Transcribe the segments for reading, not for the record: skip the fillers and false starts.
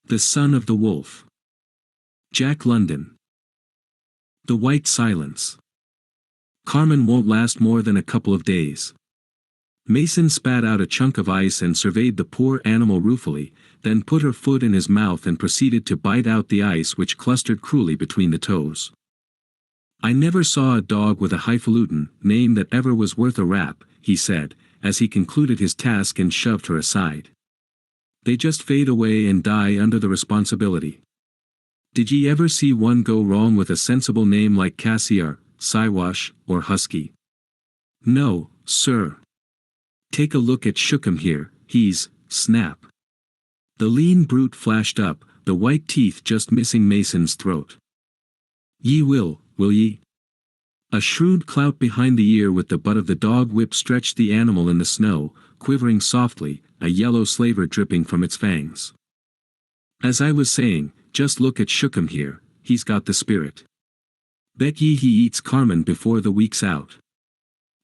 The Son of the Wolf. Jack London. The White Silence. Carmen won't last more than a couple of days. Mason spat out a chunk of ice and surveyed the poor animal ruefully, then put her foot in his mouth and proceeded to bite out the ice which clustered cruelly between the toes. "I never saw a dog with a highfalutin name that ever was worth a rap," he said, as he concluded his task and shoved her aside. "They just fade away and die under the responsibility. Did ye ever see one go wrong with a sensible name like Cassiar, Siwash, or Husky? No, sir. Take a look at Shookum here, he's, snap." The lean brute flashed up, the white teeth just missing Mason's throat. "Ye will ye?" A shrewd clout behind the ear with the butt of the dog whip stretched the animal in the snow, quivering softly, a yellow slaver dripping from its fangs. "As I was saying, just look at Shookum here, he's got the spirit. Bet ye he eats Carmen before the week's out."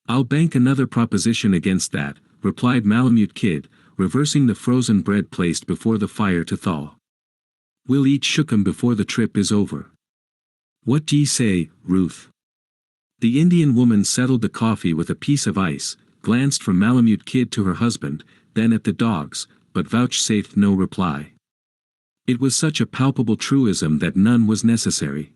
"I'll bank another proposition against that," replied Malamute Kid, reversing the frozen bread placed before the fire to thaw. "We'll eat Shookum before the trip is over. What d'ye say, Ruth?" The Indian woman settled the coffee with a piece of ice, glanced from Malamute Kid to her husband, then at the dogs, but vouchsafed no reply. It was such a palpable truism that none was necessary.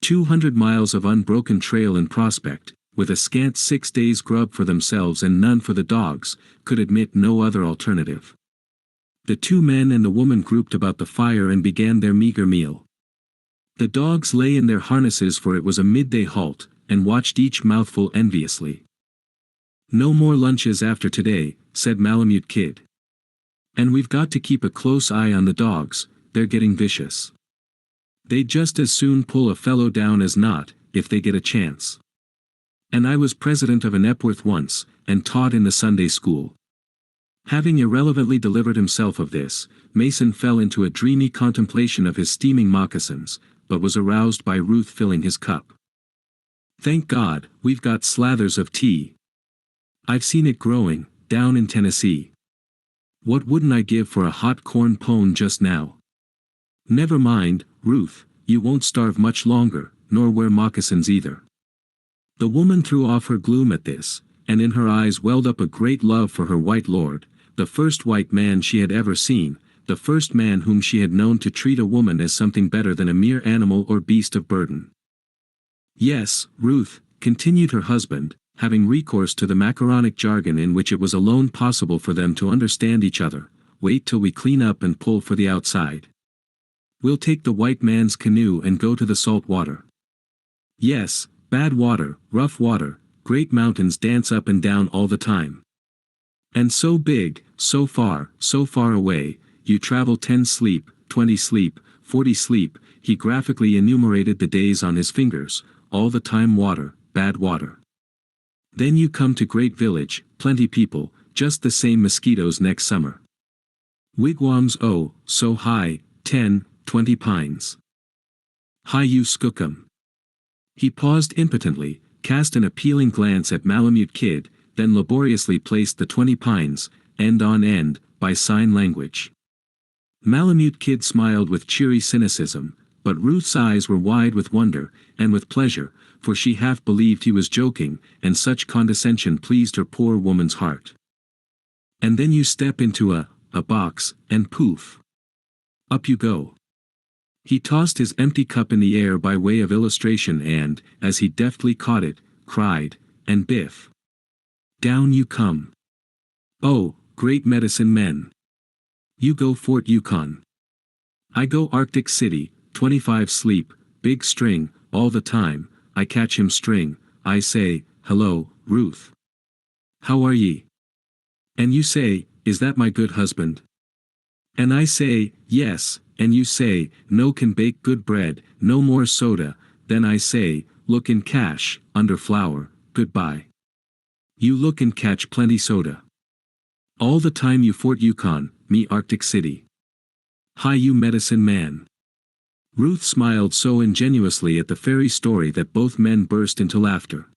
200 miles of unbroken trail in prospect, with a scant 6 days' grub for themselves and none for the dogs, could admit no other alternative. The two men and the woman grouped about the fire and began their meager meal. The dogs lay in their harnesses, for it was a midday halt, and watched each mouthful enviously. "No more lunches after today," said Malamute Kid. "And we've got to keep a close eye on the dogs, they're getting vicious. They'd just as soon pull a fellow down as not, if they get a chance. And I was president of an Epworth once, and taught in the Sunday school." Having irrelevantly delivered himself of this, Mason fell into a dreamy contemplation of his steaming moccasins, but was aroused by Ruth filling his cup. "Thank God, we've got slathers of tea. I've seen it growing, down in Tennessee. What wouldn't I give for a hot corn pone just now? Never mind, Ruth, you won't starve much longer, nor wear moccasins either." The woman threw off her gloom at this, and in her eyes welled up a great love for her white lord, the first white man she had ever seen, the first man whom she had known to treat a woman as something better than a mere animal or beast of burden. "Yes, Ruth," continued her husband, having recourse to the macaronic jargon in which it was alone possible for them to understand each other, "wait till we clean up and pull for the outside. We'll take the white man's canoe and go to the salt water. Yes, bad water, rough water, great mountains dance up and down all the time. And so big, so far away, you travel 10 sleep, 20 sleep, 40 sleep," he graphically enumerated the days on his fingers, "all the time water, bad water. Then you come to great village, plenty people, just the same mosquitoes next summer. Wigwams oh, so high, 10, 20 pines. High you skookum." He paused impotently, cast an appealing glance at Malamute Kid, then laboriously placed the 20 pines, end on end, by sign language. Malamute Kid smiled with cheery cynicism, but Ruth's eyes were wide with wonder, and with pleasure, for she half believed he was joking, and such condescension pleased her poor woman's heart. "And then you step into a box, and poof. Up you go." He tossed his empty cup in the air by way of illustration and, as he deftly caught it, cried, "And biff! Down you come. Oh, great medicine men. You go Fort Yukon. I go Arctic City, 25 sleep, big string, all the time, I catch him string, I say, hello, Ruth. How are ye? And you say, is that my good husband? And I say, yes, and you say, no can bake good bread, no more soda, then I say, look in cash, under flour, goodbye. You look and catch plenty soda. All the time you Fort Yukon, me Arctic City. Hi you medicine man. Ruth smiled so ingenuously at the fairy story that both men burst into laughter.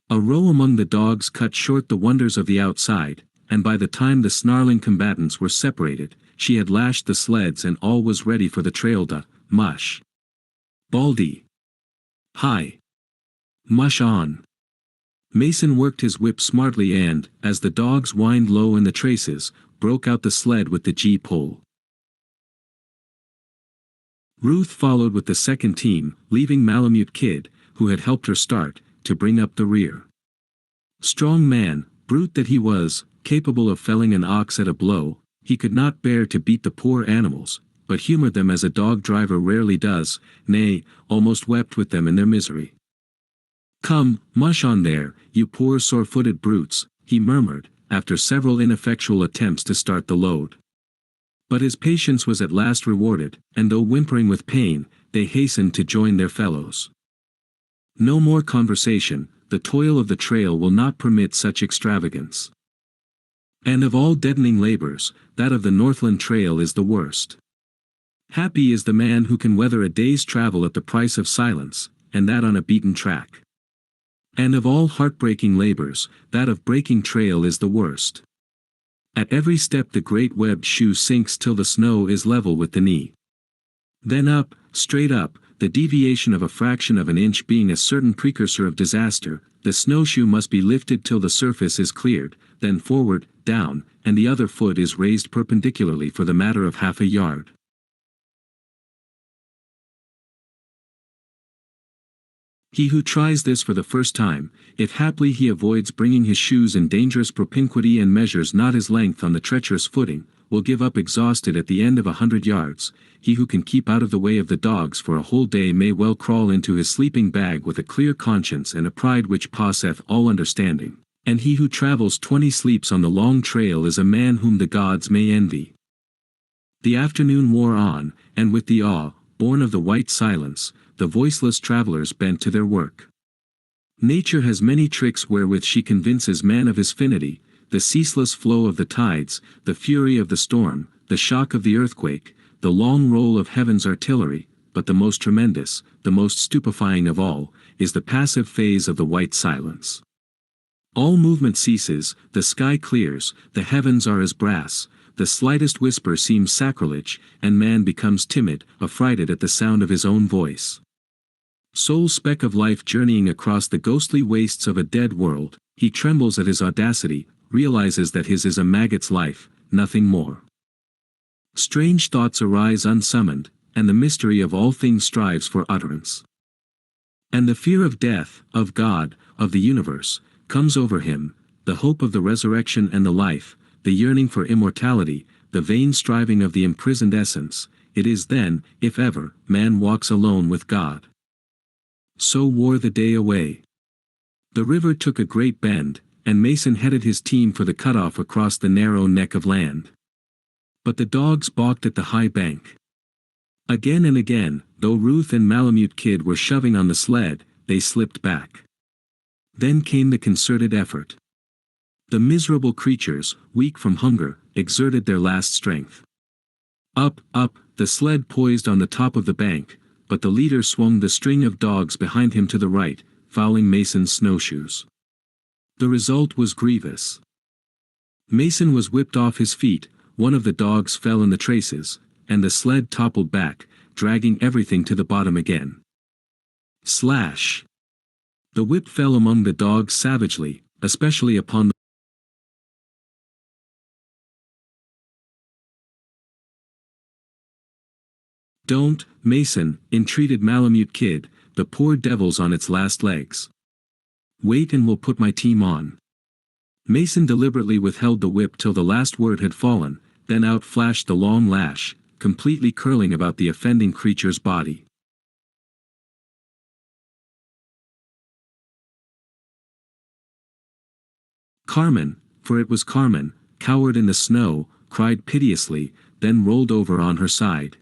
A row among the dogs cut short the wonders of the outside, and by the time the snarling combatants were separated, she had lashed the sleds and all was ready for the trail to mush. Baldy. Hi. Mush on. Mason worked his whip smartly and, as the dogs whined low in the traces, broke out the sled with the G-pole. Ruth followed with the second team, leaving Malamute Kid, who had helped her start, to bring up the rear. Strong man, brute that he was, capable of felling an ox at a blow, he could not bear to beat the poor animals, but humored them as a dog driver rarely does, nay, almost wept with them in their misery. "Come, mush on there, you poor sore-footed brutes," he murmured, after several ineffectual attempts to start the load. But his patience was at last rewarded, and though whimpering with pain, they hastened to join their fellows. No more conversation, the toil of the trail will not permit such extravagance. And of all deadening labors, that of the Northland Trail is the worst. Happy is the man who can weather a day's travel at the price of silence, and that on a beaten track. And of all heartbreaking labors, that of breaking trail is the worst. At every step the great webbed shoe sinks till the snow is level with the knee. Then up, straight up, the deviation of a fraction of an inch being a certain precursor of disaster, the snowshoe must be lifted till the surface is cleared, then forward, down, and the other foot is raised perpendicularly for the matter of half a yard. He who tries this for the first time, if haply he avoids bringing his shoes in dangerous propinquity and measures not his length on the treacherous footing, will give up exhausted at the end of 100 yards. He who can keep out of the way of the dogs for a whole day may well crawl into his sleeping bag with a clear conscience and a pride which passeth all understanding, and he who travels 20 sleeps on the long trail is a man whom the gods may envy. The afternoon wore on, and with the awe, born of the white silence, the voiceless travelers bent to their work. Nature has many tricks wherewith she convinces man of his finity, the ceaseless flow of the tides, the fury of the storm, the shock of the earthquake, the long roll of heaven's artillery, but the most tremendous, the most stupefying of all, is the passive phase of the white silence. All movement ceases, the sky clears, the heavens are as brass, the slightest whisper seems sacrilege, and man becomes timid, affrighted at the sound of his own voice. Sole speck of life journeying across the ghostly wastes of a dead world, he trembles at his audacity, realizes that his is a maggot's life, nothing more. Strange thoughts arise unsummoned, and the mystery of all things strives for utterance. And the fear of death, of God, of the universe, comes over him, the hope of the resurrection and the life, the yearning for immortality, the vain striving of the imprisoned essence. It is then, if ever, man walks alone with God. So wore the day away. The river took a great bend, and Mason headed his team for the cutoff across the narrow neck of land. But the dogs balked at the high bank. Again and again, though Ruth and Malamute Kid were shoving on the sled, they slipped back. Then came the concerted effort. The miserable creatures, weak from hunger, exerted their last strength. Up, up, the sled poised on the top of the bank, but the leader swung the string of dogs behind him to the right, fouling Mason's snowshoes. The result was grievous. Mason was whipped off his feet, one of the dogs fell in the traces, and the sled toppled back, dragging everything to the bottom again. Slash! The whip fell among the dogs savagely, especially upon the "Don't, Mason," entreated Malamute Kid, "the poor devil's on its last legs. Wait and we'll put my team on." Mason deliberately withheld the whip till the last word had fallen, then out flashed the long lash, completely curling about the offending creature's body. Carmen, for it was Carmen, cowered in the snow, cried piteously, then rolled over on her side.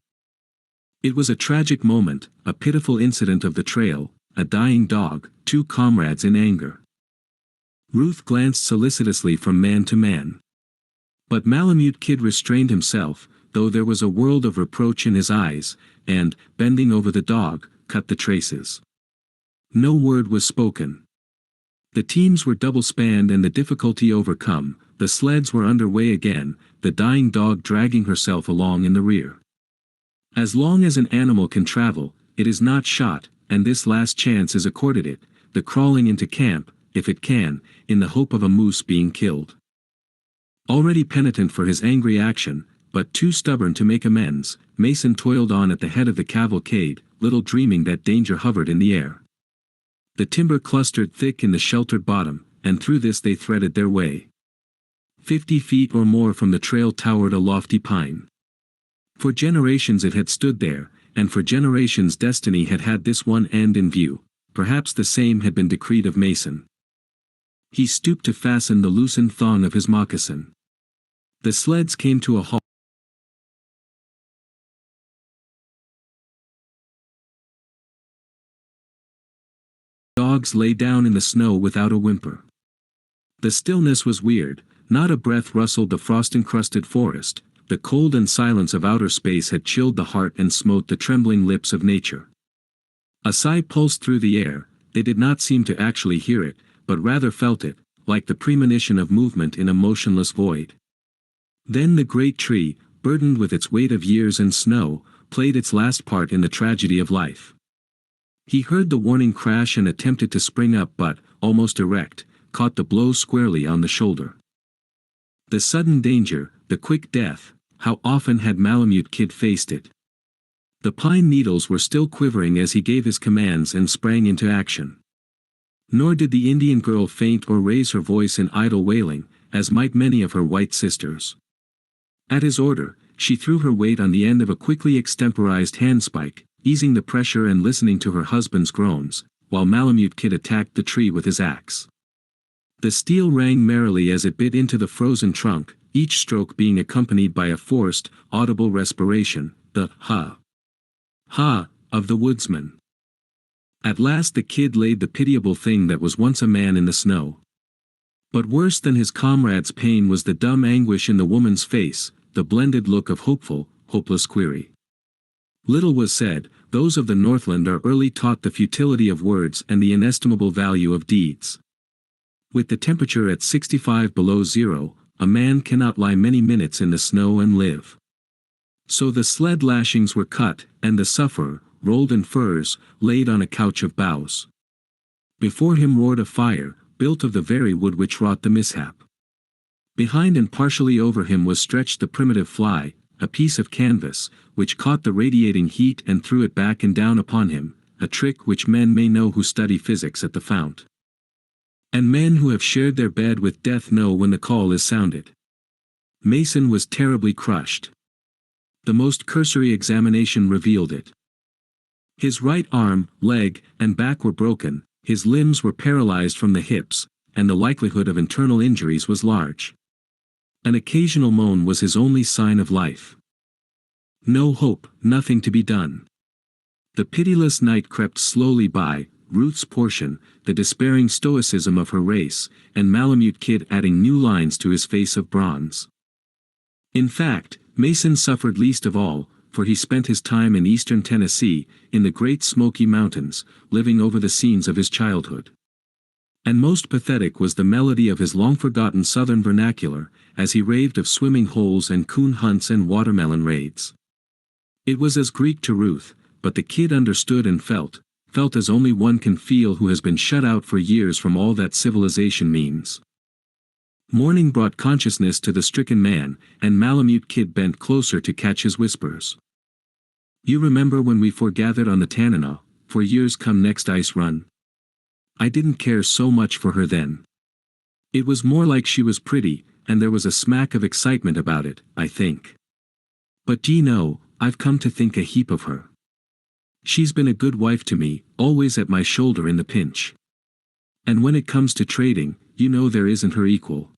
It was a tragic moment, a pitiful incident of the trail, a dying dog, two comrades in anger. Ruth glanced solicitously from man to man. But Malamute Kid restrained himself, though there was a world of reproach in his eyes, and, bending over the dog, cut the traces. No word was spoken. The teams were double-spanned and the difficulty overcome, the sleds were underway again, the dying dog dragging herself along in the rear. As long as an animal can travel, it is not shot, and this last chance is accorded it, the crawling into camp, if it can, in the hope of a moose being killed. Already penitent for his angry action, but too stubborn to make amends, Mason toiled on at the head of the cavalcade, little dreaming that danger hovered in the air. The timber clustered thick in the sheltered bottom, and through this they threaded their way. 50 feet or more from the trail towered a lofty pine. For generations it had stood there, and for generations destiny had had this one end in view. Perhaps the same had been decreed of Mason. He stooped to fasten the loosened thong of his moccasin. The sleds came to a halt. Dogs lay down in the snow without a whimper. The stillness was weird, not a breath rustled the frost-encrusted forest, the cold and silence of outer space had chilled the heart and smote the trembling lips of nature. A sigh pulsed through the air, they did not seem to actually hear it, but rather felt it, like the premonition of movement in a motionless void. Then the great tree, burdened with its weight of years and snow, played its last part in the tragedy of life. He heard the warning crash and attempted to spring up but, almost erect, caught the blow squarely on the shoulder. The sudden danger, the quick death, how often had Malamute Kid faced it? The pine needles were still quivering as he gave his commands and sprang into action. Nor did the Indian girl faint or raise her voice in idle wailing, as might many of her white sisters. At his order, she threw her weight on the end of a quickly extemporized handspike, easing the pressure and listening to her husband's groans, while Malamute Kid attacked the tree with his axe. The steel rang merrily as it bit into the frozen trunk, each stroke being accompanied by a forced, audible respiration, the ha! Ha! Of the woodsman. At last the kid laid the pitiable thing that was once a man in the snow. But worse than his comrade's pain was the dumb anguish in the woman's face, the blended look of hopeful, hopeless query. Little was said, those of the Northland are early taught the futility of words and the inestimable value of deeds. With the temperature at 65 below zero, a man cannot lie many minutes in the snow and live. So the sled lashings were cut, and the sufferer, rolled in furs, laid on a couch of boughs. Before him roared a fire, built of the very wood which wrought the mishap. Behind and partially over him was stretched the primitive fly, a piece of canvas, which caught the radiating heat and threw it back and down upon him, a trick which men may know who study physics at the fount. And men who have shared their bed with death know when the call is sounded. Mason was terribly crushed. The most cursory examination revealed it. His right arm, leg, and back were broken, his limbs were paralyzed from the hips, and the likelihood of internal injuries was large. An occasional moan was his only sign of life. No hope, nothing to be done. The pitiless night crept slowly by, Ruth's portion, the despairing stoicism of her race, and Malamute Kid adding new lines to his face of bronze. In fact, Mason suffered least of all, for he spent his time in eastern Tennessee, in the Great Smoky Mountains, living over the scenes of his childhood. And most pathetic was the melody of his long-forgotten southern vernacular, as he raved of swimming holes and coon hunts and watermelon raids. It was as Greek to Ruth, but the kid understood and felt as only one can feel who has been shut out for years from all that civilization means. Morning brought consciousness to the stricken man, and Malamute Kid bent closer to catch his whispers. You remember when we foregathered on the Tanana, for years come next ice run? I didn't care so much for her then. It was more like she was pretty, and there was a smack of excitement about it, I think. But d'ye know, I've come to think a heap of her. She's been a good wife to me, always at my shoulder in the pinch. And when it comes to trading, you know there isn't her equal.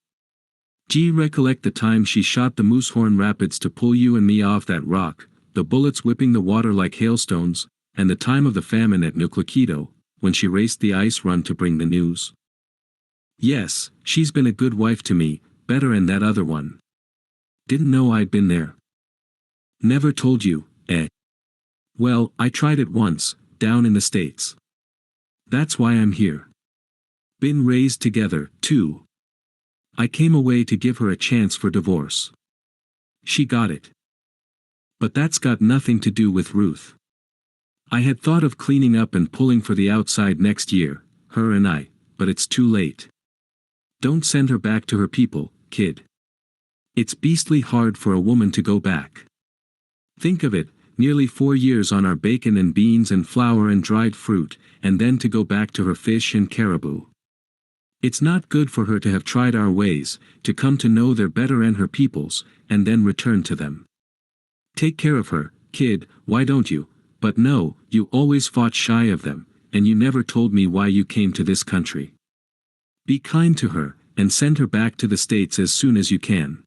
D'ye recollect the time she shot the Moosehorn Rapids to pull you and me off that rock, the bullets whipping the water like hailstones, and the time of the famine at Nuclequito, when she raced the ice run to bring the news? Yes, she's been a good wife to me, better'n that other one. Didn't know I'd been there. Never told you, eh? Well, I tried it once, down in the States. That's why I'm here. Been raised together, too. I came away to give her a chance for divorce. She got it. But that's got nothing to do with Ruth. I had thought of cleaning up and pulling for the outside next year, her and I, but it's too late. Don't send her back to her people, kid. It's beastly hard for a woman to go back. Think of it, nearly 4 years on our bacon and beans and flour and dried fruit, and then to go back to her fish and caribou. It's not good for her to have tried our ways, to come to know they're better and her people's, and then return to them. Take care of her, kid, why don't you? But no, you always fought shy of them, and you never told me why you came to this country. Be kind to her, and send her back to the States as soon as you can.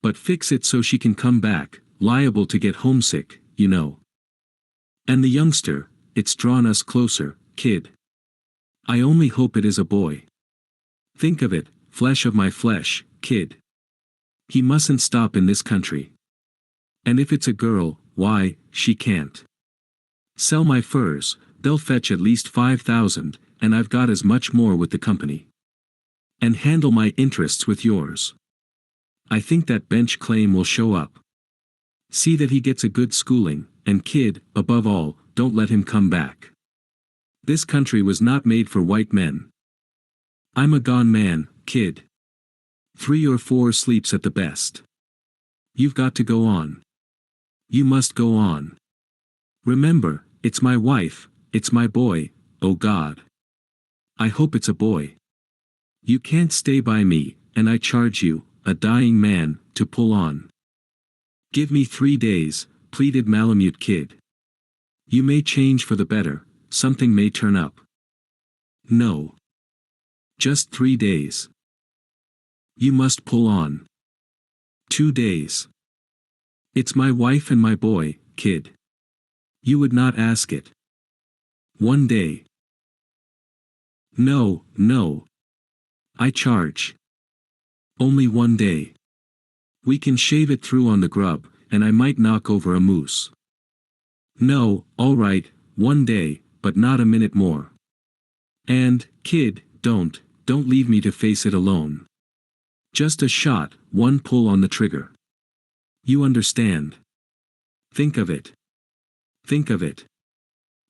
But fix it so she can come back, liable to get homesick, you know. And the youngster, it's drawn us closer, kid. I only hope it is a boy. Think of it, flesh of my flesh, kid. He mustn't stop in this country. And if it's a girl, why, she can't. Sell my furs, they'll fetch at least 5,000, and I've got as much more with the company. And handle my interests with yours. I think that bench claim will show up. See that he gets a good schooling, and kid, above all, don't let him come back. This country was not made for white men. I'm a gone man, kid. 3 or 4 sleeps at the best. You've got to go on. You must go on. Remember, it's my wife, it's my boy, oh God. I hope it's a boy. You can't stay by me, and I charge you, a dying man, to pull on. Give me 3 days, pleaded Malamute Kid. You may change for the better, something may turn up. No. Just 3 days. You must pull on. 2 days. It's my wife and my boy, kid. You would not ask it. 1 day. No, no. I charge. Only 1 day. We can shave it through on the grub, and I might knock over a moose. No, all right, 1 day, but not a minute more. And, kid, don't leave me to face it alone. Just a shot, 1 pull on the trigger. You understand. Think of it. Think of it.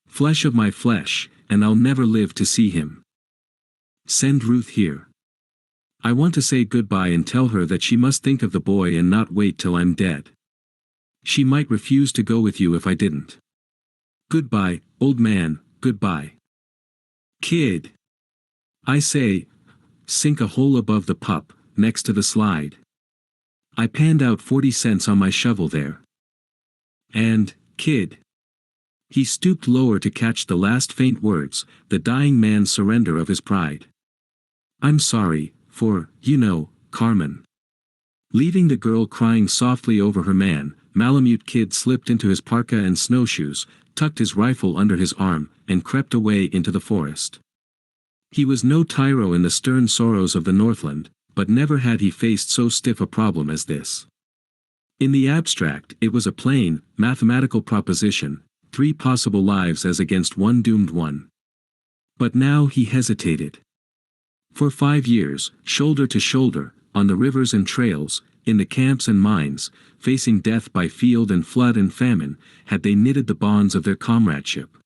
Flesh of my flesh, and I'll never live to see him. Send Ruth here. I want to say goodbye and tell her that she must think of the boy and not wait till I'm dead. She might refuse to go with you if I didn't. Goodbye, old man, goodbye. Kid. I say, sink a hole above the pup, next to the slide. I panned out 40 cents on my shovel there. And, kid. He stooped lower to catch the last faint words, the dying man's surrender of his pride. I'm sorry, for, you know, Carmen. Leaving the girl crying softly over her man, Malamute Kid slipped into his parka and snowshoes, tucked his rifle under his arm, and crept away into the forest. He was no tyro in the stern sorrows of the Northland, but never had he faced so stiff a problem as this. In the abstract, it was a plain, mathematical proposition, 3 possible lives as against 1 doomed one. But now he hesitated. For 5 years, shoulder to shoulder, on the rivers and trails, in the camps and mines, facing death by field and flood and famine, had they knitted the bonds of their comradeship.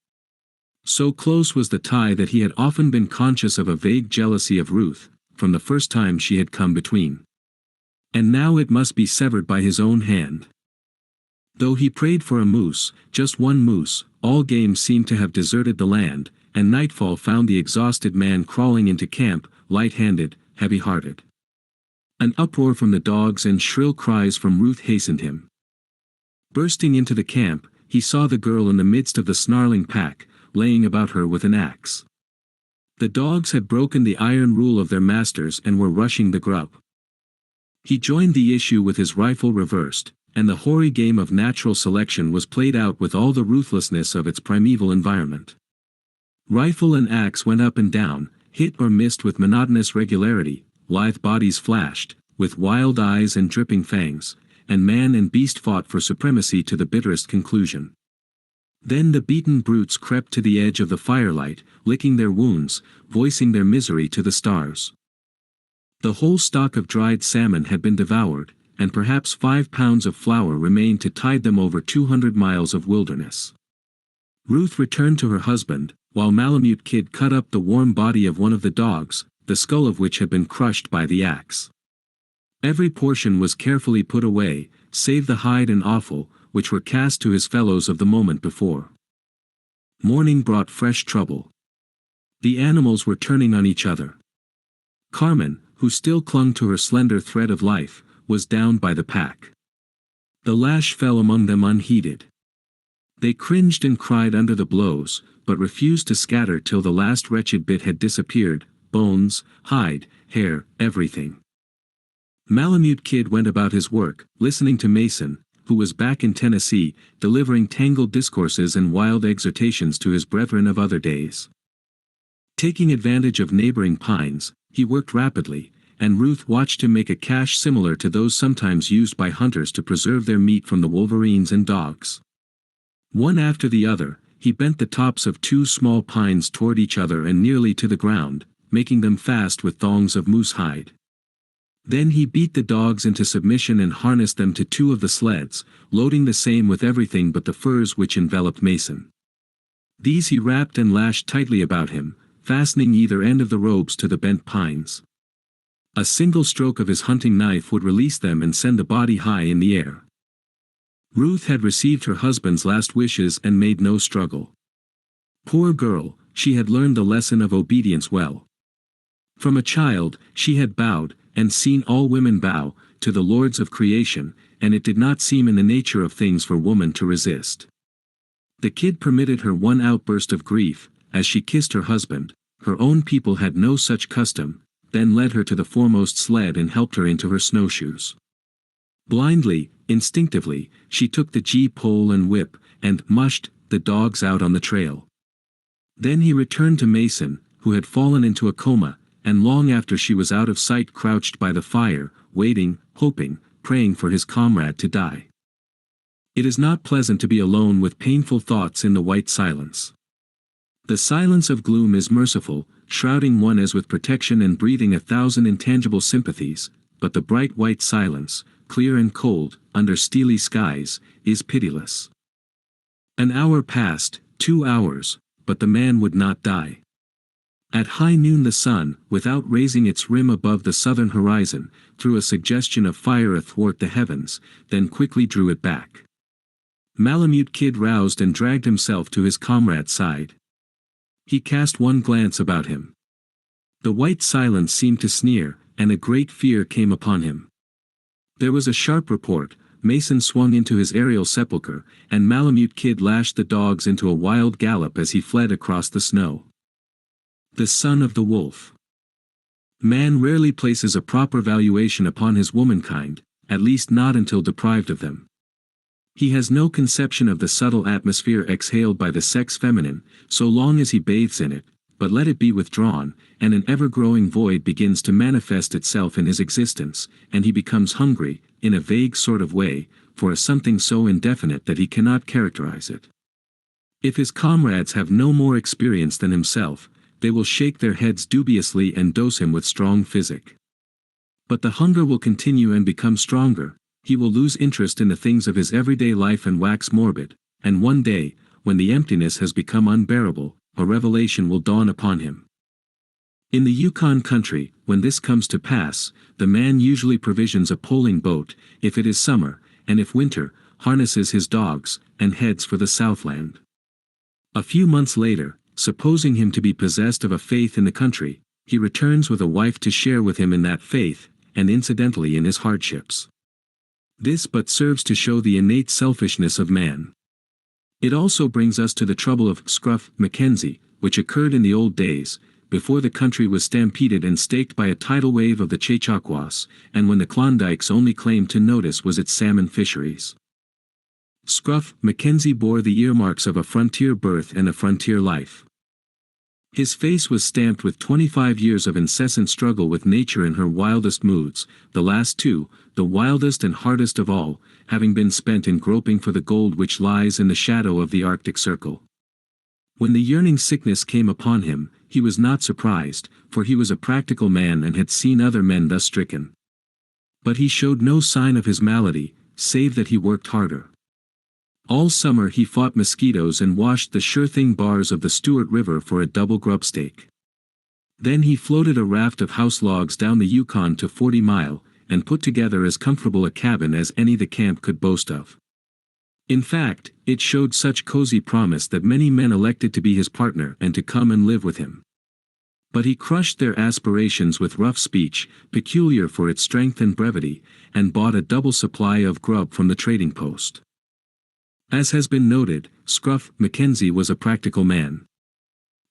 So close was the tie that he had often been conscious of a vague jealousy of Ruth, from the first time she had come between. And now it must be severed by his own hand. Though he prayed for a moose, just 1 moose, all game seemed to have deserted the land, and nightfall found the exhausted man crawling into camp, light-handed, heavy-hearted. An uproar from the dogs and shrill cries from Ruth hastened him. Bursting into the camp, he saw the girl in the midst of the snarling pack, laying about her with an axe. The dogs had broken the iron rule of their masters and were rushing the grub. He joined the issue with his rifle reversed, and the hoary game of natural selection was played out with all the ruthlessness of its primeval environment. Rifle and axe went up and down, hit or missed with monotonous regularity, lithe bodies flashed, with wild eyes and dripping fangs, and man and beast fought for supremacy to the bitterest conclusion. Then the beaten brutes crept to the edge of the firelight, licking their wounds, voicing their misery to the stars. The whole stock of dried salmon had been devoured, and perhaps 5 pounds of flour remained to tide them over 200 miles of wilderness. Ruth returned to her husband, while Malamute Kid cut up the warm body of one of the dogs, the skull of which had been crushed by the axe. Every portion was carefully put away, save the hide and offal, which were cast to his fellows of the moment before. Morning brought fresh trouble. The animals were turning on each other. Carmen, who still clung to her slender thread of life, was downed by the pack. The lash fell among them unheeded. They cringed and cried under the blows, but refused to scatter till the last wretched bit had disappeared, bones, hide, hair, everything. Malamute Kid went about his work, listening to Mason, who was back in Tennessee, delivering tangled discourses and wild exhortations to his brethren of other days. Taking advantage of neighboring pines, he worked rapidly, and Ruth watched him make a cache similar to those sometimes used by hunters to preserve their meat from the wolverines and dogs. One after the other, he bent the tops of 2 small pines toward each other and nearly to the ground, making them fast with thongs of moose hide. Then he beat the dogs into submission and harnessed them to 2 of the sleds, loading the same with everything but the furs which enveloped Mason. These he wrapped and lashed tightly about him, fastening either end of the ropes to the bent pines. A single stroke of his hunting knife would release them and send the body high in the air. Ruth had received her husband's last wishes and made no struggle. Poor girl, she had learned the lesson of obedience well. From a child, she had bowed, and seen all women bow, to the lords of creation, and it did not seem in the nature of things for woman to resist. The kid permitted her one outburst of grief, as she kissed her husband. Her own people had no such custom, then led her to the foremost sled and helped her into her snowshoes. Blindly, instinctively, she took the gee-pole and whip, and mushed the dogs out on the trail. Then he returned to Mason, who had fallen into a coma, and long after she was out of sight crouched by the fire, waiting, hoping, praying for his comrade to die. It is not pleasant to be alone with painful thoughts in the white silence. The silence of gloom is merciful, shrouding one as with protection and breathing 1,000 intangible sympathies, but the bright white silence, clear and cold, under steely skies, is pitiless. An hour passed, 2 hours, but the man would not die. At high noon the sun, without raising its rim above the southern horizon, threw a suggestion of fire athwart the heavens, then quickly drew it back. Malamute Kid roused and dragged himself to his comrade's side. He cast one glance about him. The white silence seemed to sneer, and a great fear came upon him. There was a sharp report, Mason swung into his aerial sepulchre, and Malamute Kid lashed the dogs into a wild gallop as he fled across the snow. The son of the wolf. Man rarely places a proper valuation upon his womankind, at least not until deprived of them. He has no conception of the subtle atmosphere exhaled by the sex feminine, so long as he bathes in it, but let it be withdrawn, and an ever-growing void begins to manifest itself in his existence, and he becomes hungry, in a vague sort of way, for a something so indefinite that he cannot characterize it. If his comrades have no more experience than himself, they will shake their heads dubiously and dose him with strong physic. But the hunger will continue and become stronger. He will lose interest in the things of his everyday life and wax morbid, and one day, when the emptiness has become unbearable, a revelation will dawn upon him. In the Yukon country, when this comes to pass, the man usually provisions a poling boat, if it is summer, and if winter, harnesses his dogs, and heads for the Southland. A few months later, supposing him to be possessed of a faith in the country, he returns with a wife to share with him in that faith, and incidentally in his hardships. This but serves to show the innate selfishness of man. It also brings us to the trouble of Scruff Mackenzie, which occurred in the old days, before the country was stampeded and staked by a tidal wave of the Chechaquos, and when the Klondike's only claim to notice was its salmon fisheries. Scruff Mackenzie bore the earmarks of a frontier birth and a frontier life. His face was stamped with 25 years of incessant struggle with nature in her wildest moods, the last 2, the wildest and hardest of all, having been spent in groping for the gold which lies in the shadow of the Arctic Circle. When the yearning sickness came upon him, he was not surprised, for he was a practical man and had seen other men thus stricken. But he showed no sign of his malady, save that he worked harder. All summer he fought mosquitoes and washed the sure-thing bars of the Stewart River for a double grubstake. Then he floated a raft of house logs down the Yukon to 40 Mile, and put together as comfortable a cabin as any the camp could boast of. In fact, it showed such cozy promise that many men elected to be his partner and to come and live with him. But he crushed their aspirations with rough speech, peculiar for its strength and brevity, and bought a double supply of grub from the trading post. As has been noted, Scruff Mackenzie was a practical man.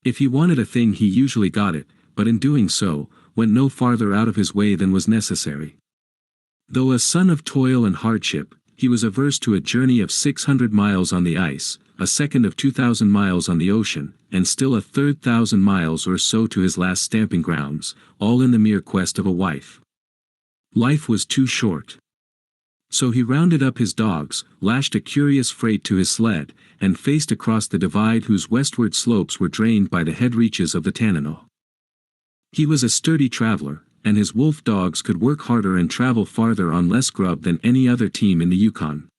If he wanted a thing he usually got it, but in doing so, went no farther out of his way than was necessary. Though a son of toil and hardship, he was averse to a journey of 600 miles on the ice, a second of 2,000 miles on the ocean, and still a third 1,000 miles or so to his last stamping grounds, all in the mere quest of a wife. Life was too short. So he rounded up his dogs, lashed a curious freight to his sled, and faced across the divide whose westward slopes were drained by the head reaches of the Tanana. He was a sturdy traveler, and his wolf dogs could work harder and travel farther on less grub than any other team in the Yukon.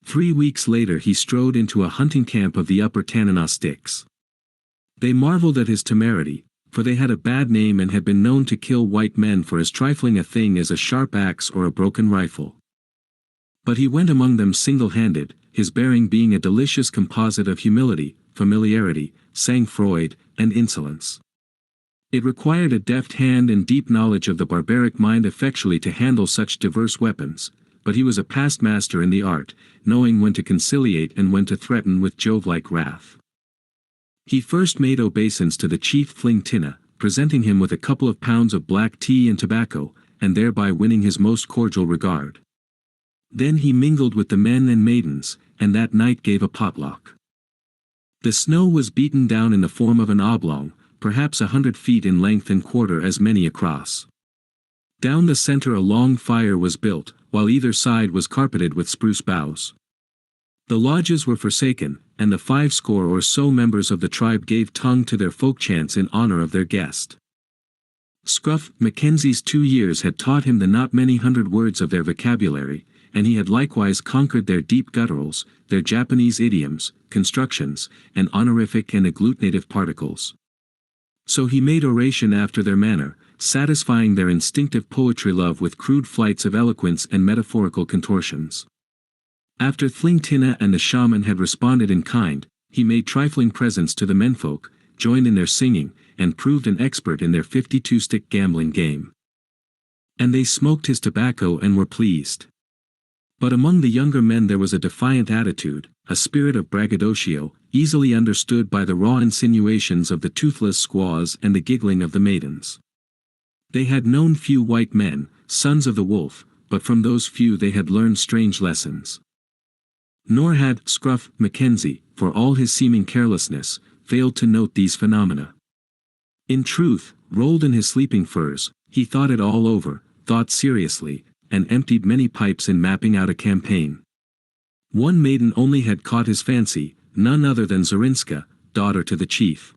3 weeks later he strode into a hunting camp of the Upper Tanana Sticks. They marveled at his temerity, for they had a bad name and had been known to kill white men for as trifling a thing as a sharp axe or a broken rifle. But he went among them single-handed, his bearing being a delicious composite of humility, familiarity, sang-froid, and insolence. It required a deft hand and deep knowledge of the barbaric mind effectually to handle such diverse weapons, but he was a past master in the art, knowing when to conciliate and when to threaten with Jove-like wrath. He first made obeisance to the chief Fling Tina, presenting him with a couple of pounds of black tea and tobacco, and thereby winning his most cordial regard. Then he mingled with the men and maidens, and that night gave a potluck. The snow was beaten down in the form of an oblong, perhaps 100 feet in length and quarter as many across. Down the center a long fire was built, while either side was carpeted with spruce boughs. The lodges were forsaken, and the 50 or so members of the tribe gave tongue to their folk chants in honor of their guest. Scruff Mackenzie's 2 years had taught him the not many hundred words of their vocabulary, and he had likewise conquered their deep gutturals, their Japanese idioms, constructions, and honorific and agglutinative particles. So he made oration after their manner, satisfying their instinctive poetry love with crude flights of eloquence and metaphorical contortions. After Fling Tina and the shaman had responded in kind, he made trifling presents to the menfolk, joined in their singing, and proved an expert in their 52-stick gambling game. And they smoked his tobacco and were pleased. But among the younger men there was a defiant attitude, a spirit of braggadocio, easily understood by the raw insinuations of the toothless squaws and the giggling of the maidens. They had known few white men, sons of the wolf, but from those few they had learned strange lessons. Nor had Scruff Mackenzie, for all his seeming carelessness, failed to note these phenomena. In truth, rolled in his sleeping furs, he thought it all over, thought seriously, and emptied many pipes in mapping out a campaign. One maiden only had caught his fancy, none other than Zorinska, daughter to the chief.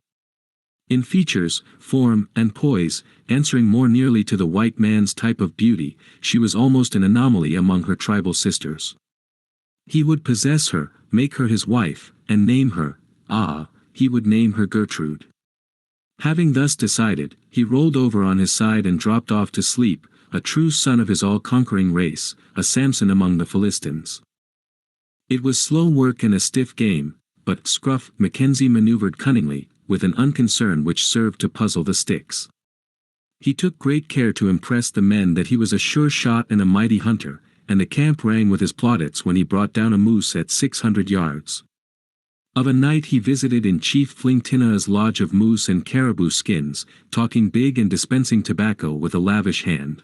In features, form, and poise, answering more nearly to the white man's type of beauty, she was almost an anomaly among her tribal sisters. He would possess her, make her his wife, and name her, he would name her Gertrude. Having thus decided, he rolled over on his side and dropped off to sleep, a true son of his all-conquering race, a Samson among the Philistines. It was slow work and a stiff game, but Scruff Mackenzie maneuvered cunningly, with an unconcern which served to puzzle the sticks. He took great care to impress the men that he was a sure shot and a mighty hunter, and the camp rang with his plaudits when he brought down a moose at 600 yards. Of a night he visited in Chief Fling Tina's lodge of moose and caribou skins, talking big and dispensing tobacco with a lavish hand.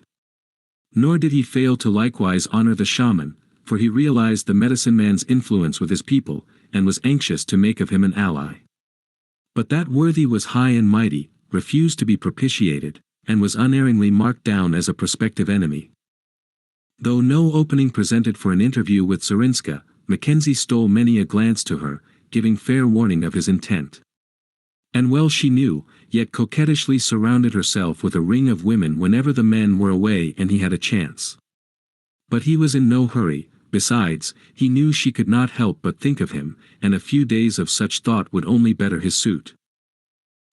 Nor did he fail to likewise honor the shaman, for he realized the medicine man's influence with his people, and was anxious to make of him an ally. But that worthy was high and mighty, refused to be propitiated, and was unerringly marked down as a prospective enemy. Though no opening presented for an interview with Zarinska, Mackenzie stole many a glance to her, giving fair warning of his intent. And well she knew, yet coquettishly surrounded herself with a ring of women whenever the men were away and he had a chance. But he was in no hurry. Besides, he knew she could not help but think of him, and a few days of such thought would only better his suit.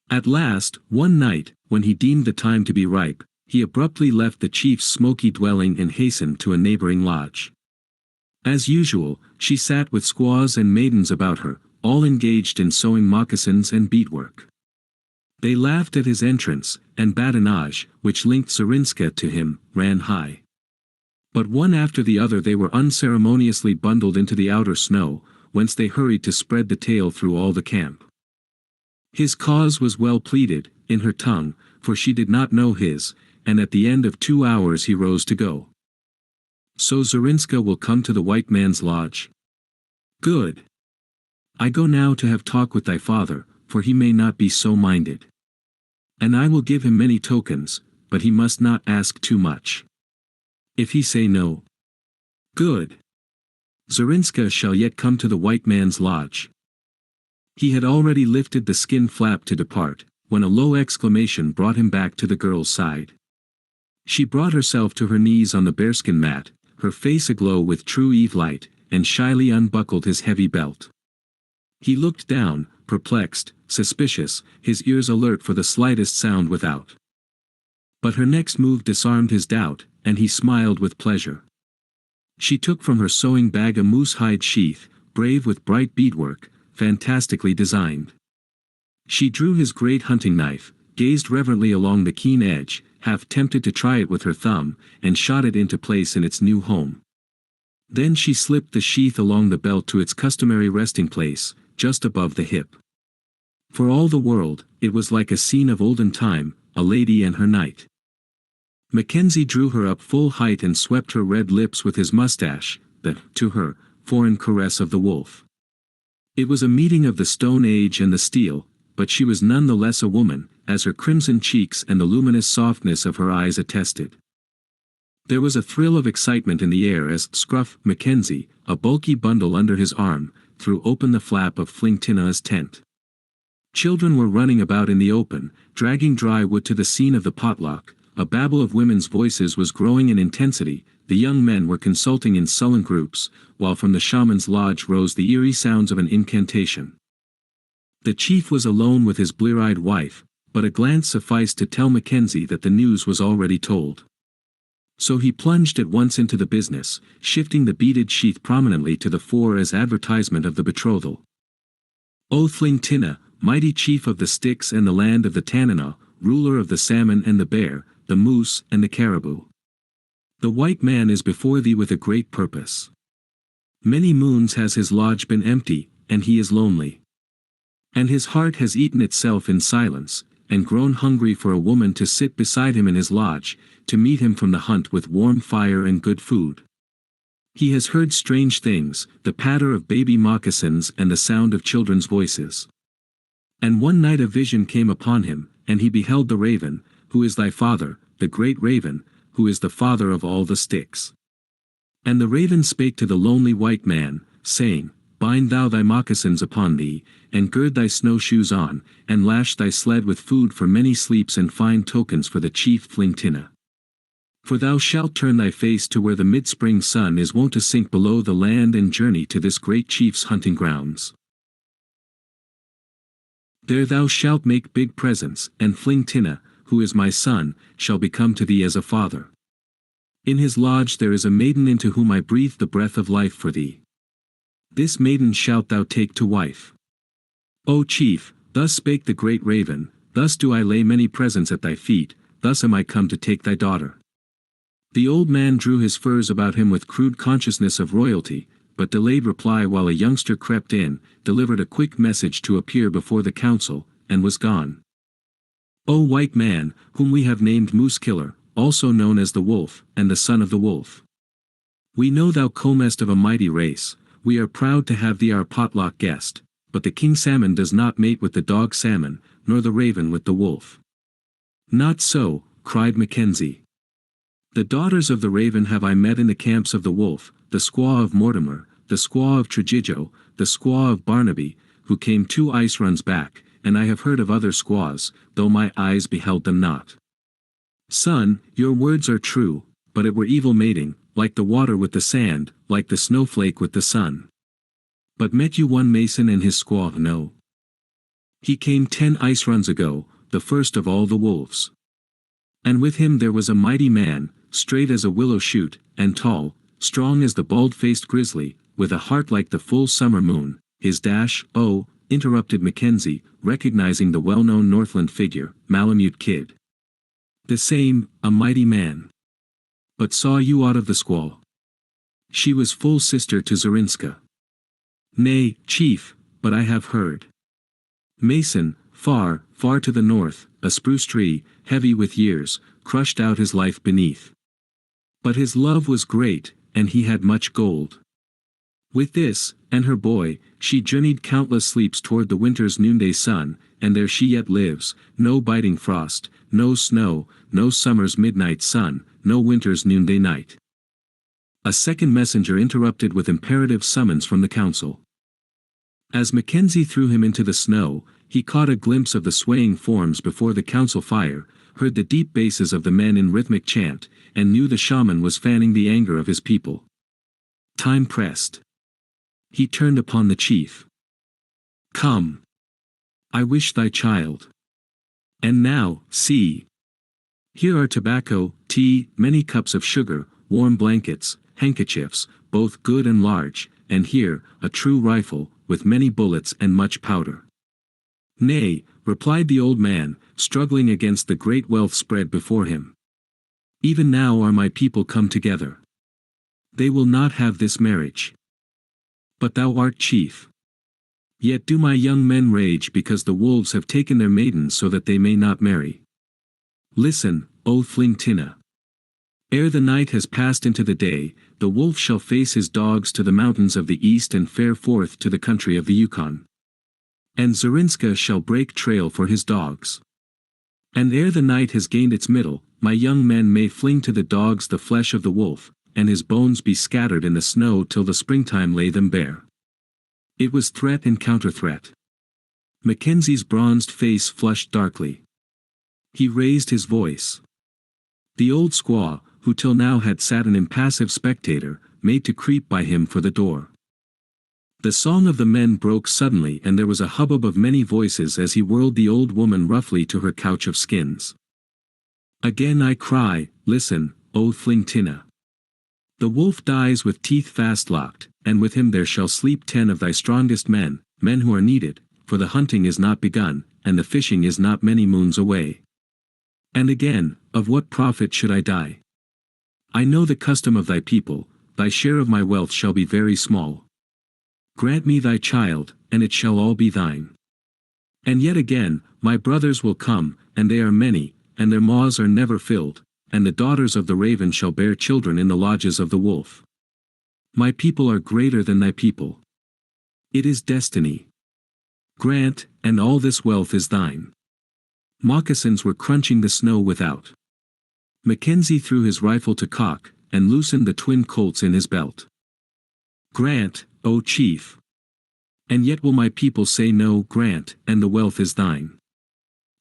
At last, one night, when he deemed the time to be ripe, he abruptly left the chief's smoky dwelling and hastened to a neighboring lodge. As usual, she sat with squaws and maidens about her, all engaged in sewing moccasins and beadwork. They laughed at his entrance, and badinage, which linked Zarinska to him, ran high. But one after the other they were unceremoniously bundled into the outer snow, whence they hurried to spread the tale through all the camp. His cause was well pleaded, in her tongue, for she did not know his, and at the end of 2 hours he rose to go. So Zarinska will come to the white man's lodge? Good. I go now to have talk with thy father, for he may not be so minded. And I will give him many tokens, but he must not ask too much. If he say no. Good. Zarinska shall yet come to the white man's lodge. He had already lifted the skin flap to depart, when a low exclamation brought him back to the girl's side. She brought herself to her knees on the bearskin mat, her face aglow with true eve light, and shyly unbuckled his heavy belt. He looked down, perplexed, suspicious, his ears alert for the slightest sound without. But her next move disarmed his doubt, and he smiled with pleasure. She took from her sewing bag a moose-hide sheath, brave with bright beadwork, fantastically designed. She drew his great hunting knife, gazed reverently along the keen edge, half tempted to try it with her thumb, and shot it into place in its new home. Then she slipped the sheath along the belt to its customary resting place, just above the hip. For all the world, it was like a scene of olden time, a lady and her knight. Mackenzie drew her up full height and swept her red lips with his mustache, the, to her, foreign caress of the wolf. It was a meeting of the Stone Age and the steel, but she was none the less a woman, as her crimson cheeks and the luminous softness of her eyes attested. There was a thrill of excitement in the air as Scruff Mackenzie, a bulky bundle under his arm, threw open the flap of Flingtina's tent. Children were running about in the open, dragging dry wood to the scene of the potluck. A babble of women's voices was growing in intensity, the young men were consulting in sullen groups, while from the shaman's lodge rose the eerie sounds of an incantation. The chief was alone with his blear-eyed wife, but a glance sufficed to tell Mackenzie that the news was already told. So he plunged at once into the business, shifting the beaded sheath prominently to the fore as advertisement of the betrothal. O Flingtina, mighty chief of the Styx and the land of the Tanana, ruler of the salmon and the bear, the moose and the caribou. The white man is before thee with a great purpose. Many moons has his lodge been empty, and he is lonely. And his heart has eaten itself in silence, and grown hungry for a woman to sit beside him in his lodge, to meet him from the hunt with warm fire and good food. He has heard strange things, the patter of baby moccasins and the sound of children's voices. And one night a vision came upon him, and he beheld the raven, who is thy father, the great raven, who is the father of all the Styx. And the raven spake to the lonely white man, saying, Bind thou thy moccasins upon thee, and gird thy snowshoes on, and lash thy sled with food for many sleeps and fine tokens for the chief Flingtina. For thou shalt turn thy face to where the mid-spring sun is wont to sink below the land and journey to this great chief's hunting grounds. There thou shalt make big presents, and Flingtina, who is my son, shall become to thee as a father. In his lodge there is a maiden into whom I breathe the breath of life for thee. This maiden shalt thou take to wife. O chief, thus spake the great raven, thus do I lay many presents at thy feet, thus am I come to take thy daughter. The old man drew his furs about him with crude consciousness of royalty, but delayed reply while a youngster crept in, delivered a quick message to appear before the council, and was gone. O white man, whom we have named Moose Killer, also known as the Wolf, and the son of the Wolf. We know thou comest of a mighty race, we are proud to have thee our potluck guest, but the king salmon does not mate with the dog salmon, nor the raven with the wolf. Not so, cried Mackenzie. The daughters of the raven have I met in the camps of the wolf, the squaw of Mortimer, the squaw of Tregijo, the squaw of Barnaby, who came 2 ice runs back, and I have heard of other squaws, though my eyes beheld them not. Son, your words are true, but it were evil mating, like the water with the sand, like the snowflake with the sun. But met you one mason and his squaw? No. He came 10 ice runs ago, the first of all the wolves. And with him there was a mighty man, straight as a willow shoot, and tall, strong as the bald-faced grizzly, with a heart like the full summer moon. His dash, oh, interrupted Mackenzie, recognizing the well-known Northland figure, Malamute Kid. The same, a mighty man. But saw you aught of the squaw? She was full sister to Zorinska. Nay, chief, but I have heard. Mason, far, far to the north, a spruce tree, heavy with years, crushed out his life beneath. But his love was great, and he had much gold. With this, and her boy, she journeyed countless sleeps toward the winter's noonday sun, and there she yet lives, no biting frost, no snow, no summer's midnight sun, no winter's noonday night. A second messenger interrupted with imperative summons from the council. As Mackenzie threw him into the snow, he caught a glimpse of the swaying forms before the council fire, heard the deep basses of the men in rhythmic chant, and knew the shaman was fanning the anger of his people. Time pressed. He turned upon the chief. Come. I wish thy child. And now, see. Here are tobacco, tea, many cups of sugar, warm blankets, handkerchiefs, both good and large, and here, a true rifle, with many bullets and much powder. Nay, replied the old man, struggling against the great wealth spread before him. Even now are my people come together. They will not have this marriage. But thou art chief. Yet do my young men rage because the wolves have taken their maidens so that they may not marry. Listen, O Flingtina. Ere the night has passed into the day, the wolf shall face his dogs to the mountains of the east and fare forth to the country of the Yukon. And Zorinska shall break trail for his dogs. And ere the night has gained its middle, my young men may fling to the dogs the flesh of the wolf, and his bones be scattered in the snow till the springtime lay them bare. It was threat and counter-threat. Mackenzie's bronzed face flushed darkly. He raised his voice. The old squaw, who till now had sat an impassive spectator, made to creep by him for the door. The song of the men broke suddenly and there was a hubbub of many voices as he whirled the old woman roughly to her couch of skins. Again I cry, listen, O Flingtina. The wolf dies with teeth fast locked, and with him there shall sleep 10 of thy strongest men, men who are needed, for the hunting is not begun, and the fishing is not many moons away. And again, of what profit should I die? I know the custom of thy people, thy share of my wealth shall be very small. Grant me thy child, and it shall all be thine. And yet again, my brothers will come, and they are many, and their maws are never filled, and the daughters of the raven shall bear children in the lodges of the wolf. My people are greater than thy people. It is destiny. Grant, and all this wealth is thine. Moccasins were crunching the snow without. Mackenzie threw his rifle to cock, and loosened the twin colts in his belt. Grant, O chief. And yet will my people say no, grant, and the wealth is thine.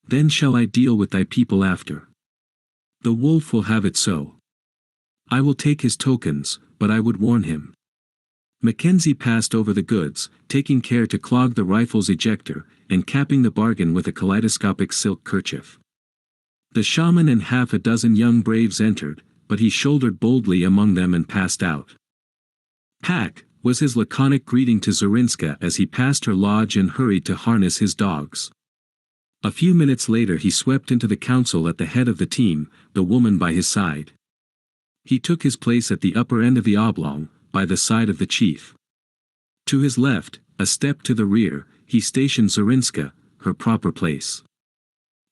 Then shall I deal with thy people after. The wolf will have it so. I will take his tokens, but I would warn him. Mackenzie passed over the goods, taking care to clog the rifle's ejector, and capping the bargain with a kaleidoscopic silk kerchief. The shaman and half a dozen young braves entered, but he shouldered boldly among them and passed out. Pack, was his laconic greeting to Zorinska as he passed her lodge and hurried to harness his dogs. A few minutes later he swept into the council at the head of the team, the woman by his side. He took his place at the upper end of the oblong, by the side of the chief. To his left, a step to the rear, he stationed Zorinska, her proper place.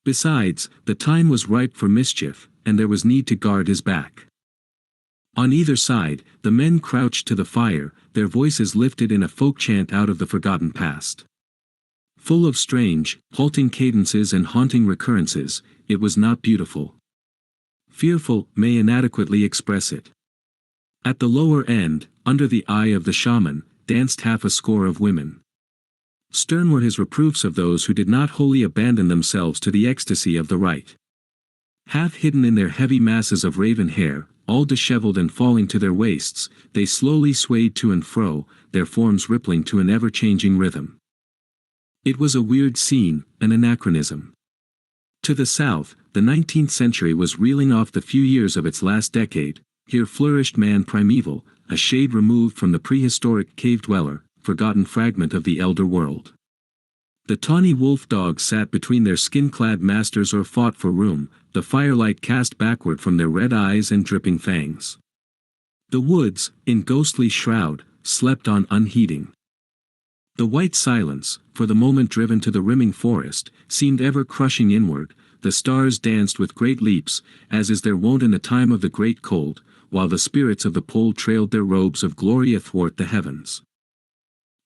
Besides, the time was ripe for mischief, and there was need to guard his back. On either side, the men crouched to the fire, their voices lifted in a folk chant out of the forgotten past. Full of strange, halting cadences and haunting recurrences, it was not beautiful. fearful may inadequately express it. At the lower end, under the eye of the shaman, danced half a score of women. Stern were his reproofs of those who did not wholly abandon themselves to the ecstasy of the rite. Half hidden in their heavy masses of raven hair, all disheveled and falling to their waists, they slowly swayed to and fro, their forms rippling to an ever-changing rhythm. It was a weird scene, an anachronism. To the south, the 19th century was reeling off the few years of its last decade. Here flourished man primeval, a shade removed from the prehistoric cave-dweller, forgotten fragment of the elder world. The tawny wolf dogs sat between their skin-clad masters or fought for room, the firelight cast backward from their red eyes and dripping fangs. The woods, in ghostly shroud, slept on unheeding. The white silence, for the moment driven to the rimming forest, seemed ever crushing inward. The stars danced with great leaps, as is their wont in the time of the great cold, while the spirits of the pole trailed their robes of glory athwart the heavens.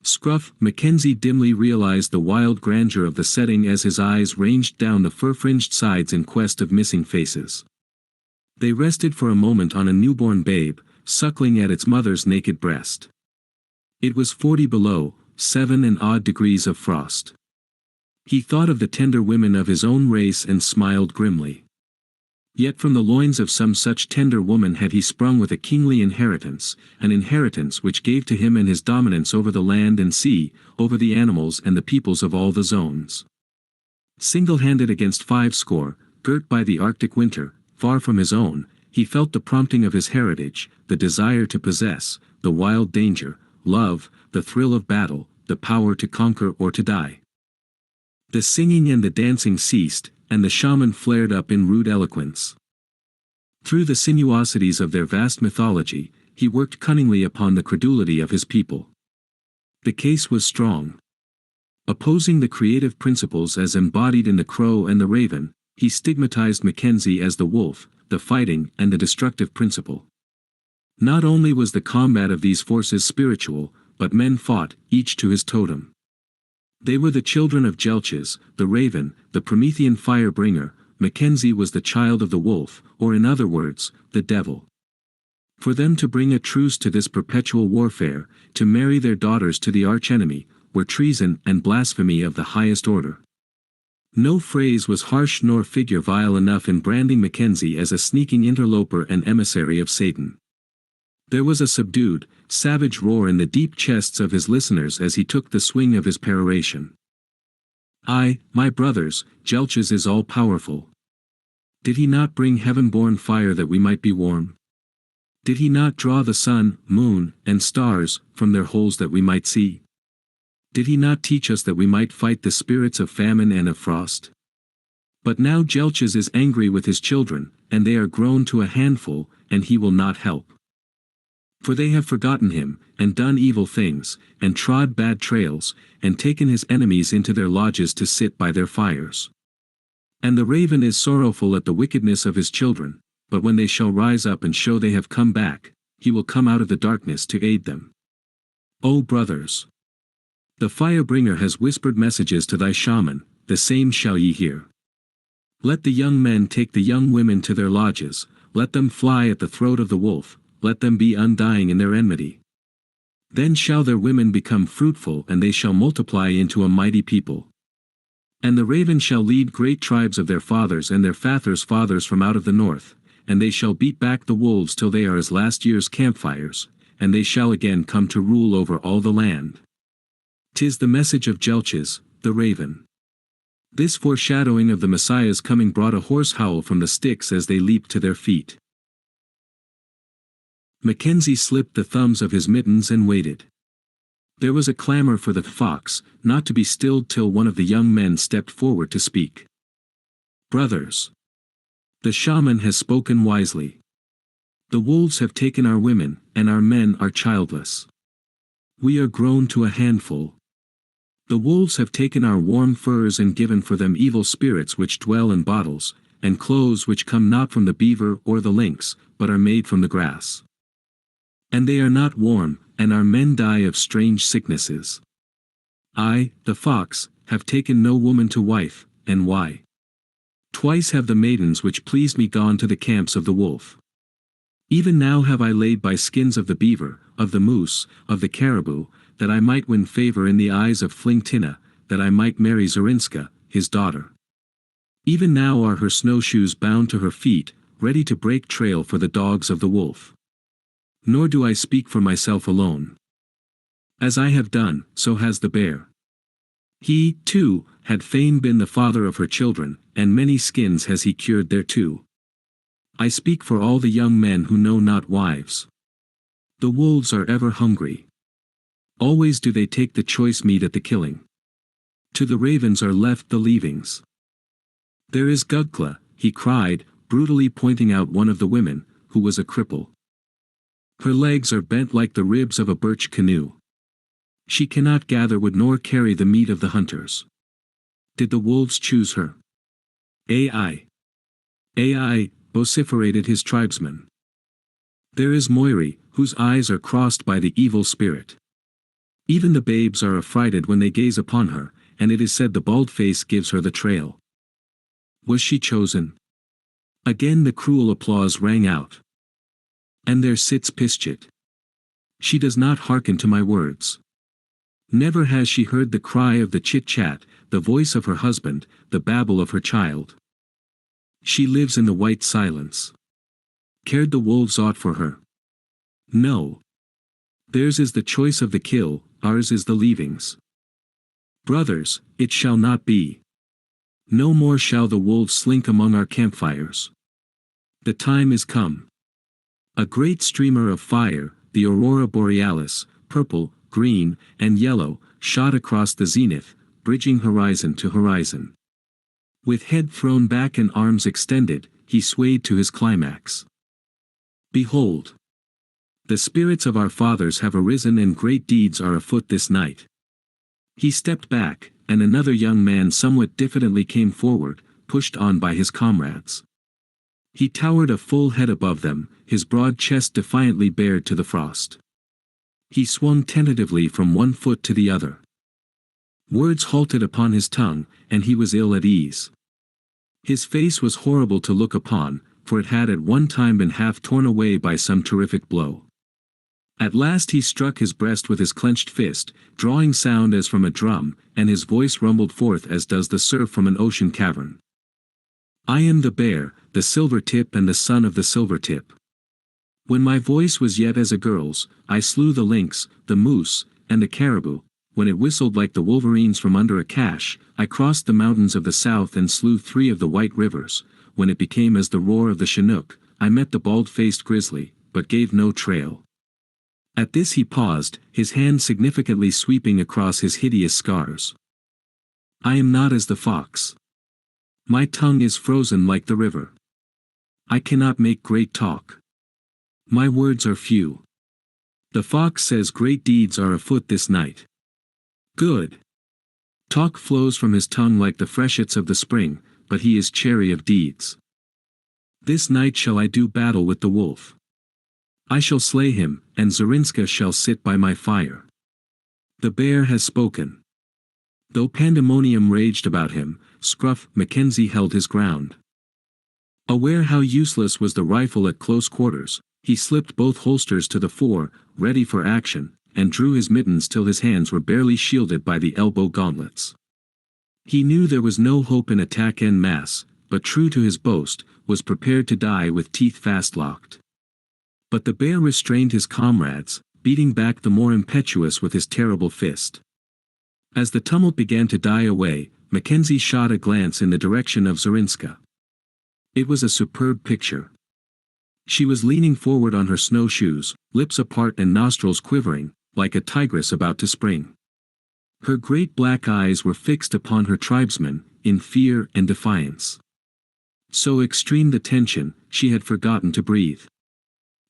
Scruff Mackenzie dimly realized the wild grandeur of the setting as his eyes ranged down the fur-fringed sides in quest of missing faces. They rested for a moment on a newborn babe, suckling at its mother's naked breast. It was 40 below, 7 and odd degrees of frost. He thought of the tender women of his own race and smiled grimly. Yet from the loins of some such tender woman had he sprung with a kingly inheritance, an inheritance which gave to him and his dominance over the land and sea, over the animals and the peoples of all the zones. Single-handed against 50, girt by the Arctic winter, far from his own, he felt the prompting of his heritage, the desire to possess, the wild danger, love, the thrill of battle, the power to conquer or to die. The singing and the dancing ceased, and the shaman flared up in rude eloquence. Through the sinuosities of their vast mythology, he worked cunningly upon the credulity of his people. The case was strong. Opposing the creative principles as embodied in the crow and the raven, he stigmatized Mackenzie as the wolf, the fighting and the destructive principle. Not only was the combat of these forces spiritual, but men fought, each to his totem. They were the children of Jelches, the raven, the Promethean fire-bringer. Mackenzie was the child of the wolf, or in other words, the devil. For them to bring a truce to this perpetual warfare, to marry their daughters to the archenemy, were treason and blasphemy of the highest order. No phrase was harsh nor figure vile enough in branding Mackenzie as a sneaking interloper and emissary of Satan. There was a subdued, savage roar in the deep chests of his listeners as he took the swing of his peroration. My brothers, Jelches is all-powerful. Did he not bring heaven-born fire that we might be warm? Did he not draw the sun, moon, and stars, from their holes that we might see? Did he not teach us that we might fight the spirits of famine and of frost? But now Jelches is angry with his children, and they are grown to a handful, and he will not help. For they have forgotten him, and done evil things, and trod bad trails, and taken his enemies into their lodges to sit by their fires. And the raven is sorrowful at the wickedness of his children, but when they shall rise up and show they have come back, he will come out of the darkness to aid them. O brothers! The fire-bringer has whispered messages to thy shaman, the same shall ye hear. Let the young men take the young women to their lodges, let them fly at the throat of the wolf, let them be undying in their enmity. Then shall their women become fruitful and they shall multiply into a mighty people. And the raven shall lead great tribes of their fathers and their fathers' fathers from out of the north, and they shall beat back the wolves till they are as last year's campfires, and they shall again come to rule over all the land. 'Tis the message of Jelches, the raven. This foreshadowing of the Messiah's coming brought a hoarse howl from the sticks as they leaped to their feet. Mackenzie slipped the thumbs of his mittens and waited. There was a clamor for the fox, not to be stilled till one of the young men stepped forward to speak. Brothers! The shaman has spoken wisely. The wolves have taken our women, and our men are childless. We are grown to a handful. The wolves have taken our warm furs and given for them evil spirits which dwell in bottles, and clothes which come not from the beaver or the lynx, but are made from the grass. And they are not warm, and our men die of strange sicknesses. I, the fox, have taken no woman to wife, and why? Twice have the maidens which pleased me gone to the camps of the wolf. Even now have I laid by skins of the beaver, of the moose, of the caribou, that I might win favor in the eyes of Klondike, that I might marry Zorinska, his daughter. Even now are her snowshoes bound to her feet, ready to break trail for the dogs of the wolf. Nor do I speak for myself alone. As I have done, so has the bear. He, too, had fain been the father of her children, and many skins has he cured thereto. I speak for all the young men who know not wives. The wolves are ever hungry. Always do they take the choice meat at the killing. To the ravens are left the leavings. There is Gugkla, he cried, brutally pointing out one of the women, who was a cripple. Her legs are bent like the ribs of a birch canoe. She cannot gather wood nor carry the meat of the hunters. Did the wolves choose her? Ai, vociferated his tribesman. There is Moiri, whose eyes are crossed by the evil spirit. Even the babes are affrighted when they gaze upon her, and it is said the bald face gives her the trail. Was she chosen? Again the cruel applause rang out. And there sits Pischit. She does not hearken to my words. Never has she heard the cry of the chit-chat, the voice of her husband, the babble of her child. She lives in the white silence. Cared the wolves aught for her? No. Theirs is the choice of the kill, ours is the leavings. Brothers, it shall not be. No more shall the wolves slink among our campfires. The time is come. A great streamer of fire, the aurora borealis, purple, green, and yellow, shot across the zenith, bridging horizon to horizon. With head thrown back and arms extended, he swayed to his climax. Behold! The spirits of our fathers have arisen and great deeds are afoot this night. He stepped back, and another young man somewhat diffidently came forward, pushed on by his comrades. He towered a full head above them, his broad chest defiantly bared to the frost. He swung tentatively from one foot to the other. Words halted upon his tongue, and he was ill at ease. His face was horrible to look upon, for it had at one time been half torn away by some terrific blow. At last he struck his breast with his clenched fist, drawing sound as from a drum, and his voice rumbled forth as does the surf from an ocean cavern. I am the bear, the silver tip and the son of the silver tip. When my voice was yet as a girl's, I slew the lynx, the moose, and the caribou. When it whistled like the wolverines from under a cache, I crossed the mountains of the south and slew 3 of the white rivers. When it became as the roar of the Chinook, I met the bald-faced grizzly, but gave no trail. At this he paused, his hand significantly sweeping across his hideous scars. I am not as the fox. My tongue is frozen like the river. I cannot make great talk. My words are few. The fox says great deeds are afoot this night. Good. Talk flows from his tongue like the freshets of the spring, but he is chary of deeds. This night shall I do battle with the wolf. I shall slay him, and Zorinska shall sit by my fire. The bear has spoken. Though pandemonium raged about him, Scruff Mackenzie held his ground. Aware how useless was the rifle at close quarters, he slipped both holsters to the fore, ready for action, and drew his mittens till his hands were barely shielded by the elbow gauntlets. He knew there was no hope in attack en masse, but true to his boast, was prepared to die with teeth fast locked. But the bear restrained his comrades, beating back the more impetuous with his terrible fist. As the tumult began to die away, Mackenzie shot a glance in the direction of Zorinska. It was a superb picture. She was leaning forward on her snowshoes, lips apart and nostrils quivering, like a tigress about to spring. Her great black eyes were fixed upon her tribesmen, in fear and defiance. So extreme the tension, she had forgotten to breathe.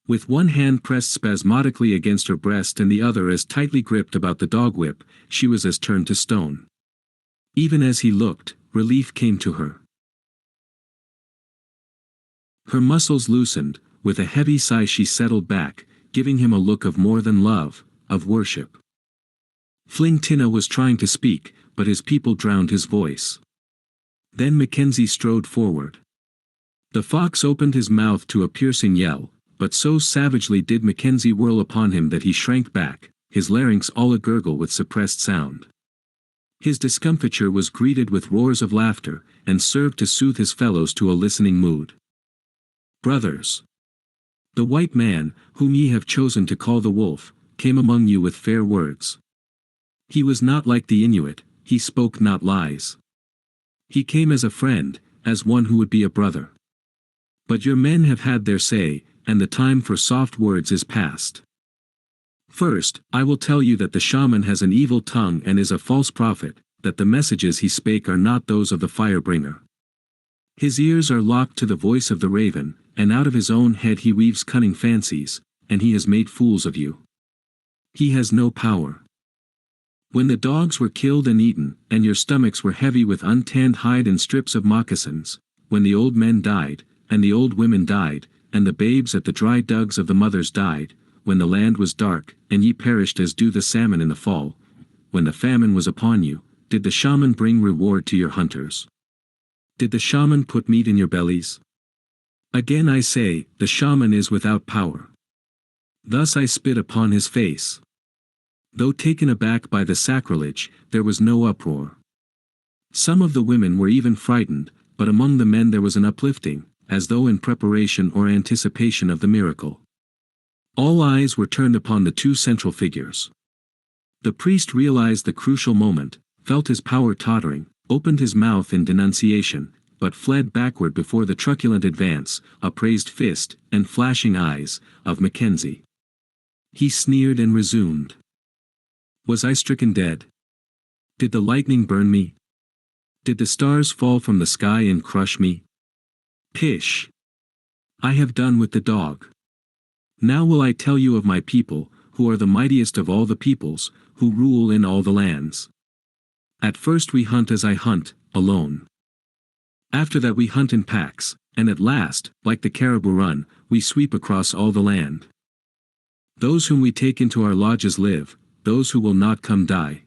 With one hand pressed spasmodically against her breast and the other as tightly gripped about the dog whip, she was as turned to stone. Even as he looked, relief came to her. Her muscles loosened, with a heavy sigh she settled back, giving him a look of more than love, of worship. Flingtina was trying to speak, but his people drowned his voice. Then Mackenzie strode forward. The fox opened his mouth to a piercing yell, but so savagely did Mackenzie whirl upon him that he shrank back, his larynx all a-gurgle with suppressed sound. His discomfiture was greeted with roars of laughter, and served to soothe his fellows to a listening mood. Brothers! The white man, whom ye have chosen to call the wolf, came among you with fair words. He was not like the Inuit, he spoke not lies. He came as a friend, as one who would be a brother. But your men have had their say, and the time for soft words is past. First, I will tell you that the shaman has an evil tongue and is a false prophet, that the messages he spake are not those of the fire-bringer. His ears are locked to the voice of the raven, and out of his own head he weaves cunning fancies, and he has made fools of you. He has no power. When the dogs were killed and eaten, and your stomachs were heavy with untanned hide and strips of moccasins, when the old men died, and the old women died, and the babes at the dry dugs of the mothers died, when the land was dark, and ye perished as do the salmon in the fall, when the famine was upon you, did the shaman bring reward to your hunters? Did the shaman put meat in your bellies? Again I say, the shaman is without power. Thus I spit upon his face. Though taken aback by the sacrilege, there was no uproar. Some of the women were even frightened, but among the men there was an uplifting, as though in preparation or anticipation of the miracle. All eyes were turned upon the two central figures. The priest realized the crucial moment, felt his power tottering, opened his mouth in denunciation, but fled backward before the truculent advance, upraised fist, and flashing eyes, of Mackenzie. He sneered and resumed. Was I stricken dead? Did the lightning burn me? Did the stars fall from the sky and crush me? Pish! I have done with the dog. Now will I tell you of my people, who are the mightiest of all the peoples, who rule in all the lands. At first we hunt as I hunt, alone. After that we hunt in packs, and at last, like the caribou run, we sweep across all the land. Those whom we take into our lodges live, those who will not come die.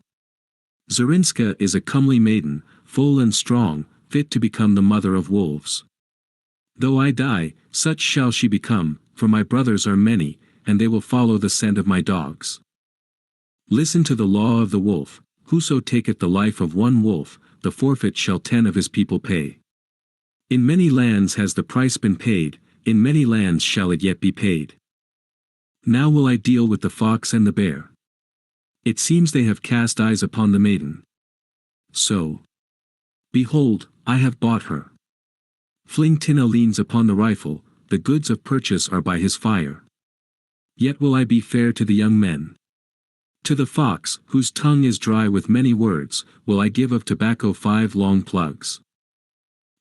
Zorinska is a comely maiden, full and strong, fit to become the mother of wolves. Though I die, such shall she become, for my brothers are many, and they will follow the scent of my dogs. Listen to the law of the wolf, whoso taketh the life of one wolf, the forfeit shall 10 of his people pay. In many lands has the price been paid, in many lands shall it yet be paid. Now will I deal with the fox and the bear. It seems they have cast eyes upon the maiden. So. Behold, I have bought her. Fling Tinna leans upon the rifle, the goods of purchase are by his fire. Yet will I be fair to the young men. To the fox, whose tongue is dry with many words, will I give of tobacco 5 long plugs.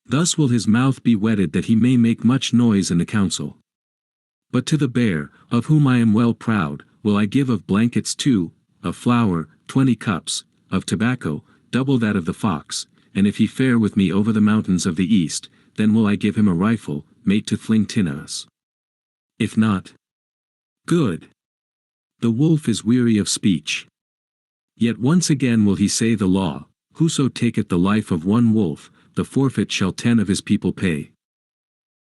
Thus will his mouth be wetted that he may make much noise in the council. But to the bear, of whom I am well proud, will I give of blankets 2, of flour, 20 cups, of tobacco, double that of the fox, and if he fare with me over the mountains of the east, then will I give him a rifle, made to fling tinnas. If not, good. The wolf is weary of speech. Yet once again will he say the law, whoso taketh the life of one wolf, the forfeit shall 10 of his people pay.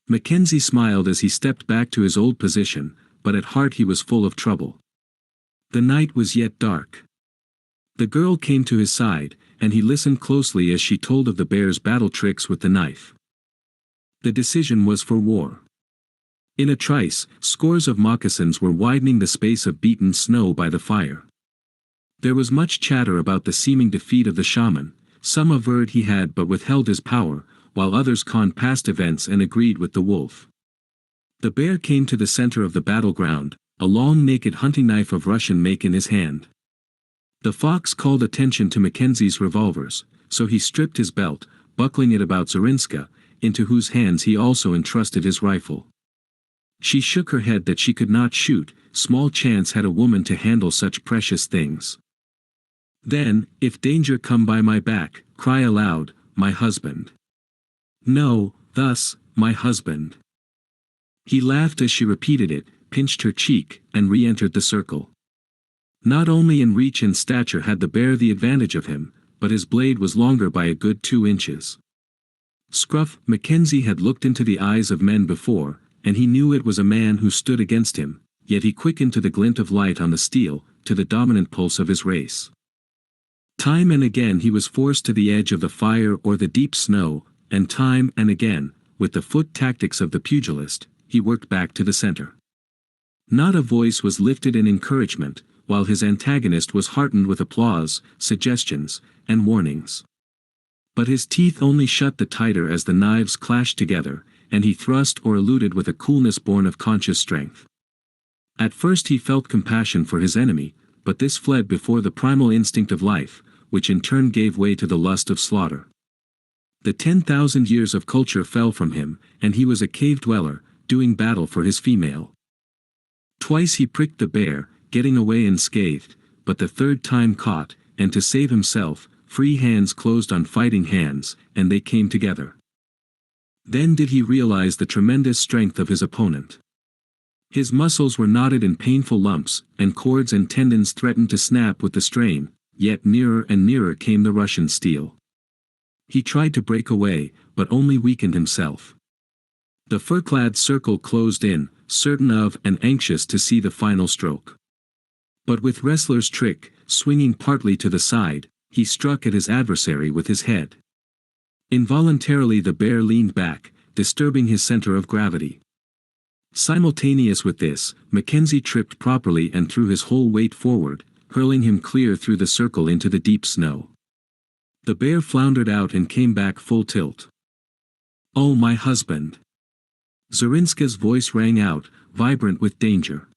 Mackenzie smiled as he stepped back to his old position, but at heart he was full of trouble. The night was yet dark. The girl came to his side, and he listened closely as she told of the bear's battle tricks with the knife. The decision was for war. In a trice, scores of moccasins were widening the space of beaten snow by the fire. There was much chatter about the seeming defeat of the shaman. Some averred he had but withheld his power, while others conned past events and agreed with the wolf. The bear came to the center of the battleground, a long naked hunting knife of Russian make in his hand. The fox called attention to Mackenzie's revolvers, so he stripped his belt, buckling it about Zorinska, into whose hands he also entrusted his rifle. She shook her head that she could not shoot, small chance had a woman to handle such precious things. Then, if danger come by my back, cry aloud, my husband. No, thus, my husband. He laughed as she repeated it, pinched her cheek, and re-entered the circle. Not only in reach and stature had the bear the advantage of him, but his blade was longer by a good 2 inches. Scruff, Mackenzie had looked into the eyes of men before, and he knew it was a man who stood against him, yet he quickened to the glint of light on the steel, to the dominant pulse of his race. Time and again he was forced to the edge of the fire or the deep snow, and time and again, with the foot tactics of the pugilist, he worked back to the center. Not a voice was lifted in encouragement, while his antagonist was heartened with applause, suggestions, and warnings. But his teeth only shut the tighter as the knives clashed together, and he thrust or eluded with a coolness born of conscious strength. At first he felt compassion for his enemy, but this fled before the primal instinct of life, which in turn gave way to the lust of slaughter. The 10,000 years of culture fell from him, and he was a cave dweller, doing battle for his female. Twice he pricked the bear, getting away unscathed, but the third time caught, and to save himself, free hands closed on fighting hands, and they came together. Then did he realize the tremendous strength of his opponent. His muscles were knotted in painful lumps, and cords and tendons threatened to snap with the strain, yet nearer and nearer came the Russian steel. He tried to break away, but only weakened himself. The fur-clad circle closed in, certain of and anxious to see the final stroke. But with wrestler's trick, swinging partly to the side, he struck at his adversary with his head. Involuntarily the bear leaned back, disturbing his center of gravity. Simultaneous with this, Mackenzie tripped properly and threw his whole weight forward, hurling him clear through the circle into the deep snow. The bear floundered out and came back full tilt. "Oh, my husband!" Zorinska's voice rang out, vibrant with danger.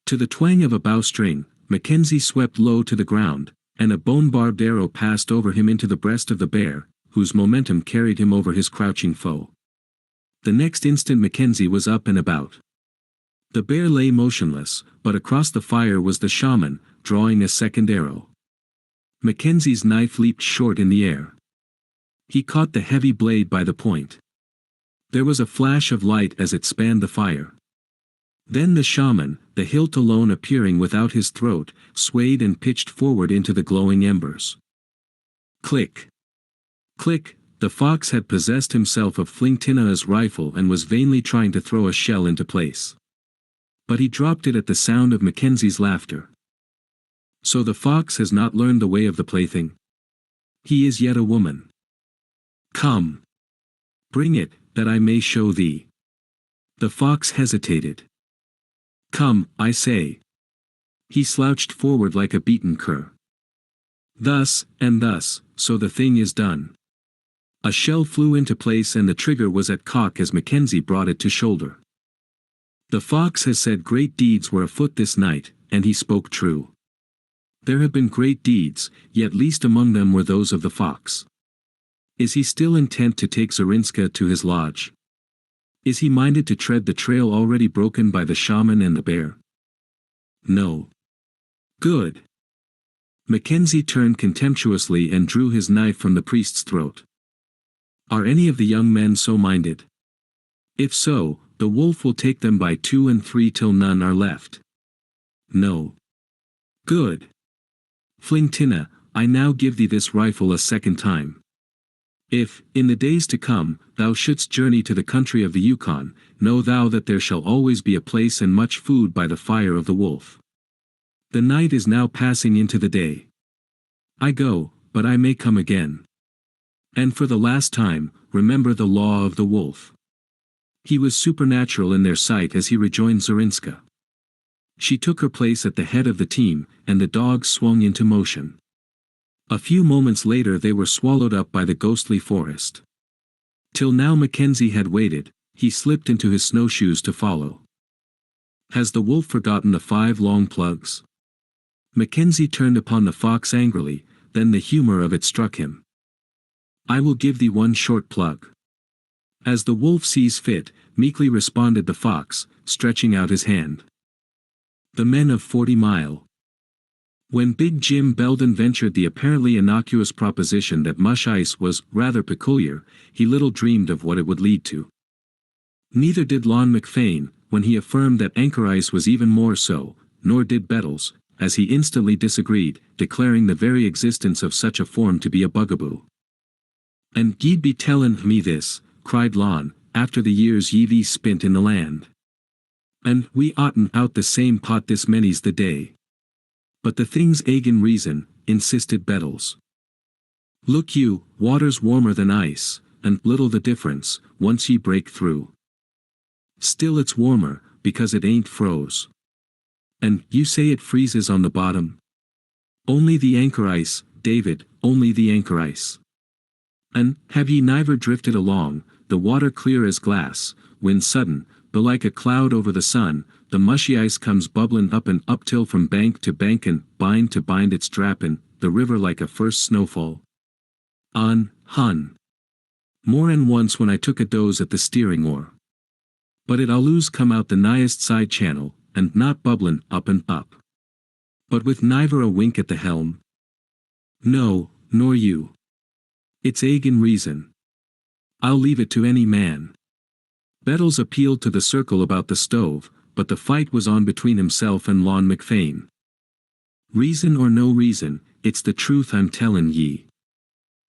To the twang of a bowstring, Mackenzie swept low to the ground, and a bone-barbed arrow passed over him into the breast of the bear, whose momentum carried him over his crouching foe. The next instant Mackenzie was up and about. The bear lay motionless, but across the fire was the shaman, drawing a second arrow. Mackenzie's knife leaped short in the air. He caught the heavy blade by the point. There was a flash of light as it spanned the fire. Then the shaman, the hilt alone appearing without his throat, swayed and pitched forward into the glowing embers. Click! Click! The fox had possessed himself of Flintina's rifle and was vainly trying to throw a shell into place. But he dropped it at the sound of Mackenzie's laughter. So the fox has not learned the way of the plaything. He is yet a woman. Come! Bring it, that I may show thee. The fox hesitated. Come, I say. He slouched forward like a beaten cur. Thus, and thus, so the thing is done. A shell flew into place and the trigger was at cock as Mackenzie brought it to shoulder. The fox has said great deeds were afoot this night, and he spoke true. There have been great deeds, yet least among them were those of the fox. Is he still intent to take Zorinska to his lodge? Is he minded to tread the trail already broken by the shaman and the bear? No. Good. Mackenzie turned contemptuously and drew his knife from the priest's throat. Are any of the young men so minded? If so, the wolf will take them by 2 and 3 till none are left. No. Good. Flintina, I now give thee this rifle a second time. If, in the days to come, thou shouldst journey to the country of the Yukon, know thou that there shall always be a place and much food by the fire of the wolf. The night is now passing into the day. I go, but I may come again. And for the last time, remember the law of the wolf. He was supernatural in their sight as he rejoined Zorinska. She took her place at the head of the team, and the dogs swung into motion. A few moments later they were swallowed up by the ghostly forest. Till now Mackenzie had waited, he slipped into his snowshoes to follow. Has the wolf forgotten the 5 long plugs? Mackenzie turned upon the fox angrily, then the humor of it struck him. I will give thee 1 short plug. As the wolf sees fit, meekly responded the fox, stretching out his hand. The men of 40 Mile. When Big Jim Belden ventured the apparently innocuous proposition that mush ice was rather peculiar, he little dreamed of what it would lead to. Neither did Lon McFain, when he affirmed that anchor ice was even more so, nor did Bettles, as he instantly disagreed, declaring the very existence of such a form to be a bugaboo. And ye'd be tellin' me this, cried Lon, after the years ye've spent in the land. And we oughtn't out the same pot this many's the day. But the thing's agin reason, insisted Bettles. Look you, water's warmer than ice, and little the difference, once ye break through. Still it's warmer, because it ain't froze. And you say it freezes on the bottom? Only the anchor ice, David, only the anchor ice. And have ye never drifted along, the water clear as glass, when sudden, belike a cloud over the sun, the mushy ice comes bubbling up and up till from bank to bank and bind to bind it's drappin' the river like a first snowfall? Hun. More'n once when I took a doze at the steering oar. But it always come out the nighest side channel, and not bubblin' up and up. But with neither a wink at the helm. No, nor you. It's agin reason. I'll leave it to any man. Bettles appealed to the circle about the stove, but the fight was on between himself and Lon McFane. Reason or no reason, it's the truth I'm tellin' ye.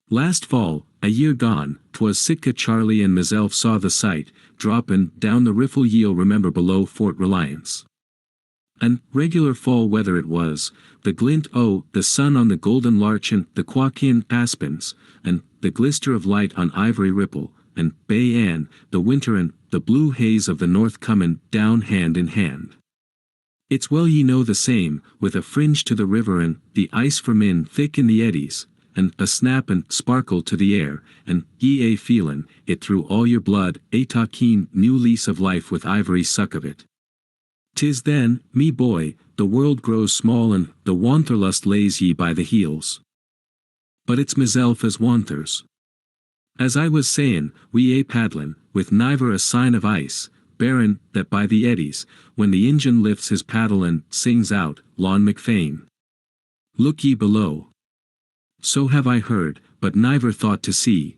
Last fall, a year gone, 'twas Sitka Charlie and meself saw the sight, droppin' down the riffle ye'll remember below Fort Reliance. And regular fall weather it was, the glint o' the sun on the golden larch and the quakin aspens, and the glister of light on Ivory Ripple, and Bay Ann, the winter and the blue haze of the north comin' down hand in hand. It's well ye know the same, with a fringe to the river and the ice from in thick in the eddies, and a snap and sparkle to the air, and ye a feelin' it through all your blood, a talkin' new lease of life with ivory suck of it. 'Tis then, me boy, the world grows small and the wanderlust lays ye by the heels. But it's meself as wanthers. As I was sayin', we a paddlin', with neither a sign of ice, barren that by the eddies, when the Injun lifts his paddle and sings out, Lon McFane. Look ye below. So have I heard, but neither thought to see.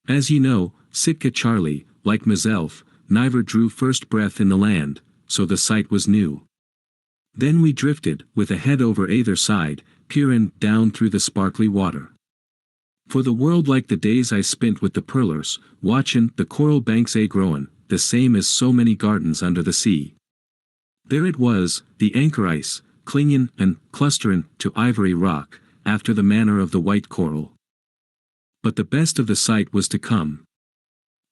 As ye know, Sitka Charlie, like meself, neither drew first breath in the land, so the sight was new. Then we drifted, with a head over either side, peerin' down through the sparkly water. For the world like the days I spent with the pearlers, watchin' the coral banks a growin', the same as so many gardens under the sea. There it was, the anchor ice, clingin' and clusterin' to ivory rock, after the manner of the white coral. But the best of the sight was to come.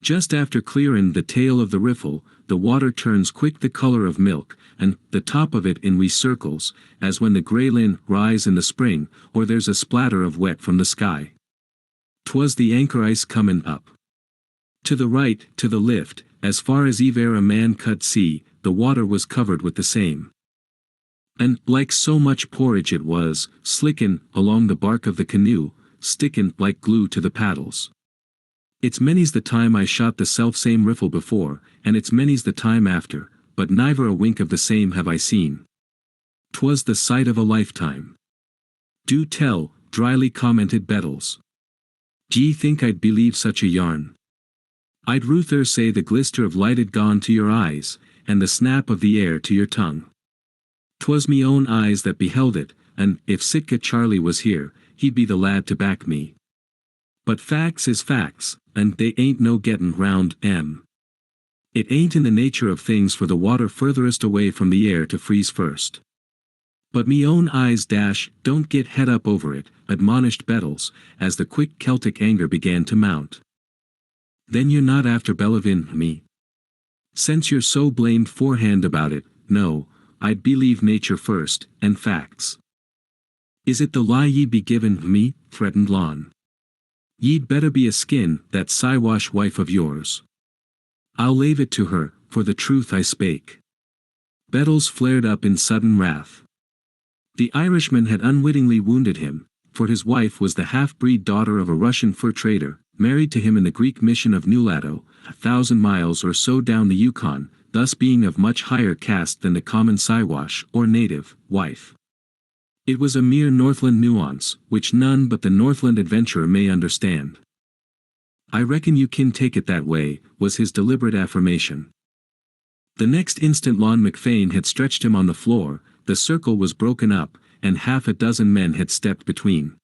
Just after clearin' the tail of the riffle, the water turns quick the color of milk, and the top of it in wee circles, as when the graylin rise in the spring, or there's a splatter of wet from the sky. 'Twas the anchor ice comin' up. To the right, to the lift, as far as e'er a man could see, the water was covered with the same. And, like so much porridge it was, slickin' along the bark of the canoe, stickin' like glue to the paddles. It's many's the time I shot the self-same riffle before, and it's many's the time after, but neither a wink of the same have I seen. 'Twas the sight of a lifetime. Do tell, dryly commented Bettles. D'ye think I'd believe such a yarn? I'd ruther say the glister of light had gone to your eyes, and the snap of the air to your tongue. 'Twas me own eyes that beheld it, and if Sitka Charlie was here, he'd be the lad to back me. But facts is facts, and they ain't no gettin' round 'em. It ain't in the nature of things for the water furthest away from the air to freeze first. But me own eyes don't get het up over it, admonished Bettles, as the quick Celtic anger began to mount. Then you're not after believin' me? Since you're so blamed forehand about it, no, I'd believe nature first, and facts. Is it the lie ye be givin' me? Threatened Lon. Ye'd better be a skin, that Siwash wife of yours. I'll lave it to her, for the truth I spake. Bettles flared up in sudden wrath. The Irishman had unwittingly wounded him, for his wife was the half-breed daughter of a Russian fur trader, married to him in the Greek mission of Nulato, 1,000 miles or so down the Yukon, thus being of much higher caste than the common Siwash, or native, wife. It was a mere Northland nuance, which none but the Northland adventurer may understand. I reckon you can take it that way, was his deliberate affirmation. The next instant Lon McFane had stretched him on the floor, the circle was broken up, and half a dozen men had stepped between.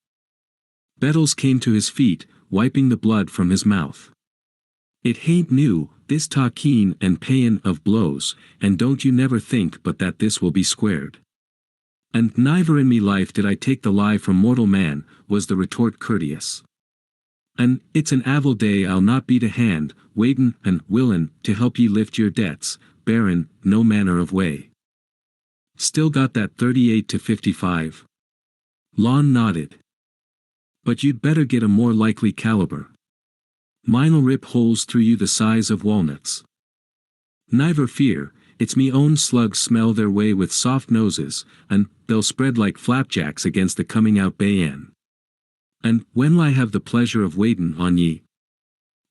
Bettles came to his feet, wiping the blood from his mouth. It hain't new, this ta keen and payin' of blows, and don't you never think but that this will be squared. And neither in me life did I take the lie from mortal man, was the retort courteous. And it's an avil day I'll not be to hand, waitin' and willin' to help ye lift your debts, bearin' no manner of way. Still got that 38 to 55? Lon nodded. But you'd better get a more likely caliber. Mine'll rip holes through you the size of walnuts. Never fear, it's me own slugs smell their way with soft noses, and they'll spread like flapjacks against the coming out bayan. And when'll I have the pleasure of waitin' on ye?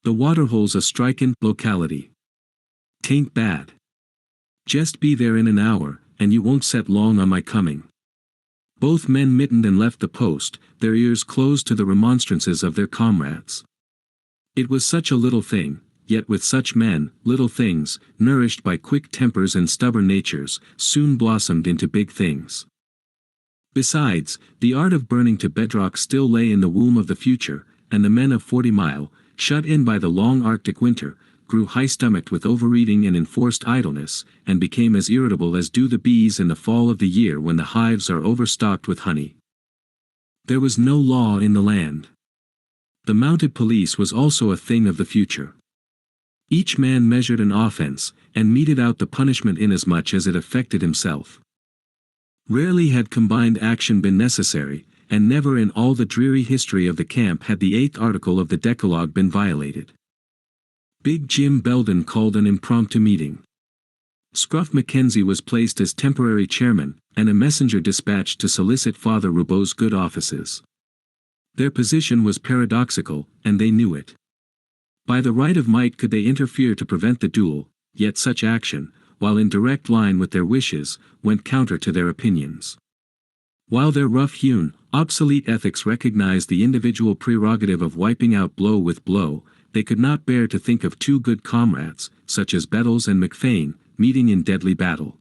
The waterhole's a strikin' locality. 'Tain't bad. Jest be there in an hour, and you won't set long on my coming. Both men mittened and left the post, their ears closed to the remonstrances of their comrades. It was such a little thing, yet with such men, little things, nourished by quick tempers and stubborn natures, soon blossomed into big things. Besides, the art of burning to bedrock still lay in the womb of the future, and the men of 40 Mile, shut in by the long Arctic winter, grew high-stomached with overeating and enforced idleness, and became as irritable as do the bees in the fall of the year when the hives are overstocked with honey. There was no law in the land. The mounted police was also a thing of the future. Each man measured an offense, and meted out the punishment inasmuch as it affected himself. Rarely had combined action been necessary, and never in all the dreary history of the camp had the 8th article of the Decalogue been violated. Big Jim Belden called an impromptu meeting. Scruff Mackenzie was placed as temporary chairman, and a messenger dispatched to solicit Father Roubaud's good offices. Their position was paradoxical, and they knew it. By the right of might could they interfere to prevent the duel, yet such action, while in direct line with their wishes, went counter to their opinions. While their rough-hewn, obsolete ethics recognized the individual prerogative of wiping out blow with blow, they could not bear to think of two good comrades, such as Bettles and McFain, meeting in deadly battle.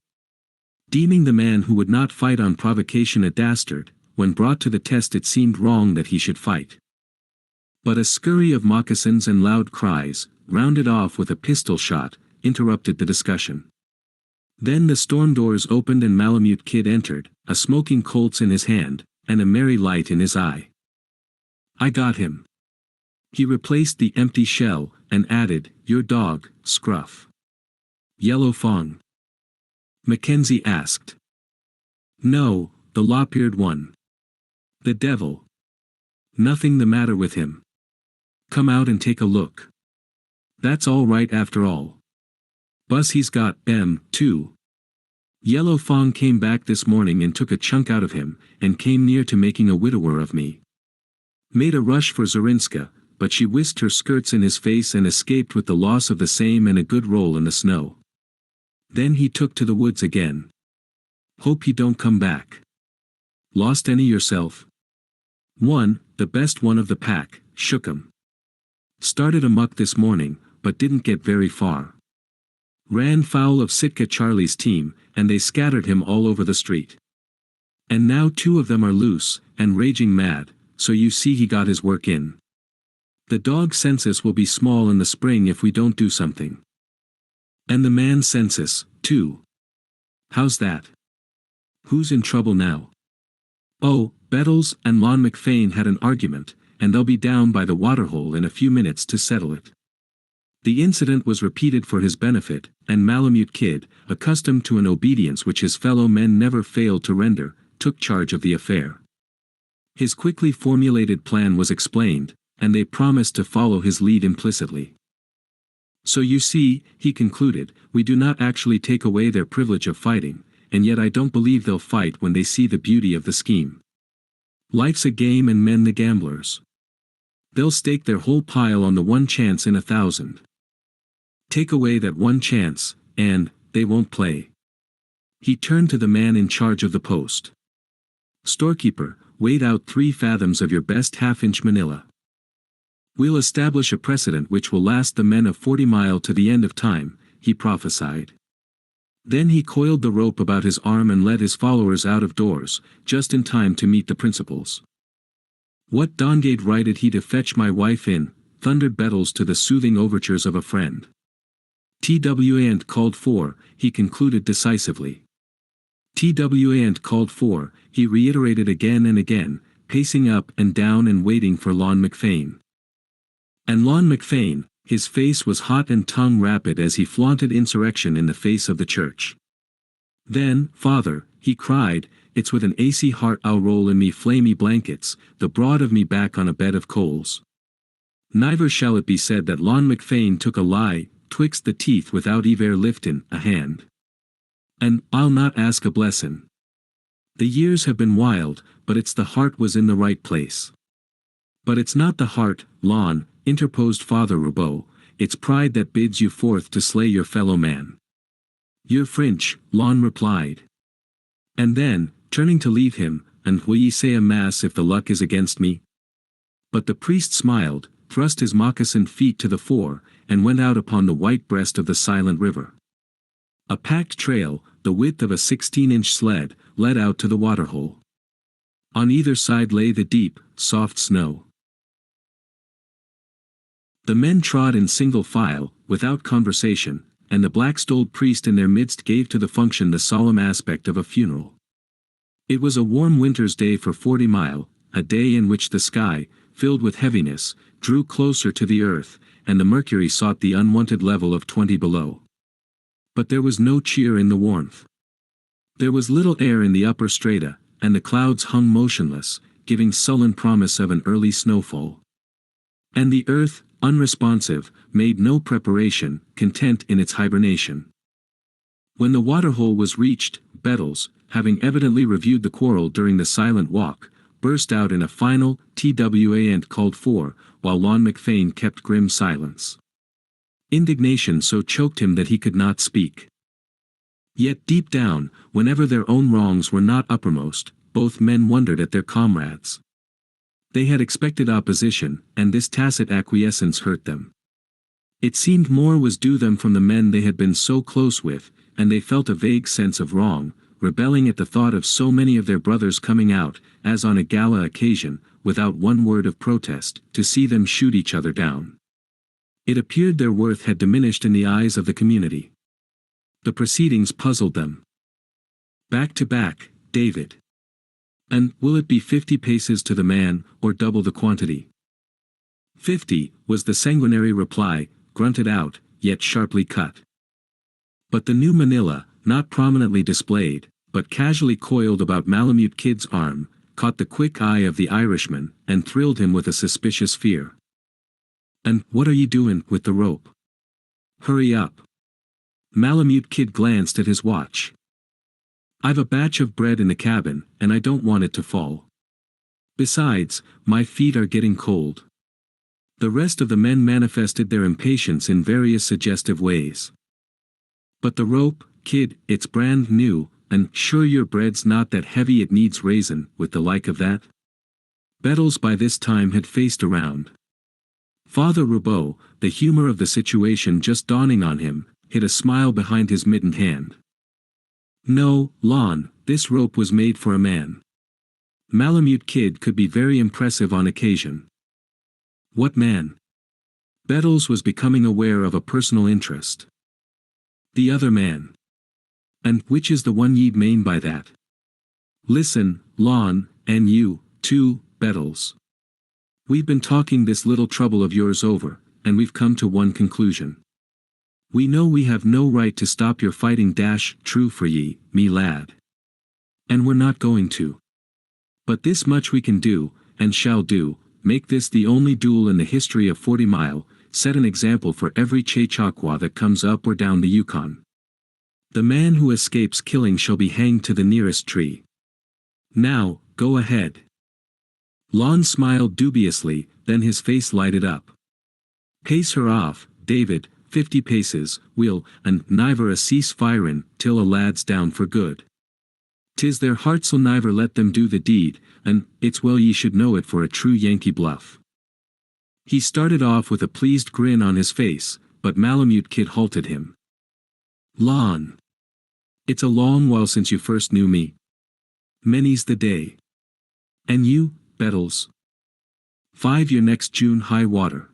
Deeming the man who would not fight on provocation a dastard, when brought to the test it seemed wrong that he should fight. But a scurry of moccasins and loud cries, rounded off with a pistol shot, interrupted the discussion. Then the storm doors opened and Malamute Kid entered, a smoking Colts in his hand, and a merry light in his eye. "I got him." He replaced the empty shell, and added, "Your dog, Scruff." "Yellow Fawn?" Mackenzie asked. "No, the lop-eared one." "The devil. Nothing the matter with him. Come out and take a look. That's all right after all. Buzz he's got too. Yellow Fawn came back this morning and took a chunk out of him, and came near to making a widower of me. Made a rush for Zorinska, but she whisked her skirts in his face and escaped with the loss of the same and a good roll in the snow. Then he took to the woods again. Hope he don't come back. Lost any yourself?" "One, the best one of the pack, shook 'em. Started amuck this morning, but didn't get very far. Ran foul of Sitka Charlie's team, and they scattered him all over the street. And now 2 of them are loose, and raging mad, so you see he got his work in. The dog census will be small in the spring if we don't do something. And the man census, too. How's that? Who's in trouble now?" "Oh, Bettles and Lon McFain had an argument, and they'll be down by the waterhole in a few minutes to settle it." The incident was repeated for his benefit, and Malamute Kid, accustomed to an obedience which his fellow men never failed to render, took charge of the affair. His quickly formulated plan was explained, and they promised to follow his lead implicitly. "So you see," he concluded, "we do not actually take away their privilege of fighting, and yet I don't believe they'll fight when they see the beauty of the scheme. Life's a game and men the gamblers. They'll stake their whole pile on the one chance in 1,000. Take away that one chance, and they won't play." He turned to the man in charge of the post. "Storekeeper, wade out 3 fathoms of your best half-inch manila. We'll establish a precedent which will last the men of 40 Mile to the end of time," he prophesied. Then he coiled the rope about his arm and led his followers out of doors, just in time to meet the principals. What dongate righted he to fetch my wife in, thundered Bettles to the soothing overtures of a friend. TWA called for, he concluded decisively. TWA called for, he reiterated again and again, pacing up and down and waiting for Lon McFane. And Lon McFane, his face was hot and tongue rapid as he flaunted insurrection in the face of the church. Then, Father, he cried, it's with an AC heart I'll roll in me flamy blankets, the broad of me back on a bed of coals. Never shall it be said that Lon McFane took a lie, twixt the teeth without ever liftin' a hand. And I'll not ask a blessin'. The years have been wild, but it's the heart was in the right place. But it's not the heart, Lon, interposed Father Roubaud, it's pride that bids you forth to slay your fellow man. You're French, Lon replied. And then, turning to leave him, and will ye say a mass if the luck is against me? But the priest smiled, thrust his moccasined feet to the fore, and went out upon the white breast of the silent river. A packed trail, the width of a 16-inch sled, led out to the waterhole. On either side lay the deep, soft snow. The men trod in single file, without conversation, and the black-stoled priest in their midst gave to the function the solemn aspect of a funeral. It was a warm winter's day for 40 Mile, a day in which the sky, filled with heaviness, drew closer to the earth, and the mercury sought the unwanted level of 20 below. But there was no cheer in the warmth. There was little air in the upper strata, and the clouds hung motionless, giving sullen promise of an early snowfall. And the earth, unresponsive, made no preparation, content in its hibernation. When the waterhole was reached, Bettles, having evidently reviewed the quarrel during the silent walk, burst out in a final TWA and called for, while Lon McFane kept grim silence. Indignation so choked him that he could not speak. Yet deep down, whenever their own wrongs were not uppermost, both men wondered at their comrades. They had expected opposition, and this tacit acquiescence hurt them. It seemed more was due them from the men they had been so close with, and they felt a vague sense of wrong, rebelling at the thought of so many of their brothers coming out, as on a gala occasion, without one word of protest, to see them shoot each other down. It appeared their worth had diminished in the eyes of the community. The proceedings puzzled them. Back to back, David. And will it be 50 paces to the man, or double the quantity? 50, was the sanguinary reply, grunted out, yet sharply cut. But the new Manila, not prominently displayed, but casually coiled about Malamute Kid's arm, caught the quick eye of the Irishman, and thrilled him with a suspicious fear. And what are ye doin' with the rope? Hurry up. Malamute Kid glanced at his watch. I've a batch of bread in the cabin, and I don't want it to fall. Besides, my feet are getting cold. The rest of the men manifested their impatience in various suggestive ways. But the rope, Kid, it's brand new, and sure your bread's not that heavy it needs raisin, with the like of that? Bettles by this time had faced around. Father Roubaud, the humor of the situation just dawning on him, hid a smile behind his mittened hand. No, Lon, this rope was made for a man. Malamute Kid could be very impressive on occasion. What man? Bettles was becoming aware of a personal interest. The other man. And which is the one ye'd mane by that? Listen, Lon, and you, too, Bettles. We've been talking this little trouble of yours over, and we've come to one conclusion. We know we have no right to stop your fighting true for ye, me lad. And we're not going to. But this much we can do, and shall do, make this the only duel in the history of 40 Mile, set an example for every Chechaquois that comes up or down the Yukon. The man who escapes killing shall be hanged to the nearest tree. Now, go ahead. Lon smiled dubiously, then his face lighted up. Pace her off, David, 50 paces, we'll, and niver a cease firin', till a lad's down for good. 'Tis their hearts'll niver let them do the deed, and it's well ye should know it for a true Yankee bluff. He started off with a pleased grin on his face, but Malamute Kid halted him. Lon. It's a long while since you first knew me. Many's the day. And you, Bettles? 5 Your next June high water.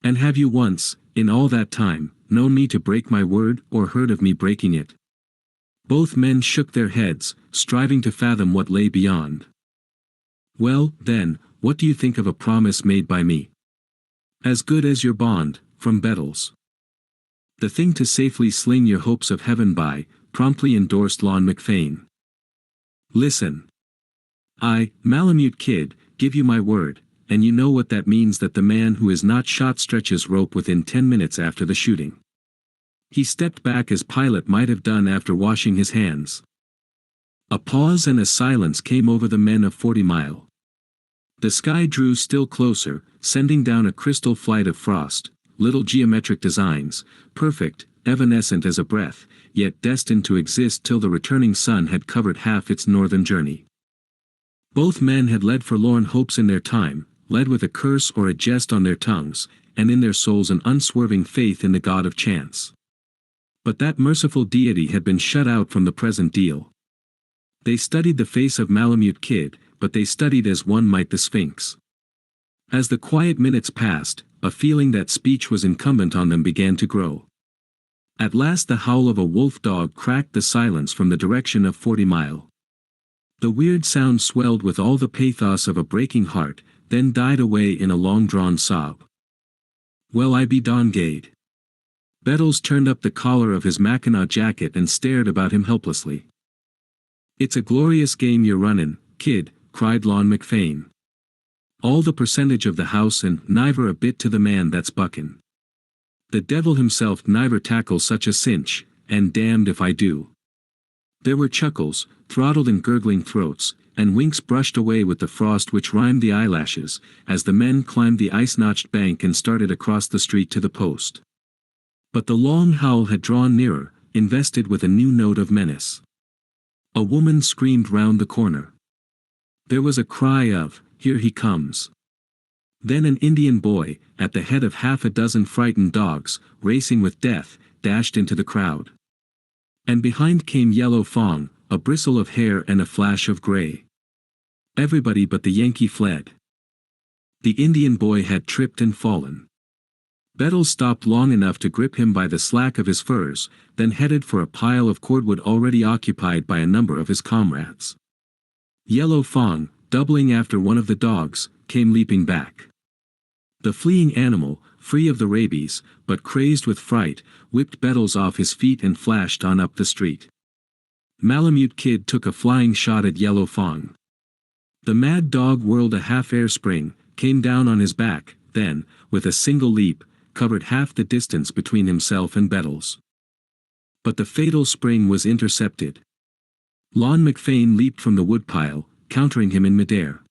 And have you once, in all that time, known me to break my word or heard of me breaking it? Both men shook their heads, striving to fathom what lay beyond. Well, then, what do you think of a promise made by me? As good as your bond, from Bettles. The thing to safely sling your hopes of heaven by, promptly endorsed Lon McFane. Listen. I, Malamute Kid, give you my word, and you know what that means, that the man who is not shot stretches rope within 10 minutes after the shooting. He stepped back as Pilate might have done after washing his hands. A pause and a silence came over the men of 40 Mile. The sky drew still closer, sending down a crystal flight of frost, little geometric designs, perfect, evanescent as a breath, yet destined to exist till the returning sun had covered half its northern journey. Both men had led forlorn hopes in their time, led with a curse or a jest on their tongues, and in their souls an unswerving faith in the god of chance. But that merciful deity had been shut out from the present deal. They studied the face of Malamute Kid, but they studied as one might the Sphinx. As the quiet minutes passed, a feeling that speech was incumbent on them began to grow. At last the howl of a wolf dog cracked the silence from the direction of 40 Mile. The weird sound swelled with all the pathos of a breaking heart, then died away in a long-drawn sob. Well, I be dongade. Bettles turned up the collar of his Mackinaw jacket and stared about him helplessly. It's a glorious game you're runnin', kid, cried Lon McFane. All the percentage of the house and niver a bit to the man that's buckin'. The devil himself niver tackle such a cinch, and damned if I do. There were chuckles, throttled and gurgling throats, and winks brushed away with the frost which rimed the eyelashes, as the men climbed the ice-notched bank and started across the street to the post. But the long howl had drawn nearer, invested with a new note of menace. A woman screamed round the corner. There was a cry of, "Here he comes." Then an Indian boy, at the head of half a dozen frightened dogs, racing with death, dashed into the crowd. And behind came Yellow Fong, a bristle of hair and a flash of gray. Everybody but the Yankee fled. The Indian boy had tripped and fallen. Bettles stopped long enough to grip him by the slack of his furs, then headed for a pile of cordwood already occupied by a number of his comrades. Yellow Fong, doubling after one of the dogs, came leaping back. The fleeing animal, free of the rabies, but crazed with fright, whipped Bettles off his feet and flashed on up the street. Malamute Kid took a flying shot at Yellow Fong. The mad dog whirled a half-air spring, came down on his back, then, with a single leap, covered half the distance between himself and Bettles. But the fatal spring was intercepted. Lon McFane leaped from the woodpile, countering him in midair.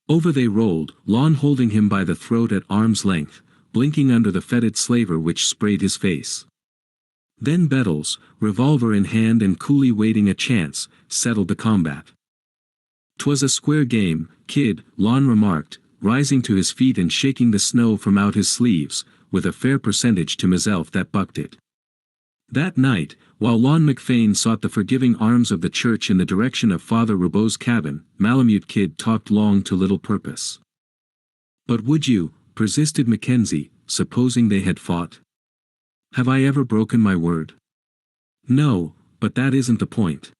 Over they rolled, Lon holding him by the throat at arm's length, blinking under the fetid slaver which sprayed his face. Then Bettles, revolver in hand and coolly waiting a chance, settled the combat. "'Twas a square game, kid," Lon remarked, rising to his feet and shaking the snow from out his sleeves, with a fair percentage to myself that bucked it. That night, while Lon McFane sought the forgiving arms of the church in the direction of Father Roubaud's cabin, Malamute Kid talked long to little purpose. "But would you," persisted Mackenzie, "supposing they had fought? Have I ever broken my word? No, but that isn't the point.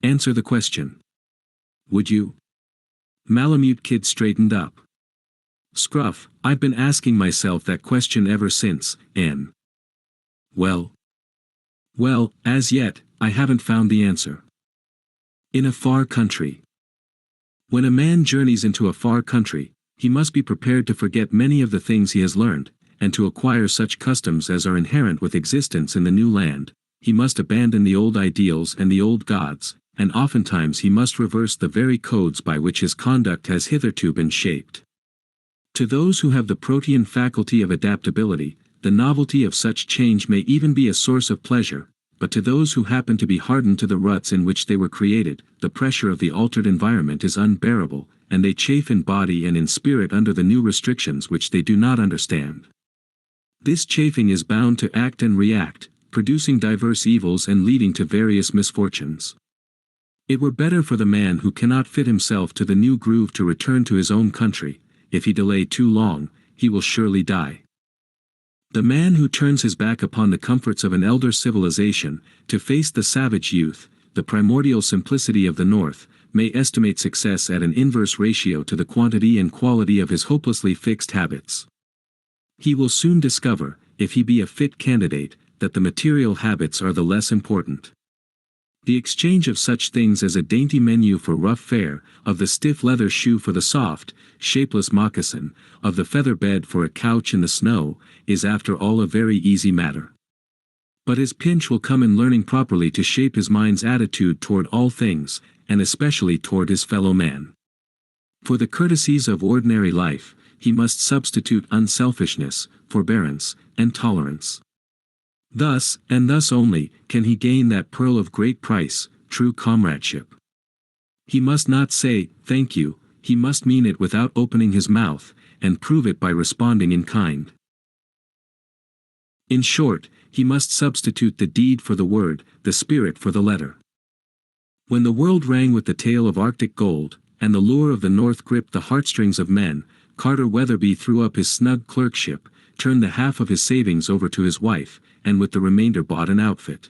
Answer the question. Would you?" Malamute Kid straightened up. "Scruff, I've been asking myself that question ever since, and well, as yet, I haven't found the answer. In a far country. When a man journeys into a far country, he must be prepared to forget many of the things he has learned, and to acquire such customs as are inherent with existence in the new land. He must abandon the old ideals and the old gods, and oftentimes he must reverse the very codes by which his conduct has hitherto been shaped. To those who have the protean faculty of adaptability, the novelty of such change may even be a source of pleasure, but to those who happen to be hardened to the ruts in which they were created, the pressure of the altered environment is unbearable, and they chafe in body and in spirit under the new restrictions which they do not understand. This chafing is bound to act and react, producing diverse evils and leading to various misfortunes. It were better for the man who cannot fit himself to the new groove to return to his own country, if he delay too long, he will surely die. The man who turns his back upon the comforts of an elder civilization, to face the savage youth, the primordial simplicity of the North, may estimate success at an inverse ratio to the quantity and quality of his hopelessly fixed habits. He will soon discover, if he be a fit candidate, that the material habits are the less important. The exchange of such things as a dainty menu for rough fare, of the stiff leather shoe for the soft, shapeless moccasin, of the feather bed for a couch in the snow, is after all a very easy matter. But his pinch will come in learning properly to shape his mind's attitude toward all things, and especially toward his fellow man. For the courtesies of ordinary life, he must substitute unselfishness, forbearance, and tolerance. Thus, and thus only, can he gain that pearl of great price, true comradeship. He must not say, "Thank you," he must mean it without opening his mouth, and prove it by responding in kind. In short, he must substitute the deed for the word, the spirit for the letter. When the world rang with the tale of Arctic gold, and the lure of the North gripped the heartstrings of men, Carter Weatherby threw up his snug clerkship, turned the half of his savings over to his wife, and with the remainder bought an outfit.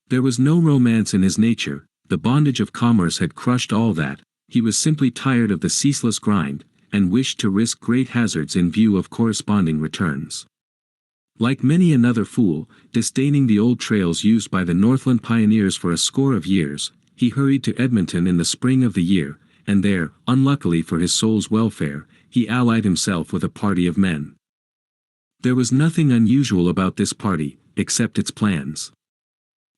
There was no romance in his nature, the bondage of commerce had crushed all that, he was simply tired of the ceaseless grind, and wished to risk great hazards in view of corresponding returns. Like many another fool, disdaining the old trails used by the Northland pioneers for a score of years, he hurried to Edmonton in the spring of the year, and there, unluckily for his soul's welfare, he allied himself with a party of men. There was nothing unusual about this party, except its plans.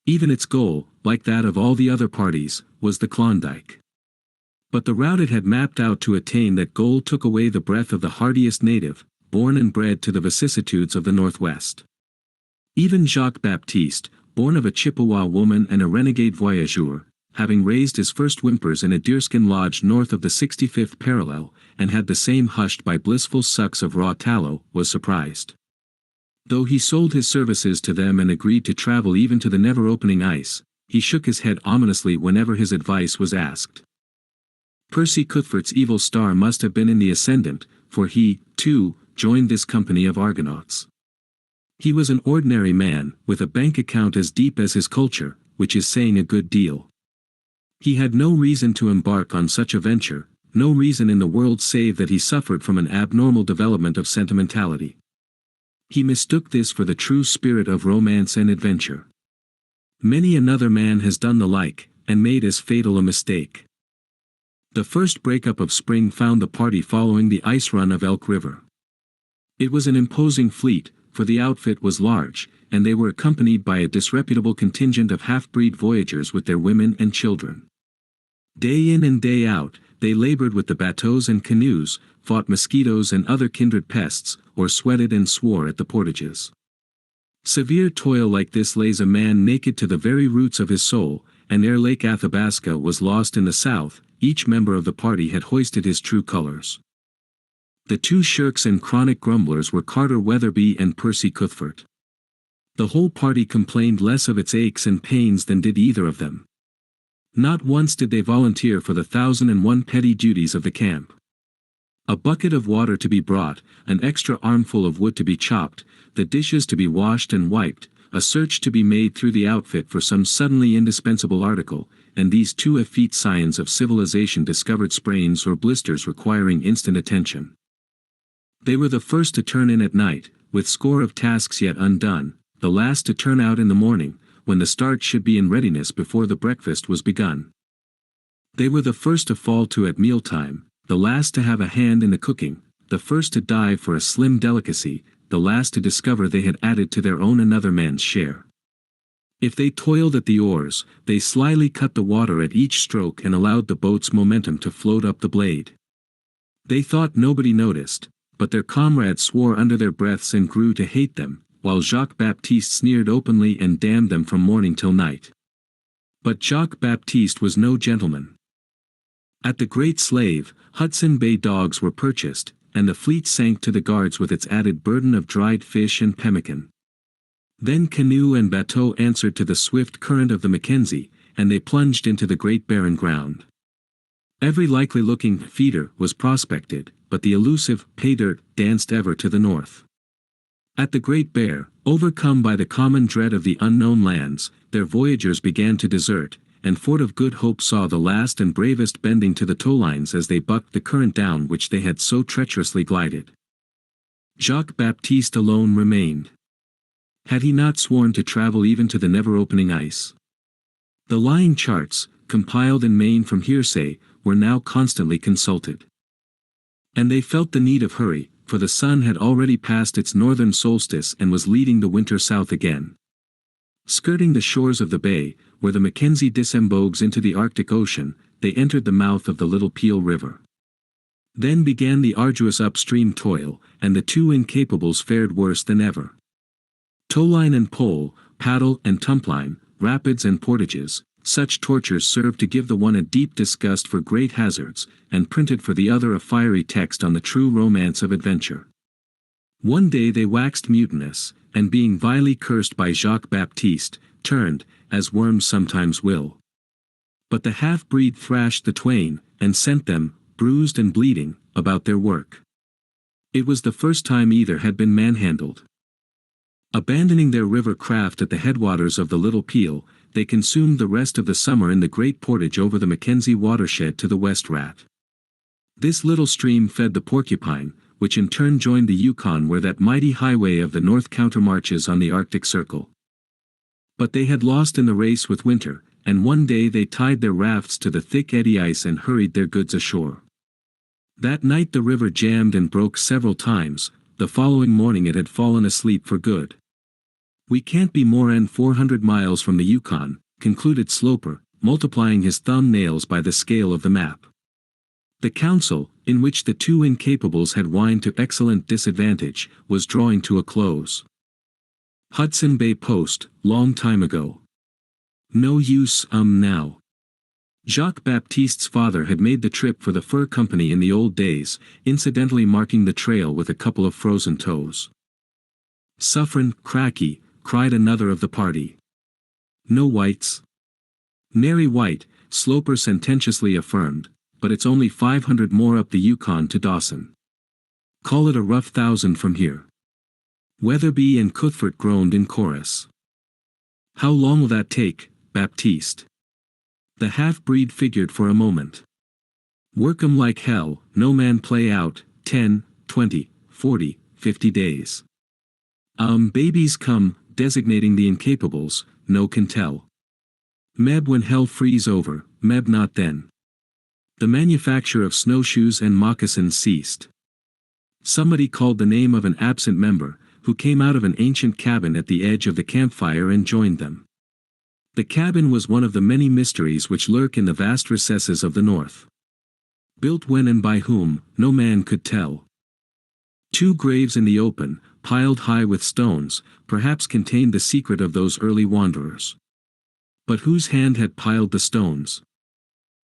Even its goal, like that of all the other parties, was the Klondike. But the route it had mapped out to attain that goal took away the breath of the hardiest native, born and bred to the vicissitudes of the Northwest. Even Jacques Baptiste, born of a Chippewa woman and a renegade voyageur, having raised his first whimpers in a deerskin lodge north of the 65th parallel, and had the same hushed by blissful sucks of raw tallow, was surprised. Though he sold his services to them and agreed to travel even to the never-opening ice, he shook his head ominously whenever his advice was asked. Percy Cuthbert's evil star must have been in the ascendant, for he, too, joined this company of Argonauts. He was an ordinary man, with a bank account as deep as his culture, which is saying a good deal. He had no reason to embark on such a venture, no reason in the world save that he suffered from an abnormal development of sentimentality. He mistook this for the true spirit of romance and adventure. Many another man has done the like, and made as fatal a mistake. The first breakup of spring found the party following the ice run of Elk River. It was an imposing fleet, for the outfit was large, and they were accompanied by a disreputable contingent of half-breed voyagers with their women and children. Day in and day out, they labored with the bateaux and canoes, fought mosquitoes and other kindred pests, or sweated and swore at the portages. Severe toil like this lays a man naked to the very roots of his soul, and ere Lake Athabasca was lost in the south, each member of the party had hoisted his true colors. The two shirks and chronic grumblers were Carter Weatherby and Percy Cuthbert. The whole party complained less of its aches and pains than did either of them. Not once did they volunteer for the 1,001 petty duties of the camp. A bucket of water to be brought, an extra armful of wood to be chopped, the dishes to be washed and wiped, a search to be made through the outfit for some suddenly indispensable article, and these two effete scions of civilization discovered sprains or blisters requiring instant attention. They were the first to turn in at night, with score of tasks yet undone, the last to turn out in the morning, when the start should be in readiness before the breakfast was begun. They were the first to fall to at mealtime, the last to have a hand in the cooking, the first to dive for a slim delicacy, the last to discover they had added to their own another man's share. If they toiled at the oars, they slyly cut the water at each stroke and allowed the boat's momentum to float up the blade. They thought nobody noticed, but their comrades swore under their breaths and grew to hate them, while Jacques Baptiste sneered openly and damned them from morning till night. But Jacques Baptiste was no gentleman. At the Great Slave, Hudson Bay dogs were purchased, and the fleet sank to the guards with its added burden of dried fish and pemmican. Then canoe and bateau answered to the swift current of the Mackenzie, and they plunged into the great barren ground. Every likely-looking feeder was prospected, but the elusive pay-dirt danced ever to the north. At the Great Bear, overcome by the common dread of the unknown lands, their voyagers began to desert, and Fort of Good Hope saw the last and bravest bending to the towlines as they bucked the current down which they had so treacherously glided. Jacques-Baptiste alone remained. Had he not sworn to travel even to the never-opening ice? The lying charts, compiled in Maine from hearsay, were now constantly consulted. And they felt the need of hurry, for the sun had already passed its northern solstice and was leading the winter south again. Skirting the shores of the bay, where the Mackenzie disembogues into the Arctic Ocean, they entered the mouth of the Little Peel River. Then began the arduous upstream toil, and the two incapables fared worse than ever. Towline and pole, paddle and tumpline, rapids and portages, such tortures served to give the one a deep disgust for great hazards, and printed for the other a fiery text on the true romance of adventure. One day they waxed mutinous, and being vilely cursed by Jacques-Baptiste, turned, as worms sometimes will. But the half-breed thrashed the twain, and sent them, bruised and bleeding, about their work. It was the first time either had been manhandled. Abandoning their river craft at the headwaters of the Little Peel, they consumed the rest of the summer in the great portage over the Mackenzie watershed to the West Rat. This little stream fed the Porcupine, which in turn joined the Yukon where that mighty highway of the north countermarches on the Arctic Circle. But they had lost in the race with winter, and one day they tied their rafts to the thick eddy ice and hurried their goods ashore. That night the river jammed and broke several times. The following morning it had fallen asleep for good. "We can't be more'n 400 miles from the Yukon," concluded Sloper, multiplying his thumb nails by the scale of the map. The council, in which the two incapables had whined to excellent disadvantage, was drawing to a close. Hudson Bay Post, long time ago. No use, now. Jacques-Baptiste's father had made the trip for the fur company in the old days, incidentally marking the trail with a couple of frozen toes. "Suff'rin' cracky," cried another of the party. "No whites?" "Nary white," Sloper sententiously affirmed, "but it's only 500 more up the Yukon to Dawson. Call it a rough 1,000 from here." Weatherby and Cuthbert groaned in chorus. "How long will that take, Baptiste?" The half-breed figured for a moment. "Work 'em like hell, no man play out, 10, 20, 40, 50 days. Babies come," designating the incapables, "no can tell. Meb when hell freeze over, meb not then." The manufacture of snowshoes and moccasins ceased. Somebody called the name of an absent member, who came out of an ancient cabin at the edge of the campfire and joined them. The cabin was one of the many mysteries which lurk in the vast recesses of the North. Built when and by whom, no man could tell. Two graves in the open, piled high with stones, perhaps contained the secret of those early wanderers. But whose hand had piled the stones?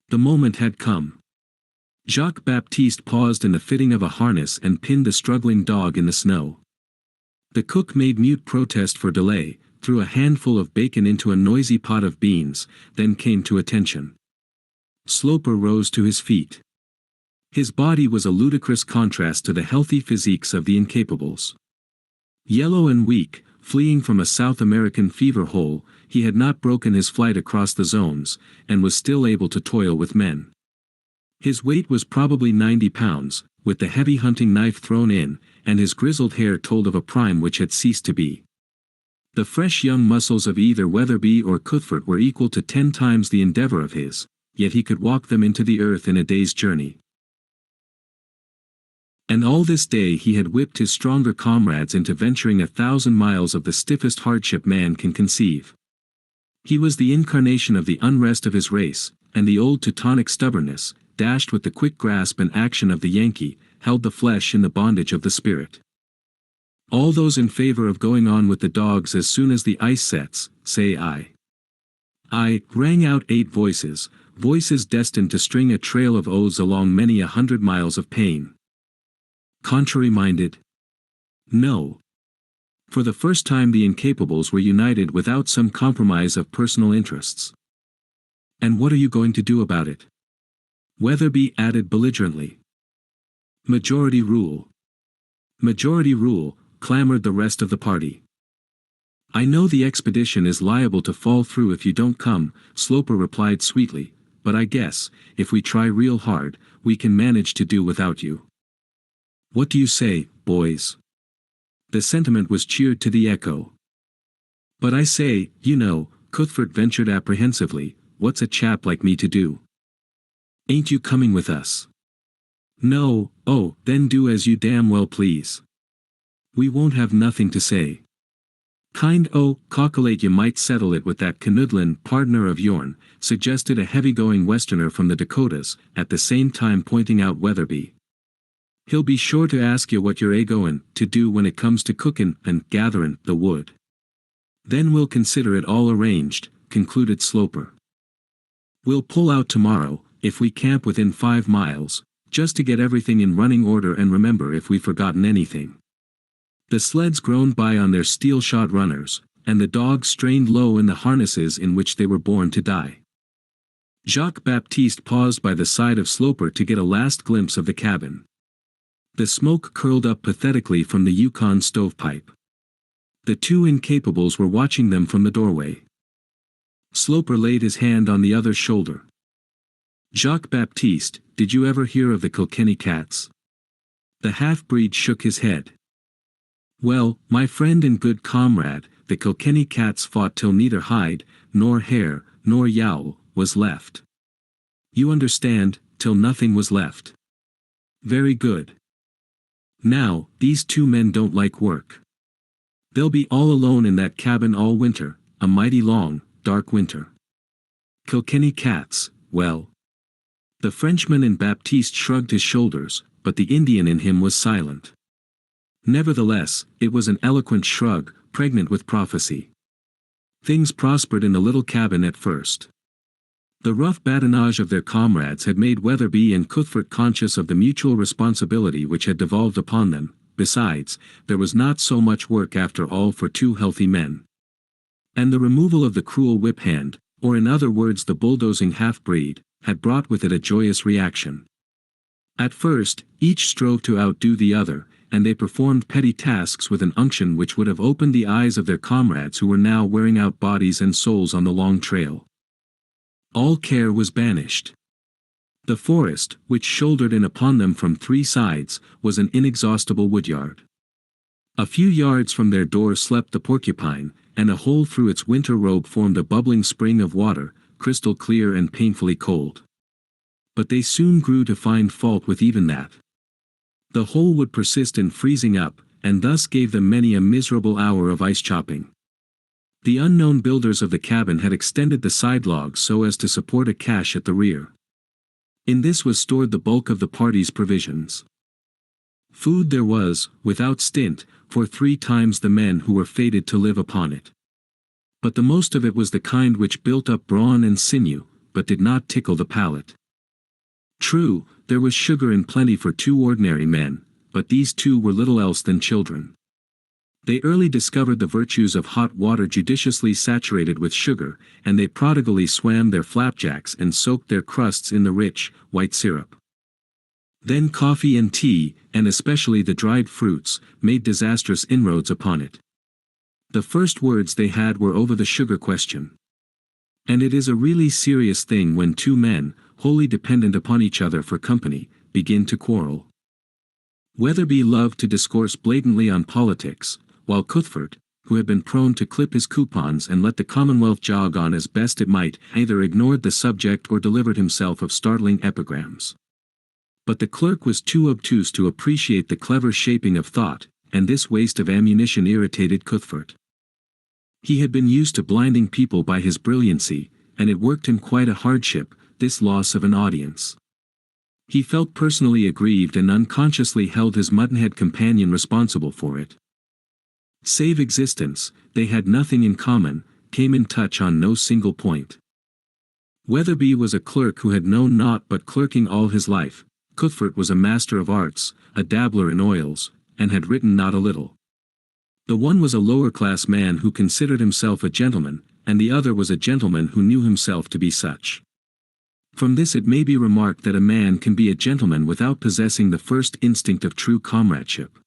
The moment had come. Jacques-Baptiste paused in the fitting of a harness and pinned the struggling dog in the snow. The cook made mute protest for delay, threw a handful of bacon into a noisy pot of beans, then came to attention. Sloper rose to his feet. His body was a ludicrous contrast to the healthy physiques of the incapables. Yellow and weak, fleeing from a South American fever hole, he had not broken his flight across the zones, and was still able to toil with men. His weight was probably 90 pounds, with the heavy hunting knife thrown in, and his grizzled hair told of a prime which had ceased to be. The fresh young muscles of either Weatherby or Cuthbert were equal to 10 times the endeavor of his, yet he could walk them into the earth in a day's journey. And all this day he had whipped his stronger comrades into venturing 1,000 miles of the stiffest hardship man can conceive. He was the incarnation of the unrest of his race, and the old Teutonic stubbornness, dashed with the quick grasp and action of the Yankee, held the flesh in the bondage of the spirit. All those in favor of going on with the dogs as soon as the ice sets, say aye. Aye, rang out 8 voices, voices destined to string a trail of oaths along many 100 miles of pain. Contrary-minded? No. For the first time the incapables were united without some compromise of personal interests. "And what are you going to do about it?" Weatherby added belligerently. Majority rule. Majority rule, clamored the rest of the party. I know the expedition is liable to fall through if you don't come, Sloper replied sweetly, but I guess, if we try real hard, we can manage to do without you. What do you say, boys? The sentiment was cheered to the echo. But I say, you know, Cuthbert ventured apprehensively, what's a chap like me to do? Ain't you coming with us? No, oh, then do as you damn well please. We won't have nothing to say. Calculate you might settle it with that canoodlin' partner of yourn, suggested a heavy-going westerner from the Dakotas, at the same time pointing out Weatherby. He'll be sure to ask you what you're a-goin' to do when it comes to cookin' and gatherin' the wood. Then we'll consider it all arranged, concluded Sloper. We'll pull out tomorrow, if we camp within 5 miles, just to get everything in running order and remember if we've forgotten anything. The sleds groaned by on their steel-shod runners, and the dogs strained low in the harnesses in which they were born to die. Jacques-Baptiste paused by the side of Sloper to get a last glimpse of the cabin. The smoke curled up pathetically from the Yukon stovepipe. The two incapables were watching them from the doorway. Sloper laid his hand on the other's shoulder. Jacques-Baptiste, did you ever hear of the Kilkenny cats? The half-breed shook his head. Well, my friend and good comrade, the Kilkenny cats fought till neither hide, nor hair, nor yowl, was left. You understand, till nothing was left. Very good. Now, these two men don't like work. They'll be all alone in that cabin all winter, a mighty long, dark winter. Kilkenny cats, well. The Frenchman in Baptiste shrugged his shoulders, but the Indian in him was silent. Nevertheless, it was an eloquent shrug, pregnant with prophecy. Things prospered in the little cabin at first. The rough badinage of their comrades had made Weatherby and Cuthbert conscious of the mutual responsibility which had devolved upon them. Besides, there was not so much work after all for two healthy men. And the removal of the cruel whip hand, or in other words the bulldozing half-breed, had brought with it a joyous reaction. At first, each strove to outdo the other, and they performed petty tasks with an unction which would have opened the eyes of their comrades who were now wearing out bodies and souls on the long trail. All care was banished. The forest, which shouldered in upon them from 3 sides, was an inexhaustible woodyard. A few yards from their door slept the porcupine, and a hole through its winter robe formed a bubbling spring of water, crystal clear and painfully cold. But they soon grew to find fault with even that. The hole would persist in freezing up, and thus gave them many a miserable hour of ice chopping. The unknown builders of the cabin had extended the side logs so as to support a cache at the rear. In this was stored the bulk of the party's provisions. Food there was, without stint, for 3 times the men who were fated to live upon it. But the most of it was the kind which built up brawn and sinew, but did not tickle the palate. True, there was sugar in plenty for 2 ordinary men, but these 2 were little else than children. They early discovered the virtues of hot water judiciously saturated with sugar, and they prodigally swam their flapjacks and soaked their crusts in the rich, white syrup. Then coffee and tea, and especially the dried fruits, made disastrous inroads upon it. The first words they had were over the sugar question. And it is a really serious thing when 2 men, wholly dependent upon each other for company, begin to quarrel. Weatherby loved to discourse blatantly on politics, while Cuthbert, who had been prone to clip his coupons and let the Commonwealth jog on as best it might, either ignored the subject or delivered himself of startling epigrams. But the clerk was too obtuse to appreciate the clever shaping of thought, and this waste of ammunition irritated Cuthbert. He had been used to blinding people by his brilliancy, and it worked him quite a hardship, this loss of an audience. He felt personally aggrieved and unconsciously held his muttonhead companion responsible for it. Save existence, they had nothing in common, came in touch on no single point. Weatherby was a clerk who had known naught but clerking all his life. Cuthbert was a master of arts, a dabbler in oils, and had written not a little. The one was a lower-class man who considered himself a gentleman, and the other was a gentleman who knew himself to be such. From this it may be remarked that a man can be a gentleman without possessing the first instinct of true comradeship.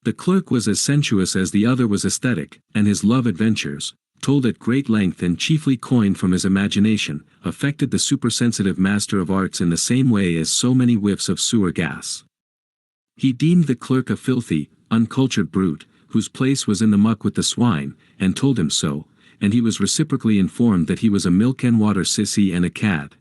The clerk was as sensuous as the other was aesthetic, and his love adventures, told at great length and chiefly coined from his imagination, affected the supersensitive master of arts in the same way as so many whiffs of sewer gas. He deemed the clerk a filthy, uncultured brute, whose place was in the muck with the swine, and told him so, and he was reciprocally informed that he was a milk-and-water sissy and a cad.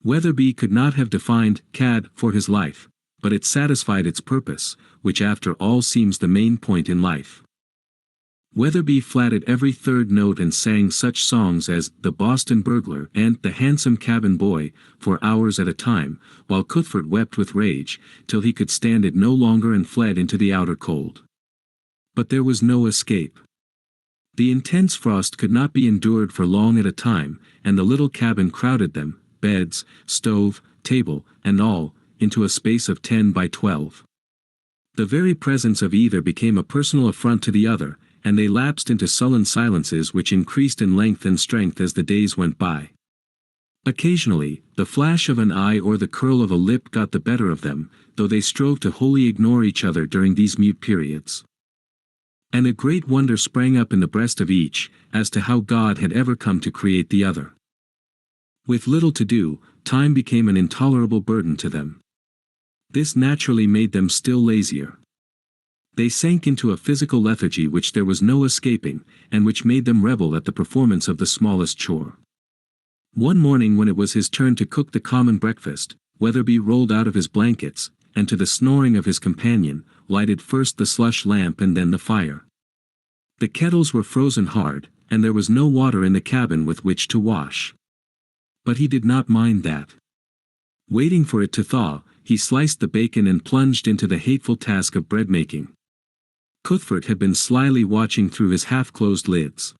Weatherby could not have defined cad for his life, but it satisfied its purpose, which after all seems the main point in life. Weatherby flatted every third note and sang such songs as "The Boston Burglar" and "The Handsome Cabin Boy" for hours at a time, while Cuthbert wept with rage, till he could stand it no longer and fled into the outer cold. But there was no escape. The intense frost could not be endured for long at a time, and the little cabin crowded them, beds, stove, table, and all, into a space of 10 by 12. The very presence of either became a personal affront to the other, and they lapsed into sullen silences which increased in length and strength as the days went by. Occasionally, the flash of an eye or the curl of a lip got the better of them, though they strove to wholly ignore each other during these mute periods. And a great wonder sprang up in the breast of each, as to how God had ever come to create the other. With little to do, time became an intolerable burden to them. This naturally made them still lazier. They sank into a physical lethargy which there was no escaping, and which made them rebel at the performance of the smallest chore. One morning when it was his turn to cook the common breakfast, Weatherby rolled out of his blankets, and to the snoring of his companion, lighted first the slush lamp and then the fire. The kettles were frozen hard, and there was no water in the cabin with which to wash. But he did not mind that. Waiting for it to thaw, he sliced the bacon and plunged into the hateful task of bread-making. Cuthbert had been slyly watching through his half-closed lids.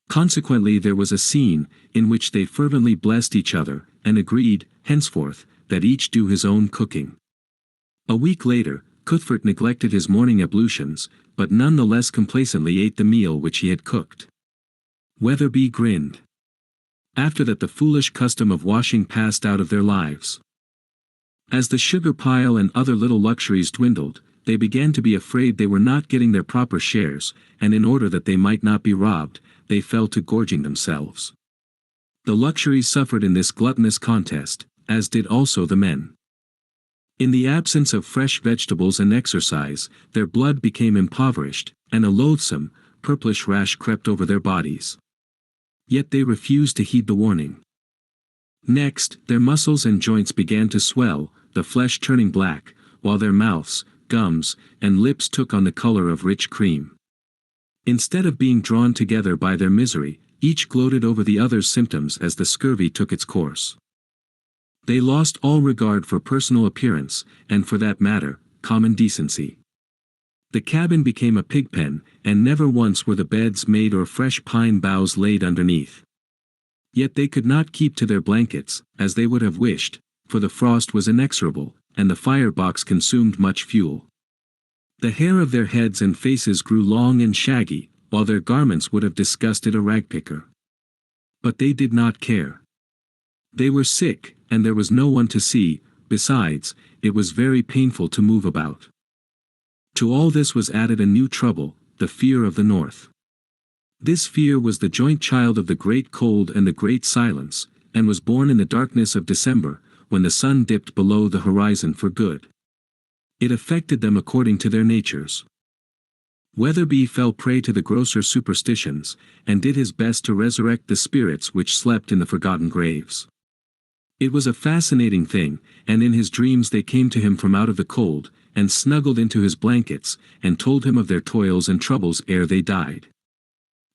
Consequently there was a scene, in which they fervently blessed each other, and agreed, henceforth, that each do his own cooking. A week later, Cuthbert neglected his morning ablutions, but none the less complacently ate the meal which he had cooked. Weatherby grinned. After that the foolish custom of washing passed out of their lives. As the sugar pile and other little luxuries dwindled, they began to be afraid they were not getting their proper shares, and in order that they might not be robbed, they fell to gorging themselves. The luxuries suffered in this gluttonous contest, as did also the men. In the absence of fresh vegetables and exercise, their blood became impoverished, and a loathsome, purplish rash crept over their bodies. Yet they refused to heed the warning. Next, their muscles and joints began to swell, the flesh turning black, while their mouths, gums, and lips took on the color of rich cream. Instead of being drawn together by their misery, each gloated over the other's symptoms as the scurvy took its course. They lost all regard for personal appearance, and for that matter, common decency. The cabin became a pig-pen, and never once were the beds made or fresh pine boughs laid underneath. Yet they could not keep to their blankets, as they would have wished, for the frost was inexorable, and the firebox consumed much fuel. The hair of their heads and faces grew long and shaggy, while their garments would have disgusted a ragpicker. But they did not care. They were sick, and there was no one to see. Besides, it was very painful to move about. To all this was added a new trouble, the fear of the north. This fear was the joint child of the great cold and the great silence, and was born in the darkness of December, when the sun dipped below the horizon for good. It affected them according to their natures. Weatherby fell prey to the grosser superstitions, and did his best to resurrect the spirits which slept in the forgotten graves. It was a fascinating thing, and in his dreams they came to him from out of the cold, and snuggled into his blankets, and told him of their toils and troubles ere they died.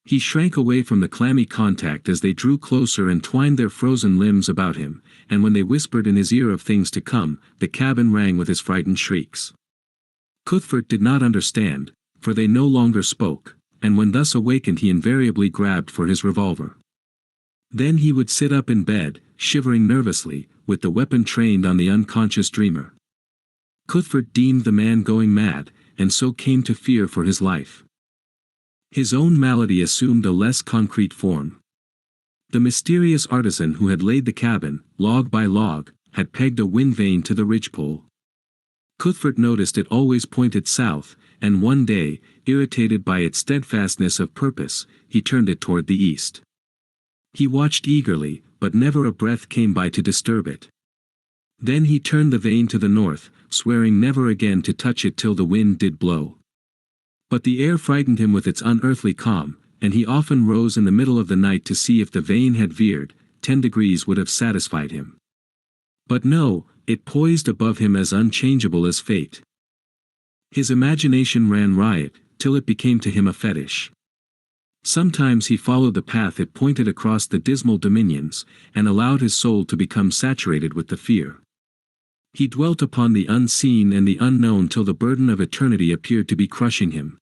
He shrank away from the clammy contact as they drew closer and twined their frozen limbs about him, and when they whispered in his ear of things to come, the cabin rang with his frightened shrieks. Cuthbert did not understand, for they no longer spoke, and when thus awakened he invariably grabbed for his revolver. Then he would sit up in bed, shivering nervously, with the weapon trained on the unconscious dreamer. Cuthbert deemed the man going mad, and so came to fear for his life. His own malady assumed a less concrete form. The mysterious artisan who had laid the cabin, log by log, had pegged a wind vane to the ridgepole. Cuthbert noticed it always pointed south, and one day, irritated by its steadfastness of purpose, he turned it toward the east. He watched eagerly, but never a breath came by to disturb it. Then he turned the vane to the north, swearing never again to touch it till the wind did blow. But the air frightened him with its unearthly calm, and he often rose in the middle of the night to see if the vane had veered. 10 degrees would have satisfied him. But no, it poised above him as unchangeable as fate. His imagination ran riot, till it became to him a fetish. Sometimes he followed the path it pointed across the dismal dominions, and allowed his soul to become saturated with the fear. He dwelt upon the unseen and the unknown till the burden of eternity appeared to be crushing him.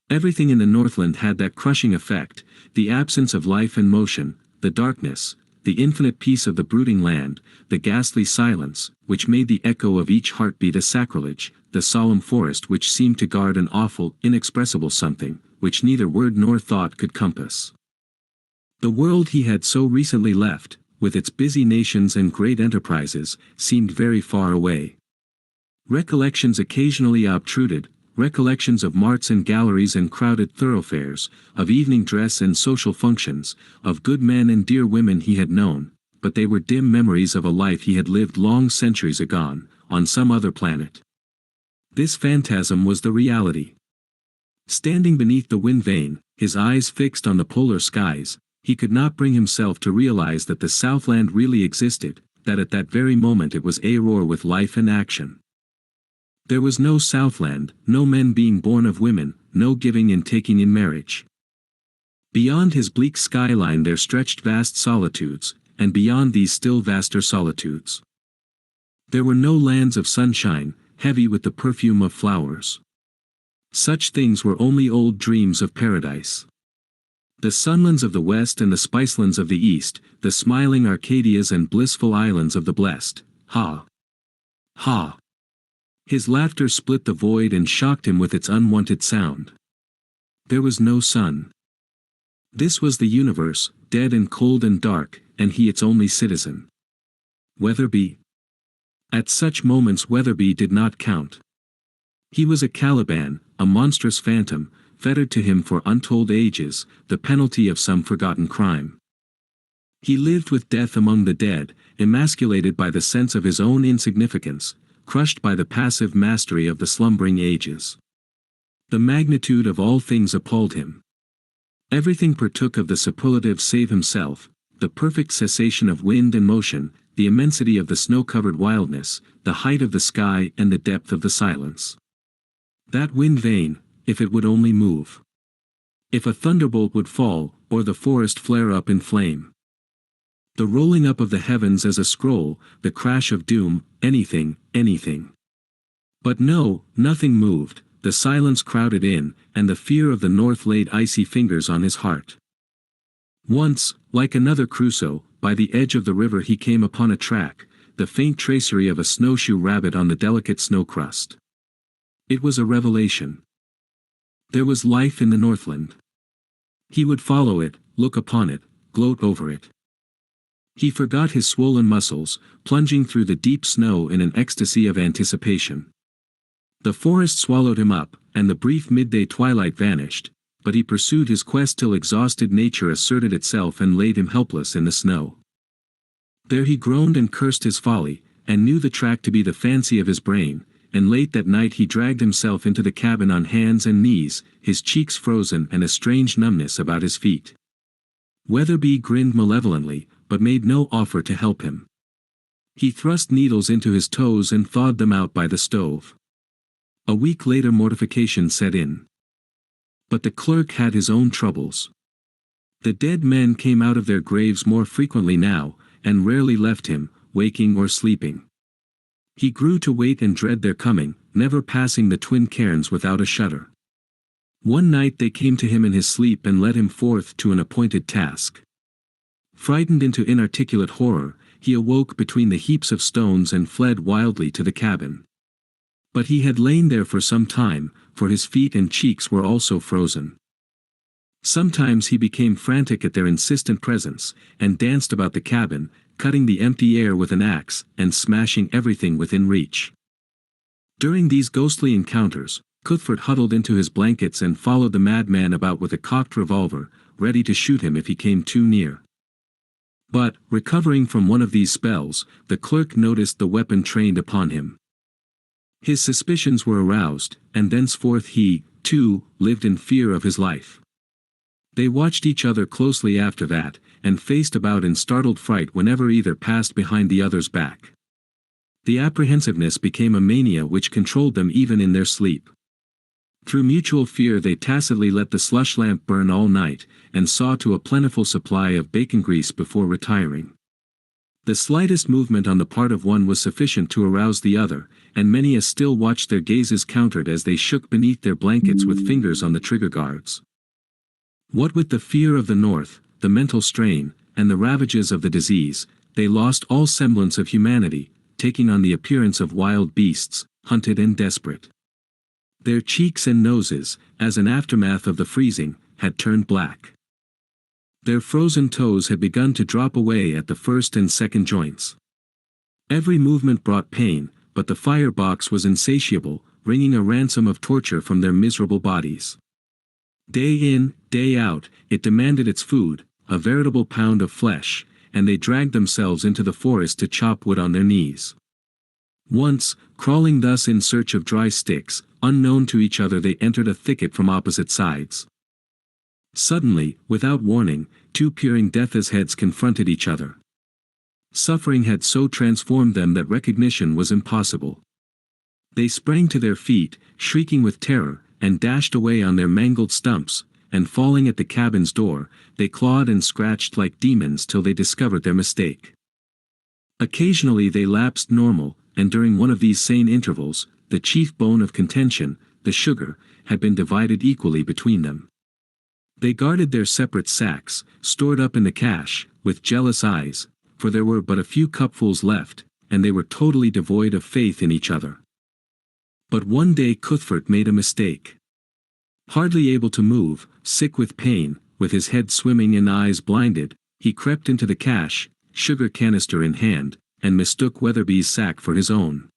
Everything in the Northland had that crushing effect, the absence of life and motion, the darkness, the infinite peace of the brooding land, the ghastly silence, which made the echo of each heartbeat a sacrilege, the solemn forest which seemed to guard an awful, inexpressible something, which neither word nor thought could compass. The world he had so recently left, with its busy nations and great enterprises, seemed very far away. Recollections occasionally obtruded, recollections of marts and galleries and crowded thoroughfares, of evening dress and social functions, of good men and dear women he had known, but they were dim memories of a life he had lived long centuries agone, on some other planet. This phantasm was the reality. Standing beneath the wind vane, his eyes fixed on the polar skies, he could not bring himself to realize that the Southland really existed, that at that very moment it was a-roar with life and action. There was no Southland, no men being born of women, no giving and taking in marriage. Beyond his bleak skyline there stretched vast solitudes, and beyond these still vaster solitudes. There were no lands of sunshine, heavy with the perfume of flowers. Such things were only old dreams of paradise. The sunlands of the west and the spicelands of the east, the smiling Arcadias and blissful islands of the blessed, ha! Ha! His laughter split the void and shocked him with its unwonted sound. There was no sun. This was the universe, dead and cold and dark, and he its only citizen. Weatherby? At such moments Weatherby did not count. He was a Caliban, a monstrous phantom, fettered to him for untold ages, the penalty of some forgotten crime. He lived with death among the dead, emasculated by the sense of his own insignificance, crushed by the passive mastery of the slumbering ages. The magnitude of all things appalled him. Everything partook of the superlative save himself, the perfect cessation of wind and motion, the immensity of the snow-covered wildness, the height of the sky and the depth of the silence. That wind vane, if it would only move. If a thunderbolt would fall, or the forest flare up in flame. The rolling up of the heavens as a scroll, the crash of doom, anything, anything. But no, nothing moved, the silence crowded in, and the fear of the north laid icy fingers on his heart. Once, like another Crusoe, by the edge of the river he came upon a track, the faint tracery of a snowshoe rabbit on the delicate snow crust. It was a revelation. There was life in the Northland. He would follow it, look upon it, gloat over it. He forgot his swollen muscles, plunging through the deep snow in an ecstasy of anticipation. The forest swallowed him up, and the brief midday twilight vanished, but he pursued his quest till exhausted nature asserted itself and laid him helpless in the snow. There he groaned and cursed his folly, and knew the track to be the fancy of his brain, and late that night he dragged himself into the cabin on hands and knees, his cheeks frozen and a strange numbness about his feet. Weatherby grinned malevolently, but made no offer to help him. He thrust needles into his toes and thawed them out by the stove. A week later mortification set in. But the clerk had his own troubles. The dead men came out of their graves more frequently now, and rarely left him, waking or sleeping. He grew to wait and dread their coming, never passing the twin cairns without a shudder. One night they came to him in his sleep and led him forth to an appointed task. Frightened into inarticulate horror, he awoke between the heaps of stones and fled wildly to the cabin. But he had lain there for some time, for his feet and cheeks were also frozen. Sometimes he became frantic at their insistent presence, and danced about the cabin, cutting the empty air with an axe, and smashing everything within reach. During these ghostly encounters, Cuthbert huddled into his blankets and followed the madman about with a cocked revolver, ready to shoot him if he came too near. But, recovering from one of these spells, the clerk noticed the weapon trained upon him. His suspicions were aroused, and thenceforth he, too, lived in fear of his life. They watched each other closely after that, and faced about in startled fright whenever either passed behind the other's back. The apprehensiveness became a mania which controlled them even in their sleep. Through mutual fear they tacitly let the slush lamp burn all night, and saw to a plentiful supply of bacon grease before retiring. The slightest movement on the part of one was sufficient to arouse the other, and many a still watched their gazes countered as they shook beneath their blankets with fingers on the trigger guards. What with the fear of the north, the mental strain, and the ravages of the disease, they lost all semblance of humanity, taking on the appearance of wild beasts, hunted and desperate. Their cheeks and noses, as an aftermath of the freezing, had turned black. Their frozen toes had begun to drop away at the first and second joints. Every movement brought pain, but the firebox was insatiable, wringing a ransom of torture from their miserable bodies. Day in, day out, it demanded its food, a veritable pound of flesh, and they dragged themselves into the forest to chop wood on their knees. Once, crawling thus in search of dry sticks, unknown to each other they entered a thicket from opposite sides. Suddenly, without warning, two peering death's heads confronted each other. Suffering had so transformed them that recognition was impossible. They sprang to their feet, shrieking with terror, and dashed away on their mangled stumps, and falling at the cabin's door, they clawed and scratched like demons till they discovered their mistake. Occasionally they lapsed normal, and during one of these sane intervals, the chief bone of contention, the sugar, had been divided equally between them. They guarded their separate sacks, stored up in the cache, with jealous eyes, for there were but a few cupfuls left, and they were totally devoid of faith in each other. But one day Cuthbert made a mistake. Hardly able to move, sick with pain, with his head swimming and eyes blinded, he crept into the cache, sugar canister in hand, and mistook Weatherby's sack for his own.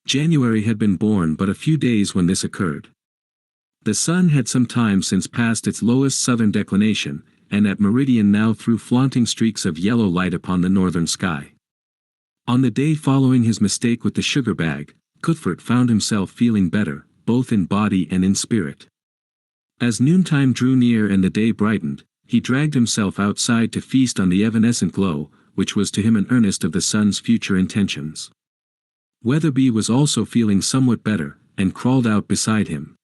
January had been born but a few days when this occurred. The sun had some time since passed its lowest southern declination, and at meridian now threw flaunting streaks of yellow light upon the northern sky. On the day following his mistake with the sugar bag, Cuthbert found himself feeling better, both in body and in spirit. As noontime drew near and the day brightened, he dragged himself outside to feast on the evanescent glow, which was to him an earnest of the sun's future intentions. Weatherby was also feeling somewhat better, and crawled out beside him.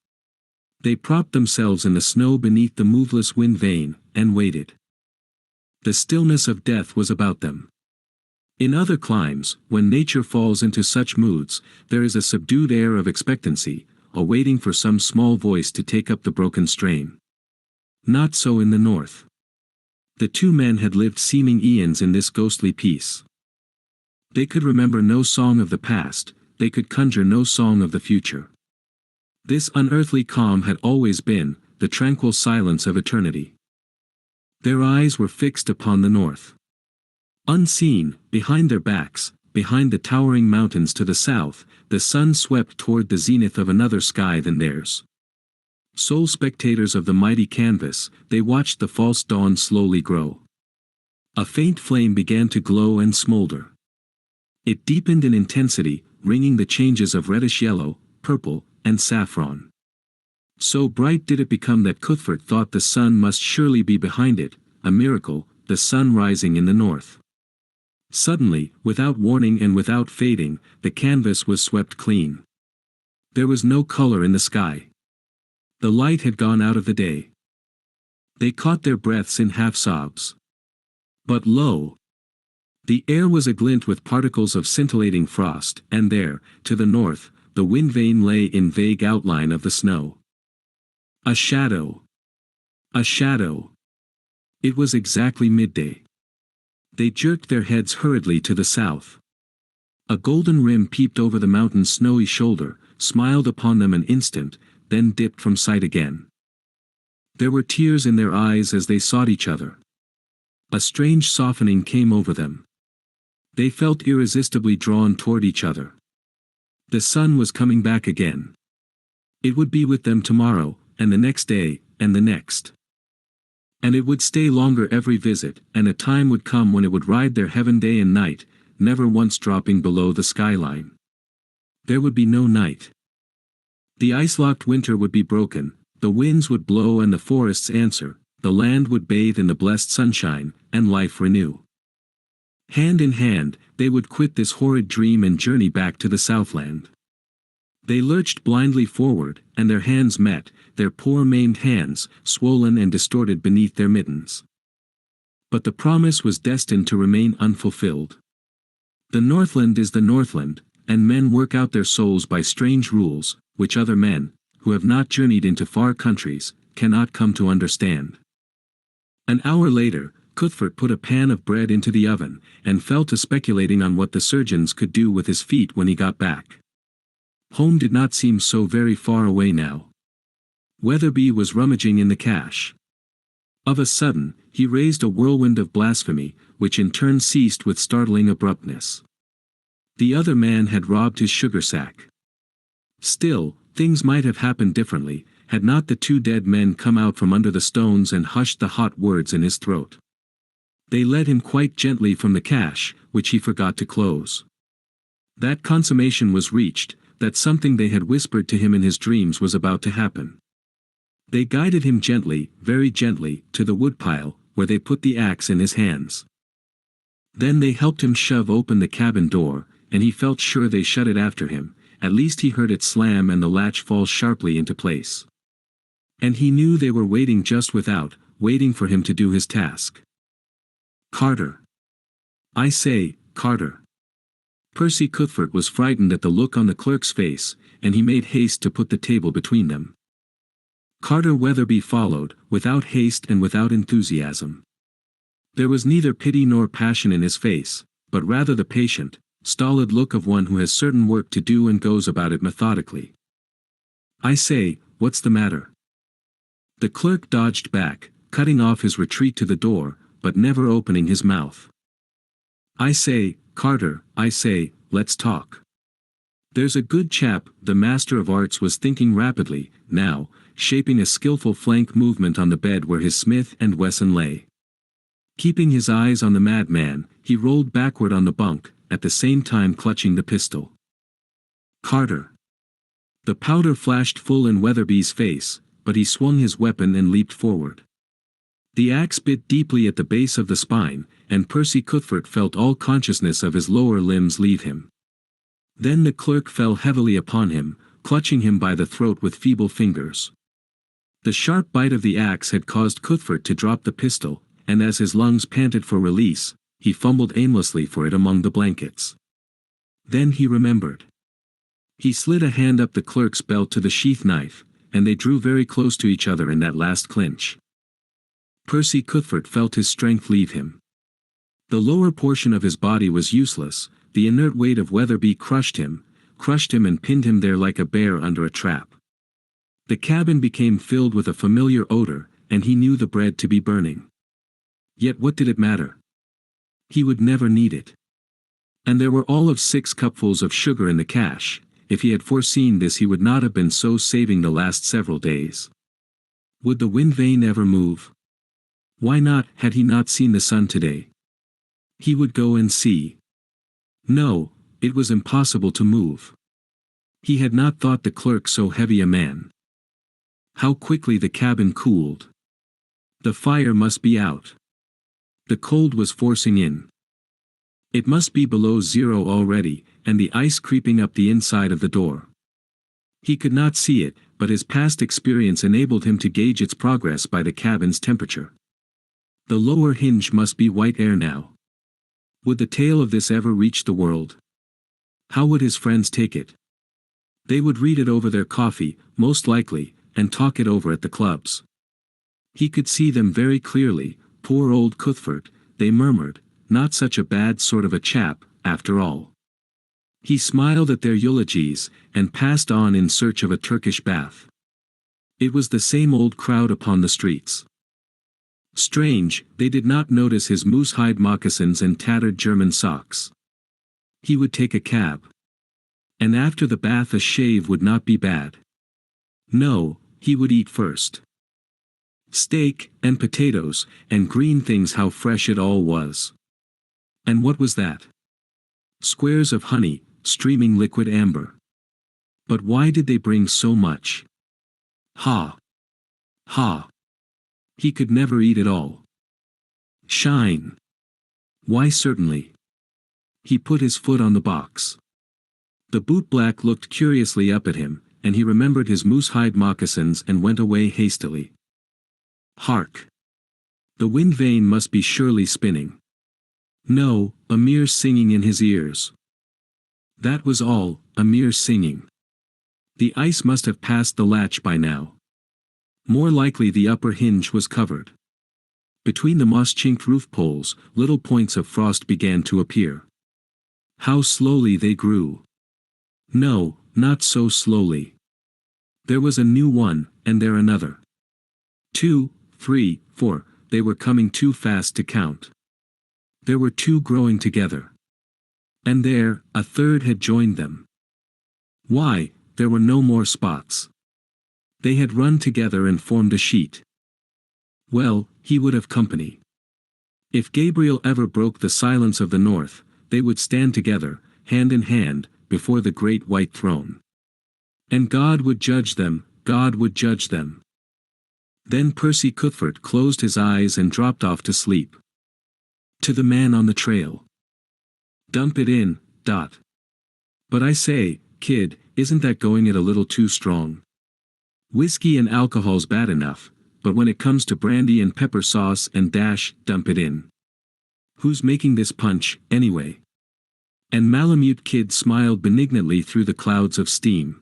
They propped themselves in the snow beneath the moveless wind vane, and waited. The stillness of death was about them. In other climes, when nature falls into such moods, there is a subdued air of expectancy, a waiting for some small voice to take up the broken strain. Not so in the north. The two men had lived seeming eons in this ghostly peace. They could remember no song of the past, they could conjure no song of the future. This unearthly calm had always been the tranquil silence of eternity. Their eyes were fixed upon the north. Unseen, behind their backs, behind the towering mountains to the south, the sun swept toward the zenith of another sky than theirs. Sole spectators of the mighty canvas, they watched the false dawn slowly grow. A faint flame began to glow and smolder. It deepened in intensity, ringing the changes of reddish yellow, purple, and saffron. So bright did it become that Cuthbert thought the sun must surely be behind it, a miracle, the sun rising in the north. Suddenly, without warning and without fading, the canvas was swept clean. There was no color in the sky. The light had gone out of the day. They caught their breaths in half-sobs. But lo! The air was aglint with particles of scintillating frost, and there, to the north, the wind vane lay in vague outline of the snow. A shadow. A shadow. It was exactly midday. They jerked their heads hurriedly to the south. A golden rim peeped over the mountain's snowy shoulder, smiled upon them an instant, then dipped from sight again. There were tears in their eyes as they sought each other. A strange softening came over them. They felt irresistibly drawn toward each other. The sun was coming back again. It would be with them tomorrow, and the next day, and the next. And it would stay longer every visit, and a time would come when it would ride their heaven day and night, never once dropping below the skyline. There would be no night. The ice-locked winter would be broken, the winds would blow and the forests answer, the land would bathe in the blessed sunshine, and life renew. Hand in hand, they would quit this horrid dream and journey back to the Southland. They lurched blindly forward, and their hands met, their poor maimed hands, swollen and distorted beneath their mittens. But the promise was destined to remain unfulfilled. The Northland is the Northland, and men work out their souls by strange rules, which other men, who have not journeyed into far countries, cannot come to understand. An hour later, Cuthbert put a pan of bread into the oven, and fell to speculating on what the surgeons could do with his feet when he got back. Home did not seem so very far away now. Weatherby was rummaging in the cache. Of a sudden, he raised a whirlwind of blasphemy, which in turn ceased with startling abruptness. The other man had robbed his sugar sack. Still, things might have happened differently, had not the two dead men come out from under the stones and hushed the hot words in his throat. They led him quite gently from the cache, which he forgot to close. That consummation was reached, that something they had whispered to him in his dreams was about to happen. They guided him gently, very gently, to the woodpile, where they put the axe in his hands. Then they helped him shove open the cabin door, and he felt sure they shut it after him, at least he heard it slam and the latch fall sharply into place. And he knew they were waiting just without, waiting for him to do his task. Carter. I say, Carter. Percy Cuthbert was frightened at the look on the clerk's face, and he made haste to put the table between them. Carter Weatherby followed, without haste and without enthusiasm. There was neither pity nor passion in his face, but rather the patient, stolid look of one who has certain work to do and goes about it methodically. I say, what's the matter? The clerk dodged back, cutting off his retreat to the door, but never opening his mouth. I say, Carter, I say, let's talk. There's a good chap, the Master of Arts was thinking rapidly, now, shaping a skillful flank movement on the bed where his Smith and Wesson lay. Keeping his eyes on the madman, he rolled backward on the bunk, at the same time clutching the pistol. Carter. The powder flashed full in Weatherby's face, but he swung his weapon and leaped forward. The axe bit deeply at the base of the spine, and Percy Cuthbert felt all consciousness of his lower limbs leave him. Then the clerk fell heavily upon him, clutching him by the throat with feeble fingers. The sharp bite of the axe had caused Cuthbert to drop the pistol, and as his lungs panted for release, he fumbled aimlessly for it among the blankets. Then he remembered. He slid a hand up the clerk's belt to the sheath knife, and they drew very close to each other in that last clinch. Percy Cuthbert felt his strength leave him. The lower portion of his body was useless, the inert weight of Weatherby crushed him and pinned him there like a bear under a trap. The cabin became filled with a familiar odor, and he knew the bread to be burning. Yet what did it matter? He would never need it. And there were all of 6 cupfuls of sugar in the cache. If he had foreseen this he would not have been so saving the last several days. Would the wind vane ever move? Why not, had he not seen the sun today? He would go and see. No, it was impossible to move. He had not thought the clerk so heavy a man. How quickly the cabin cooled. The fire must be out. The cold was forcing in. It must be below zero already, and the ice creeping up the inside of the door. He could not see it, but his past experience enabled him to gauge its progress by the cabin's temperature. The lower hinge must be white air now. Would the tale of this ever reach the world? How would his friends take it? They would read it over their coffee, most likely, and talk it over at the clubs. He could see them very clearly. Poor old Cuthbert, they murmured, not such a bad sort of a chap, after all. He smiled at their eulogies, and passed on in search of a Turkish bath. It was the same old crowd upon the streets. Strange, they did not notice his moose-hide moccasins and tattered German socks. He would take a cab. And after the bath a shave would not be bad. No, he would eat first. Steak, and potatoes, and green things, how fresh it all was. And what was that? Squares of honey, streaming liquid amber. But why did they bring so much? Ha! Ha! He could never eat it all. Shine! Why certainly. He put his foot on the box. The bootblack looked curiously up at him, and he remembered his moose-hide moccasins and went away hastily. Hark! The wind vane must be surely spinning. No, a mere singing in his ears. That was all, a mere singing. The ice must have passed the latch by now. More likely the upper hinge was covered. Between the moss-chinked roof poles, little points of frost began to appear. How slowly they grew. No, not so slowly. There was a new one, and there another. 2, 3, 4, they were coming too fast to count. There were 2 growing together. And there, a third had joined them. Why, there were no more spots. They had run together and formed a sheet. Well, he would have company. If Gabriel ever broke the silence of the north, they would stand together, hand in hand, before the great white throne. And God would judge them, God would judge them. Then Percy Cuthbert closed his eyes and dropped off to sleep. To the man on the trail. Dump it in, Dot. But I say, kid, isn't that going it a little too strong? Whiskey and alcohol's bad enough, but when it comes to brandy and pepper sauce and dash, dump it in. Who's making this punch, anyway? And Malamute Kid smiled benignantly through the clouds of steam.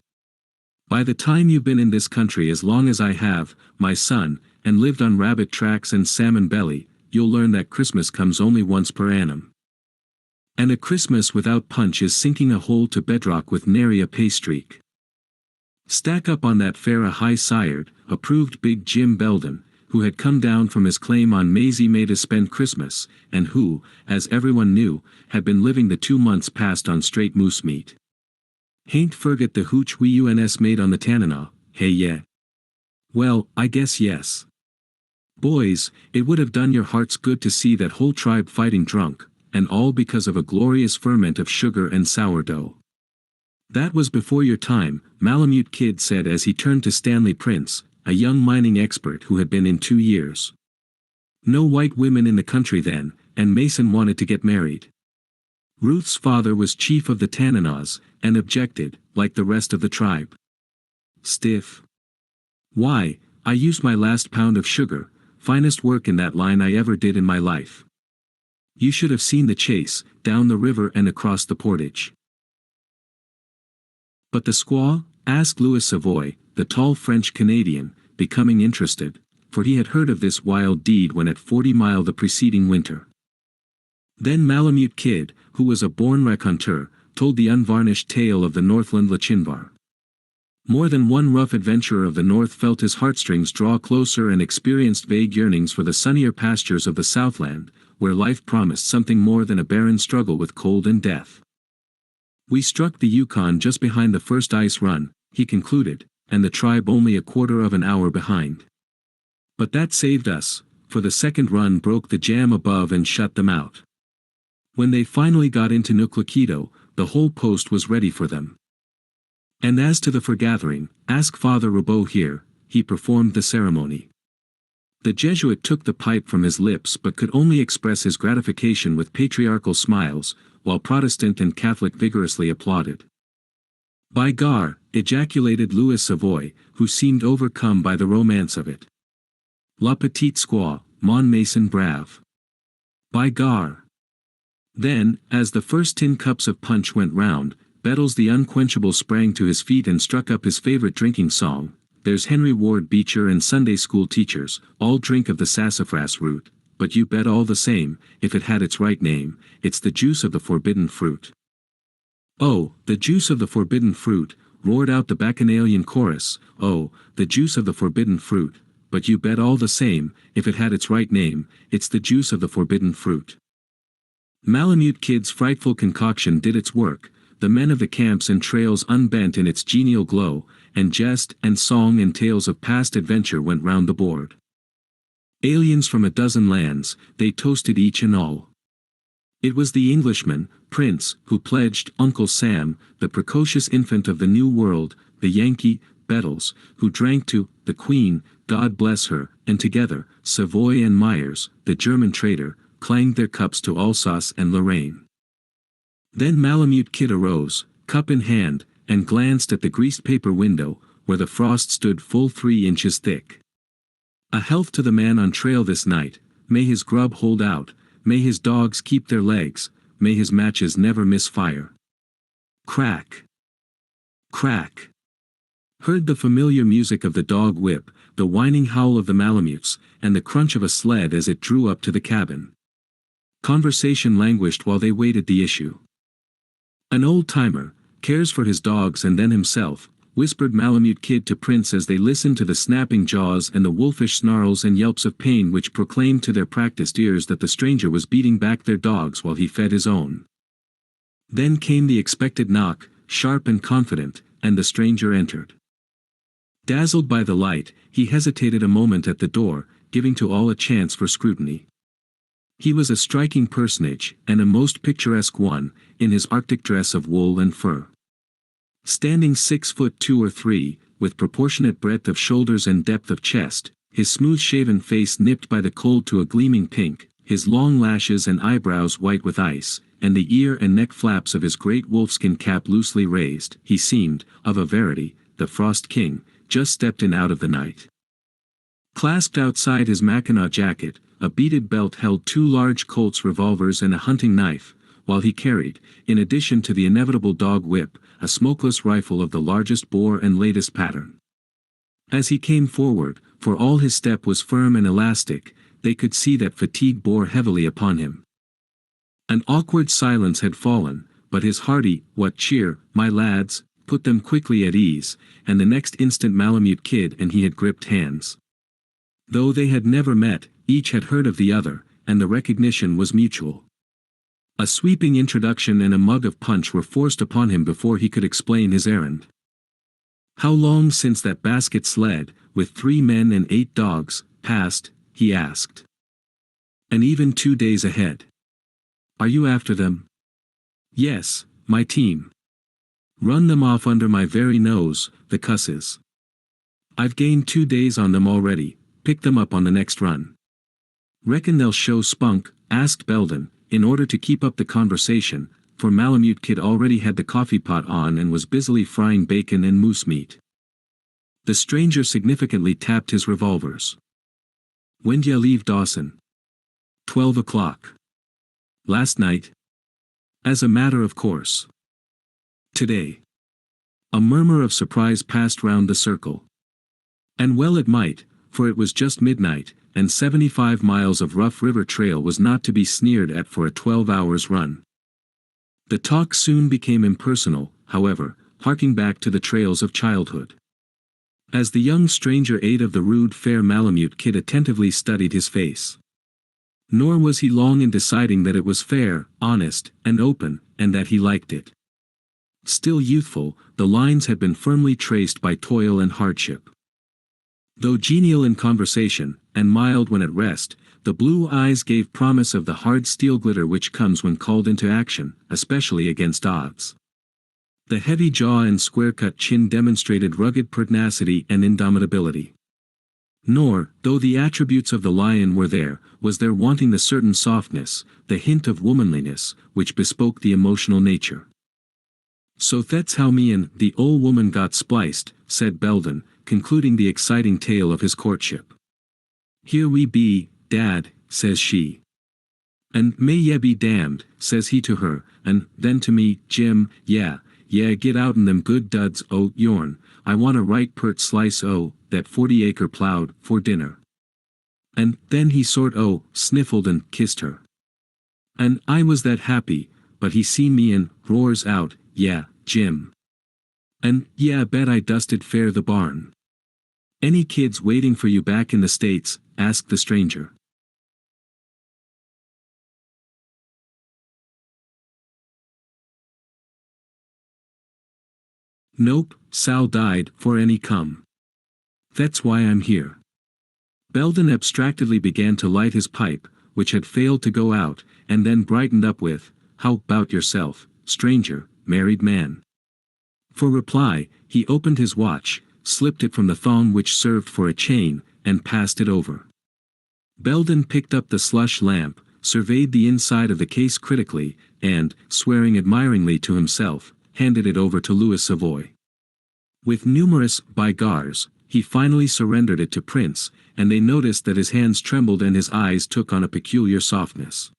By the time you've been in this country as long as I have, my son, and lived on rabbit tracks and salmon belly, you'll learn that Christmas comes only once per annum. And a Christmas without punch is sinking a hole to bedrock with nary a pay streak. Stack up on that fare a high-sired, approved Big Jim Belden, who had come down from his claim on Maisie May to spend Christmas, and who, as everyone knew, had been living the 2 months past on straight moose meat. Hain't forget the hooch we uns made on the Tanana, hey yeah? Well, I guess yes. Boys, it would have done your hearts good to see that whole tribe fighting drunk, and all because of a glorious ferment of sugar and sourdough. That was before your time, Malamute Kid said as he turned to Stanley Prince, a young mining expert who had been in 2 years. No white women in the country then, and Mason wanted to get married. Ruth's father was chief of the Tananas, and objected, like the rest of the tribe. Stiff. Why, I used my last pound of sugar, finest work in that line I ever did in my life. You should have seen the chase, down the river and across the portage. But the squaw? Asked Louis Savoy, the tall French-Canadian, becoming interested, for he had heard of this wild deed when at 40 Mile the preceding winter. Then Malamute Kid, who was a born raconteur, told the unvarnished tale of the Northland Lachinvar. More than one rough adventurer of the north felt his heartstrings draw closer and experienced vague yearnings for the sunnier pastures of the Southland, where life promised something more than a barren struggle with cold and death. We struck the Yukon just behind the first ice run, he concluded, and the tribe only a quarter of an hour behind. But that saved us, for the second run broke the jam above and shut them out. When they finally got into Nuklakito, the whole post was ready for them. And as to the foregathering, ask Father Roubaud here, he performed the ceremony. The Jesuit took the pipe from his lips but could only express his gratification with patriarchal smiles, while Protestant and Catholic vigorously applauded. By gar, ejaculated Louis Savoy, who seemed overcome by the romance of it. La petite squaw, mon mason brave. By gar. Then, as the first tin cups of punch went round, Bettles the unquenchable sprang to his feet and struck up his favorite drinking song, "There's Henry Ward Beecher and Sunday school teachers, all drink of the sassafras root, but you bet all the same, if it had its right name, it's the juice of the forbidden fruit." Oh, the juice of the forbidden fruit, roared out the bacchanalian chorus, "Oh, the juice of the forbidden fruit, but you bet all the same, if it had its right name, it's the juice of the forbidden fruit." Malamute Kid's frightful concoction did its work, the men of the camps and trails unbent in its genial glow, and jest and song and tales of past adventure went round the board. Aliens from a dozen lands, they toasted each and all. It was the Englishman, Prince, who pledged Uncle Sam, the precocious infant of the New World, the Yankee, Bettles, who drank to the Queen, God bless her, and together, Savoy and Myers, the German trader, clanged their cups to Alsace and Lorraine. Then Malamute Kid arose, cup in hand, and glanced at the greased paper window, where the frost stood full 3 inches thick. "A health to the man on trail this night, may his grub hold out, may his dogs keep their legs, may his matches never miss fire." Crack! Crack! Heard the familiar music of the dog whip, the whining howl of the Malamutes, and the crunch of a sled as it drew up to the cabin. Conversation languished while they waited the issue. "An old-timer, cares for his dogs and then himself," whispered Malamute Kid to Prince as they listened to the snapping jaws and the wolfish snarls and yelps of pain which proclaimed to their practiced ears that the stranger was beating back their dogs while he fed his own. Then came the expected knock, sharp and confident, and the stranger entered. Dazzled by the light, he hesitated a moment at the door, giving to all a chance for scrutiny. He was a striking personage, and a most picturesque one, in his Arctic dress of wool and fur. Standing 6'2" or 3", with proportionate breadth of shoulders and depth of chest, his smooth-shaven face nipped by the cold to a gleaming pink, his long lashes and eyebrows white with ice, and the ear and neck flaps of his great wolfskin cap loosely raised, he seemed, of a verity, the Frost King, just stepped in out of the night. Clasped outside his Mackinaw jacket, a beaded belt held 2 large Colt's revolvers and a hunting knife, while he carried, in addition to the inevitable dog whip, a smokeless rifle of the largest bore and latest pattern. As he came forward, for all his step was firm and elastic, they could see that fatigue bore heavily upon him. An awkward silence had fallen, but his hearty, "What cheer, my lads," put them quickly at ease, and the next instant Malamute Kid and he had gripped hands. Though they had never met, each had heard of the other, and the recognition was mutual. A sweeping introduction and a mug of punch were forced upon him before he could explain his errand. "How long since that basket sled, with 3 men and 8 dogs, passed?" he asked. "And even 2 days ahead. Are you after them?" "Yes, my team. Run them off under my very nose, the cusses. I've gained 2 days on them already, pick them up on the next run." "Reckon they'll show spunk?" asked Belden, in order to keep up the conversation, for Malamute Kid already had the coffee pot on and was busily frying bacon and moose meat. The stranger significantly tapped his revolvers. "When d'ya leave Dawson?" 12 o'clock. "Last night?" "As a matter of course." "Today?" A murmur of surprise passed round the circle. And well it might, for it was just midnight, and 75 miles of rough river trail was not to be sneered at for a 12 hours run. The talk soon became impersonal, however, harking back to the trails of childhood. As the young stranger ate of the rude fare, Malamute Kid attentively studied his face. Nor was he long in deciding that it was fair, honest, and open, and that he liked it. Still youthful, the lines had been firmly traced by toil and hardship. Though genial in conversation, and mild when at rest, the blue eyes gave promise of the hard steel glitter which comes when called into action, especially against odds. The heavy jaw and square-cut chin demonstrated rugged pertinacity and indomitability. Nor, though the attributes of the lion were there, was there wanting the certain softness, the hint of womanliness, which bespoke the emotional nature. "So that's how me and the old woman got spliced," said Belden, concluding the exciting tale of his courtship. "Here we be, Dad," says she. "And may ye be damned," says he to her, and then to me, "Jim, yeah, get out in them good duds o' yourn, I want a right pert slice o' that 40-acre plowed, for dinner." And then he sort o' sniffled and kissed her. And I was that happy, but he seen me and roars out, "Yeah, Jim." And, yeah, I bet I dusted fair the barn. Any kids waiting for you back in the States? Asked the stranger. Nope, Sal died, for any come. That's why I'm here. Belden abstractedly began to light his pipe, which had failed to go out, and then brightened up with, "How about yourself, stranger, married man?" For reply, he opened his watch, slipped it from the thong which served for a chain, and passed it over. Belden picked up the slush lamp, surveyed the inside of the case critically, and, swearing admiringly to himself, handed it over to Louis Savoy. With numerous "by-gars," he finally surrendered it to Prince, and they noticed that his hands trembled and his eyes took on a peculiar softness.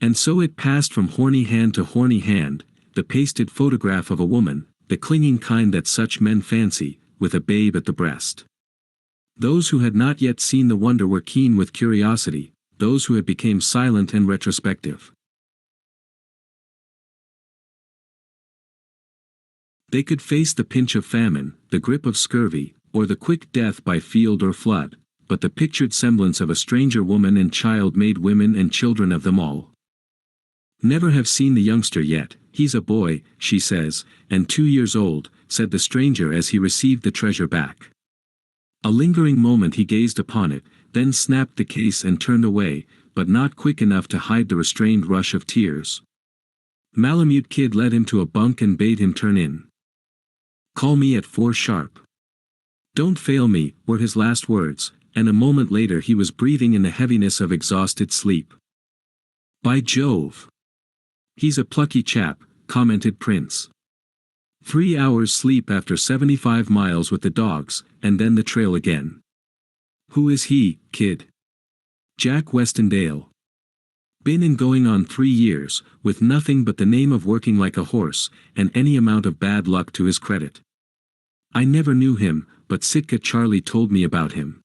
And so it passed from horny hand to horny hand, the pasted photograph of a woman, the clinging kind that such men fancy, with a babe at the breast. Those who had not yet seen the wonder were keen with curiosity, those who had become silent and retrospective. They could face the pinch of famine, the grip of scurvy, or the quick death by field or flood, but the pictured semblance of a stranger woman and child made women and children of them all. "Never have seen the youngster yet, he's a boy," she says, "and 2 years old," said the stranger as he received the treasure back. A lingering moment he gazed upon it, then snapped the case and turned away, but not quick enough to hide the restrained rush of tears. Malamute Kid led him to a bunk and bade him turn in. "Call me at 4 sharp. Don't fail me," were his last words, and a moment later he was breathing in the heaviness of exhausted sleep. "By Jove! He's a plucky chap," commented Prince. 3 hours sleep after 75 miles with the dogs, and then the trail again. "Who is he, kid?" "Jack Westendale. Been in going on 3 years, with nothing but the name of working like a horse, and any amount of bad luck to his credit. I never knew him, but Sitka Charlie told me about him.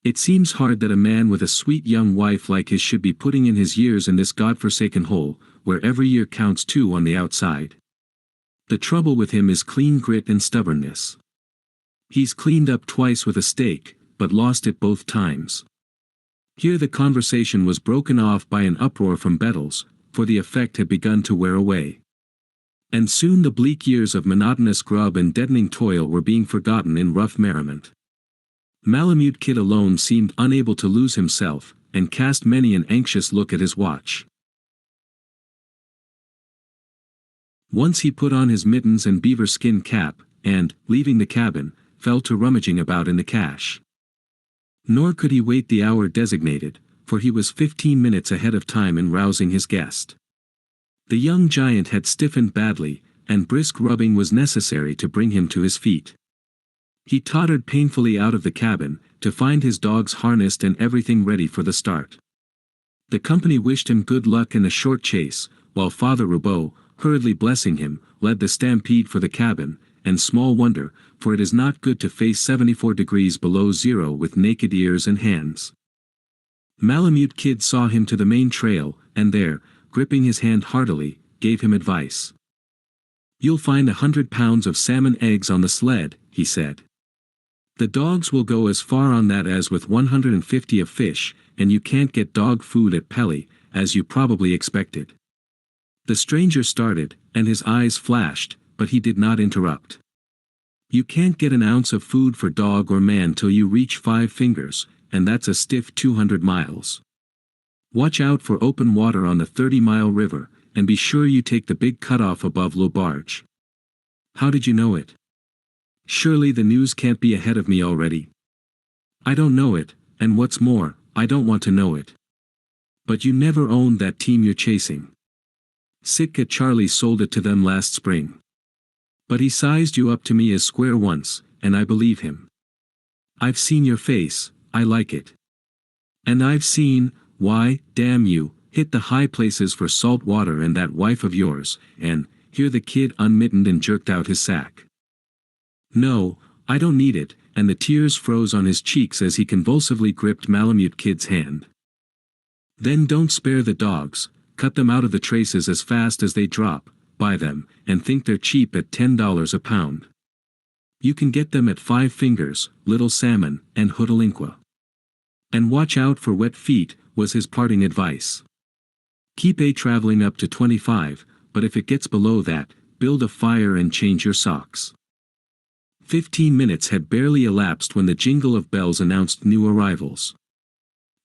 It seems hard that a man with a sweet young wife like his should be putting in his years in this godforsaken hole, where every year counts 2 on the outside. The trouble with him is clean grit and stubbornness. He's cleaned up twice with a stake, but lost it both times." Here the conversation was broken off by an uproar from Bettles, for the effect had begun to wear away. And soon the bleak years of monotonous grub and deadening toil were being forgotten in rough merriment. Malamute Kid alone seemed unable to lose himself, and cast many an anxious look at his watch. Once he put on his mittens and beaver skin cap, and, leaving the cabin, fell to rummaging about in the cache. Nor could he wait the hour designated, for he was 15 minutes ahead of time in rousing his guest. The young giant had stiffened badly, and brisk rubbing was necessary to bring him to his feet. He tottered painfully out of the cabin, to find his dogs harnessed and everything ready for the start. The company wished him good luck in a short chase, while Father Roubaud, hurriedly blessing him, led the stampede for the cabin, and small wonder, for it is not good to face 74 degrees below zero with naked ears and hands. Malamute Kid saw him to the main trail, and there, gripping his hand heartily, gave him advice. "You'll find 100 pounds of salmon eggs on the sled," he said. "The dogs will go as far on that as with 150 of fish, and you can't get dog food at Pelly, as you probably expected." The stranger started, and his eyes flashed, but he did not interrupt. "You can't get an ounce of food for dog or man till you reach 5 fingers, and that's a stiff 200 miles. Watch out for open water on the 30-mile river, and be sure you take the big cutoff above Lobarge." "How did you know it?" "Surely the news can't be ahead of me already." "I don't know it, and what's more, I don't want to know it." "But you never owned that team you're chasing." "Sitka Charlie sold it to them last spring. But he sized you up to me as square once, and I believe him. I've seen your face, I like it. And I've seen, why, damn you, hit the high places for salt water and that wife of yours, and," here the kid unmittened and jerked out his sack. "No, I don't need it," and the tears froze on his cheeks as he convulsively gripped Malamute Kid's hand. "Then don't spare the dogs, cut them out of the traces as fast as they drop, buy them, and think they're cheap at $10 a pound. You can get them at Five Fingers, Little Salmon, and Hootalinqua. And watch out for wet feet, was his parting advice. Keep traveling up to 25, but if it gets below that, build a fire and change your socks. 15 minutes had barely elapsed when the jingle of bells announced new arrivals.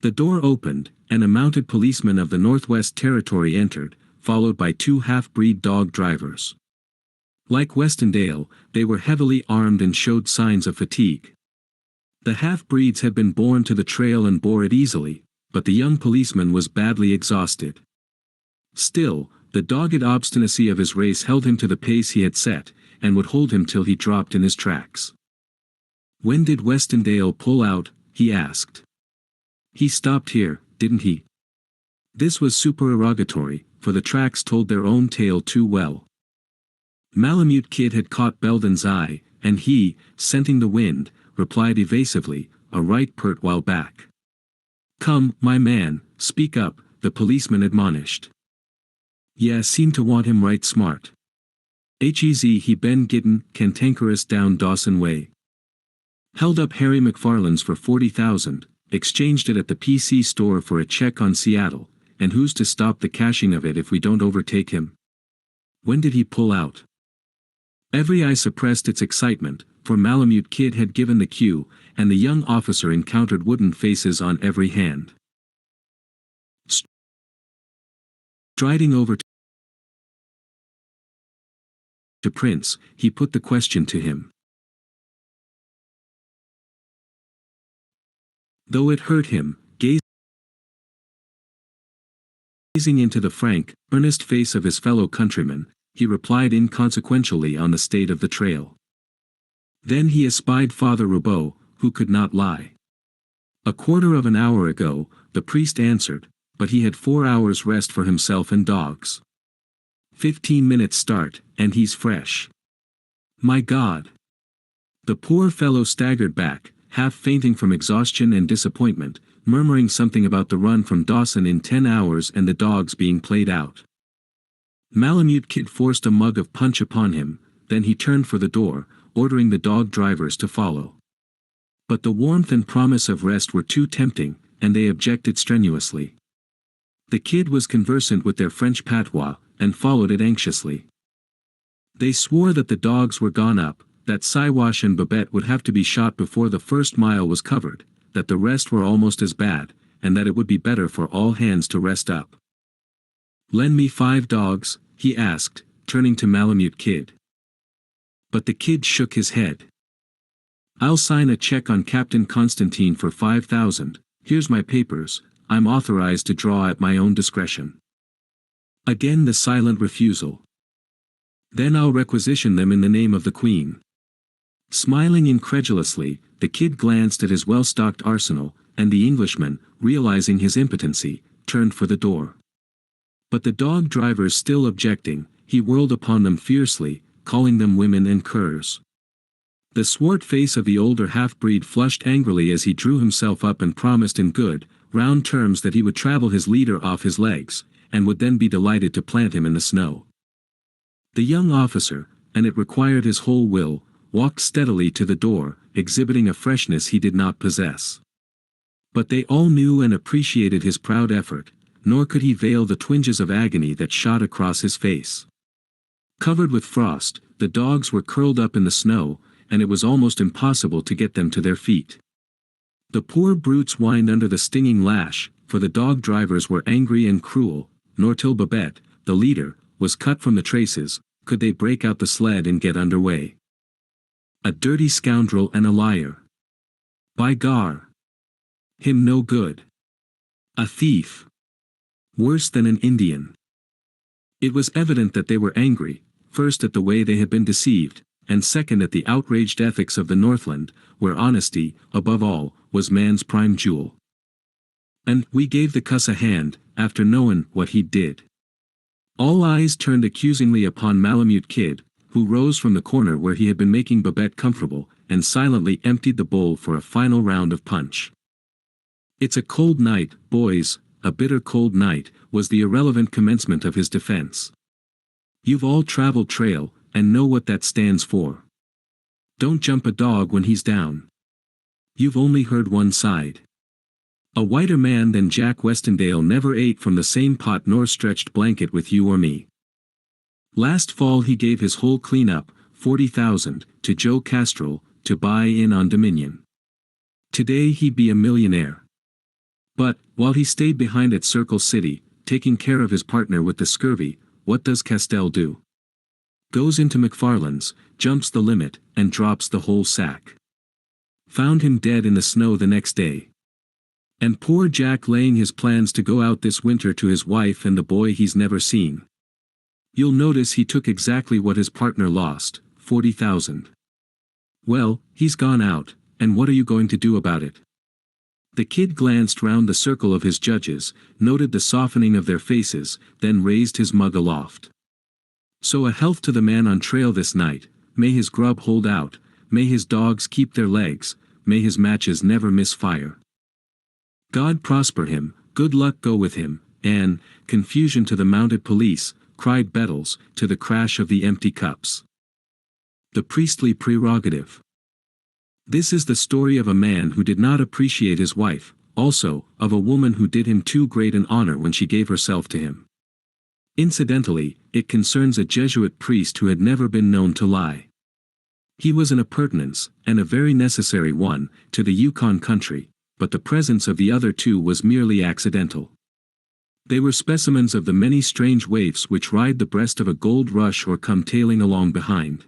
The door opened, and a mounted policeman of the Northwest Territory entered, followed by 2 half-breed dog drivers. Like Westendale, they were heavily armed and showed signs of fatigue. The half-breeds had been born to the trail and bore it easily, but the young policeman was badly exhausted. Still, the dogged obstinacy of his race held him to the pace he had set, and would hold him till he dropped in his tracks. "When did Westendale pull out?" he asked. "He stopped here, didn't he?" This was supererogatory, for the tracks told their own tale too well. Malamute Kid had caught Belden's eye, and he, scenting the wind, replied evasively, "A right pert while back." "Come, my man, speak up," the policeman admonished. "Yeah, seem to want him right smart. Hez he been gittin' cantankerous down Dawson way. Held up Harry McFarland's for 40,000, exchanged it at the PC store for a check on Seattle, and who's to stop the cashing of it if we don't overtake him? When did he pull out?" Every eye suppressed its excitement, for Malamute Kid had given the cue, and the young officer encountered wooden faces on every hand. Striding over to Prince, he put the question to him. Though it hurt him, gazing into the frank, earnest face of his fellow countryman, he replied inconsequentially on the state of the trail. Then he espied Father Roubaud, who could not lie. "A quarter of an hour ago," the priest answered, "but he had 4 hours rest for himself and dogs. 15 minutes start, and he's fresh. My God!" The poor fellow staggered back, half fainting from exhaustion and disappointment, murmuring something about the run from Dawson in 10 hours and the dogs being played out. Malamute Kid forced a mug of punch upon him, then he turned for the door, ordering the dog drivers to follow. But the warmth and promise of rest were too tempting, and they objected strenuously. The kid was conversant with their French patois, and followed it anxiously. They swore that the dogs were gone up, that Siwash and Babette would have to be shot before the first mile was covered, that the rest were almost as bad, and that it would be better for all hands to rest up. "Lend me 5 dogs?" he asked, turning to Malamute Kid. But the kid shook his head. "I'll sign a check on Captain Constantine for 5,000, here's my papers, I'm authorized to draw at my own discretion." Again the silent refusal. "Then I'll requisition them in the name of the Queen." Smiling incredulously, the kid glanced at his well-stocked arsenal, and the Englishman, realizing his impotency, turned for the door. But the dog drivers still objecting, he whirled upon them fiercely, calling them women and curs. The swart face of the older half-breed flushed angrily as he drew himself up and promised in good, round terms that he would travel his leader off his legs, and would then be delighted to plant him in the snow. The young officer, and it required his whole will, walked steadily to the door, exhibiting a freshness he did not possess. But they all knew and appreciated his proud effort, nor could he veil the twinges of agony that shot across his face. Covered with frost, the dogs were curled up in the snow, and it was almost impossible to get them to their feet. The poor brutes whined under the stinging lash, for the dog drivers were angry and cruel, nor till Babette, the leader, was cut from the traces, could they break out the sled and get under way. "A dirty scoundrel and a liar. By gar! Him no good. A thief. Worse than an Indian." It was evident that they were angry, first at the way they had been deceived, and second at the outraged ethics of the Northland, where honesty, above all, was man's prime jewel. "And we gave the cuss a hand, after knowin' what he did." All eyes turned accusingly upon Malamute Kid, who rose from the corner where he had been making Babette comfortable, and silently emptied the bowl for a final round of punch. "It's a cold night, boys, a bitter cold night," was the irrelevant commencement of his defense. You've all traveled trail, and know what that stands for. Don't jump a dog when he's down. You've only heard one side. A whiter man than Jack Westendale never ate from the same pot nor stretched blanket with you or me. Last fall he gave his whole clean-up, 40,000, to Joe Castrol, to buy in on Dominion. Today he'd be a millionaire. But, while he stayed behind at Circle City, taking care of his partner with the scurvy, what does Castell do? Goes into McFarland's, jumps the limit, and drops the whole sack. Found him dead in the snow the next day. And poor Jack laying his plans to go out this winter to his wife and the boy he's never seen. You'll notice he took exactly what his partner lost, 40,000. Well, he's gone out, and what are you going to do about it? The kid glanced round the circle of his judges, noted the softening of their faces, then raised his mug aloft. So a health to the man on trail this night, may his grub hold out, may his dogs keep their legs, may his matches never miss fire. God prosper him, good luck go with him, and, confusion to the mounted police, cried Bettles, to the crash of the empty cups. The priestly prerogative. This is the story of a man who did not appreciate his wife, also, of a woman who did him too great an honor when she gave herself to him. Incidentally, it concerns a Jesuit priest who had never been known to lie. He was an appurtenance, and a very necessary one, to the Yukon country, but the presence of the other two was merely accidental. They were specimens of the many strange waifs which ride the breast of a gold rush or come tailing along behind.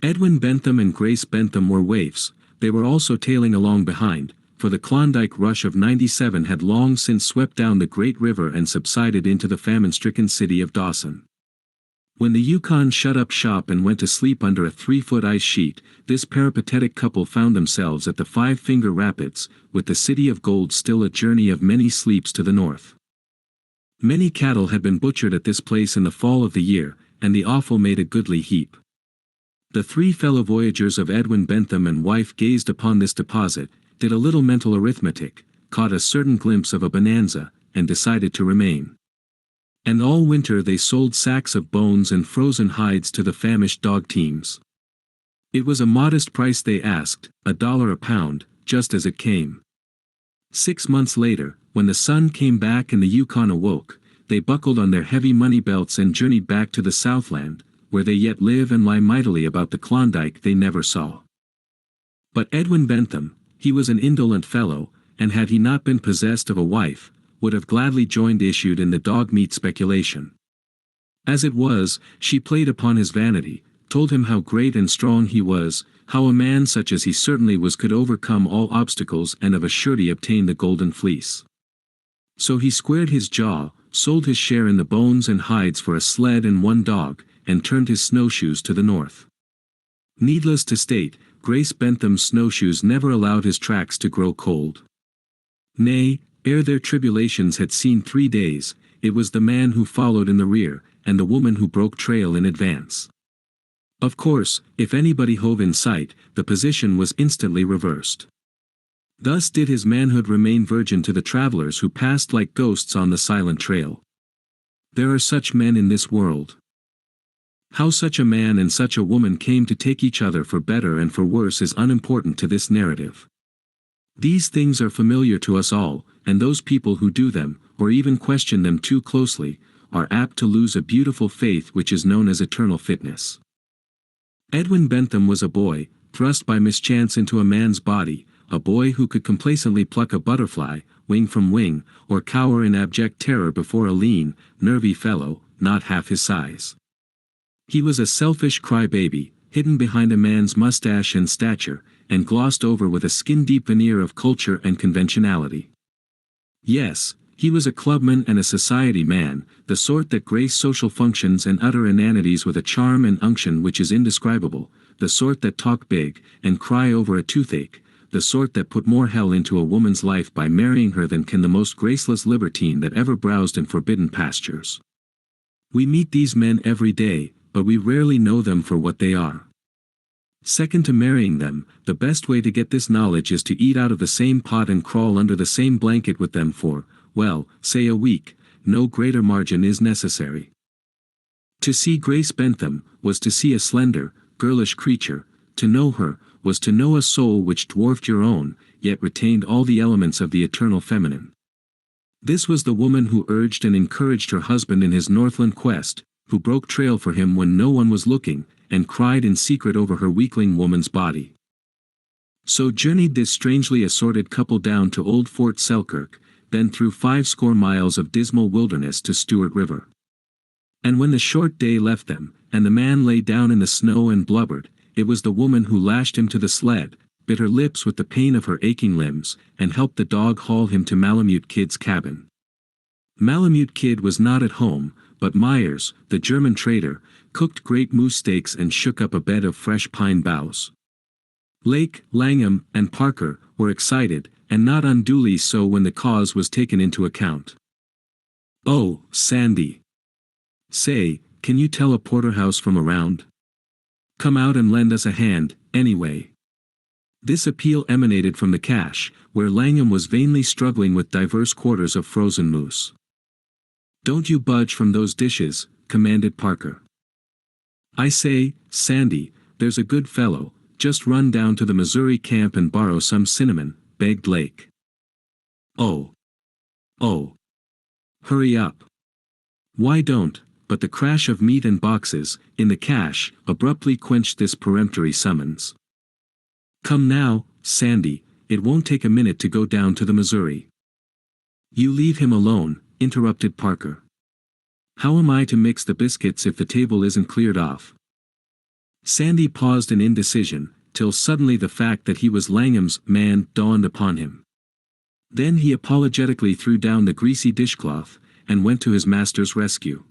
Edwin Bentham and Grace Bentham were waifs, they were also tailing along behind, for the Klondike rush of '97 had long since swept down the great river and subsided into the famine-stricken city of Dawson. When the Yukon shut up shop and went to sleep under a 3-foot ice sheet, this peripatetic couple found themselves at the Five Finger Rapids, with the city of gold still a journey of many sleeps to the north. Many cattle had been butchered at this place in the fall of the year, and the offal made a goodly heap. The three fellow voyagers of Edwin Bentham and wife gazed upon this deposit, did a little mental arithmetic, caught a certain glimpse of a bonanza, and decided to remain. And all winter they sold sacks of bones and frozen hides to the famished dog teams. It was a modest price they asked, $1 a pound, just as it came. 6 months later, when the sun came back and the Yukon awoke, they buckled on their heavy money belts and journeyed back to the Southland, where they yet live and lie mightily about the Klondike they never saw. But Edwin Bentham, he was an indolent fellow, and had he not been possessed of a wife, would have gladly joined issue in the dog-meat speculation. As it was, she played upon his vanity, told him how great and strong he was, how a man such as he certainly was could overcome all obstacles and of a surety obtain the golden fleece. So he squared his jaw, sold his share in the bones and hides for a sled and one dog, and turned his snowshoes to the north. Needless to state, Grace Bentham's snowshoes never allowed his tracks to grow cold. Nay, ere their tribulations had seen 3 days, it was the man who followed in the rear, and the woman who broke trail in advance. Of course, if anybody hove in sight, the position was instantly reversed. Thus did his manhood remain virgin to the travelers who passed like ghosts on the silent trail. There are such men in this world. How such a man and such a woman came to take each other for better and for worse is unimportant to this narrative. These things are familiar to us all, and those people who do them, or even question them too closely, are apt to lose a beautiful faith which is known as eternal fitness. Edwin Bentham was a boy, thrust by mischance into a man's body, a boy who could complacently pluck a butterfly, wing from wing, or cower in abject terror before a lean, nervy fellow, not half his size. He was a selfish crybaby, hidden behind a man's mustache and stature, and glossed over with a skin-deep veneer of culture and conventionality. Yes, he was a clubman and a society man, the sort that grace social functions and utter inanities with a charm and unction which is indescribable, the sort that talk big, and cry over a toothache, the sort that put more hell into a woman's life by marrying her than can the most graceless libertine that ever browsed in forbidden pastures. We meet these men every day, but we rarely know them for what they are. Second to marrying them, the best way to get this knowledge is to eat out of the same pot and crawl under the same blanket with them for, well, say a week. No greater margin is necessary. To see Grace Bentham, was to see a slender, girlish creature. To know her, was to know a soul which dwarfed your own, yet retained all the elements of the eternal feminine. This was the woman who urged and encouraged her husband in his Northland quest, who broke trail for him when no one was looking, and cried in secret over her weakling woman's body. So journeyed this strangely assorted couple down to old Fort Selkirk, then through 50 miles of dismal wilderness to Stewart River. And when the short day left them, and the man lay down in the snow and blubbered, it was the woman who lashed him to the sled, bit her lips with the pain of her aching limbs, and helped the dog haul him to Malamute Kid's cabin. Malamute Kid was not at home, but Myers, the German trader, cooked great moose steaks and shook up a bed of fresh pine boughs. Lake, Langham, and Parker were excited, and not unduly so when the cause was taken into account. "Oh, Sandy. Say, can you tell a porterhouse from around? Come out and lend us a hand, anyway." This appeal emanated from the cache, where Langham was vainly struggling with diverse quarters of frozen moose. "Don't you budge from those dishes," commanded Parker. "I say, Sandy, there's a good fellow, just run down to the Missouri camp and borrow some cinnamon," begged Lake. Oh. Hurry up." "Why don't?" But the crash of meat and boxes, in the cache, abruptly quenched this peremptory summons. "Come now, Sandy, it won't take a minute to go down to the Missouri." "You leave him alone," interrupted Parker. "How am I to mix the biscuits if the table isn't cleared off?" Sandy paused in indecision, till suddenly the fact that he was Langham's man dawned upon him. Then he apologetically threw down the greasy dishcloth, and went to his master's rescue.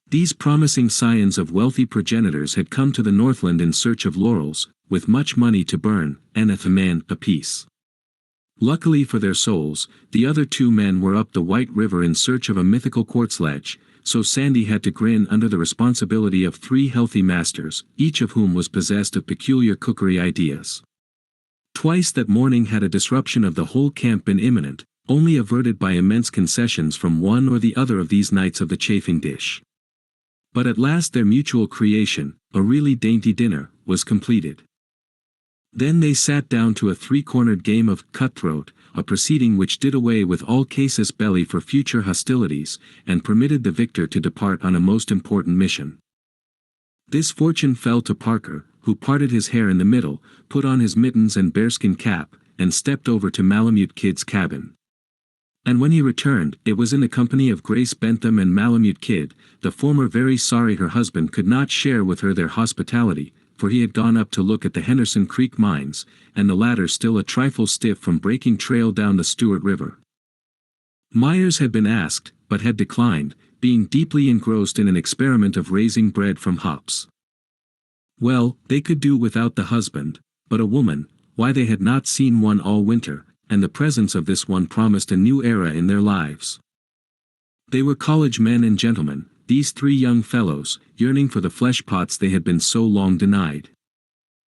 These promising scions of wealthy progenitors had come to the Northland in search of laurels, with much money to burn, and a man apiece. Luckily for their souls, the other 2 men were up the White River in search of a mythical quartz ledge, so Sandy had to grin under the responsibility of 3 healthy masters, each of whom was possessed of peculiar cookery ideas. Twice that morning had a disruption of the whole camp been imminent, only averted by immense concessions from one or the other of these knights of the chafing dish. But at last their mutual creation, a really dainty dinner, was completed. Then they sat down to a 3-cornered game of cutthroat, a proceeding which did away with all casus belli for future hostilities, and permitted the victor to depart on a most important mission. This fortune fell to Parker, who parted his hair in the middle, put on his mittens and bearskin cap, and stepped over to Malamute Kid's cabin. And when he returned, it was in the company of Grace Bentham and Malamute Kid, the former very sorry her husband could not share with her their hospitality, for he had gone up to look at the Henderson Creek mines, and the latter still a trifle stiff from breaking trail down the Stewart River. Myers had been asked, but had declined, being deeply engrossed in an experiment of raising bread from hops. Well, they could do without the husband, but a woman, why they had not seen one all winter, and the presence of this one promised a new era in their lives. They were college men and gentlemen, these 3 young fellows, yearning for the flesh pots they had been so long denied.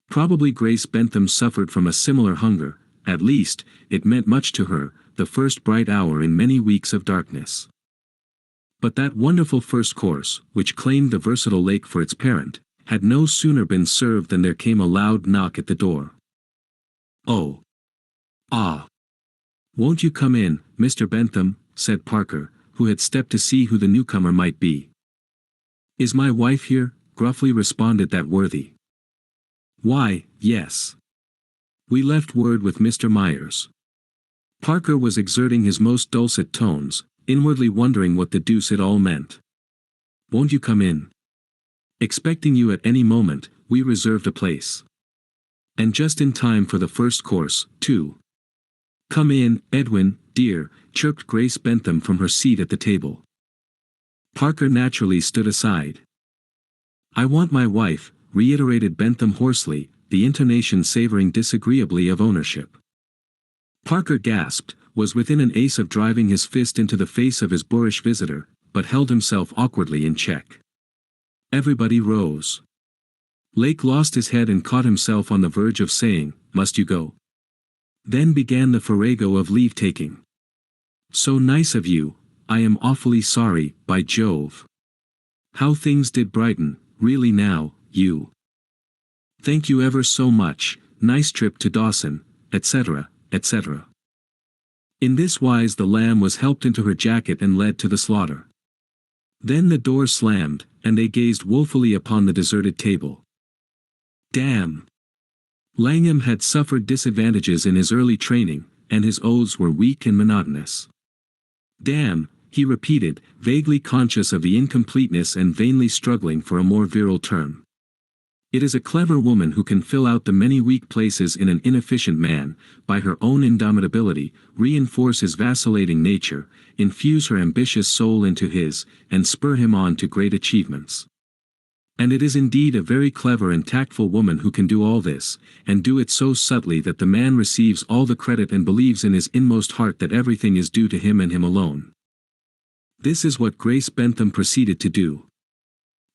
Probably Grace Bentham suffered from a similar hunger, at least, it meant much to her, the first bright hour in many weeks of darkness. But that wonderful first course, which claimed the versatile lake for its parent, had no sooner been served than there came a loud knock at the door. "Oh. Ah. Won't you come in, Mr. Bentham," said Parker, who had stepped to see who the newcomer might be. "Is my wife here?" gruffly responded that worthy. "Why, yes. We left word with Mr. Myers." Parker was exerting his most dulcet tones, inwardly wondering what the deuce it all meant. "Won't you come in? Expecting you at any moment, we reserved a place. And just in time for the first course, too." "Come in, Edwin, dear," chirped Grace Bentham from her seat at the table. Parker naturally stood aside. "I want my wife," reiterated Bentham hoarsely, the intonation savoring disagreeably of ownership. Parker gasped, was within an ace of driving his fist into the face of his boorish visitor, but held himself awkwardly in check. Everybody rose. Lake lost his head and caught himself on the verge of saying, "Must you go?" Then began the farrago of leave-taking. "So nice of you, I am awfully sorry, by Jove. How things did brighten, really now, you. Thank you ever so much, nice trip to Dawson, etc., etc. In this wise the lamb was helped into her jacket and led to the slaughter. Then the door slammed, and they gazed woefully upon the deserted table. Damn! Langham had suffered disadvantages in his early training, and his oaths were weak and monotonous. Damn, he repeated, vaguely conscious of the incompleteness and vainly struggling for a more virile term. It is a clever woman who can fill out the many weak places in an inefficient man, by her own indomitability, reinforce his vacillating nature, infuse her ambitious soul into his, and spur him on to great achievements. And it is indeed a very clever and tactful woman who can do all this, and do it so subtly that the man receives all the credit and believes in his inmost heart that everything is due to him and him alone. This is what Grace Bentham proceeded to do.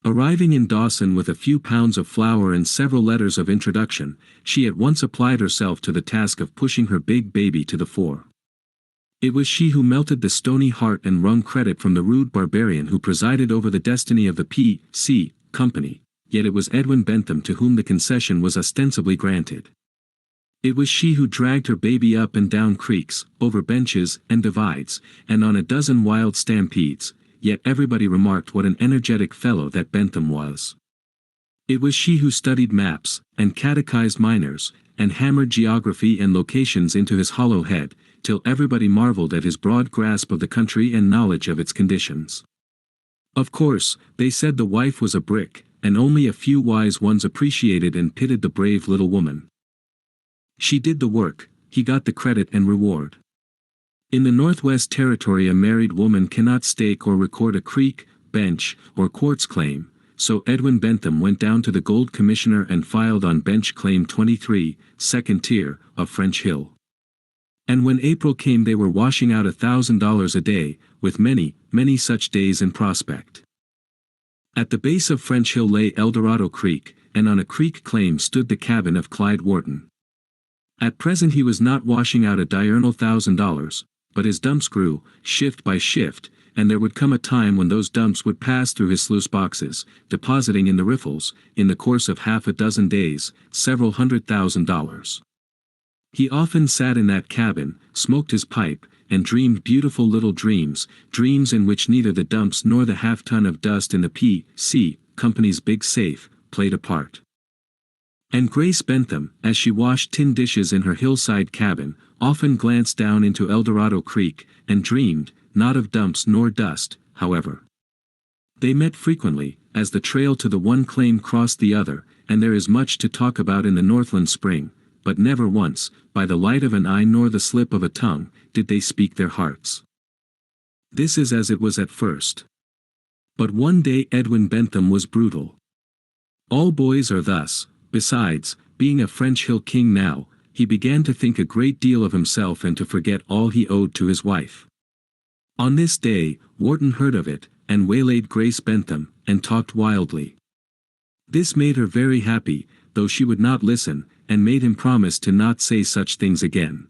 Arriving in Dawson with a few pounds of flour and several letters of introduction, she at once applied herself to the task of pushing her big baby to the fore. It was she who melted the stony heart and wrung credit from the rude barbarian who presided over the destiny of the P.C. Company, yet it was Edwin Bentham to whom the concession was ostensibly granted. It was she who dragged her baby up and down creeks, over benches and divides, and on a dozen wild stampedes, yet everybody remarked what an energetic fellow that Bentham was. It was she who studied maps, and catechized miners, and hammered geography and locations into his hollow head, till everybody marveled at his broad grasp of the country and knowledge of its conditions. Of course, they said the wife was a brick, and only a few wise ones appreciated and pitied the brave little woman. She did the work, he got the credit and reward. In the Northwest Territory a married woman cannot stake or record a creek, bench, or quartz claim, so Edwin Bentham went down to the Gold Commissioner and filed on bench claim 23, second tier, of French Hill. And when April came they were washing out $1,000 a day, with many, many such days in prospect. At the base of French Hill lay Eldorado Creek, and on a creek claim stood the cabin of Clyde Wharton. At present he was not washing out a diurnal $1,000, but his dumps grew, shift by shift, and there would come a time when those dumps would pass through his sluice boxes, depositing in the riffles, in the course of half a dozen days, several $100,000. He often sat in that cabin, smoked his pipe, and dreamed beautiful little dreams, dreams in which neither the dumps nor the half-ton of dust in the P.C. Company's big safe played a part. And Grace Bentham, as she washed tin dishes in her hillside cabin, often glanced down into Eldorado Creek, and dreamed, not of dumps nor dust, however. They met frequently, as the trail to the one claim crossed the other, and there is much to talk about in the Northland spring, but never once, by the light of an eye nor the slip of a tongue, did they speak their hearts. This is as it was at first. But one day Edwin Bentham was brutal. All boys are thus. Besides, being a French Hill king now, he began to think a great deal of himself and to forget all he owed to his wife. On this day, Wharton heard of it, and waylaid Grace Bentham, and talked wildly. This made her very happy, though she would not listen, and made him promise to not say such things again.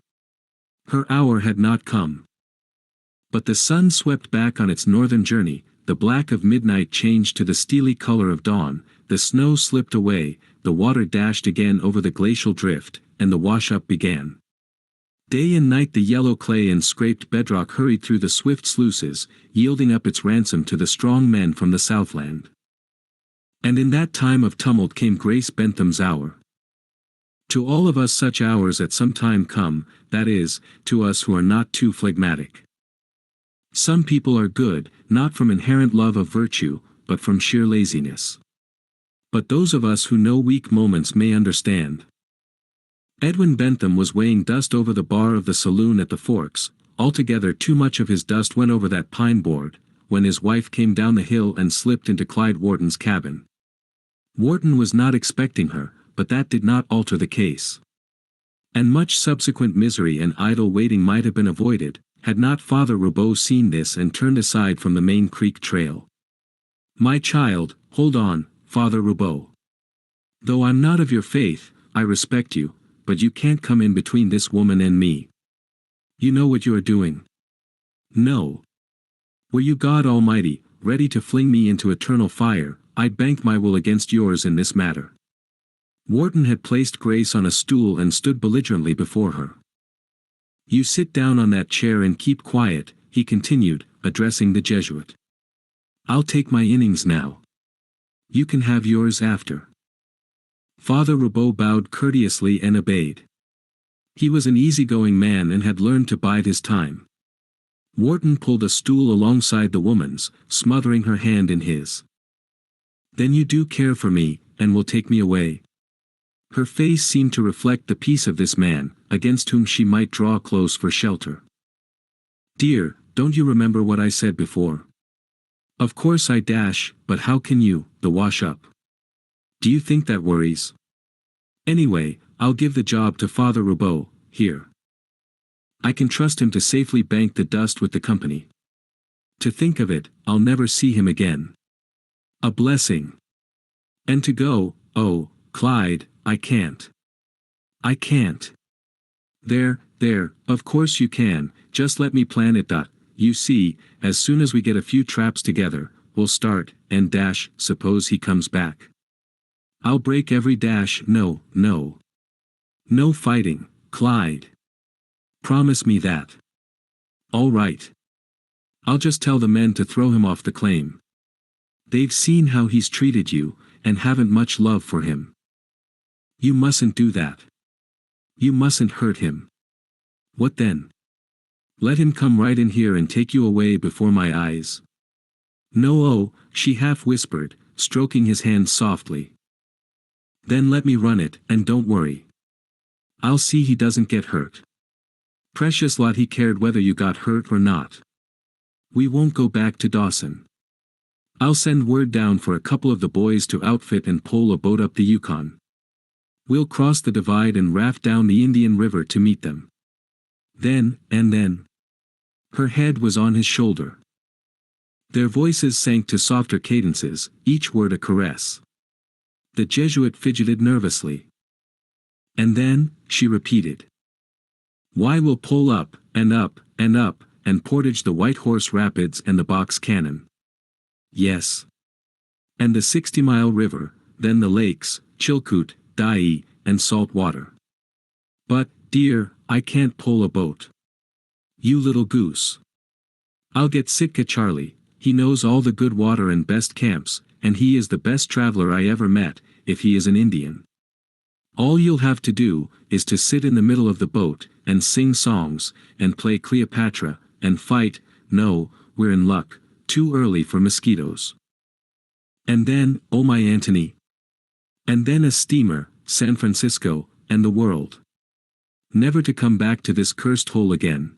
Her hour had not come. But the sun swept back on its northern journey, the black of midnight changed to the steely color of dawn, the snow slipped away, the water dashed again over the glacial drift, and the wash-up began. Day and night the yellow clay and scraped bedrock hurried through the swift sluices, yielding up its ransom to the strong men from the Southland. And in that time of tumult came Grace Bentham's hour. To all of us such hours at some time come, that is, to us who are not too phlegmatic. Some people are good, not from inherent love of virtue, but from sheer laziness. But those of us who know weak moments may understand. Edwin Bentham was weighing dust over the bar of the saloon at the Forks, altogether too much of his dust went over that pine board, when his wife came down the hill and slipped into Clyde Wharton's cabin. Wharton was not expecting her, but that did not alter the case. And much subsequent misery and idle waiting might have been avoided, had not Father Roubaud seen this and turned aside from the main creek trail. "My child, hold on, Father Roubaud. Though I'm not of your faith, I respect you, but you can't come in between this woman and me. You know what you are doing." "No. Were you God Almighty, ready to fling me into eternal fire, I'd bank my will against yours in this matter. Wharton had placed Grace on a stool and stood belligerently before her. You sit down on that chair and keep quiet, he continued, addressing the Jesuit. I'll take my innings now. You can have yours after. Father Roubaud bowed courteously and obeyed. He was an easygoing man and had learned to bide his time. Wharton pulled a stool alongside the woman's, smothering her hand in his. Then you do care for me, and will take me away? Her face seemed to reflect the peace of this man, against whom she might draw close for shelter. Dear, don't you remember what I said before? Of course I dash, but how can you, the wash-up? Do you think that worries? Anyway, I'll give the job to Father Roubaud, here. I can trust him to safely bank the dust with the company. To think of it, I'll never see him again. A blessing. And to go, oh, Clyde, I can't. I can't. There, of course you can, just let me plan it. You see, as soon as we get a few traps together, we'll start, and dash, suppose he comes back. I'll break every dash. No. No fighting, Clyde. Promise me that. All right. I'll just tell the men to throw him off the claim. They've seen how he's treated you, and haven't much love for him. You mustn't do that. You mustn't hurt him. What then? Let him come right in here and take you away before my eyes. No, oh, she half whispered, stroking his hand softly. Then let me run it, and don't worry. I'll see he doesn't get hurt. Precious lot he cared whether you got hurt or not. We won't go back to Dawson. I'll send word down for a couple of the boys to outfit and pole a boat up the Yukon. We'll cross the divide and raft down the Indian River to meet them. Then. Her head was on his shoulder. Their voices sank to softer cadences, each word a caress. The Jesuit fidgeted nervously. And then, she repeated. Why we'll pull up, and portage the White Horse Rapids and the Box Cannon. Yes. And the 60-mile river, then the lakes, Chilkoot, Dyea, and salt water. But, dear, I can't pull a boat. You little goose. I'll get Sitka Charlie, he knows all the good water and best camps, and he is the best traveler I ever met, if he is an Indian. All you'll have to do, is to sit in the middle of the boat, and sing songs, and play Cleopatra, and fight. No, we're in luck, too early for mosquitoes. And then, oh my Antony. And then a steamer, San Francisco, and the world. Never to come back to this cursed hole again.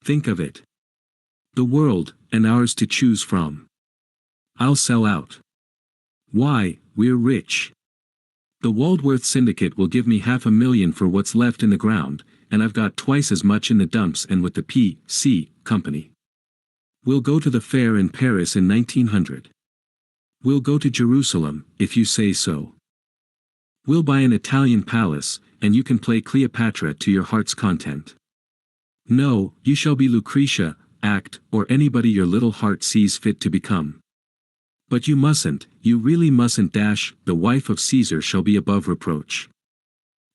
Think of it. The world, and ours to choose from. I'll sell out. Why, we're rich. The Waldworth Syndicate will give me $500,000 for what's left in the ground, and I've got twice as much in the dumps and with the P.C. Company. We'll go to the fair in Paris in 1900. We'll go to Jerusalem, if you say so. We'll buy an Italian palace, and you can play Cleopatra to your heart's content. No, you shall be Lucretia, act, or anybody your little heart sees fit to become. But you really mustn't dash, the wife of Caesar shall be above reproach.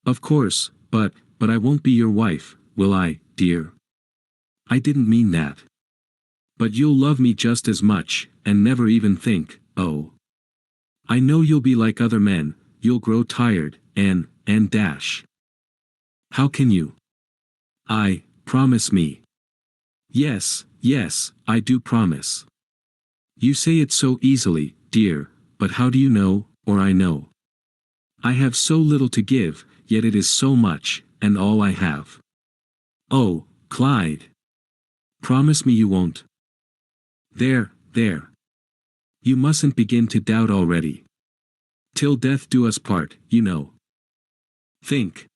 Of course, but I won't be your wife, will I, dear? I didn't mean that. But you'll love me just as much, and never even think, oh. I know you'll be like other men, you'll grow tired, and dash. How can you? Promise me. Yes, I do promise. You say it so easily, dear, but how do you know, or I know? I have so little to give, yet it is so much, and all I have. Oh, Clyde. Promise me you won't. There. You mustn't begin to doubt already. Till death do us part, you know. Think.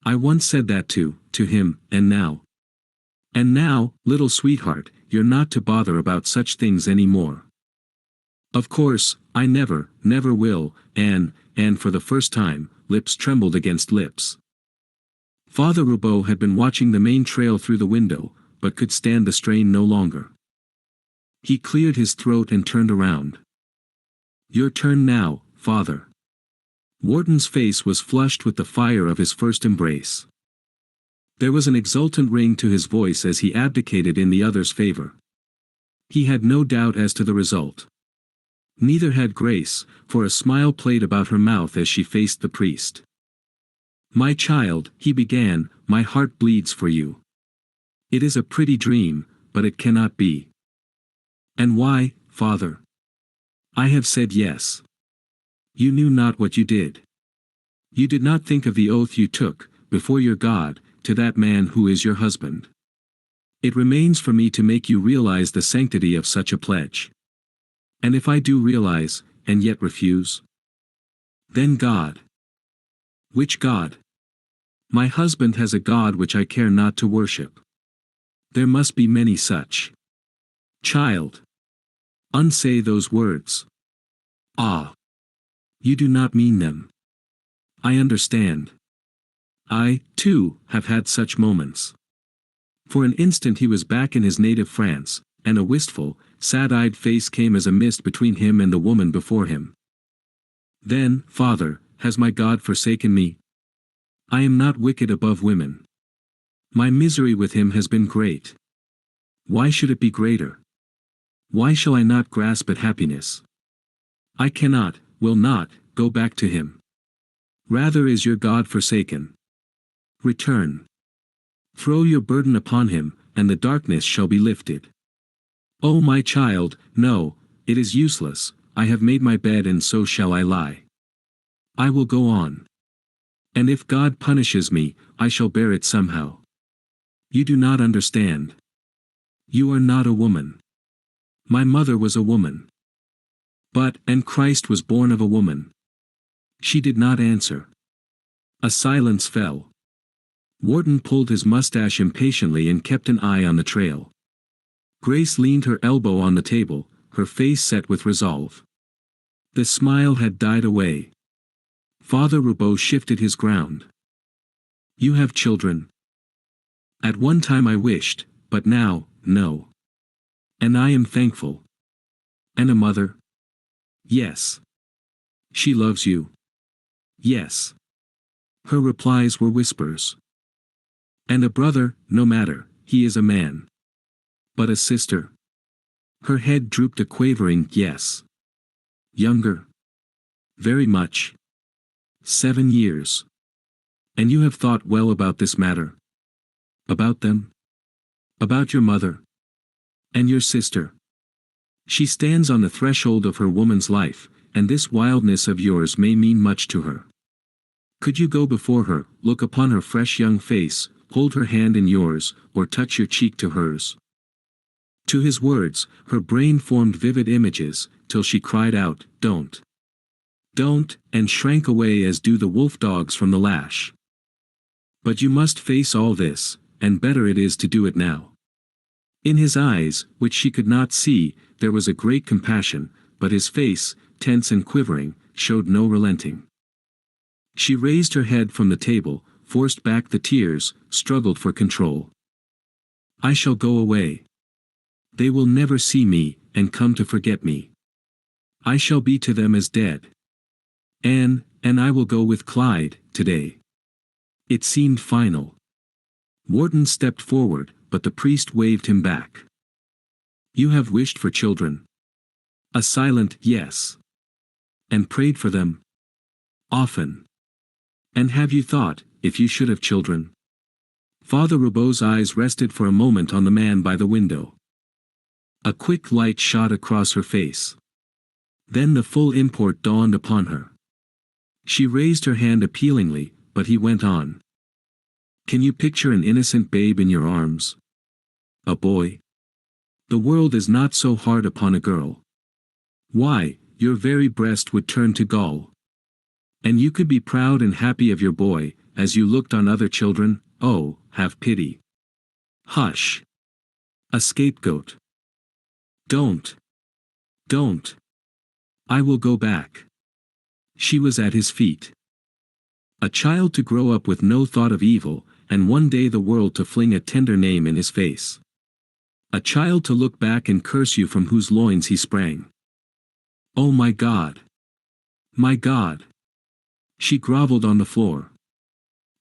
I once said that to him, and now. And now, little sweetheart, you're not to bother about such things any more. Of course, I never will, and for the first time, lips trembled against lips. Father Roubaud had been watching the main trail through the window, but could stand the strain no longer. He cleared his throat and turned around. Your turn now, father. Wharton's face was flushed with the fire of his first embrace. There was an exultant ring to his voice as he abdicated in the other's favor. He had no doubt as to the result. Neither had Grace, for a smile played about her mouth as she faced the priest. My child, he began, my heart bleeds for you. It is a pretty dream, but it cannot be. And why, father? I have said yes. You knew not what you did. You did not think of the oath you took, before your God, to that man who is your husband. It remains for me to make you realize the sanctity of such a pledge. And if I do realize, and yet refuse? Then God. Which God? My husband has a God which I care not to worship. There must be many such. Child. Unsay those words. Ah. You do not mean them. I understand. I, too, have had such moments. For an instant he was back in his native France, and a wistful, sad-eyed face came as a mist between him and the woman before him. Then, father, has my God forsaken me? I am not wicked above women. My misery with him has been great. Why should it be greater? Why shall I not grasp at happiness? I cannot, will not, go back to him. Rather is your God forsaken. Return. Throw your burden upon him, and the darkness shall be lifted. Oh my child, no, it is useless, I have made my bed and so shall I lie. I will go on. And if God punishes me, I shall bear it somehow. You do not understand. You are not a woman. My mother was a woman. And Christ was born of a woman. She did not answer. A silence fell. Wharton pulled his mustache impatiently and kept an eye on the trail. Grace leaned her elbow on the table, her face set with resolve. The smile had died away. Father Roubaud shifted his ground. You have children. At one time I wished, but now, no. And I am thankful. And a mother? Yes. She loves you. Yes. Her replies were whispers. And a brother, no matter, he is a man. But a sister? Her head drooped a quavering yes. Younger? Very much. 7 years. And you have thought well about this matter? About them? About your mother? And your sister? She stands on the threshold of her woman's life, and this wildness of yours may mean much to her. Could you go before her, look upon her fresh young face, hold her hand in yours, or touch your cheek to hers? To his words, her brain formed vivid images, till she cried out, Don't! Don't, and shrank away as do the wolf dogs from the lash. But you must face all this, and better it is to do it now. In his eyes, which she could not see, there was a great compassion, but his face, tense and quivering, showed no relenting. She raised her head from the table, forced back the tears, struggled for control. I shall go away. They will never see me, and come to forget me. I shall be to them as dead. And I will go with Clyde, today. It seemed final. Wharton stepped forward, but the priest waved him back. You have wished for children. A silent yes. And prayed for them. Often. And have you thought, if you should have children? Father Roubaud's eyes rested for a moment on the man by the window. A quick light shot across her face. Then the full import dawned upon her. She raised her hand appealingly, but he went on. Can you picture an innocent babe in your arms? A boy? The world is not so hard upon a girl. Why, your very breast would turn to gall. And you could be proud and happy of your boy, as you looked on other children. Oh, have pity. Hush. A scapegoat. Don't. Don't. I will go back. She was at his feet. A child to grow up with no thought of evil, and one day the world to fling a tender name in his face. A child to look back and curse you from whose loins he sprang. Oh my God! My God! She groveled on the floor.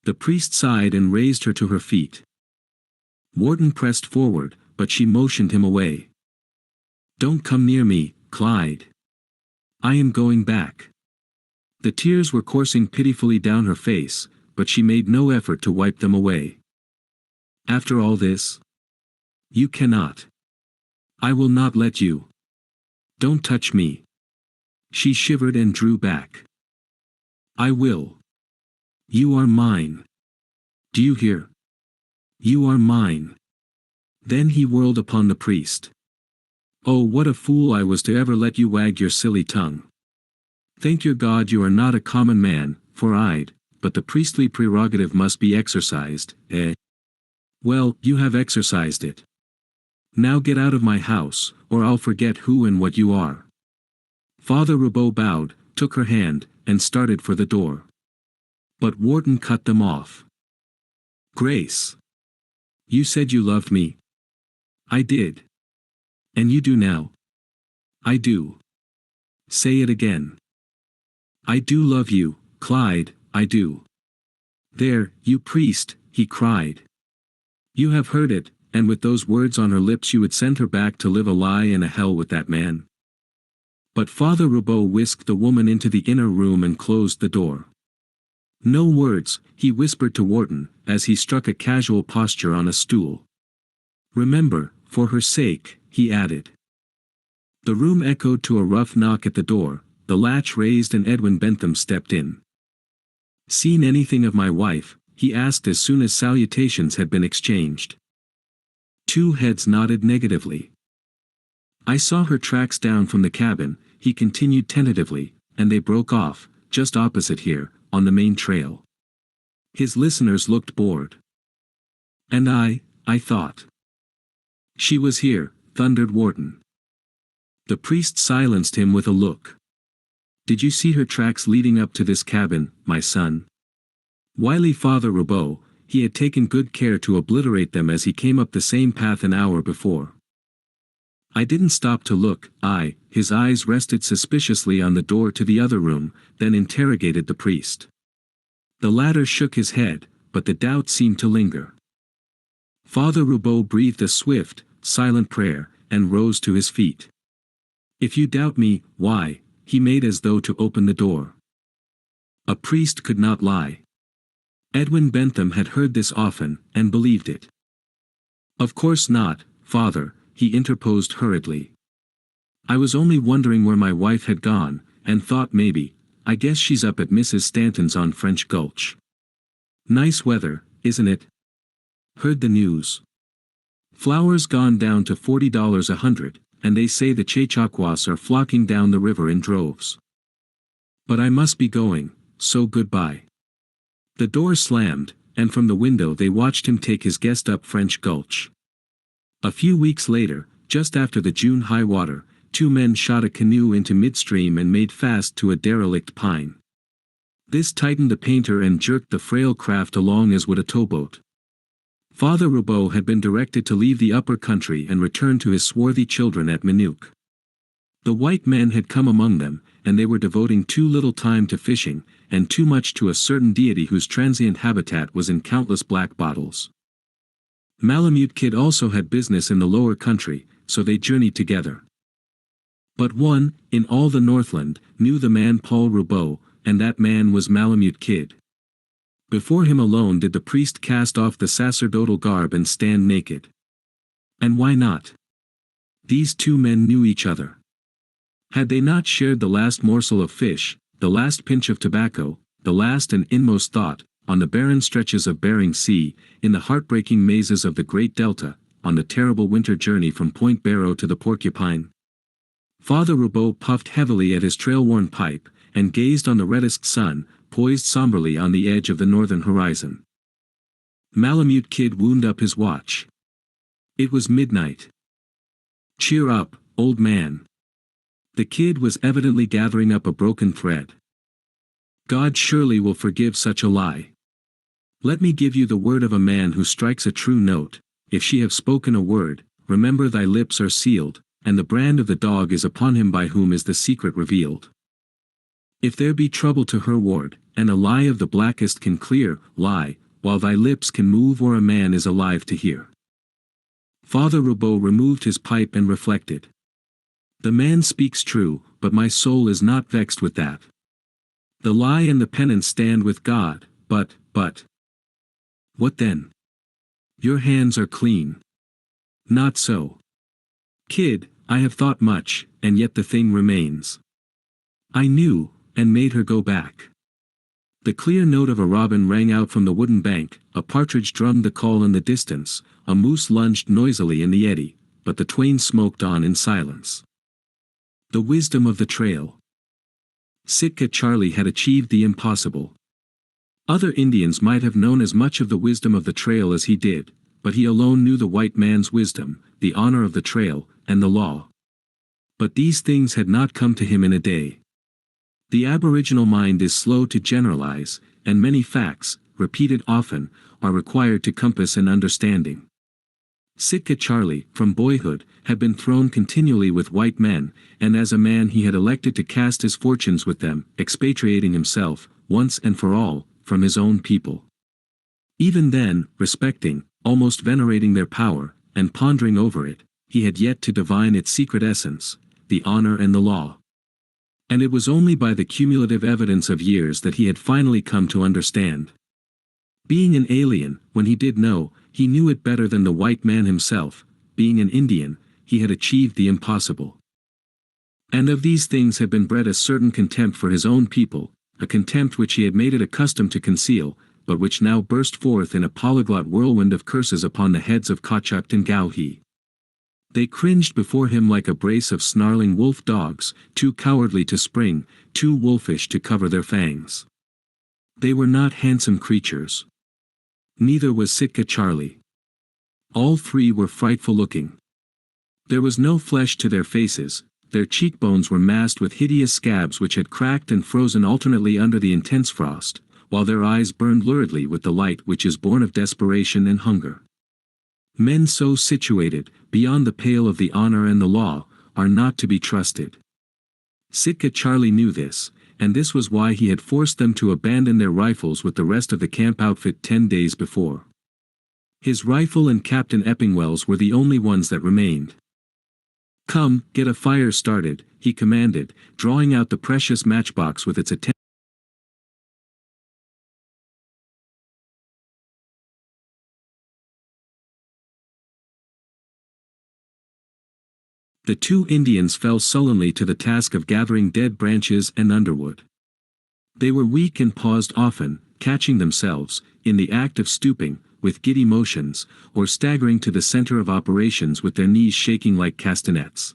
The priest sighed and raised her to her feet. Wharton pressed forward, but she motioned him away. Don't come near me, Clyde. I am going back. The tears were coursing pitifully down her face, but she made no effort to wipe them away. After all this? You cannot. I will not let you. Don't touch me. She shivered and drew back. I will. You are mine. Do you hear? You are mine. Then he whirled upon the priest. Oh, what a fool I was to ever let you wag your silly tongue. Thank your God you are not a common man, for but the priestly prerogative must be exercised, eh? Well, you have exercised it. Now get out of my house, or I'll forget who and what you are. Father Roubaud bowed, took her hand, and started for the door. But Wharton cut them off. Grace! You said you loved me. I did. And you do now. I do. Say it again. I do love you, Clyde, I do. There, you priest, he cried. You have heard it, and with those words on her lips you would send her back to live a lie in a hell with that man. But Father Roubaud whisked the woman into the inner room and closed the door. No words, he whispered to Wharton, as he struck a casual posture on a stool. Remember, for her sake, he added. The room echoed to a rough knock at the door, the latch raised and Edwin Bentham stepped in. Seen anything of my wife? He asked as soon as salutations had been exchanged. Two heads nodded negatively. I saw her tracks down from the cabin, he continued tentatively, and they broke off, just opposite here, on the main trail. His listeners looked bored. And I thought. She was here, thundered Wharton. The priest silenced him with a look. Did you see her tracks leading up to this cabin, my son? Wily Father Roubaud, he had taken good care to obliterate them as he came up the same path an hour before. I didn't stop to look, his eyes rested suspiciously on the door to the other room, then interrogated the priest. The latter shook his head, but the doubt seemed to linger. Father Roubaud breathed a swift, silent prayer, and rose to his feet. If you doubt me, why? He made as though to open the door. A priest could not lie. Edwin Bentham had heard this often, and believed it. Of course not, Father, he interposed hurriedly. I was only wondering where my wife had gone, and thought maybe, I guess she's up at Mrs. Stanton's on French Gulch. Nice weather, isn't it? Heard the news. Flowers gone down to $40 a hundred, and they say the Chechaquos are flocking down the river in droves. But I must be going, so goodbye. The door slammed, and from the window they watched him take his guest up French Gulch. A few weeks later, just after the June high water, two men shot a canoe into midstream and made fast to a derelict pine. This tightened the painter and jerked the frail craft along as would a towboat. Father Roubaud had been directed to leave the upper country and return to his swarthy children at Minuk. The white men had come among them, and they were devoting too little time to fishing, and too much to a certain deity whose transient habitat was in countless black bottles. Malamute Kid also had business in the lower country, so they journeyed together. But one, in all the Northland, knew the man Paul Roubaud, and that man was Malamute Kid. Before him alone did the priest cast off the sacerdotal garb and stand naked. And why not? These two men knew each other. Had they not shared the last morsel of fish, the last pinch of tobacco, the last and inmost thought, on the barren stretches of Bering Sea, in the heartbreaking mazes of the Great Delta, on the terrible winter journey from Point Barrow to the Porcupine? Father Roubaud puffed heavily at his trail-worn pipe, and gazed on the reddest sun, poised somberly on the edge of the northern horizon. Malamute Kid wound up his watch. It was midnight. Cheer up, old man. The kid was evidently gathering up a broken thread. God surely will forgive such a lie. Let me give you the word of a man who strikes a true note, if she have spoken a word, remember thy lips are sealed, and the brand of the dog is upon him by whom is the secret revealed. If there be trouble to her ward, and a lie of the blackest can clear, lie, while thy lips can move or a man is alive to hear. Father Roubaud removed his pipe and reflected. The man speaks true, but my soul is not vexed with that. The lie and the penance stand with God, but. What then? Your hands are clean. Not so. Kid, I have thought much, and yet the thing remains. I knew, and made her go back. The clear note of a robin rang out from the wooden bank, a partridge drummed the call in the distance, a moose lunged noisily in the eddy, but the twain smoked on in silence. The wisdom of the trail. Sitka Charlie had achieved the impossible. Other Indians might have known as much of the wisdom of the trail as he did, but he alone knew the white man's wisdom, the honor of the trail, and the law. But these things had not come to him in a day. The aboriginal mind is slow to generalize, and many facts, repeated often, are required to compass an understanding. Sitka Charlie, from boyhood, had been thrown continually with white men, and as a man he had elected to cast his fortunes with them, expatriating himself, once and for all, from his own people. Even then, respecting, almost venerating their power, and pondering over it, he had yet to divine its secret essence, the honor and the law. And it was only by the cumulative evidence of years that he had finally come to understand. Being an alien, when he did know, he knew it better than the white man himself. Being an Indian, he had achieved the impossible. And of these things had been bred a certain contempt for his own people, a contempt which he had made it a custom to conceal, but which now burst forth in a polyglot whirlwind of curses upon the heads of Kachuk and Gauhi. They cringed before him like a brace of snarling wolf dogs, too cowardly to spring, too wolfish to cover their fangs. They were not handsome creatures. Neither was Sitka Charlie. All three were frightful looking. There was no flesh to their faces, their cheekbones were masked with hideous scabs which had cracked and frozen alternately under the intense frost, while their eyes burned luridly with the light which is born of desperation and hunger. Men so situated, beyond the pale of the honor and the law, are not to be trusted. Sitka Charlie knew this, and this was why he had forced them to abandon their rifles with the rest of the camp outfit 10 days before. His rifle and Captain Eppingwell's were the only ones that remained. "Come, get a fire started," he commanded, drawing out the precious matchbox with its attendant. The two Indians fell sullenly to the task of gathering dead branches and underwood. They were weak and paused often, catching themselves, in the act of stooping, with giddy motions, or staggering to the center of operations with their knees shaking like castanets.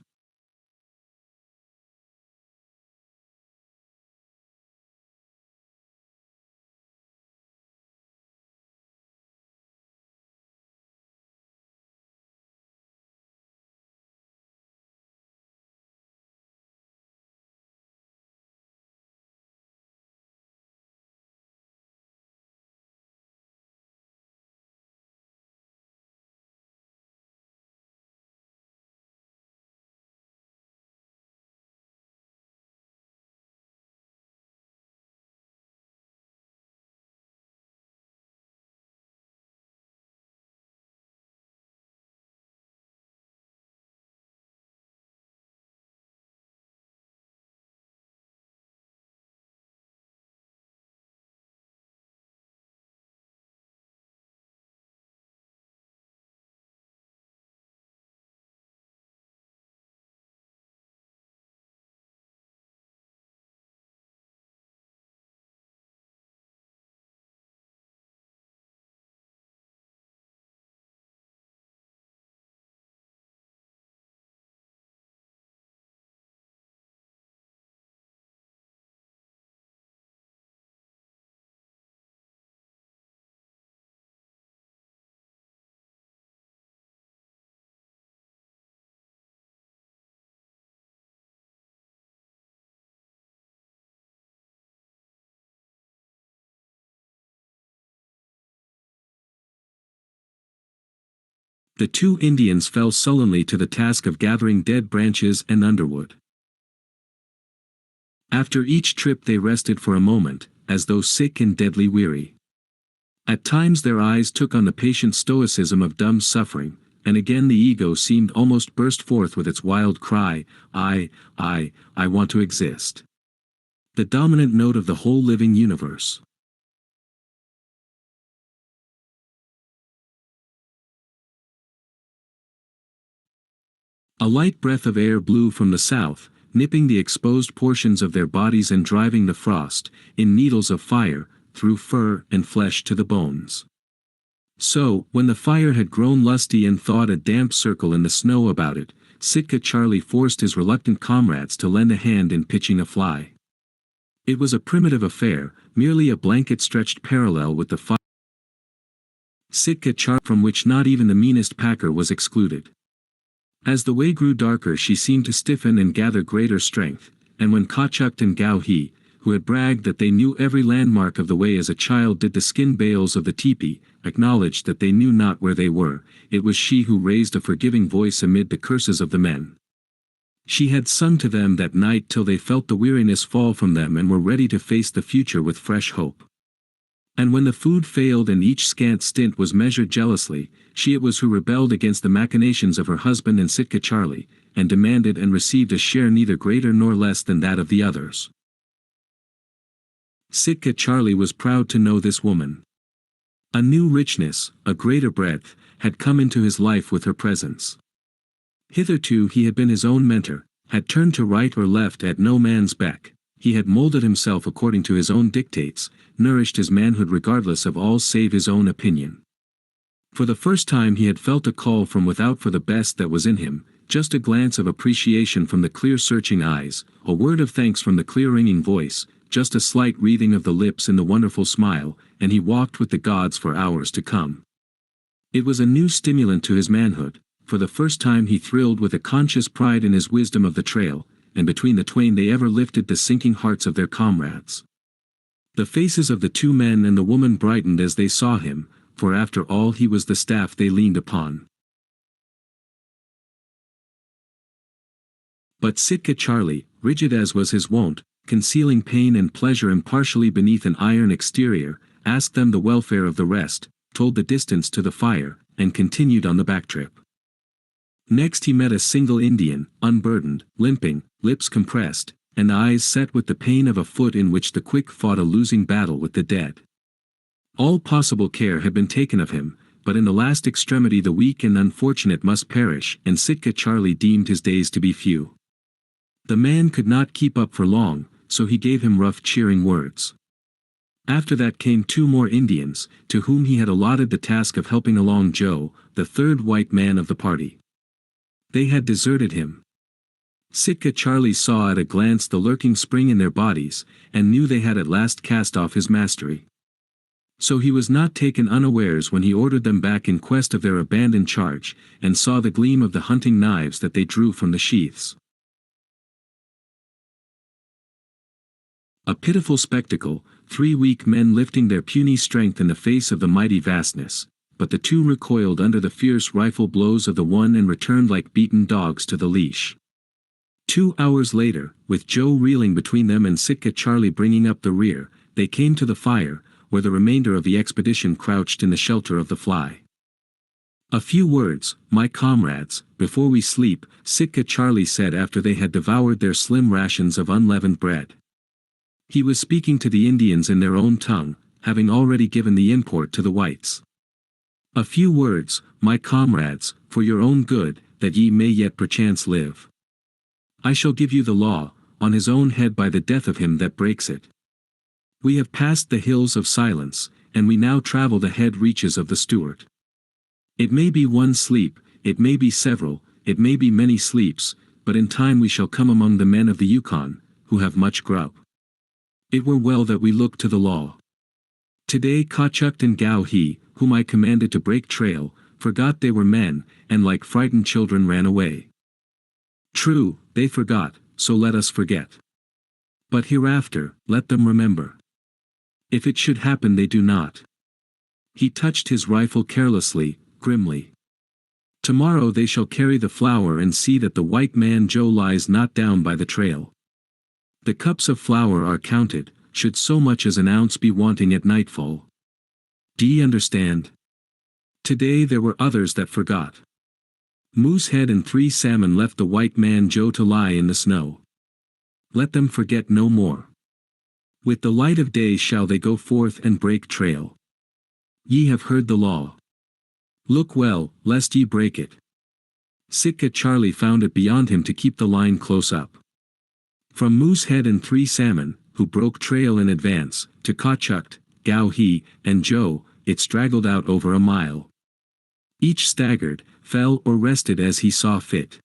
The two Indians fell sullenly to the task of gathering dead branches and underwood. After each trip they rested for a moment, as though sick and deadly weary. At times their eyes took on the patient stoicism of dumb suffering, and again the ego seemed almost burst forth with its wild cry, I want to exist. The dominant note of the whole living universe. A light breath of air blew from the south, nipping the exposed portions of their bodies and driving the frost, in needles of fire, through fur and flesh to the bones. So, when the fire had grown lusty and thawed a damp circle in the snow about it, Sitka Charlie forced his reluctant comrades to lend a hand in pitching a fly. It was a primitive affair, merely a blanket stretched parallel with the fire. Sitka Charlie, from which not even the meanest packer was excluded. As the way grew darker she seemed to stiffen and gather greater strength, and when Kachuk and Gao He, who had bragged that they knew every landmark of the way as a child did the skin bales of the teepee, acknowledged that they knew not where they were, it was she who raised a forgiving voice amid the curses of the men. She had sung to them that night till they felt the weariness fall from them and were ready to face the future with fresh hope. And when the food failed and each scant stint was measured jealously, she it was who rebelled against the machinations of her husband and Sitka Charlie, and demanded and received a share neither greater nor less than that of the others. Sitka Charlie was proud to know this woman. A new richness, a greater breadth, had come into his life with her presence. Hitherto he had been his own mentor, had turned to right or left at no man's beck. He had molded himself according to his own dictates, nourished his manhood regardless of all save his own opinion. For the first time he had felt a call from without for the best that was in him, just a glance of appreciation from the clear searching eyes, a word of thanks from the clear ringing voice, just a slight wreathing of the lips in the wonderful smile, and he walked with the gods for hours to come. It was a new stimulant to his manhood. For the first time he thrilled with a conscious pride in his wisdom of the trail, and between the twain they ever lifted the sinking hearts of their comrades. The faces of the two men and the woman brightened as they saw him, for after all he was the staff they leaned upon. But Sitka Charlie, rigid as was his wont, concealing pain and pleasure impartially beneath an iron exterior, asked them the welfare of the rest, told the distance to the fire, and continued on the backtrip. Next he met a single Indian, unburdened, limping, lips compressed, and eyes set with the pain of a foot in which the quick fought a losing battle with the dead. All possible care had been taken of him, but in the last extremity the weak and unfortunate must perish, and Sitka Charlie deemed his days to be few. The man could not keep up for long, so he gave him rough cheering words. After that came two more Indians, to whom he had allotted the task of helping along Joe, the third white man of the party. They had deserted him. Sitka Charlie saw at a glance the lurking spring in their bodies, and knew they had at last cast off his mastery. So he was not taken unawares when he ordered them back in quest of their abandoned charge, and saw the gleam of the hunting knives that they drew from the sheaths. A pitiful spectacle, 3 weak men lifting their puny strength in the face of the mighty vastness, but the two recoiled under the fierce rifle blows of the one and returned like beaten dogs to the leash. 2 hours later, with Joe reeling between them and Sitka Charlie bringing up the rear, they came to the fire, where the remainder of the expedition crouched in the shelter of the fly. "A few words, my comrades, before we sleep," Sitka Charlie said after they had devoured their slim rations of unleavened bread. He was speaking to the Indians in their own tongue, having already given the import to the whites. "A few words, my comrades, for your own good, that ye may yet perchance live. I shall give you the law, on his own head by the death of him that breaks it. We have passed the hills of silence, and we now travel the head reaches of the Stewart. It may be one sleep, it may be several, it may be many sleeps, but in time we shall come among the men of the Yukon, who have much grub. It were well that we look to the law. Today Kachuk and Gao He, whom I commanded to break trail, forgot they were men, and like frightened children ran away. True, they forgot, so let us forget. But hereafter, let them remember. If it should happen they do not." He touched his rifle carelessly, grimly. Tomorrow they shall carry the flour and see that the white man Joe lies not down by the trail. The cups of flour are counted, should so much as an ounce be wanting at nightfall. D'ye understand? Today there were others that forgot. Moosehead and 3 salmon left the white man Joe to lie in the snow. Let them forget no more. With the light of day shall they go forth and break trail. Ye have heard the law. Look well, lest ye break it. Sitka Charlie found it beyond him to keep the line close up. From Moosehead and 3 salmon, who broke trail in advance, to Kachuk, Gowhee, and Joe, it straggled out over a mile. Each staggered, fell or rested as he saw fit.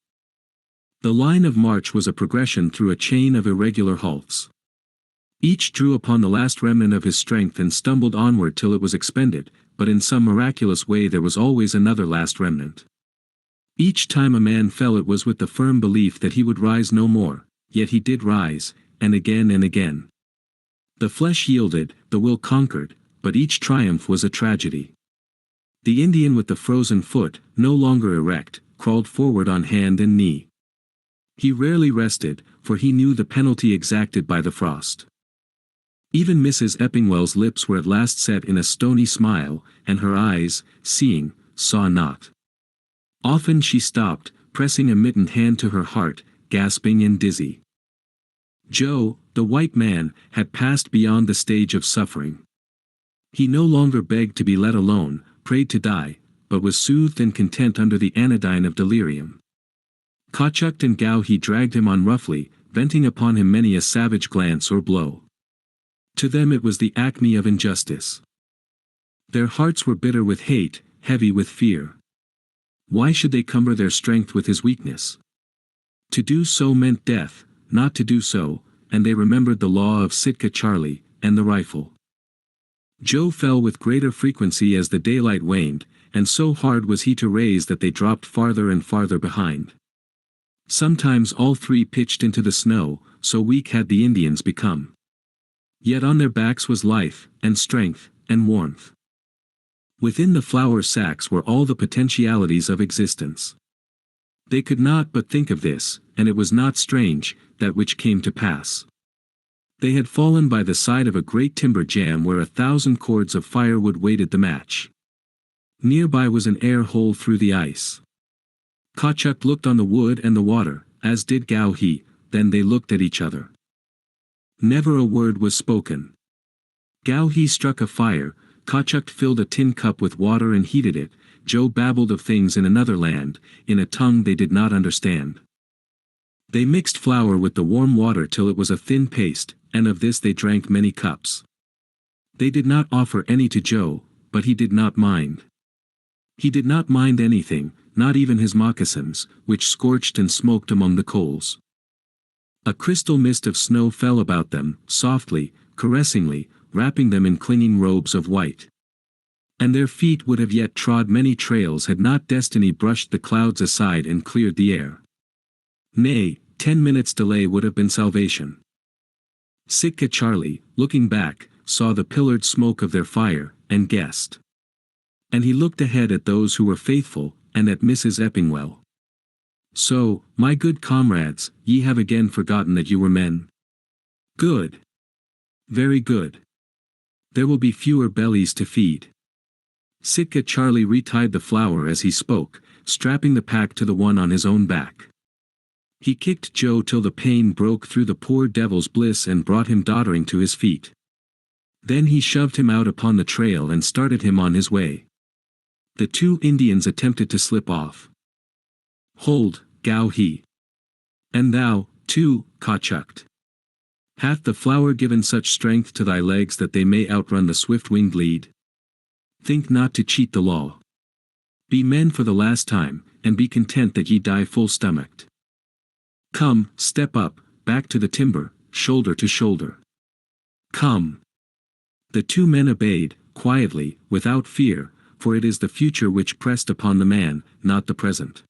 The line of march was a progression through a chain of irregular halts. Each drew upon the last remnant of his strength and stumbled onward till it was expended, but in some miraculous way there was always another last remnant. Each time a man fell it was with the firm belief that he would rise no more, yet he did rise, and again and again. The flesh yielded, the will conquered, but each triumph was a tragedy. The Indian with the frozen foot, no longer erect, crawled forward on hand and knee. He rarely rested, for he knew the penalty exacted by the frost. Even Mrs. Eppingwell's lips were at last set in a stony smile, and her eyes, seeing, saw not. Often she stopped, pressing a mittened hand to her heart, gasping and dizzy. Joe, the white man, had passed beyond the stage of suffering. He no longer begged to be let alone, prayed to die, but was soothed and content under the anodyne of delirium. Kachuk and Gowhee dragged him on roughly, venting upon him many a savage glance or blow. To them it was the acme of injustice. Their hearts were bitter with hate, heavy with fear. Why should they cumber their strength with his weakness? To do so meant death, not to do so, and they remembered the law of Sitka Charlie, and the rifle. Joe fell with greater frequency as the daylight waned, and so hard was he to raise that they dropped farther and farther behind. Sometimes all 3 pitched into the snow, so weak had the Indians become. Yet on their backs was life, and strength, and warmth. Within the flour sacks were all the potentialities of existence. They could not but think of this, and it was not strange, that which came to pass. They had fallen by the side of a great timber jam where 1,000 cords of firewood weighted the match. Nearby was an air hole through the ice. Kachuk looked on the wood and the water, as did Gowhee, then they looked at each other. Never a word was spoken. Gowhee struck a fire, Kachuk filled a tin cup with water and heated it, Joe babbled of things in another land, in a tongue they did not understand. They mixed flour with the warm water till it was a thin paste, and of this they drank many cups. They did not offer any to Joe, but he did not mind. He did not mind anything, not even his moccasins, which scorched and smoked among the coals. A crystal mist of snow fell about them, softly, caressingly, wrapping them in clinging robes of white. And their feet would have yet trod many trails had not destiny brushed the clouds aside and cleared the air. Nay, 10 minutes' delay would have been salvation. Sitka Charlie, looking back, saw the pillared smoke of their fire, and guessed. And he looked ahead at those who were faithful, and at Mrs. Eppingwell. So, my good comrades, ye have again forgotten that you were men. Good. Very good. There will be fewer bellies to feed. Sitka Charlie retied the flour as he spoke, strapping the pack to the one on his own back. He kicked Joe till the pain broke through the poor devil's bliss and brought him doddering to his feet. Then he shoved him out upon the trail and started him on his way. The 2 Indians attempted to slip off. Hold, Gowhee. And thou, too, Kachuk. Hath the flour given such strength to thy legs that they may outrun the swift-winged lead? Think not to cheat the law. Be men for the last time, and be content that ye die full-stomached. Come, step up, back to the timber, shoulder to shoulder. Come. The 2 men obeyed, quietly, without fear, for it is the future which pressed upon the man, not the present.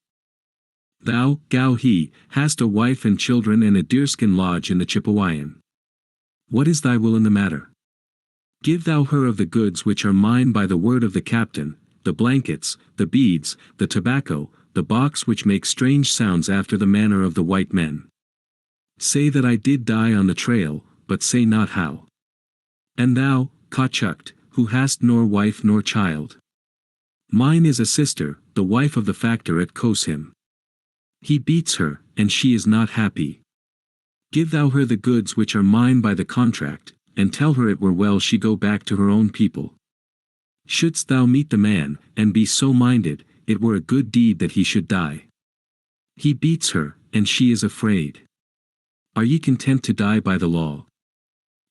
Thou, Gowhee, hast a wife and children and a deerskin lodge in the Chippewayan. What is thy will in the matter? Give thou her of the goods which are mine by the word of the captain, the blankets, the beads, the tobacco, the box which makes strange sounds after the manner of the white men. Say that I did die on the trail, but say not how. And thou, Kachuk, who hast nor wife nor child. Mine is a sister, the wife of the factor at Koshim. He beats her, and she is not happy. Give thou her the goods which are mine by the contract, and tell her it were well she go back to her own people. Shouldst thou meet the man, and be so minded, it were a good deed that he should die. He beats her, and she is afraid. Are ye content to die by the law?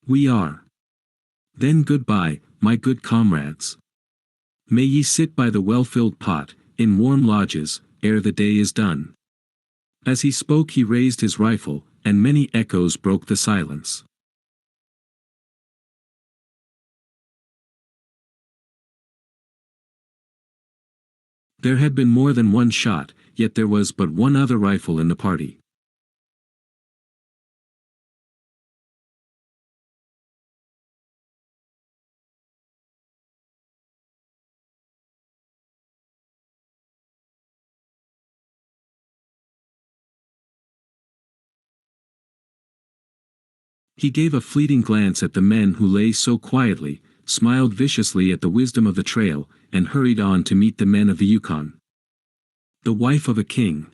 We are. Then goodbye, my good comrades. May ye sit by the well-filled pot, in warm lodges, ere the day is done. As he spoke he raised his rifle, and many echoes broke the silence. There had been more than one shot, yet there was but one other rifle in the party. He gave a fleeting glance at the men who lay so quietly, smiled viciously at the wisdom of the trail, and hurried on to meet the men of the Yukon. The wife of a king.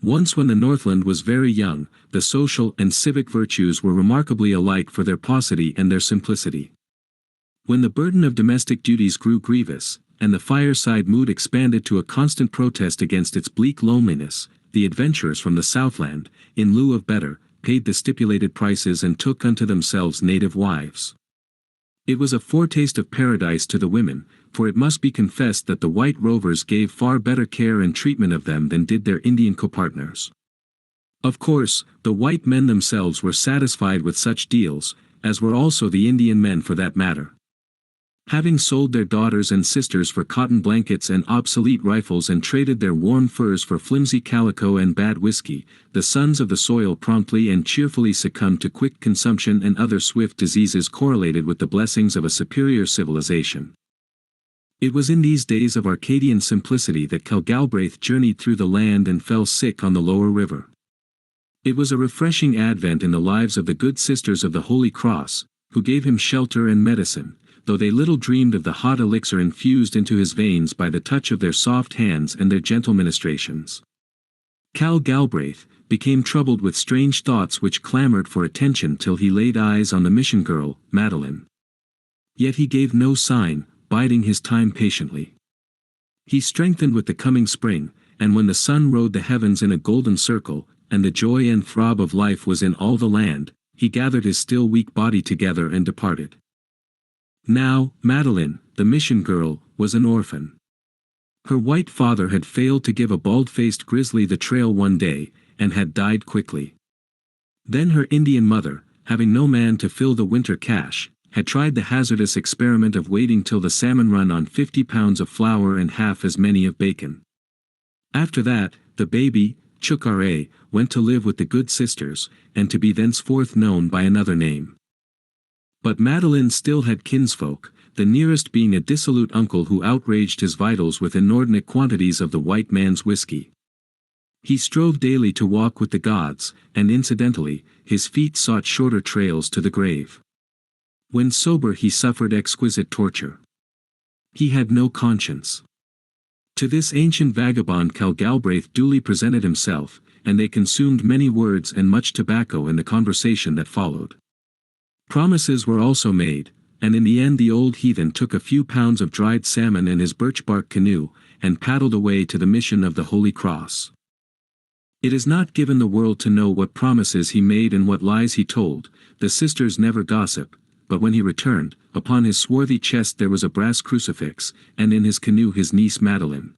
Once when the Northland was very young, the social and civic virtues were remarkably alike for their paucity and their simplicity. When the burden of domestic duties grew grievous, and the fireside mood expanded to a constant protest against its bleak loneliness, the adventurers from the Southland, in lieu of better, paid the stipulated prices and took unto themselves native wives. It was a foretaste of paradise to the women, for it must be confessed that the white rovers gave far better care and treatment of them than did their Indian copartners. Of course, the white men themselves were satisfied with such deals, as were also the Indian men for that matter. Having sold their daughters and sisters for cotton blankets and obsolete rifles and traded their warm furs for flimsy calico and bad whiskey, the sons of the soil promptly and cheerfully succumbed to quick consumption and other swift diseases correlated with the blessings of a superior civilization. It was in these days of Arcadian simplicity that Galbraith journeyed through the land and fell sick on the lower river. It was a refreshing advent in the lives of the good sisters of the Holy Cross, who gave him shelter and medicine, though they little dreamed of the hot elixir infused into his veins by the touch of their soft hands and their gentle ministrations. Galbraith became troubled with strange thoughts which clamored for attention till he laid eyes on the mission girl, Madeline. Yet he gave no sign, biding his time patiently. He strengthened with the coming spring, and when the sun rode the heavens in a golden circle, and the joy and throb of life was in all the land, he gathered his still weak body together and departed. Now, Madeline, the mission girl, was an orphan. Her white father had failed to give a bald-faced grizzly the trail one day, and had died quickly. Then her Indian mother, having no man to fill the winter cache, had tried the hazardous experiment of waiting till the salmon run on 50 pounds of flour and half as many of bacon. After that, the baby, Chukare, went to live with the good sisters, and to be thenceforth known by another name. But Madeline still had kinsfolk, the nearest being a dissolute uncle who outraged his vitals with inordinate quantities of the white man's whiskey. He strove daily to walk with the gods, and incidentally, his feet sought shorter trails to the grave. When sober he suffered exquisite torture. He had no conscience. To this ancient vagabond Galbraith duly presented himself, and they consumed many words and much tobacco in the conversation that followed. Promises were also made, and in the end the old heathen took a few pounds of dried salmon in his birch-bark canoe, and paddled away to the mission of the Holy Cross. It is not given the world to know what promises he made and what lies he told. The sisters never gossip, but when he returned, upon his swarthy chest there was a brass crucifix, and in his canoe his niece Madeline.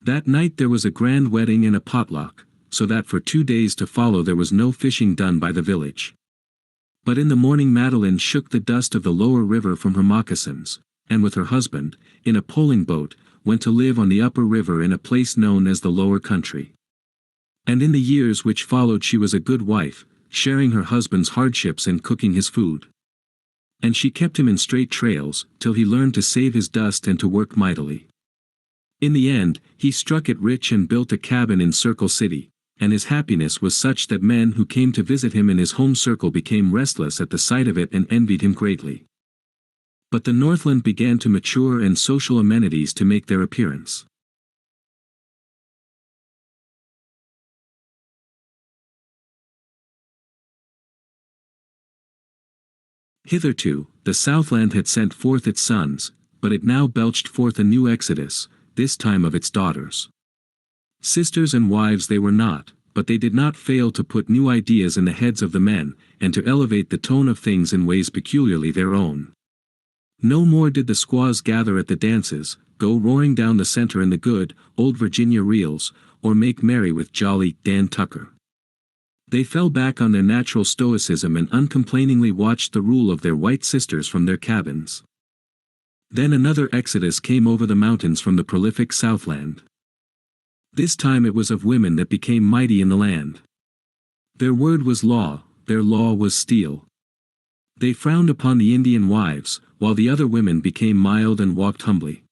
That night there was a grand wedding and a potluck, so that for 2 days to follow there was no fishing done by the village. But in the morning Madeline shook the dust of the lower river from her moccasins, and with her husband, in a poling boat, went to live on the upper river in a place known as the lower country. And in the years which followed she was a good wife, sharing her husband's hardships and cooking his food. And she kept him in straight trails, till he learned to save his dust and to work mightily. In the end, he struck it rich and built a cabin in Circle City, and his happiness was such that men who came to visit him in his home circle became restless at the sight of it and envied him greatly. But the Northland began to mature and social amenities to make their appearance. Hitherto, the Southland had sent forth its sons, but it now belched forth a new exodus, this time of its daughters. Sisters and wives they were not, but they did not fail to put new ideas in the heads of the men, and to elevate the tone of things in ways peculiarly their own. No more did the squaws gather at the dances, go roaring down the center in the good, old Virginia reels, or make merry with jolly Dan Tucker. They fell back on their natural stoicism and uncomplainingly watched the rule of their white sisters from their cabins. Then another exodus came over the mountains from the prolific Southland. This time it was of women that became mighty in the land. Their word was law, their law was steel. They frowned upon the Indian wives, while the other women became mild and walked humbly.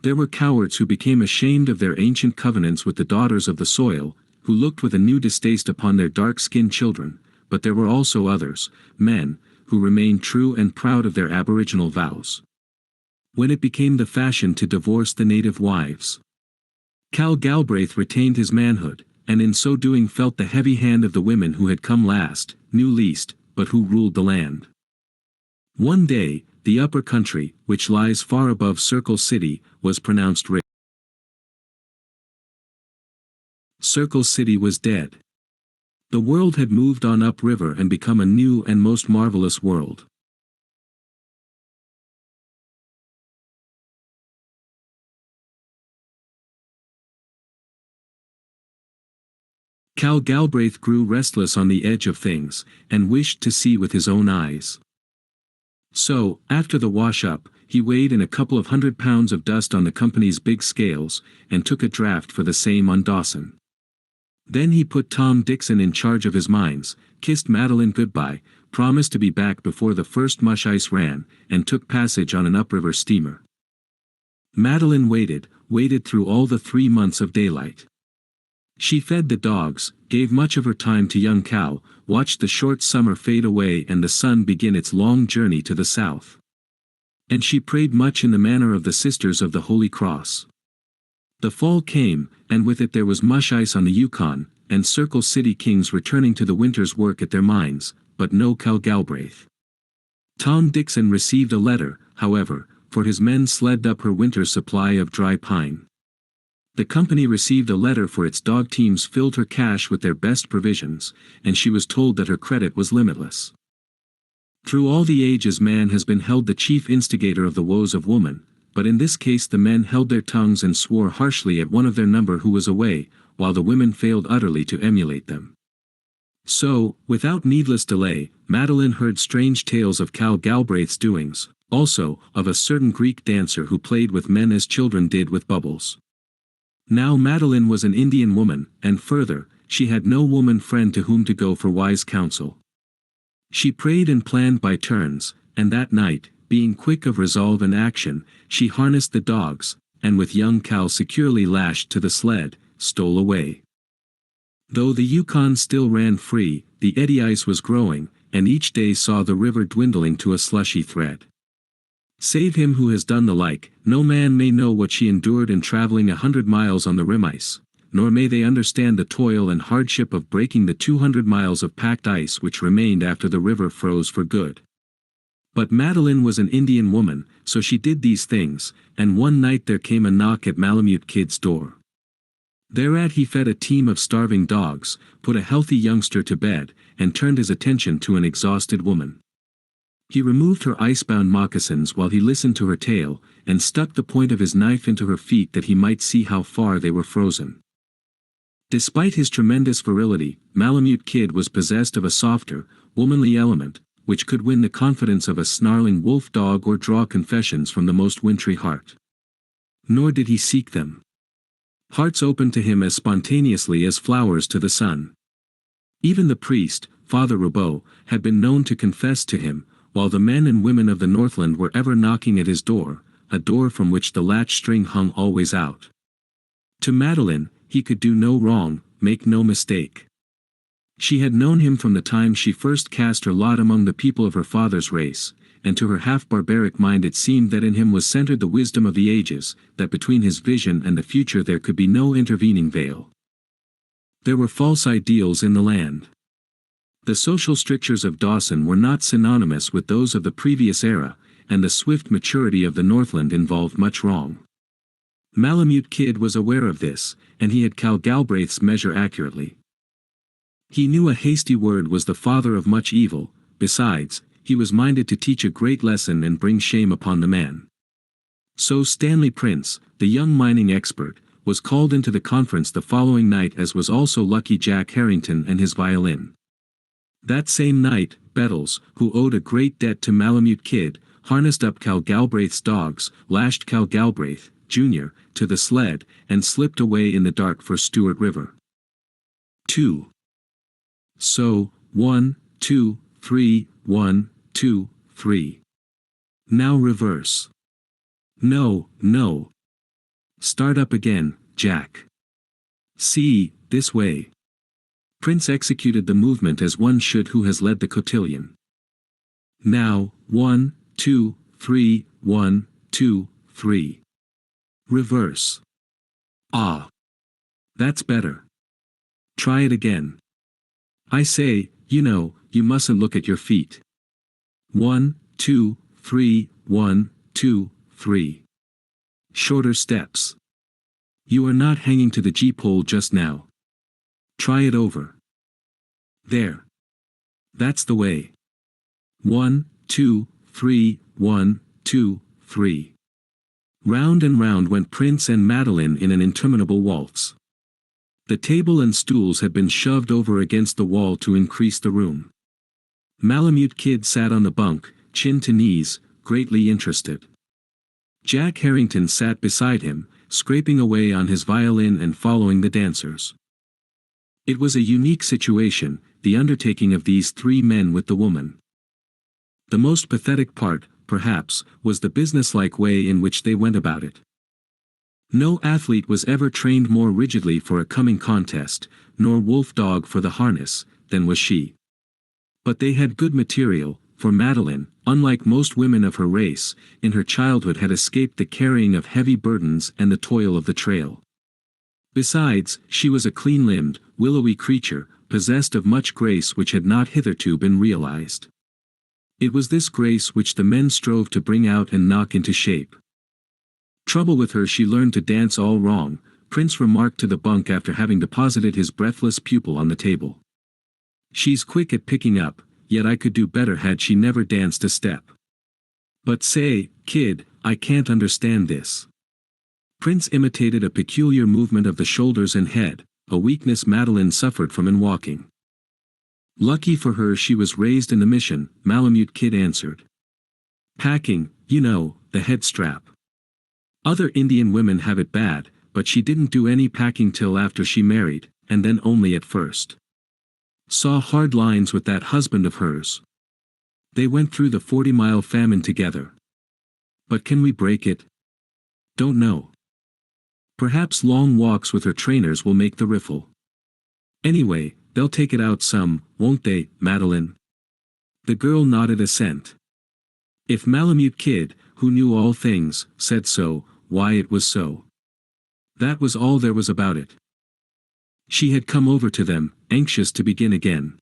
There were cowards who became ashamed of their ancient covenants with the daughters of the soil, who looked with a new distaste upon their dark-skinned children, but there were also others, men, who remained true and proud of their aboriginal vows. When it became the fashion to divorce the native wives, Cal Galbraith retained his manhood, and in so doing felt the heavy hand of the women who had come last, knew least, but who ruled the land. One day, the upper country, which lies far above Circle City, was pronounced rich. Circle City was dead. The world had moved on upriver and become a new and most marvelous world. Cal Galbraith grew restless on the edge of things, and wished to see with his own eyes. So, after the wash-up, he weighed in a couple of 100 pounds of dust on the company's big scales, and took a draft for the same on Dawson. Then he put Tom Dixon in charge of his mines, kissed Madeline goodbye, promised to be back before the first mush ice ran, and took passage on an upriver steamer. Madeline waited through all the 3 months of daylight. She fed the dogs, gave much of her time to young Cal, watched the short summer fade away and the sun begin its long journey to the south. And she prayed much in the manner of the Sisters of the Holy Cross. The fall came, and with it there was mush ice on the Yukon, and Circle City kings returning to the winter's work at their mines, but no Cal Galbraith. Tom Dixon received a letter, however, for his men sledged up her winter's supply of dry pine. The company received a letter for its dog teams filled her cache with their best provisions, and she was told that her credit was limitless. Through all the ages man has been held the chief instigator of the woes of woman, but in this case the men held their tongues and swore harshly at one of their number who was away, while the women failed utterly to emulate them. So, without needless delay, Madeline heard strange tales of Cal Galbraith's doings, also, of a certain Greek dancer who played with men as children did with bubbles. Now Madeline was an Indian woman, and further, she had no woman friend to whom to go for wise counsel. She prayed and planned by turns, and that night, being quick of resolve and action, she harnessed the dogs, and with young Cal securely lashed to the sled, stole away. Though the Yukon still ran free, the eddy ice was growing, and each day saw the river dwindling to a slushy thread. Save him who has done the like, no man may know what she endured in traveling 100 miles on the rim ice, nor may they understand the toil and hardship of breaking the 200 miles of packed ice which remained after the river froze for good. But Madeline was an Indian woman, so she did these things, and one night there came a knock at Malamute Kid's door. Thereat he fed a team of starving dogs, put a healthy youngster to bed, and turned his attention to an exhausted woman. He removed her icebound moccasins while he listened to her tale, and stuck the point of his knife into her feet that he might see how far they were frozen. Despite his tremendous virility, Malamute Kid was possessed of a softer, womanly element, which could win the confidence of a snarling wolf dog or draw confessions from the most wintry heart. Nor did he seek them. Hearts opened to him as spontaneously as flowers to the sun. Even the priest, Father Roubaud, had been known to confess to him, while the men and women of the Northland were ever knocking at his door, a door from which the latch string hung always out. To Madeline, he could do no wrong, make no mistake. She had known him from the time she first cast her lot among the people of her father's race, and to her half-barbaric mind it seemed that in him was centered the wisdom of the ages, that between his vision and the future there could be no intervening veil. There were false ideals in the land. The social strictures of Dawson were not synonymous with those of the previous era, and the swift maturity of the Northland involved much wrong. Malamute Kid was aware of this, and he had Cal Galbraith's measure accurately. He knew a hasty word was the father of much evil. Besides, he was minded to teach a great lesson and bring shame upon the man. So Stanley Prince, the young mining expert, was called into the conference the following night, as was also Lucky Jack Harrington and his violin. That same night, Bettles, who owed a great debt to Malamute Kid, harnessed up Cal Galbraith's dogs, lashed Cal Galbraith, Jr., to the sled, and slipped away in the dark for Stewart River. 2. So, 1, 2, 3, 1, 2, 3. Now reverse. No, no. Start up again, Jack. See, this way. Prince executed the movement as one should who has led the cotillion. Now, 1, 2, 3, 1, 2, 3. Reverse. Ah. That's better. Try it again. I say, you mustn't look at your feet. 1, 2, 3, 1, 2, 3. Shorter steps. You are not hanging to the G-pole just now. Try it over. There. That's the way. 1, 2, 3, 1, 2, 3. Round and round went Prince and Madeline in an interminable waltz. The table and stools had been shoved over against the wall to increase the room. Malamute Kid sat on the bunk, chin to knees, greatly interested. Jack Harrington sat beside him, scraping away on his violin and following the dancers. It was a unique situation, the undertaking of these three men with the woman. The most pathetic part, perhaps, was the businesslike way in which they went about it. No athlete was ever trained more rigidly for a coming contest, nor wolf dog for the harness, than was she. But they had good material, for Madeline, unlike most women of her race, in her childhood had escaped the carrying of heavy burdens and the toil of the trail. Besides, she was a clean-limbed, willowy creature, possessed of much grace which had not hitherto been realized. It was this grace which the men strove to bring out and knock into shape. Trouble with her, she learned to dance all wrong, Prince remarked to the bunk after having deposited his breathless pupil on the table. She's quick at picking up, yet I could do better had she never danced a step. But say, kid, I can't understand this. Prince imitated a peculiar movement of the shoulders and head, a weakness Madeline suffered from in walking. Lucky for her she was raised in the mission, Malamute Kid answered. Packing, the head strap. Other Indian women have it bad, but she didn't do any packing till after she married, and then only at first. Saw hard lines with that husband of hers. They went through the 40-mile famine together. But can we break it? Don't know. Perhaps long walks with her trainers will make the riffle. Anyway, they'll take it out some, won't they, Madeline? The girl nodded assent. If Malamute Kid, who knew all things, said so, why it was so. That was all there was about it. She had come over to them, anxious to begin again.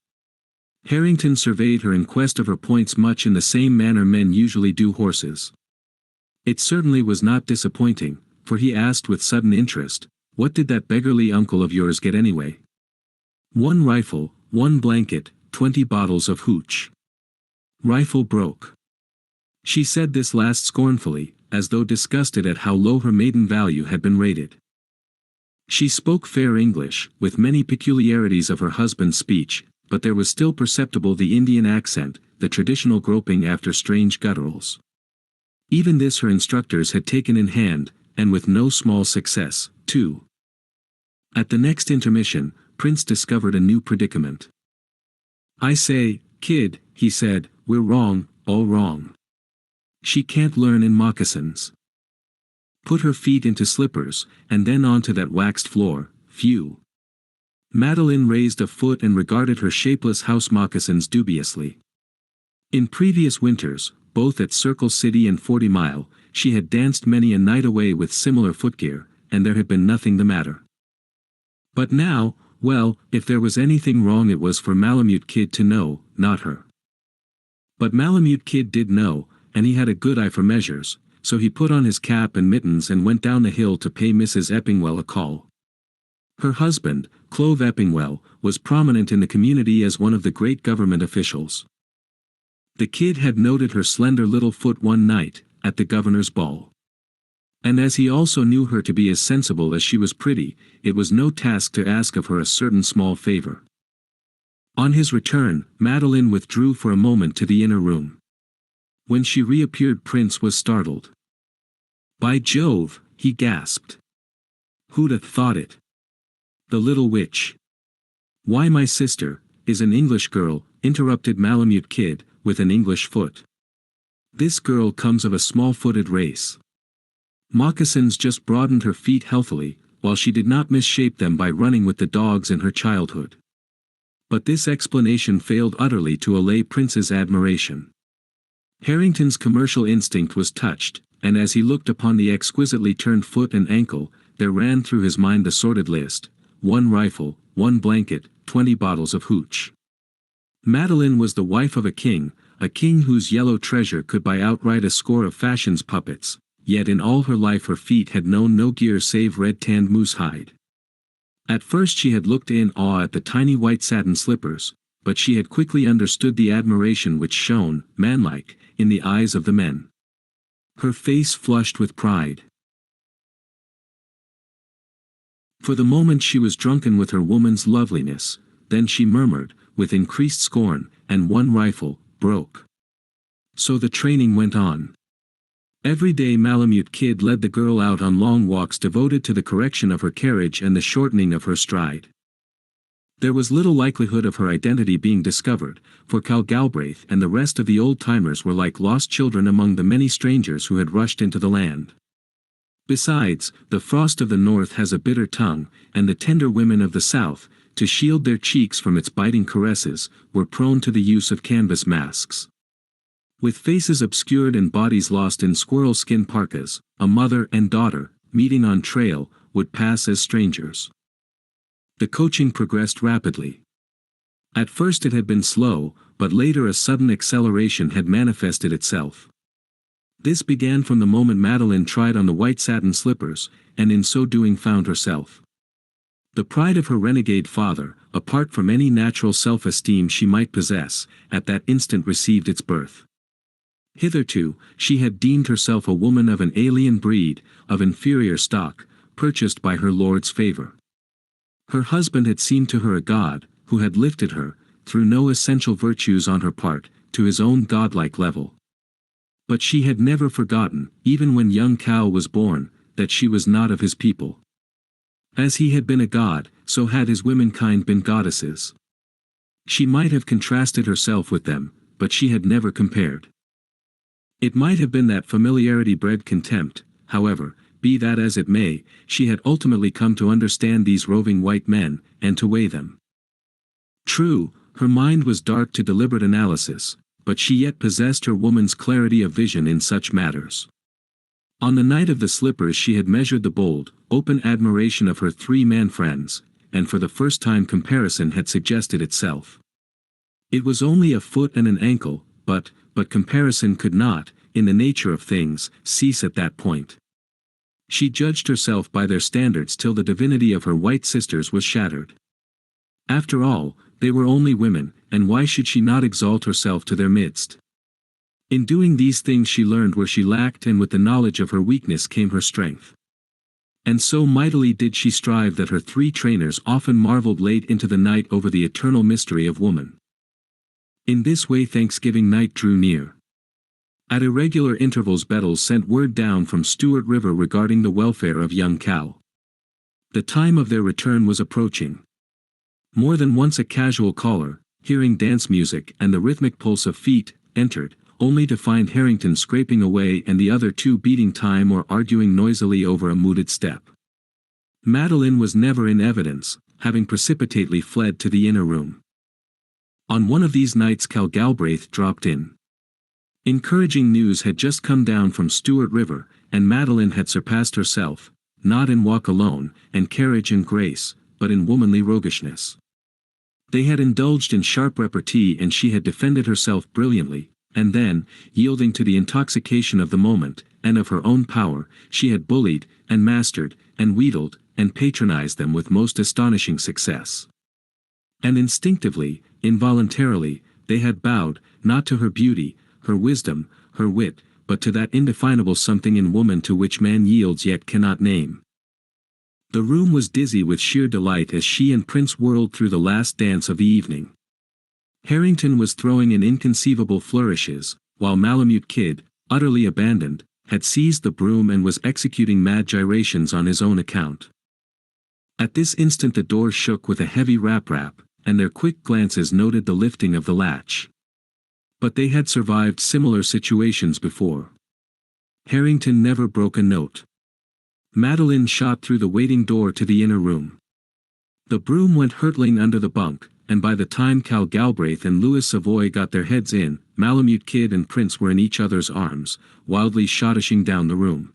Harrington surveyed her in quest of her points much in the same manner men usually do horses. It certainly was not disappointing, for he asked with sudden interest, what did that beggarly uncle of yours get anyway? 1 rifle, 1 blanket, 20 bottles of hooch. Rifle broke. She said this last scornfully, as though disgusted at how low her maiden value had been rated. She spoke fair English, with many peculiarities of her husband's speech, but there was still perceptible the Indian accent, the traditional groping after strange gutturals. Even this her instructors had taken in hand, and with no small success, too. At the next intermission, Prince discovered a new predicament. I say, kid, he said, we're wrong, all wrong. She can't learn in moccasins. put her feet into slippers, and then onto that waxed floor. Phew. Madeline raised a foot and regarded her shapeless house moccasins dubiously. In previous winters, both at Circle City and 40 Mile, she had danced many a night away with similar footgear, and there had been nothing the matter. But now, well, if there was anything wrong it was for Malamute Kid to know, not her. But Malamute Kid did know, and he had a good eye for measures, so he put on his cap and mittens and went down the hill to pay Mrs. Eppingwell a call. Her husband, Clove Eppingwell, was prominent in the community as one of the great government officials. The kid had noted her slender little foot one night, at the governor's ball. And as he also knew her to be as sensible as she was pretty, it was no task to ask of her a certain small favor. On his return, Madeline withdrew for a moment to the inner room. When she reappeared, Prince was startled. "By Jove," he gasped. "Who'd have thought it? The little witch." "Why, my sister is an English girl," interrupted Malamute Kid, "with an English foot. This girl comes of a small-footed race. Moccasins just broadened her feet healthily, while she did not misshape them by running with the dogs in her childhood." But this explanation failed utterly to allay Prince's admiration. Harrington's commercial instinct was touched, and as he looked upon the exquisitely turned foot and ankle, there ran through his mind the sordid list: 1 rifle, 1 blanket, 20 bottles of hooch. Madeline was the wife of a king whose yellow treasure could buy outright a score of fashion's puppets, yet in all her life her feet had known no gear save red-tanned moose hide. At first she had looked in awe at the tiny white satin slippers, but she had quickly understood the admiration which shone, manlike, in the eyes of the men. Her face flushed with pride. For the moment she was drunken with her woman's loveliness, then she murmured, with increased scorn, "And 1 rifle, broke." So the training went on. Every day Malamute Kid led the girl out on long walks devoted to the correction of her carriage and the shortening of her stride. There was little likelihood of her identity being discovered, for Cal Galbraith and the rest of the old-timers were like lost children among the many strangers who had rushed into the land. Besides, the frost of the north has a bitter tongue, and the tender women of the south, to shield their cheeks from its biting caresses, were prone to the use of canvas masks. With faces obscured and bodies lost in squirrel skin parkas, a mother and daughter, meeting on trail, would pass as strangers. The coaching progressed rapidly. At first it had been slow, but later a sudden acceleration had manifested itself. This began from the moment Madeline tried on the white satin slippers, and in so doing found herself. The pride of her renegade father, apart from any natural self-esteem she might possess, at that instant received its birth. Hitherto, she had deemed herself a woman of an alien breed, of inferior stock, purchased by her lord's favor. Her husband had seemed to her a god, who had lifted her, through no essential virtues on her part, to his own godlike level. But she had never forgotten, even when young Cal was born, that she was not of his people. As he had been a god, so had his womenkind been goddesses. She might have contrasted herself with them, but she had never compared. It might have been that familiarity bred contempt, however, be that as it may, she had ultimately come to understand these roving white men, and to weigh them. True, her mind was dark to deliberate analysis, but she yet possessed her woman's clarity of vision in such matters. On the night of the slippers she had measured the bold, open admiration of her 3 man friends, and for the first time comparison had suggested itself. It was only a foot and an ankle, but comparison could not, in the nature of things, cease at that point. She judged herself by their standards till the divinity of her white sisters was shattered. After all, they were only women, and why should she not exalt herself to their midst? In doing these things she learned where she lacked, and with the knowledge of her weakness came her strength. And so mightily did she strive that her 3 trainers often marveled late into the night over the eternal mystery of woman. In this way Thanksgiving night drew near. At irregular intervals Bettles sent word down from Stewart River regarding the welfare of young Cal. The time of their return was approaching. More than once a casual caller, hearing dance music and the rhythmic pulse of feet, entered, only to find Harrington scraping away and the other two beating time or arguing noisily over a mooted step. Madeline was never in evidence, having precipitately fled to the inner room. On one of these nights Cal Galbraith dropped in. Encouraging news had just come down from Stewart River, and Madeline had surpassed herself, not in walk alone, and carriage and grace, but in womanly roguishness. They had indulged in sharp repartee and she had defended herself brilliantly, and then, yielding to the intoxication of the moment, and of her own power, she had bullied, and mastered, and wheedled, and patronized them with most astonishing success. And instinctively, involuntarily, they had bowed, not to her beauty, her wisdom, her wit, but to that indefinable something in woman to which man yields yet cannot name. The room was dizzy with sheer delight as she and Prince whirled through the last dance of the evening. Harrington was throwing in inconceivable flourishes, while Malamute Kid, utterly abandoned, had seized the broom and was executing mad gyrations on his own account. At this instant the door shook with a heavy rap-rap, and their quick glances noted the lifting of the latch. But they had survived similar situations before. Harrington never broke a note. Madeline shot through the waiting door to the inner room. The broom went hurtling under the bunk, and by the time Cal Galbraith and Louis Savoy got their heads in, Malamute Kid and Prince were in each other's arms, wildly shottishing down the room.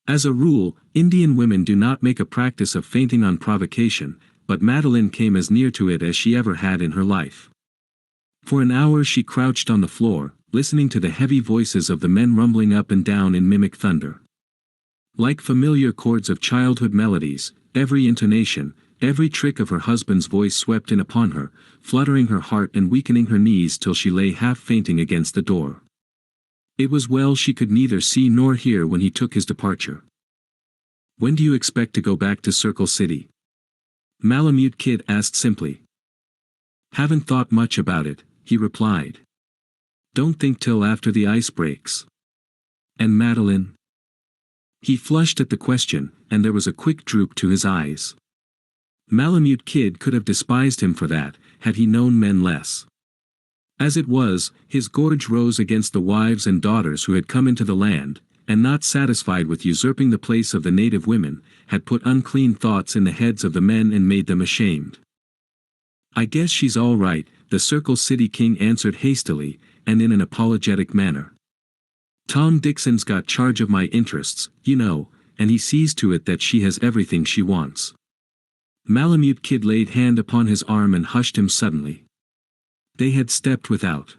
As a rule, Indian women do not make a practice of fainting on provocation, but Madeline came as near to it as she ever had in her life. For an hour she crouched on the floor, listening to the heavy voices of the men rumbling up and down in mimic thunder. Like familiar chords of childhood melodies, every intonation, every trick of her husband's voice swept in upon her, fluttering her heart and weakening her knees till she lay half fainting against the door. It was well she could neither see nor hear when he took his departure. "When do you expect to go back to Circle City?" Malamute Kid asked simply. "Haven't thought much about it," he replied. "Don't think till after the ice breaks." "And Madeline?" He flushed at the question, and there was a quick droop to his eyes. Malamute Kid could have despised him for that, had he known men less. As it was, his gorge rose against the wives and daughters who had come into the land, and not satisfied with usurping the place of the native women, had put unclean thoughts in the heads of the men and made them ashamed. "I guess she's all right," the Circle City King answered hastily, and in an apologetic manner. "Tom Dixon's got charge of my interests, you know, and he sees to it that she has everything she wants." Malamute Kid laid hand upon his arm and hushed him suddenly. They had stepped without.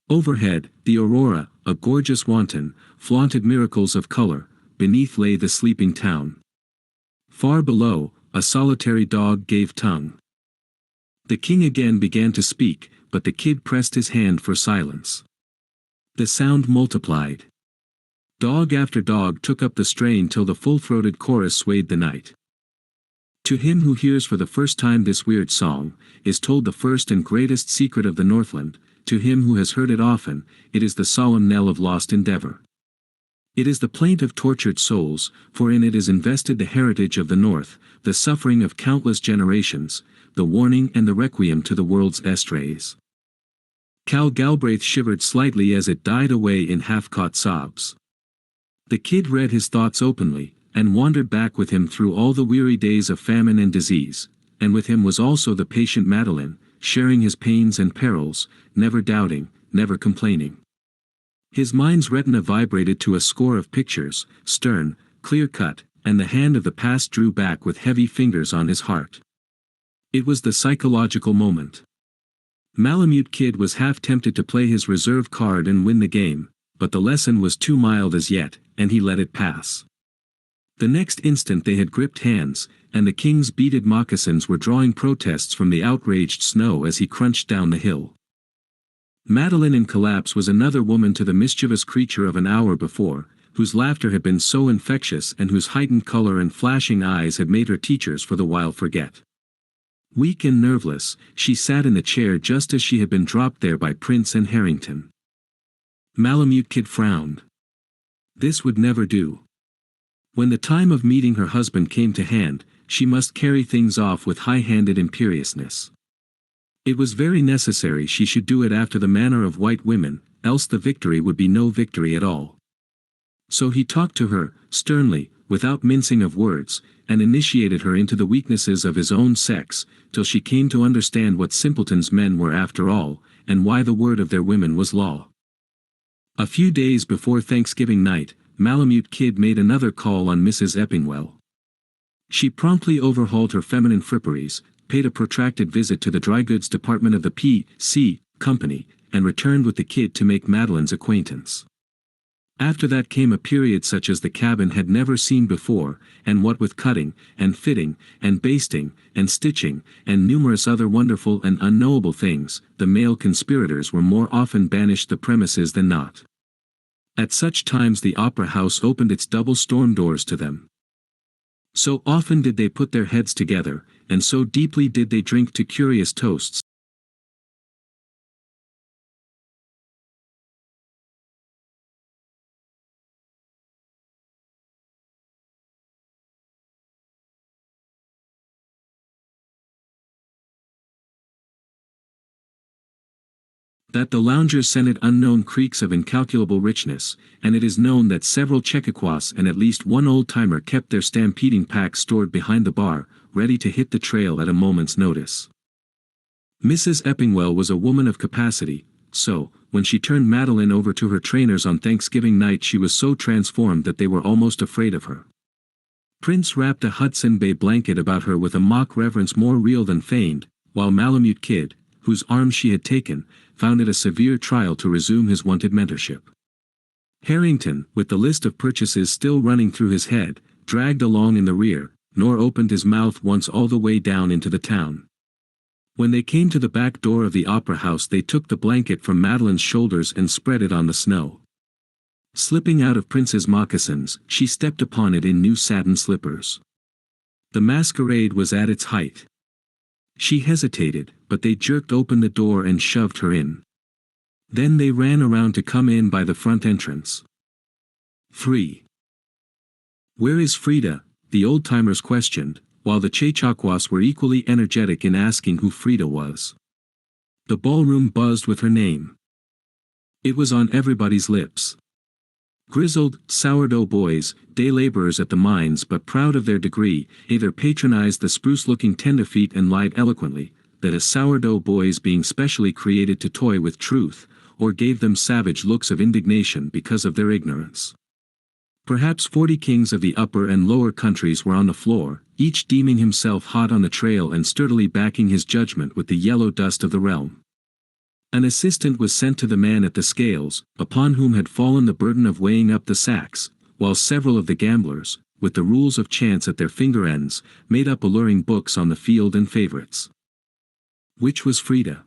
Overhead, the aurora, a gorgeous wanton, flaunted miracles of color. Beneath lay the sleeping town. Far below, a solitary dog gave tongue. The king again began to speak, but the kid pressed his hand for silence. The sound multiplied. Dog after dog took up the strain till the full-throated chorus swayed the night. To him who hears for the first time this weird song, is told the first and greatest secret of the Northland. To him who has heard it often, it is the solemn knell of lost endeavor. It is the plaint of tortured souls, for in it is invested the heritage of the North, the suffering of countless generations, the warning and the requiem to the world's estrays. Cal Galbraith shivered slightly as it died away in half-caught sobs. The kid read his thoughts openly, and wandered back with him through all the weary days of famine and disease, and with him was also the patient Madeline, sharing his pains and perils, never doubting, never complaining. His mind's retina vibrated to a score of pictures, stern, clear-cut, and the hand of the past drew back with heavy fingers on his heart. It was the psychological moment. Malamute Kid was half tempted to play his reserve card and win the game, but the lesson was too mild as yet, and he let it pass. The next instant they had gripped hands, and the king's beaded moccasins were drawing protests from the outraged snow as he crunched down the hill. Madeline in collapse was another woman to the mischievous creature of an hour before, whose laughter had been so infectious and whose heightened color and flashing eyes had made her teachers for the while forget. Weak and nerveless, she sat in the chair just as she had been dropped there by Prince and Harrington. Malamute Kid frowned. This would never do. When the time of meeting her husband came to hand, she must carry things off with high-handed imperiousness. It was very necessary she should do it after the manner of white women, else the victory would be no victory at all. So he talked to her, sternly, without mincing of words, and initiated her into the weaknesses of his own sex, till she came to understand what simpletons men were after all, and why the word of their women was law. A few days before Thanksgiving night, Malamute Kid made another call on Mrs. Eppingwell. She promptly overhauled her feminine fripperies, paid a protracted visit to the dry goods department of the P.C. Company, and returned with the kid to make Madeline's acquaintance. After that came a period such as the cabin had never seen before, and what with cutting, and fitting, and basting, and stitching, and numerous other wonderful and unknowable things, the male conspirators were more often banished the premises than not. At such times the opera house opened its double storm doors to them. So often did they put their heads together, and so deeply did they drink to curious toasts, that the loungers scented unknown creeks of incalculable richness, and it is known that several Chechaquos and at least one old-timer kept their stampeding packs stored behind the bar, ready to hit the trail at a moment's notice. Mrs. Eppingwell was a woman of capacity, so, when she turned Madeline over to her trainers on Thanksgiving night, she was so transformed that they were almost afraid of her. Prince wrapped a Hudson Bay blanket about her with a mock reverence more real than feigned, while Malamute Kid, whose arm she had taken, found it a severe trial to resume his wonted mentorship. Harrington, with the list of purchases still running through his head, dragged along in the rear, nor opened his mouth once all the way down into the town. When they came to the back door of the opera house, they took the blanket from Madeline's shoulders and spread it on the snow. Slipping out of Prince's moccasins, she stepped upon it in new satin slippers. The masquerade was at its height. She hesitated, but they jerked open the door and shoved her in. Then they ran around to come in by the front entrance. Free. "Where is Frida?" the old-timers questioned, while the Chechaquos were equally energetic in asking who Frida was. The ballroom buzzed with her name. It was on everybody's lips. Grizzled, sourdough boys, day laborers at the mines but proud of their degree, either patronized the spruce-looking tenderfeet and lied eloquently, that as sourdough boys being specially created to toy with truth, or gave them savage looks of indignation because of their ignorance. Perhaps 40 kings of the upper and lower countries were on the floor, each deeming himself hot on the trail and sturdily backing his judgment with the yellow dust of the realm. An assistant was sent to the man at the scales, upon whom had fallen the burden of weighing up the sacks, while several of the gamblers, with the rules of chance at their finger ends, made up alluring books on the field and favorites. Which was Frida?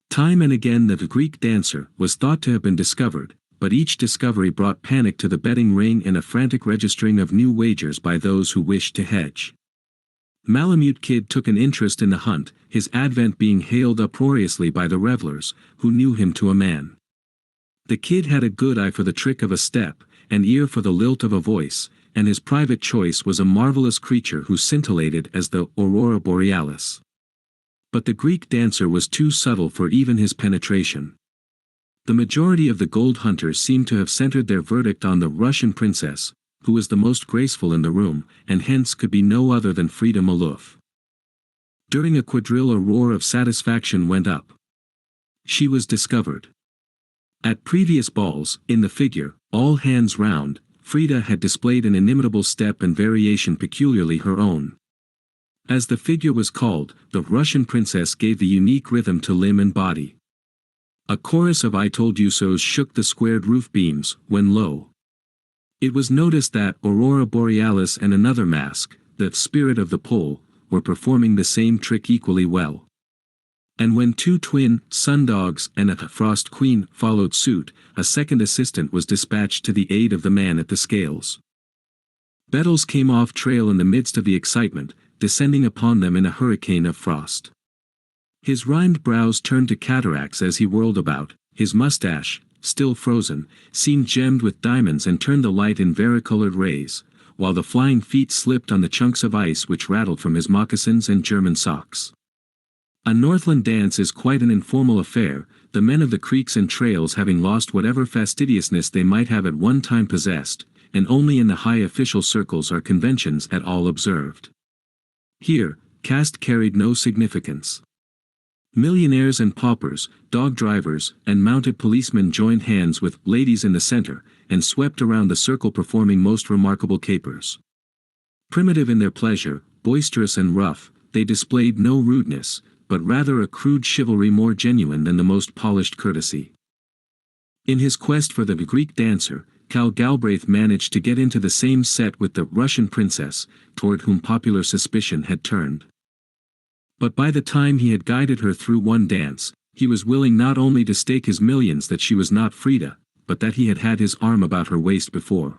Time and again the Greek dancer was thought to have been discovered, but each discovery brought panic to the betting ring and a frantic registering of new wagers by those who wished to hedge. Malamute Kid took an interest in the hunt, his advent being hailed uproariously by the revelers, who knew him to a man. The kid had a good eye for the trick of a step, an ear for the lilt of a voice, and his private choice was a marvelous creature who scintillated as the aurora borealis. But the Greek dancer was too subtle for even his penetration. The majority of the gold hunters seemed to have centered their verdict on the Russian princess, who was the most graceful in the room, and hence could be no other than Frida Maloof. During a quadrille a roar of satisfaction went up. She was discovered. At previous balls, in the figure, all hands round, Frida had displayed an inimitable step and variation peculiarly her own. As the figure was called, the Russian princess gave the unique rhythm to limb and body. A chorus of "I told you so's" shook the squared roof beams, when lo! It was noticed that Aurora Borealis and another mask, the Spirit of the Pole, were performing the same trick equally well. And when two twin sundogs and a frost queen followed suit, a second assistant was dispatched to the aid of the man at the scales. Bettles came off trail in the midst of the excitement, descending upon them in a hurricane of frost. His rimed brows turned to cataracts as he whirled about, his mustache, still frozen, seemed gemmed with diamonds and turned the light in varicolored rays, while the flying feet slipped on the chunks of ice which rattled from his moccasins and German socks. A Northland dance is quite an informal affair, the men of the creeks and trails having lost whatever fastidiousness they might have at one time possessed, and only in the high official circles are conventions at all observed. Here, caste carried no significance. Millionaires and paupers, dog drivers, and mounted policemen joined hands with ladies in the center, and swept around the circle performing most remarkable capers. Primitive in their pleasure, boisterous and rough, they displayed no rudeness, but rather a crude chivalry more genuine than the most polished courtesy. In his quest for the Greek dancer, Cal Galbraith managed to get into the same set with the Russian princess, toward whom popular suspicion had turned. But by the time he had guided her through one dance, he was willing not only to stake his millions that she was not Frida, but that he had had his arm about her waist before.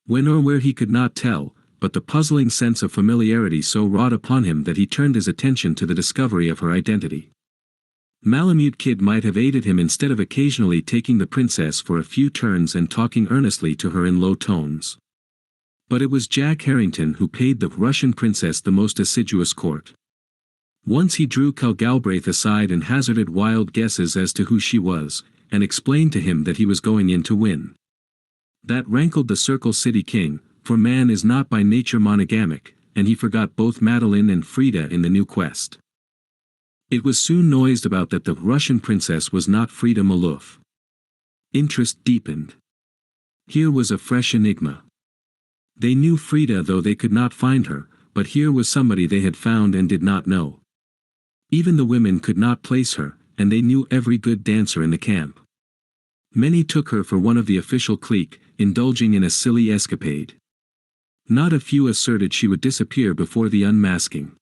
When or where he could not tell, but the puzzling sense of familiarity so wrought upon him that he turned his attention to the discovery of her identity. Malamute Kid might have aided him instead of occasionally taking the princess for a few turns and talking earnestly to her in low tones. But it was Jack Harrington who paid the Russian princess the most assiduous court. Once he drew Cal Galbraith aside and hazarded wild guesses as to who she was, and explained to him that he was going in to win. That rankled the Circle City King, for man is not by nature monogamic, and he forgot both Madeline and Frida in the new quest. It was soon noised about that the Russian princess was not Frida Maloof. Interest deepened. Here was a fresh enigma. They knew Frida though they could not find her, but here was somebody they had found and did not know. Even the women could not place her, and they knew every good dancer in the camp. Many took her for one of the official clique, indulging in a silly escapade. Not a few asserted she would disappear before the unmasking.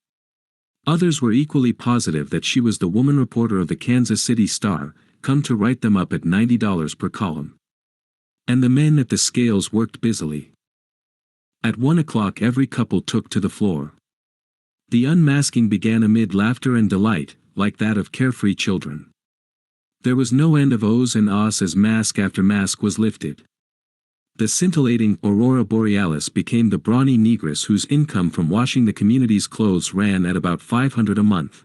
Others were equally positive that she was the woman reporter of the Kansas City Star, come to write them up at $90 per column. And the men at the scales worked busily. At 1 o'clock every couple took to the floor. The unmasking began amid laughter and delight, like that of carefree children. There was no end of ohs and ahs as mask after mask was lifted. The scintillating Aurora Borealis became the brawny negress whose income from washing the community's clothes ran at about $500 a month.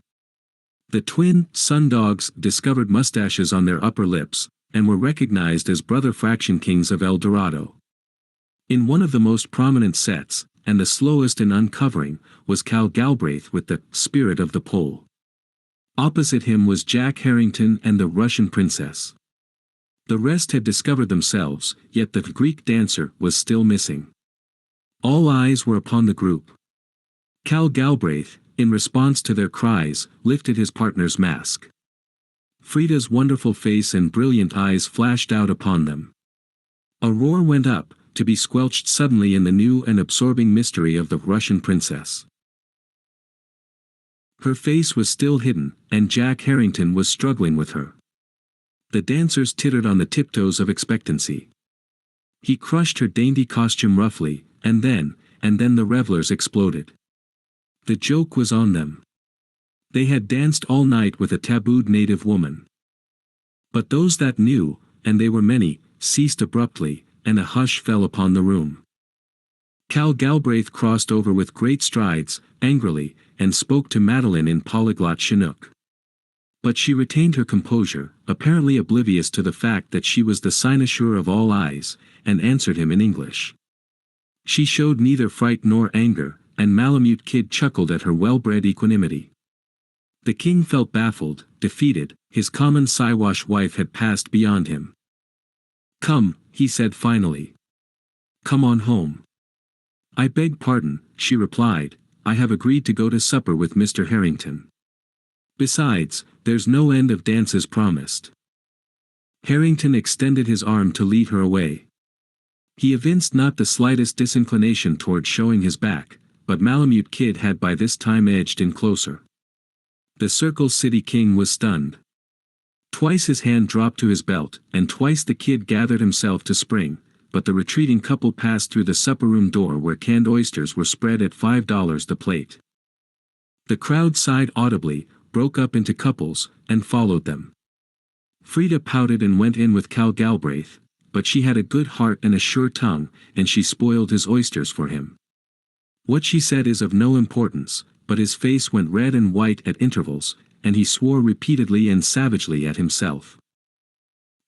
The twin sun dogs discovered mustaches on their upper lips, and were recognized as brother fraction kings of El Dorado. In one of the most prominent sets, and the slowest in uncovering, was Cal Galbraith with the spirit of the pole. Opposite him was Jack Harrington and the Russian princess. The rest had discovered themselves, yet the Greek dancer was still missing. All eyes were upon the group. Cal Galbraith, in response to their cries, lifted his partner's mask. Frida's wonderful face and brilliant eyes flashed out upon them. A roar went up, to be squelched suddenly in the new and absorbing mystery of the Russian princess. Her face was still hidden, and Jack Harrington was struggling with her. The dancers tittered on the tiptoes of expectancy. He crushed her dainty costume roughly, and then the revelers exploded. The joke was on them. They had danced all night with a tabooed native woman. But those that knew, and they were many, ceased abruptly, and a hush fell upon the room. Cal Galbraith crossed over with great strides, angrily, and spoke to Madeline in polyglot Chinook. But she retained her composure, apparently oblivious to the fact that she was the cynosure of all eyes, and answered him in English. She showed neither fright nor anger, and Malamute Kid chuckled at her well-bred equanimity. The king felt baffled, defeated, his common Siwash wife had passed beyond him. "Come," he said finally. "Come on home." "I beg pardon," she replied, "I have agreed to go to supper with Mr. Harrington. Besides, there's no end of dances promised." Harrington extended his arm to lead her away. He evinced not the slightest disinclination toward showing his back, but Malamute Kid had by this time edged in closer. The Circle City King was stunned. Twice his hand dropped to his belt, and twice the kid gathered himself to spring, but the retreating couple passed through the supper room door where canned oysters were spread at $5 the plate. The crowd sighed audibly, broke up into couples, and followed them. Frida pouted and went in with Cal Galbraith, but she had a good heart and a sure tongue, and she spoiled his oysters for him. What she said is of no importance, but his face went red and white at intervals, and he swore repeatedly and savagely at himself.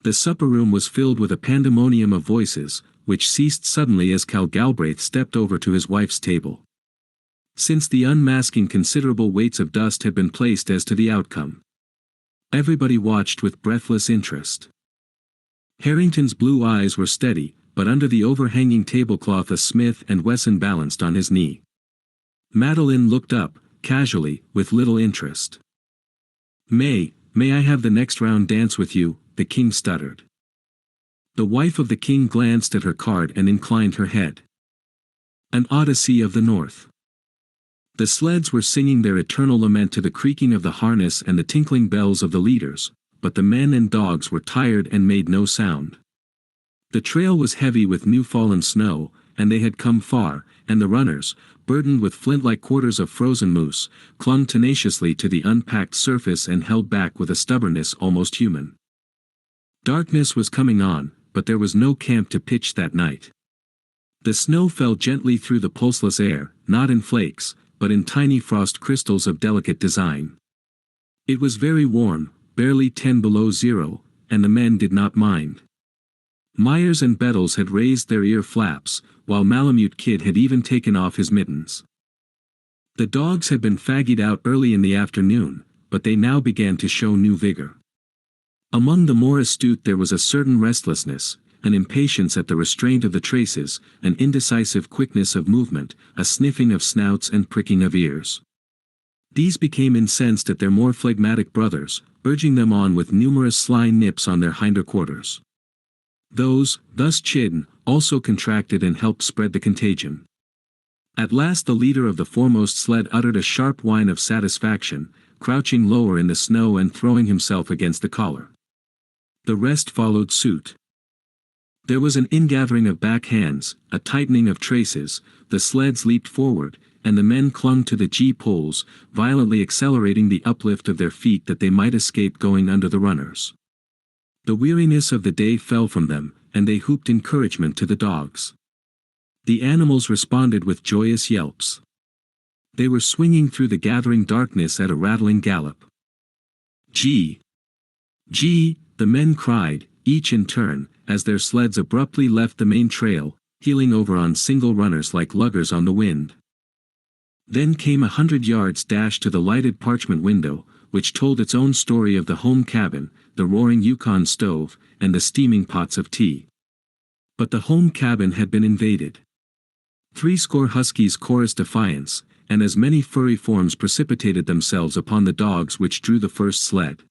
The supper room was filled with a pandemonium of voices, which ceased suddenly as Cal Galbraith stepped over to his wife's table. Since the unmasking considerable weights of dust had been placed as to the outcome, everybody watched with breathless interest. Harrington's blue eyes were steady, but under the overhanging tablecloth a Smith & Wesson balanced on his knee. Madeline looked up, casually, with little interest. May I have the next round dance with you?" the king stuttered. The wife of the king glanced at her card and inclined her head. An Odyssey of the North. The sleds were singing their eternal lament to the creaking of the harness and the tinkling bells of the leaders, but the men and dogs were tired and made no sound. The trail was heavy with new-fallen snow, and they had come far, and the runners, burdened with flint-like quarters of frozen moose, clung tenaciously to the unpacked surface and held back with a stubbornness almost human. Darkness was coming on, but there was no camp to pitch that night. The snow fell gently through the pulseless air, not in flakes, but in tiny frost crystals of delicate design. It was very warm, barely 10 below zero, and the men did not mind. Myers and Bettles had raised their ear flaps, while Malamute Kid had even taken off his mittens. The dogs had been faggied out early in the afternoon, but they now began to show new vigor. Among the more astute there was a certain restlessness, an impatience at the restraint of the traces, an indecisive quickness of movement, a sniffing of snouts and pricking of ears. These became incensed at their more phlegmatic brothers, urging them on with numerous sly nips on their hinder quarters. Those, thus chidden, also contracted and helped spread the contagion. At last the leader of the foremost sled uttered a sharp whine of satisfaction, crouching lower in the snow and throwing himself against the collar. The rest followed suit. There was an ingathering of back hands, a tightening of traces, the sleds leaped forward, and the men clung to the G-poles, violently accelerating the uplift of their feet that they might escape going under the runners. The weariness of the day fell from them, and they whooped encouragement to the dogs. The animals responded with joyous yelps. They were swinging through the gathering darkness at a rattling gallop. "Gee! Gee!" the men cried, each in turn, as their sleds abruptly left the main trail, heeling over on single runners like luggers on the wind. Then came 100 yards dash to the lighted parchment window, which told its own story of the home cabin, the roaring Yukon stove, and the steaming pots of tea. But the home cabin had been invaded. 80 huskies chorused defiance, and as many furry forms precipitated themselves upon the dogs which drew the first sled.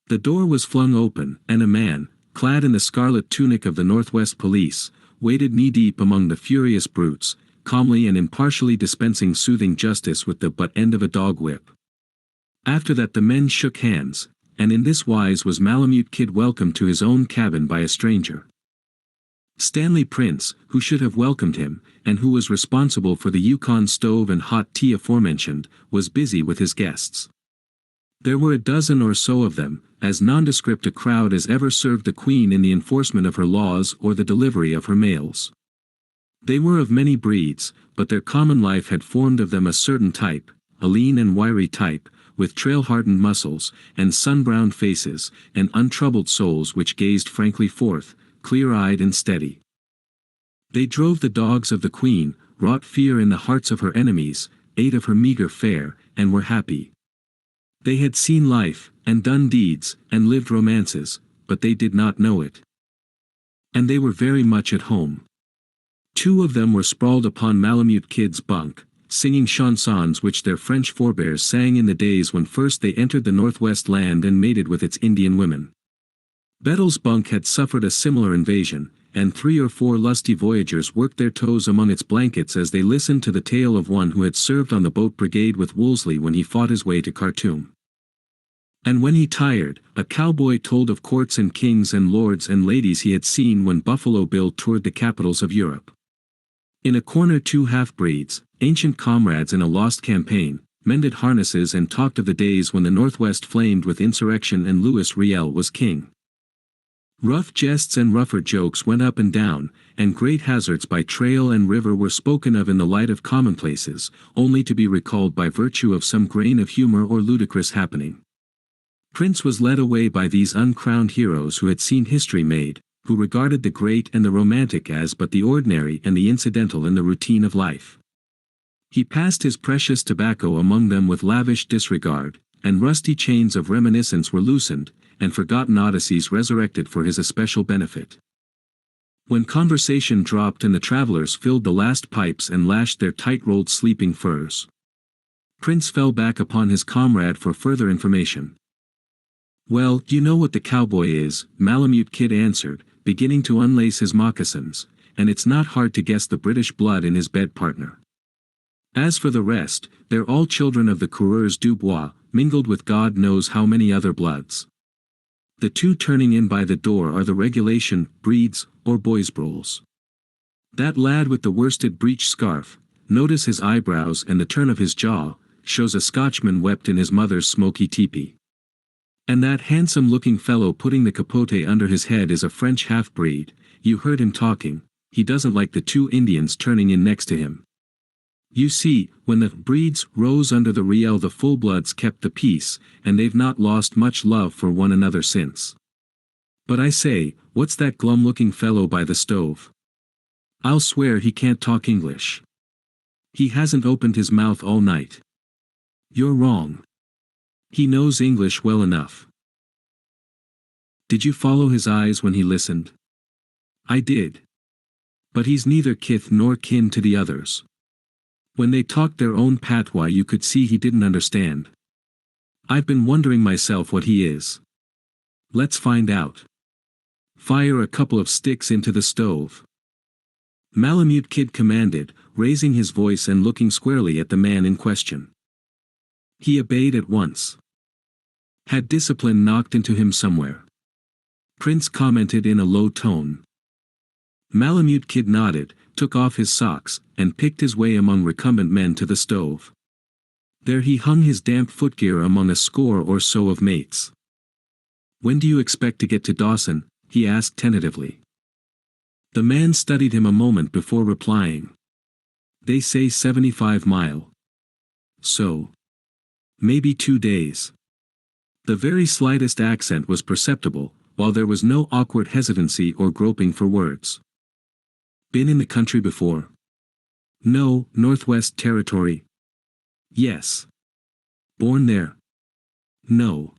The door was flung open, and a man, clad in the scarlet tunic of the Northwest Police, waded knee-deep among the furious brutes, calmly and impartially dispensing soothing justice with the butt end of a dog whip. After that the men shook hands, and in this wise was Malamute Kid welcomed to his own cabin by a stranger. Stanley Prince, who should have welcomed him, and who was responsible for the Yukon stove and hot tea aforementioned, was busy with his guests. There were a dozen or so of them, as nondescript a crowd as ever served the Queen in the enforcement of her laws or the delivery of her mails. They were of many breeds, but their common life had formed of them a certain type, a lean and wiry type, with trail-hardened muscles, and sun-browned faces, and untroubled souls which gazed frankly forth, clear-eyed and steady. They drove the dogs of the Queen, wrought fear in the hearts of her enemies, ate of her meager fare, and were happy. They had seen life, and done deeds, and lived romances, but they did not know it. And they were very much at home. 2 of them were sprawled upon Malamute Kid's bunk, singing chansons which their French forebears sang in the days when first they entered the Northwest land and mated with its Indian women. Bettles' bunk had suffered a similar invasion, and 3 or 4 lusty voyagers worked their toes among its blankets as they listened to the tale of one who had served on the boat brigade with Woolsey when he fought his way to Khartoum. And when he tired, a cowboy told of courts and kings and lords and ladies he had seen when Buffalo Bill toured the capitals of Europe. In a corner 2 half-breeds, ancient comrades in a lost campaign, mended harnesses and talked of the days when the Northwest flamed with insurrection and Louis Riel was king. Rough jests and rougher jokes went up and down, and great hazards by trail and river were spoken of in the light of commonplaces, only to be recalled by virtue of some grain of humor or ludicrous happening. Prince was led away by these uncrowned heroes who had seen history made, who regarded the great and the romantic as but the ordinary and the incidental in the routine of life. He passed his precious tobacco among them with lavish disregard, and rusty chains of reminiscence were loosened, and forgotten odysseys resurrected for his especial benefit. When conversation dropped and the travelers filled the last pipes and lashed their tight-rolled sleeping furs, Prince fell back upon his comrade for further information. "Well, you know what the cowboy is," Malamute Kid answered, beginning to unlace his moccasins, "and it's not hard to guess the British blood in his bed partner. As for the rest, they're all children of the coureurs du bois, mingled with God knows how many other bloods. The two turning in by the door are the regulation breeds, or boysbroles. That lad with the worsted breech scarf, notice his eyebrows and the turn of his jaw, shows a Scotchman wept in his mother's smoky teepee. And that handsome-looking fellow putting the capote under his head is a French half-breed. You heard him talking, he doesn't like the two Indians turning in next to him. You see, when the breeds rose under the Riel, the full-bloods kept the peace, and they've not lost much love for one another since. But I say, what's that glum-looking fellow by the stove? I'll swear he can't talk English. He hasn't opened his mouth all night." "You're wrong. He knows English well enough." "Did you follow his eyes when he listened?" "I did. But he's neither kith nor kin to the others. When they talked their own patois you could see he didn't understand. I've been wondering myself what he is. Let's find out. Fire a couple of sticks into the stove." Malamute Kid commanded, raising his voice and looking squarely at the man in question. He obeyed at once. Had discipline knocked into him somewhere? Prince commented in a low tone. Malamute Kid nodded, took off his socks, and picked his way among recumbent men to the stove. There he hung his damp footgear among a score or so of mates. "When do you expect to get to Dawson?" he asked tentatively. The man studied him a moment before replying. "They say 75 mile. So. Maybe 2 days." The very slightest accent was perceptible, while there was no awkward hesitancy or groping for words. "Been in the country before?" "No, Northwest Territory." "Yes." "Born there?" "No."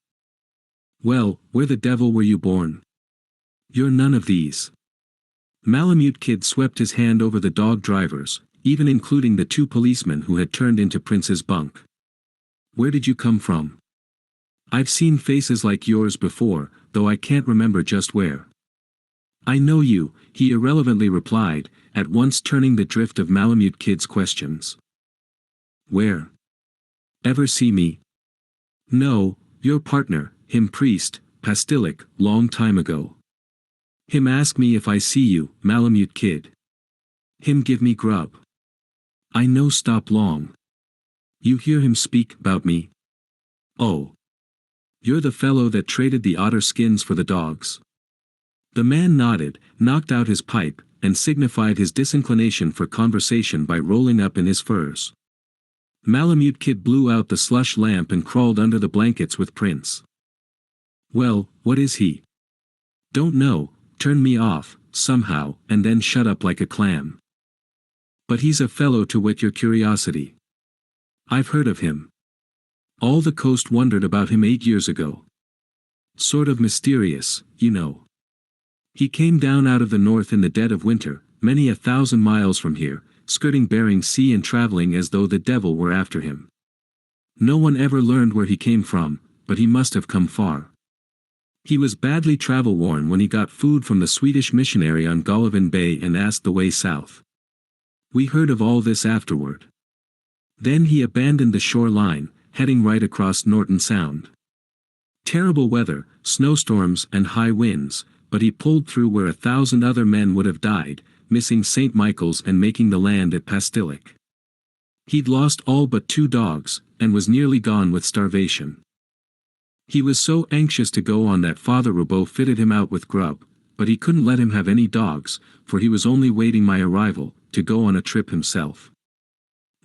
"Well, where the devil were you born?" "You're none of these." Malamute Kid swept his hand over the dog drivers, even including the two policemen who had turned into Prince's bunk. "Where did you come from?" "I've seen faces like yours before, though I can't remember just where." "I know you," he irrelevantly replied, at once turning the drift of Malamute Kid's questions. "Where? Ever see me?" "No, your partner, him priest, Pastilik, long time ago. Him ask me if I see you, Malamute Kid. Him give me grub. I no stop long. You hear him speak 'bout me?" "Oh. You're the fellow that traded the otter skins for the dogs." The man nodded, knocked out his pipe, and signified his disinclination for conversation by rolling up in his furs. Malamute Kid blew out the slush lamp and crawled under the blankets with Prince. "Well, what is he?" "Don't know, turned me off, somehow, and then shut up like a clam. But he's a fellow to whet your curiosity. I've heard of him. All the coast wondered about him 8 years ago. Sort of mysterious, you know. He came down out of the north in the dead of winter, many 1,000 miles from here, skirting Bering Sea and traveling as though the devil were after him. No one ever learned where he came from, but he must have come far. He was badly travel-worn when he got food from the Swedish missionary on Golovin Bay and asked the way south. We heard of all this afterward. Then he abandoned the shoreline, heading right across Norton Sound. Terrible weather, snowstorms and high winds, but he pulled through where 1,000 other men would have died, missing St. Michael's and making the land at Pastilik. He'd lost all but 2 dogs, and was nearly gone with starvation. He was so anxious to go on that Father Roubaud fitted him out with grub, but he couldn't let him have any dogs, for he was only waiting my arrival, to go on a trip himself.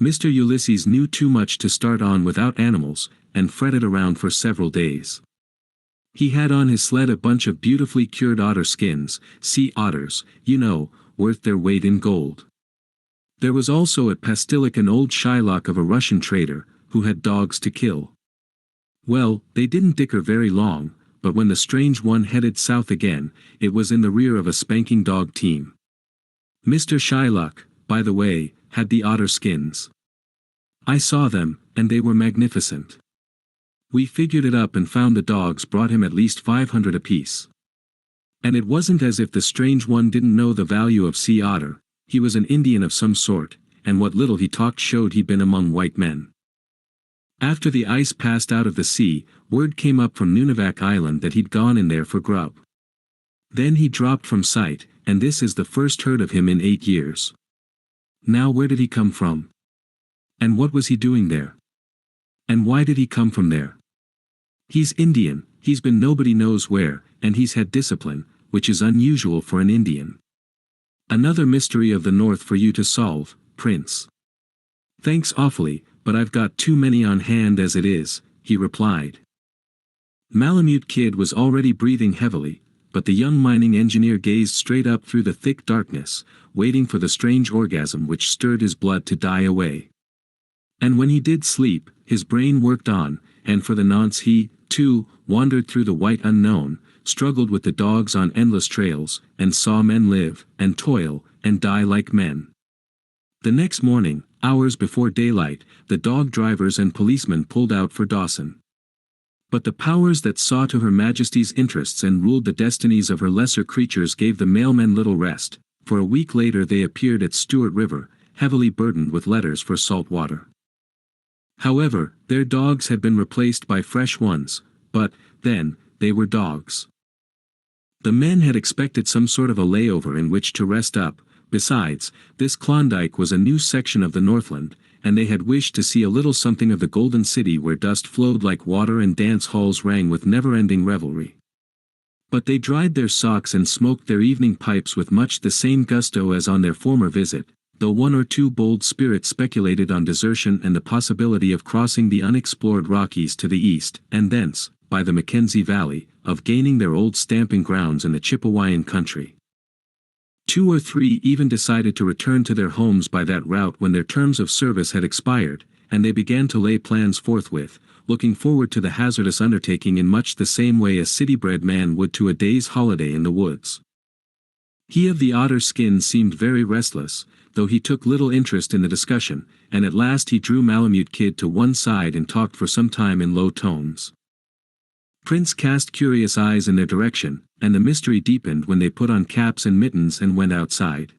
Mr. Ulysses knew too much to start on without animals, and fretted around for several days. He had on his sled a bunch of beautifully cured otter skins, sea otters, you know, worth their weight in gold. There was also at Pastilik an old Shylock of a Russian trader, who had dogs to kill. Well, they didn't dicker very long, but when the strange one headed south again, it was in the rear of a spanking dog team. Mr. Shylock, by the way, had the otter skins. I saw them, and they were magnificent. We figured it up and found the dogs brought him at least 500 apiece. And it wasn't as if the strange one didn't know the value of sea otter. He was an Indian of some sort, and what little he talked showed he'd been among white men. After the ice passed out of the sea, word came up from Nunivak Island that he'd gone in there for grub. Then he dropped from sight, and this is the first heard of him in 8 years. Now where did he come from? And what was he doing there? And why did he come from there? He's Indian, he's been nobody knows where, and he's had discipline, which is unusual for an Indian. Another mystery of the North for you to solve, Prince. Thanks awfully, but I've got too many on hand as it is, he replied. Malamute Kid was already breathing heavily, but the young mining engineer gazed straight up through the thick darkness, waiting for the strange orgasm which stirred his blood to die away. And when he did sleep, his brain worked on, and for the nonce he, too, wandered through the white unknown, struggled with the dogs on endless trails, and saw men live, and toil, and die like men. The next morning, hours before daylight, the dog drivers and policemen pulled out for Dawson. But the powers that saw to Her Majesty's interests and ruled the destinies of her lesser creatures gave the mailmen little rest, for a week later they appeared at Stewart River, heavily burdened with letters for salt water. However, their dogs had been replaced by fresh ones, but, then, they were dogs. The men had expected some sort of a layover in which to rest up. Besides, this Klondike was a new section of the Northland, and they had wished to see a little something of the Golden City where dust flowed like water and dance halls rang with never-ending revelry. But they dried their socks and smoked their evening pipes with much the same gusto as on their former visit, though one or two bold spirits speculated on desertion and the possibility of crossing the unexplored Rockies to the east, and thence, by the Mackenzie Valley, of gaining their old stamping grounds in the Chippewayan country. 2 or 3 even decided to return to their homes by that route when their terms of service had expired, and they began to lay plans forthwith, looking forward to the hazardous undertaking in much the same way a city-bred man would to a day's holiday in the woods. He of the otter skin seemed very restless, though he took little interest in the discussion, and at last he drew Malamute Kid to one side and talked for some time in low tones. Prince cast curious eyes in their direction, and the mystery deepened when they put on caps and mittens and went outside.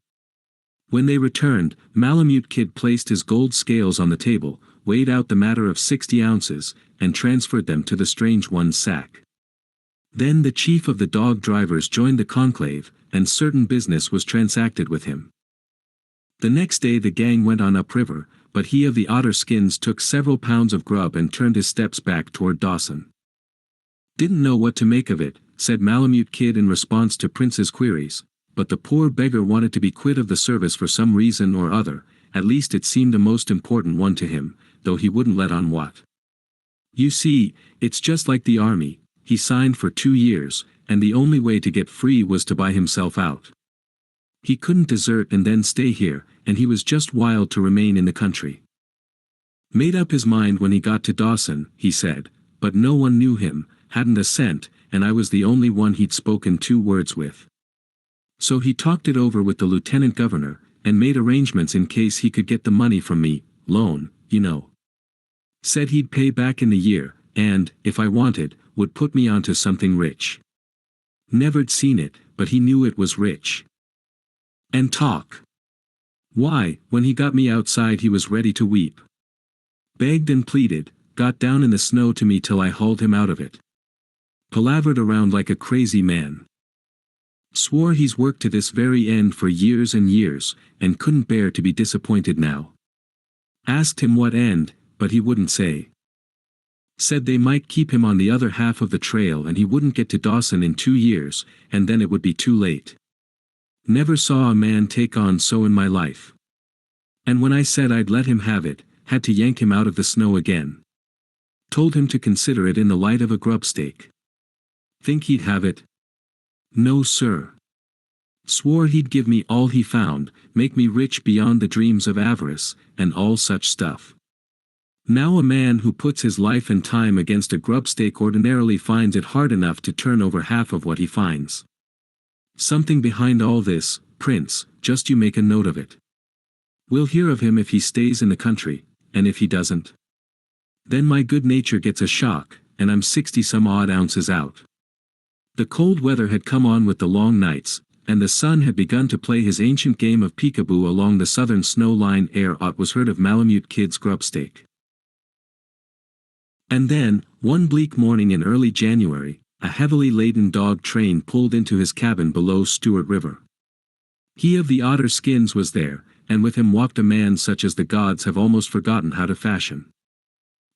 When they returned, Malamute Kid placed his gold scales on the table, weighed out the matter of 60 ounces, and transferred them to the strange one's sack. Then the chief of the dog drivers joined the conclave, and certain business was transacted with him. The next day the gang went on upriver, but he of the otter skins took several pounds of grub and turned his steps back toward Dawson. Didn't know what to make of it, said Malamute Kid in response to Prince's queries, but the poor beggar wanted to be quit of the service for some reason or other, at least it seemed a most important one to him, though he wouldn't let on what. You see, it's just like the army, he signed for 2 years, and the only way to get free was to buy himself out. He couldn't desert and then stay here, and he was just wild to remain in the country. Made up his mind when he got to Dawson, he said, but no one knew him, hadn't a cent, and I was the only one he'd spoken 2 words with. So he talked it over with the lieutenant governor, and made arrangements in case he could get the money from me, loan, you know. Said he'd pay back in the year, and, if I wanted, would put me onto something rich. Never'd seen it, but he knew it was rich. And talk. Why, when he got me outside he was ready to weep. Begged and pleaded, got down in the snow to me till I hauled him out of it. Palavered around like a crazy man. Swore he's worked to this very end for years and years, and couldn't bear to be disappointed now. Asked him what end, but he wouldn't say. Said they might keep him on the other half of the trail and he wouldn't get to Dawson in 2 years, and then it would be too late. Never saw a man take on so in my life. And when I said I'd let him have it, had to yank him out of the snow again. Told him to consider it in the light of a grubstake. Think he'd have it? No, sir. Swore he'd give me all he found, make me rich beyond the dreams of avarice, and all such stuff. Now a man who puts his life and time against a grubstake ordinarily finds it hard enough to turn over half of what he finds. Something behind all this, Prince, just you make a note of it. We'll hear of him if he stays in the country, and if he doesn't. Then my good nature gets a shock, and I'm 60-some-odd ounces out. The cold weather had come on with the long nights, and the sun had begun to play his ancient game of peekaboo along the southern snow line ere aught was heard of Malamute Kid's grubstake. And then, one bleak morning in early January, a heavily laden dog train pulled into his cabin below Stewart River. He of the otter skins was there, and with him walked a man such as the gods have almost forgotten how to fashion.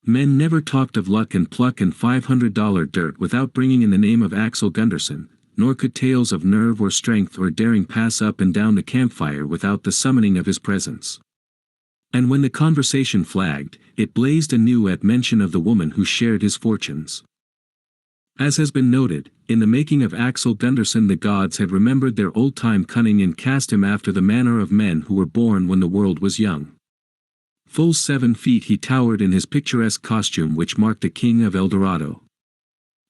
Men never talked of luck and pluck and $500 dirt without bringing in the name of Axel Gunderson, nor could tales of nerve or strength or daring pass up and down the campfire without the summoning of his presence. And when the conversation flagged, it blazed anew at mention of the woman who shared his fortunes. As has been noted, in the making of Axel Gunderson the gods had remembered their old-time cunning and cast him after the manner of men who were born when the world was young. Full 7 feet he towered in his picturesque costume which marked the king of El Dorado.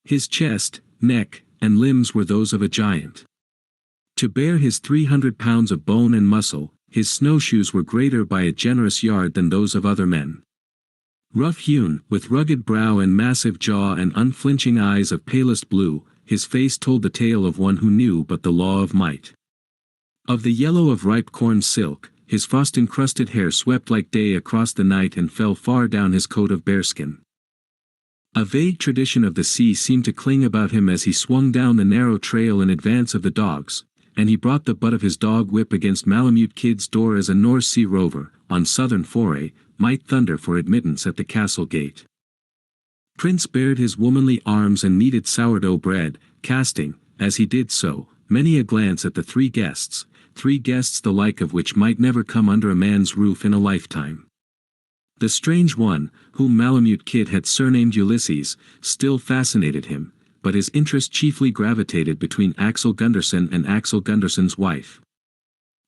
His chest, neck, and limbs were those of a giant. To bear his 300 pounds of bone and muscle, his snowshoes were greater by a generous yard than those of other men. Rough-hewn, with rugged brow and massive jaw and unflinching eyes of palest blue, his face told the tale of one who knew but the law of might. Of the yellow of ripe corn silk, his frost-encrusted hair swept like day across the night and fell far down his coat of bearskin. A vague tradition of the sea seemed to cling about him as he swung down the narrow trail in advance of the dogs, and he brought the butt of his dog whip against Malamute Kid's door as a North Sea rover, on southern foray, might thunder for admittance at the castle gate. Prince bared his womanly arms and kneaded sourdough bread, casting, as he did so, many a glance at the 3 guests, 3 guests the like of which might never come under a man's roof in a lifetime. The strange one, whom Malamute Kid had surnamed Ulysses, still fascinated him, but his interest chiefly gravitated between Axel Gunderson and Axel Gunderson's wife.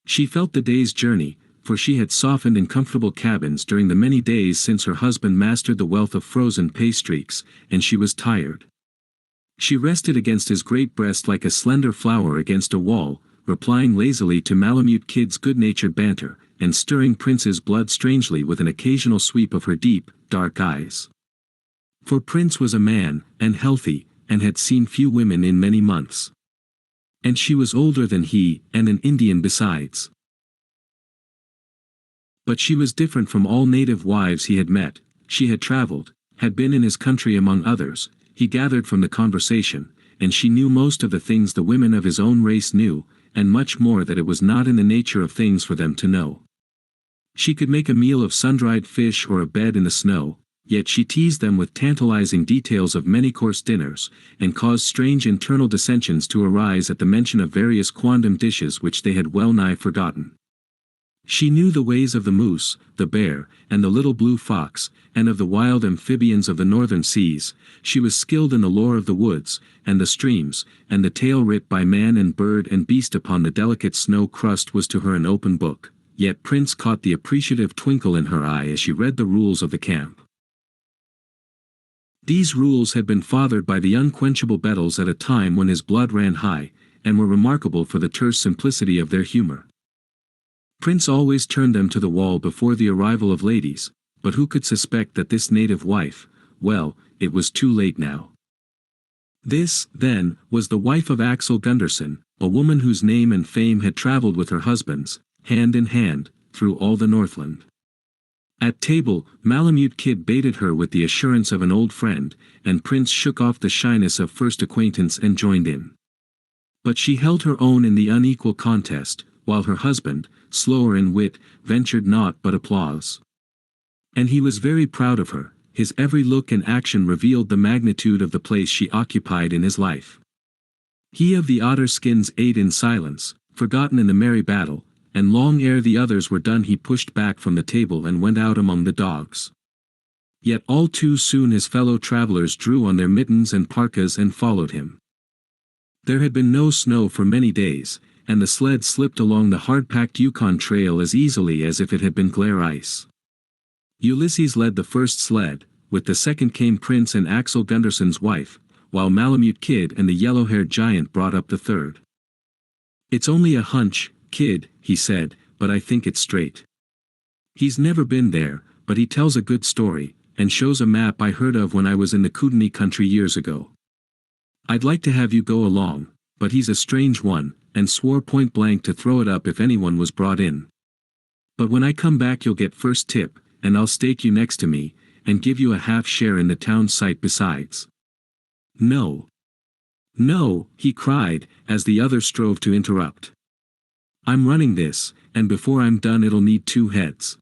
She felt the day's journey, for she had softened in comfortable cabins during the many days since her husband mastered the wealth of frozen pastries, and she was tired. She rested against his great breast like a slender flower against a wall, replying lazily to Malamute Kid's good-natured banter, and stirring Prince's blood strangely with an occasional sweep of her deep, dark eyes. For Prince was a man, and healthy, and had seen few women in many months. And she was older than he, and an Indian besides. But she was different from all native wives he had met. She had traveled, had been in his country among others, he gathered from the conversation, and she knew most of the things the women of his own race knew, and much more that it was not in the nature of things for them to know. She could make a meal of sun-dried fish or a bed in the snow, yet she teased them with tantalizing details of many-course dinners, and caused strange internal dissensions to arise at the mention of various quondam dishes which they had well-nigh forgotten. She knew the ways of the moose, the bear, and the little blue fox, and of the wild amphibians of the northern seas. She was skilled in the lore of the woods, and the streams, and the tale writ by man and bird and beast upon the delicate snow crust was to her an open book, yet Prince caught the appreciative twinkle in her eye as she read the rules of the camp. These rules had been fathered by the unquenchable Bettles at a time when his blood ran high, and were remarkable for the terse simplicity of their humor. Prince always turned them to the wall before the arrival of ladies, but who could suspect that this native wife, well, it was too late now. This, then, was the wife of Axel Gunderson, a woman whose name and fame had traveled with her husband's, hand in hand, through all the Northland. At table, Malamute Kid baited her with the assurance of an old friend, and Prince shook off the shyness of first acquaintance and joined in. But she held her own in the unequal contest, while her husband, slower in wit, ventured naught but applause. And he was very proud of her, his every look and action revealed the magnitude of the place she occupied in his life. He of the otter skins ate in silence, forgotten in the merry battle, and long ere the others were done he pushed back from the table and went out among the dogs. Yet all too soon his fellow travelers drew on their mittens and parkas and followed him. There had been no snow for many days, and the sled slipped along the hard-packed Yukon trail as easily as if it had been glare ice. Ulysses led the first sled, with the second came Prince and Axel Gunderson's wife, while Malamute Kid and the yellow-haired giant brought up the third. "It's only a hunch, Kid," he said, "but I think it's straight. He's never been there, but he tells a good story, and shows a map I heard of when I was in the Kootenai country years ago. I'd like to have you go along, but he's a strange one, and swore point blank to throw it up if anyone was brought in. But when I come back you'll get first tip, and I'll stake you next to me, and give you a half share in the town site besides." "No. No," he cried, as the other strove to interrupt. "I'm running this, and before I'm done it'll need 2 heads.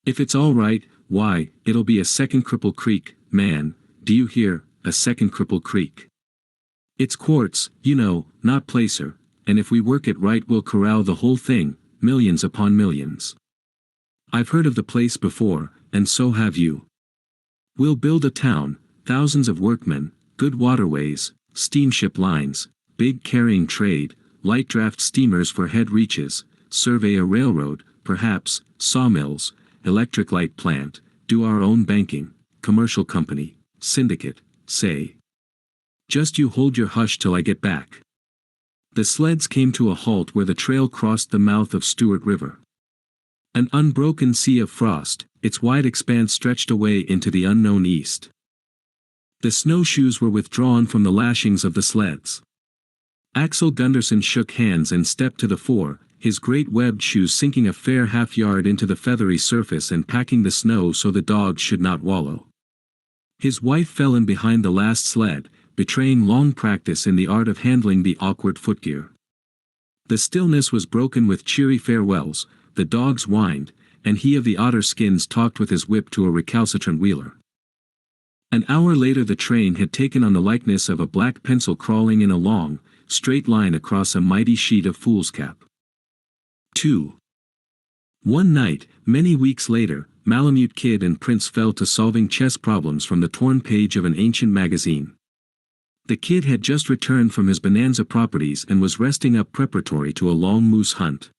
If it's all right, why, it'll be a second Cripple Creek, man, do you hear, a second Cripple Creek. It's quartz, you know, not placer, and if we work it right we'll corral the whole thing, millions upon millions. I've heard of the place before, and so have you. We'll build a town, thousands of workmen, good waterways, steamship lines, big carrying trade, light draft steamers for head reaches, survey a railroad, perhaps, sawmills, electric light plant, do our own banking, commercial company, syndicate, say. Just you hold your hush till I get back." The sleds came to a halt where the trail crossed the mouth of Stewart River. An unbroken sea of frost, its wide expanse stretched away into the unknown east. The snowshoes were withdrawn from the lashings of the sleds. Axel Gunderson shook hands and stepped to the fore, his great webbed shoes sinking a fair half-yard into the feathery surface and packing the snow so the dogs should not wallow. His wife fell in behind the last sled, betraying long practice in the art of handling the awkward footgear. The stillness was broken with cheery farewells, the dogs whined, and he of the otter skins talked with his whip to a recalcitrant wheeler. An hour later the train had taken on the likeness of a black pencil crawling in a long, straight line across a mighty sheet of foolscap. 2. One night, many weeks later, Malamute Kid and Prince fell to solving chess problems from the torn page of an ancient magazine. The kid had just returned from his bonanza properties and was resting up preparatory to a long moose hunt.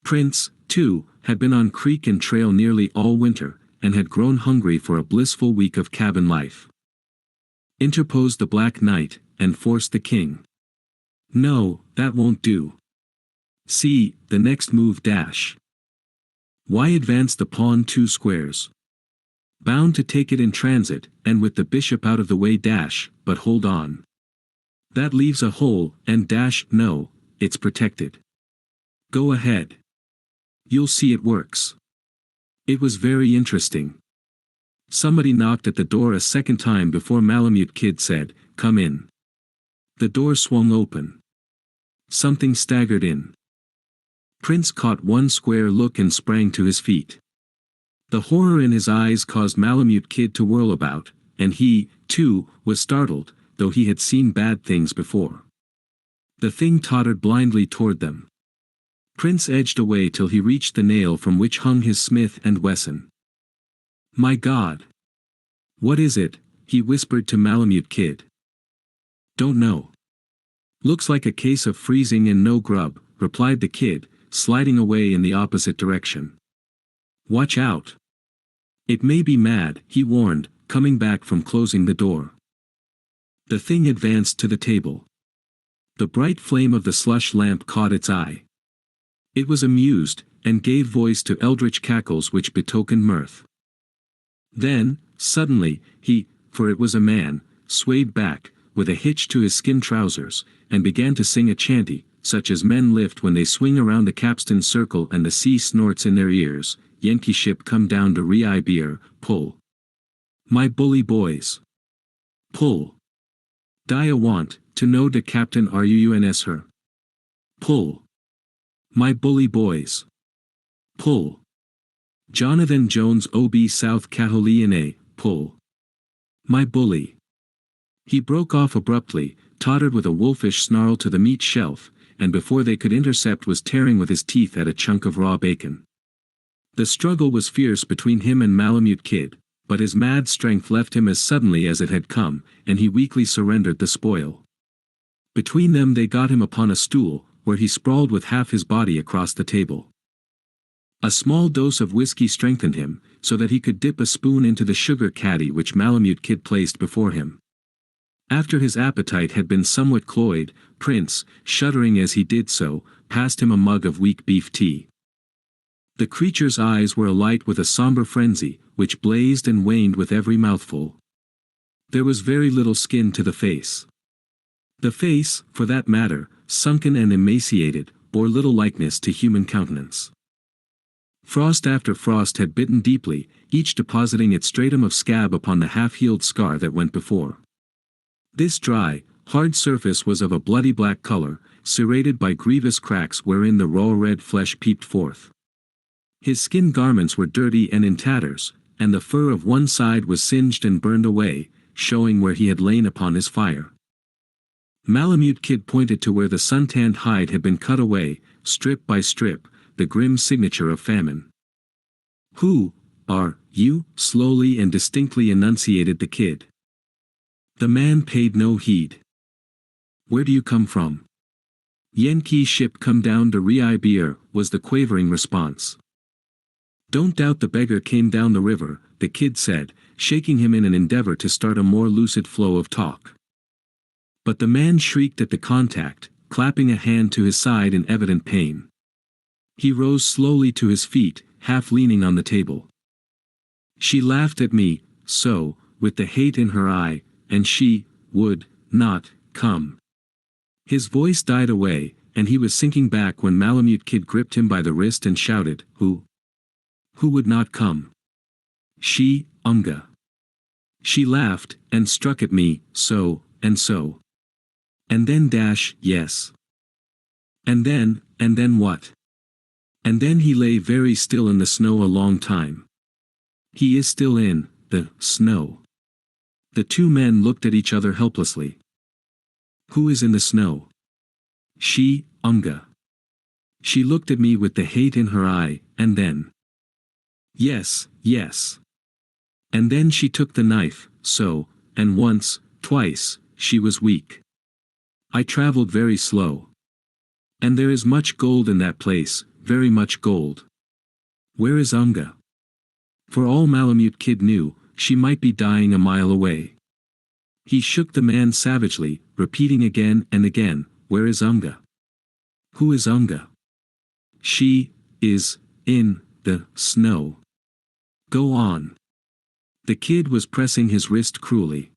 Prince, too, had been on creek and trail nearly all winter, and had grown hungry for a blissful week of cabin life. Interposed the Black Knight, and forced the king. "No, that won't do. See, the next move dash. Why advance the pawn 2 squares? Bound to take it in transit, and with the bishop out of the way dash, but hold on. That leaves a hole, and dash, no, it's protected. Go ahead. You'll see it works." It was very interesting. Somebody knocked at the door a second time before Malamute Kid said, "Come in." The door swung open. Something staggered in. Prince caught one square look and sprang to his feet. The horror in his eyes caused Malamute Kid to whirl about, and he, too, was startled, though he had seen bad things before. The thing tottered blindly toward them. Prince edged away till he reached the nail from which hung his Smith & Wesson. "My God! What is it?" he whispered to Malamute Kid. "Don't know. Looks like a case of freezing and no grub," replied the kid, sliding away in the opposite direction. "Watch out. It may be mad," he warned, coming back from closing the door. The thing advanced to the table. The bright flame of the slush lamp caught its eye. It was amused, and gave voice to eldritch cackles which betokened mirth. Then, suddenly, he, for it was a man, swayed back, with a hitch to his skin trousers, and began to sing a chanty, such as men lift when they swing around the capstan circle and the sea snorts in their ears. "Yankee ship come down to Rye beer, pull. My bully boys. Pull. Die a want, to know de captain runs her. Pull. My bully boys. Pull." Jonathan Jones OB South Carolina, pull. My bully. He broke off abruptly, tottered with a wolfish snarl to the meat shelf, and before they could intercept was tearing with his teeth at a chunk of raw bacon. The struggle was fierce between him and Malamute Kid, but his mad strength left him as suddenly as it had come, and he weakly surrendered the spoil. Between them they got him upon a stool, where he sprawled with half his body across the table. A small dose of whiskey strengthened him, so that he could dip a spoon into the sugar caddy which Malamute Kid placed before him. After his appetite had been somewhat cloyed, Prince, shuddering as he did so, passed him a mug of weak beef tea. The creature's eyes were alight with a somber frenzy, which blazed and waned with every mouthful. There was very little skin to the face. The face, for that matter, sunken and emaciated, bore little likeness to human countenance. Frost after frost had bitten deeply, each depositing its stratum of scab upon the half-healed scar that went before. This dry, hard surface was of a bloody black color, serrated by grievous cracks wherein the raw red flesh peeped forth. His skin garments were dirty and in tatters, and the fur of one side was singed and burned away, showing where he had lain upon his fire. Malamute Kid pointed to where the sun-tanned hide had been cut away, strip by strip, the grim signature of famine. "Who are you?" slowly and distinctly enunciated the kid. The man paid no heed. "Where do you come from?" "Yankee ship come down to Ribeir," was the quavering response. "Don't doubt the beggar came down the river," the kid said, shaking him in an endeavor to start a more lucid flow of talk. But the man shrieked at the contact, clapping a hand to his side in evident pain. He rose slowly to his feet, half leaning on the table. "She laughed at me, so, with the hate in her eye, and she would not come." His voice died away, and he was sinking back when Malamute Kid gripped him by the wrist and shouted, "Who? Who would not come?" "She, Unga. She laughed, and struck at me, so, and so. And then yes. And then what? And then he lay very still in the snow a long time. He is still in the snow." The two men looked at each other helplessly. "Who is in the snow?" "She, Unga. She looked at me with the hate in her eye, and then—" "Yes. And then she took the knife, so, and once, twice, she was weak. I traveled very slow. And there is much gold in that place, very much gold." "Where is Unga?" For all Malamute Kid knew, she might be dying a mile away. He shook the man savagely, repeating again and again, "Where is Unga? Who is Unga?" "She is in the snow. Go on." The kid was pressing his wrist cruelly.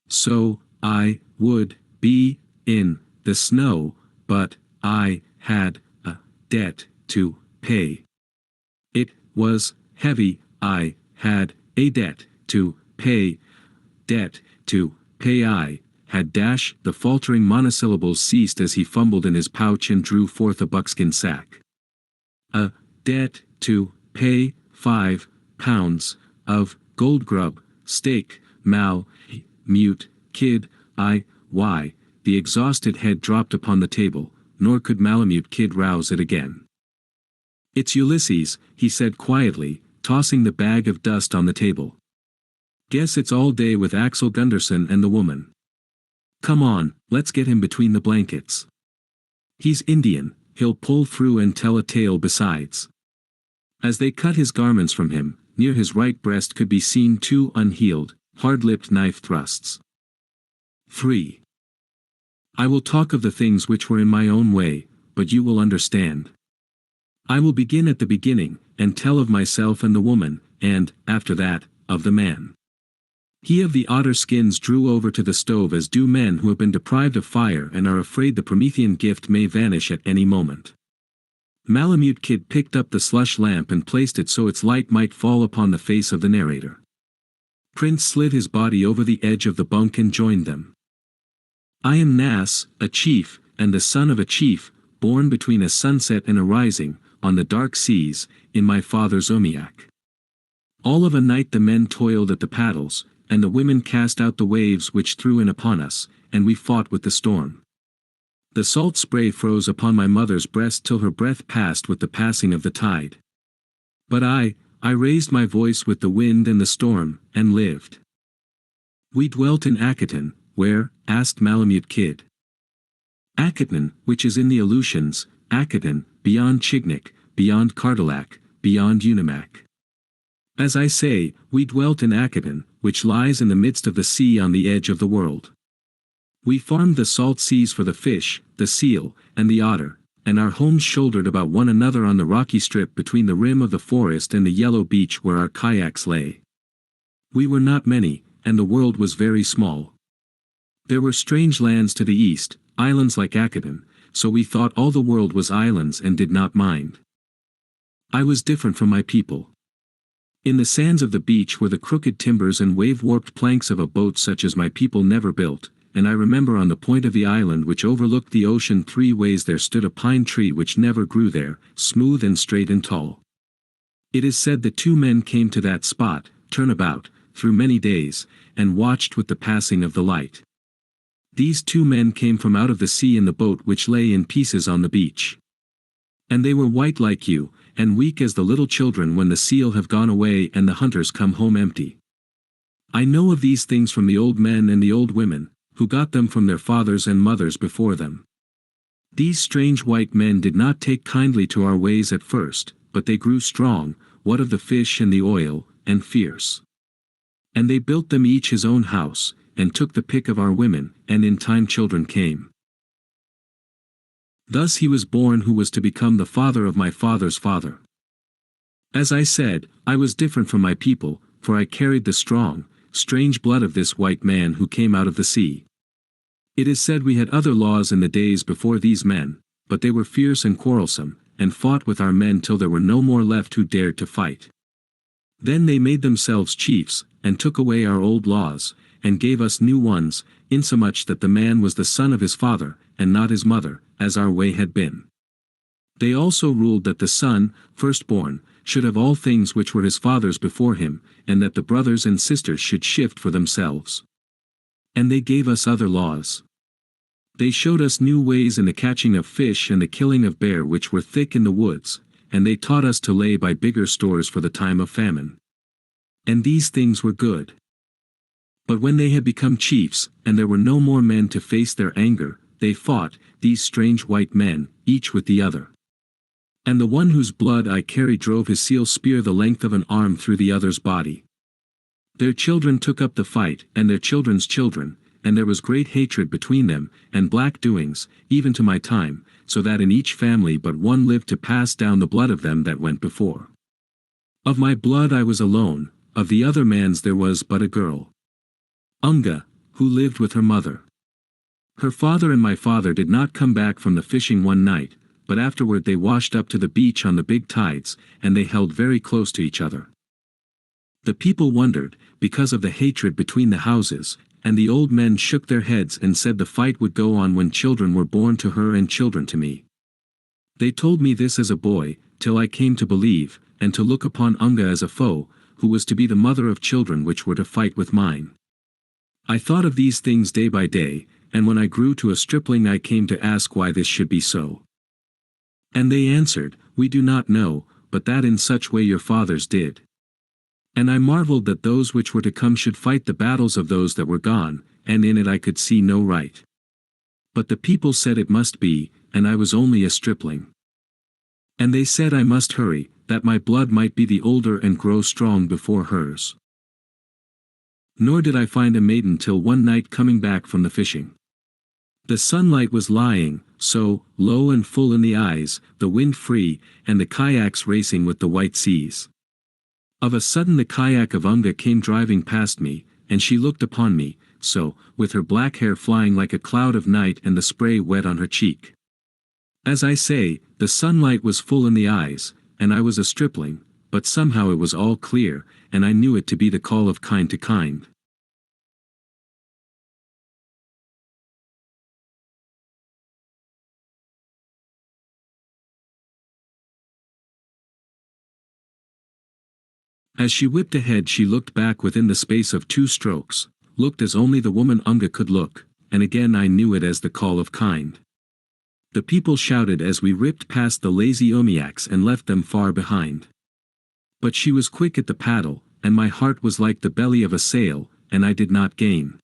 "So, I would be in the snow, but I had a debt to pay. It was heavy. I had a debt to pay. Debt to pay. I had dash." The faltering monosyllables ceased as he fumbled in his pouch and drew forth a buckskin sack. "A debt to pay, £5 of gold grub, steak, Mute Kid, why?" The exhausted head dropped upon the table, nor could Malamute Kid rouse it again. "It's Ulysses," he said quietly, tossing the bag of dust on the table. "Guess it's all day with Axel Gunderson and the woman. Come on, let's get him between the blankets. He's Indian, he'll pull through and tell a tale besides." As they cut his garments from him, near his right breast could be seen two unhealed, hard-lipped knife thrusts. 3. I will talk of the things which were in my own way, but you will understand. I will begin at the beginning, and tell of myself and the woman, and, after that, of the man. He of the otter skins drew over to the stove as do men who have been deprived of fire and are afraid the Promethean gift may vanish at any moment. Malamute Kid picked up the slush lamp and placed it so its light might fall upon the face of the narrator. Prince slid his body over the edge of the bunk and joined them. "I am Nas, a chief, and the son of a chief, born between a sunset and a rising, on the dark seas, in my father's umiak. All of a night the men toiled at the paddles, and the women cast out the waves which threw in upon us, and we fought with the storm. The salt spray froze upon my mother's breast till her breath passed with the passing of the tide. But I raised my voice with the wind and the storm, and lived. We dwelt in Akitan, where, asked Malamute Kid. Akitan, which is in the Aleutians, Akitan, beyond Chignik, beyond Cardillac, beyond Unimak. As I say, we dwelt in Akitan, which lies in the midst of the sea on the edge of the world. We farmed the salt seas for the fish, the seal, and the otter, and our homes shouldered about one another on the rocky strip between the rim of the forest and the yellow beach where our kayaks lay. We were not many, and the world was very small. There were strange lands to the east, islands like Akitan, so we thought all the world was islands and did not mind. I was different from my people. In the sands of the beach were the crooked timbers and wave-warped planks of a boat such as my people never built, and I remember on the point of the island which overlooked the ocean 3 ways there stood a pine tree which never grew there, smooth and straight and tall. It is said that 2 men came to that spot, turnabout, through many days, and watched with the passing of the light. These 2 men came from out of the sea in the boat which lay in pieces on the beach. And they were white like you, and weak as the little children when the seal have gone away and the hunters come home empty. I know of these things from the old men and the old women, who got them from their fathers and mothers before them. These strange white men did not take kindly to our ways at first, but they grew strong, what of the fish and the oil, and fierce. And they built them each his own house, and took the pick of our women, and in time children came. Thus he was born who was to become the father of my father's father. As I said, I was different from my people, for I carried the strong, strange blood of this white man who came out of the sea. It is said we had other laws in the days before these men, but they were fierce and quarrelsome, and fought with our men till there were no more left who dared to fight. Then they made themselves chiefs, and took away our old laws, and gave us new ones, insomuch that the man was the son of his father, and not his mother, as our way had been. They also ruled that the son, firstborn, should have all things which were his father's before him, and that the brothers and sisters should shift for themselves. And they gave us other laws. They showed us new ways in the catching of fish and the killing of bear which were thick in the woods, and they taught us to lay by bigger stores for the time of famine. And these things were good. But when they had become chiefs, and there were no more men to face their anger, they fought, these strange white men, each with the other. And the one whose blood I carried drove his seal spear the length of an arm through the other's body. Their children took up the fight, and their children's children, and there was great hatred between them, and black doings, even to my time, so that in each family but one lived to pass down the blood of them that went before. Of my blood I was alone, of the other man's there was but a girl. Unga, who lived with her mother. Her father and my father did not come back from the fishing one night, but afterward they washed up to the beach on the big tides, and they held very close to each other. The people wondered, because of the hatred between the houses, and the old men shook their heads and said the fight would go on when children were born to her and children to me. They told me this as a boy, till I came to believe, and to look upon Unga as a foe, who was to be the mother of children which were to fight with mine. I thought of these things day by day, and when I grew to a stripling I came to ask why this should be so. And they answered, We do not know, but that in such way your fathers did. And I marveled that those which were to come should fight the battles of those that were gone, and in it I could see no right. But the people said it must be, and I was only a stripling. And they said I must hurry, that my blood might be the older and grow strong before hers. Nor did I find a maiden till one night coming back from the fishing. The sunlight was lying, so, low and full in the eyes, the wind free, and the kayaks racing with the white seas. Of a sudden the kayak of Unga came driving past me, and she looked upon me, so, with her black hair flying like a cloud of night and the spray wet on her cheek. As I say, the sunlight was full in the eyes, and I was a stripling, but somehow it was all clear, and I knew it to be the call of kind to kind. As she whipped ahead she looked back within the space of 2 strokes, looked as only the woman Unga could look, and again I knew it as the call of kind. The people shouted as we ripped past the lazy Umiaks and left them far behind. But she was quick at the paddle, and my heart was like the belly of a sail, and I did not gain.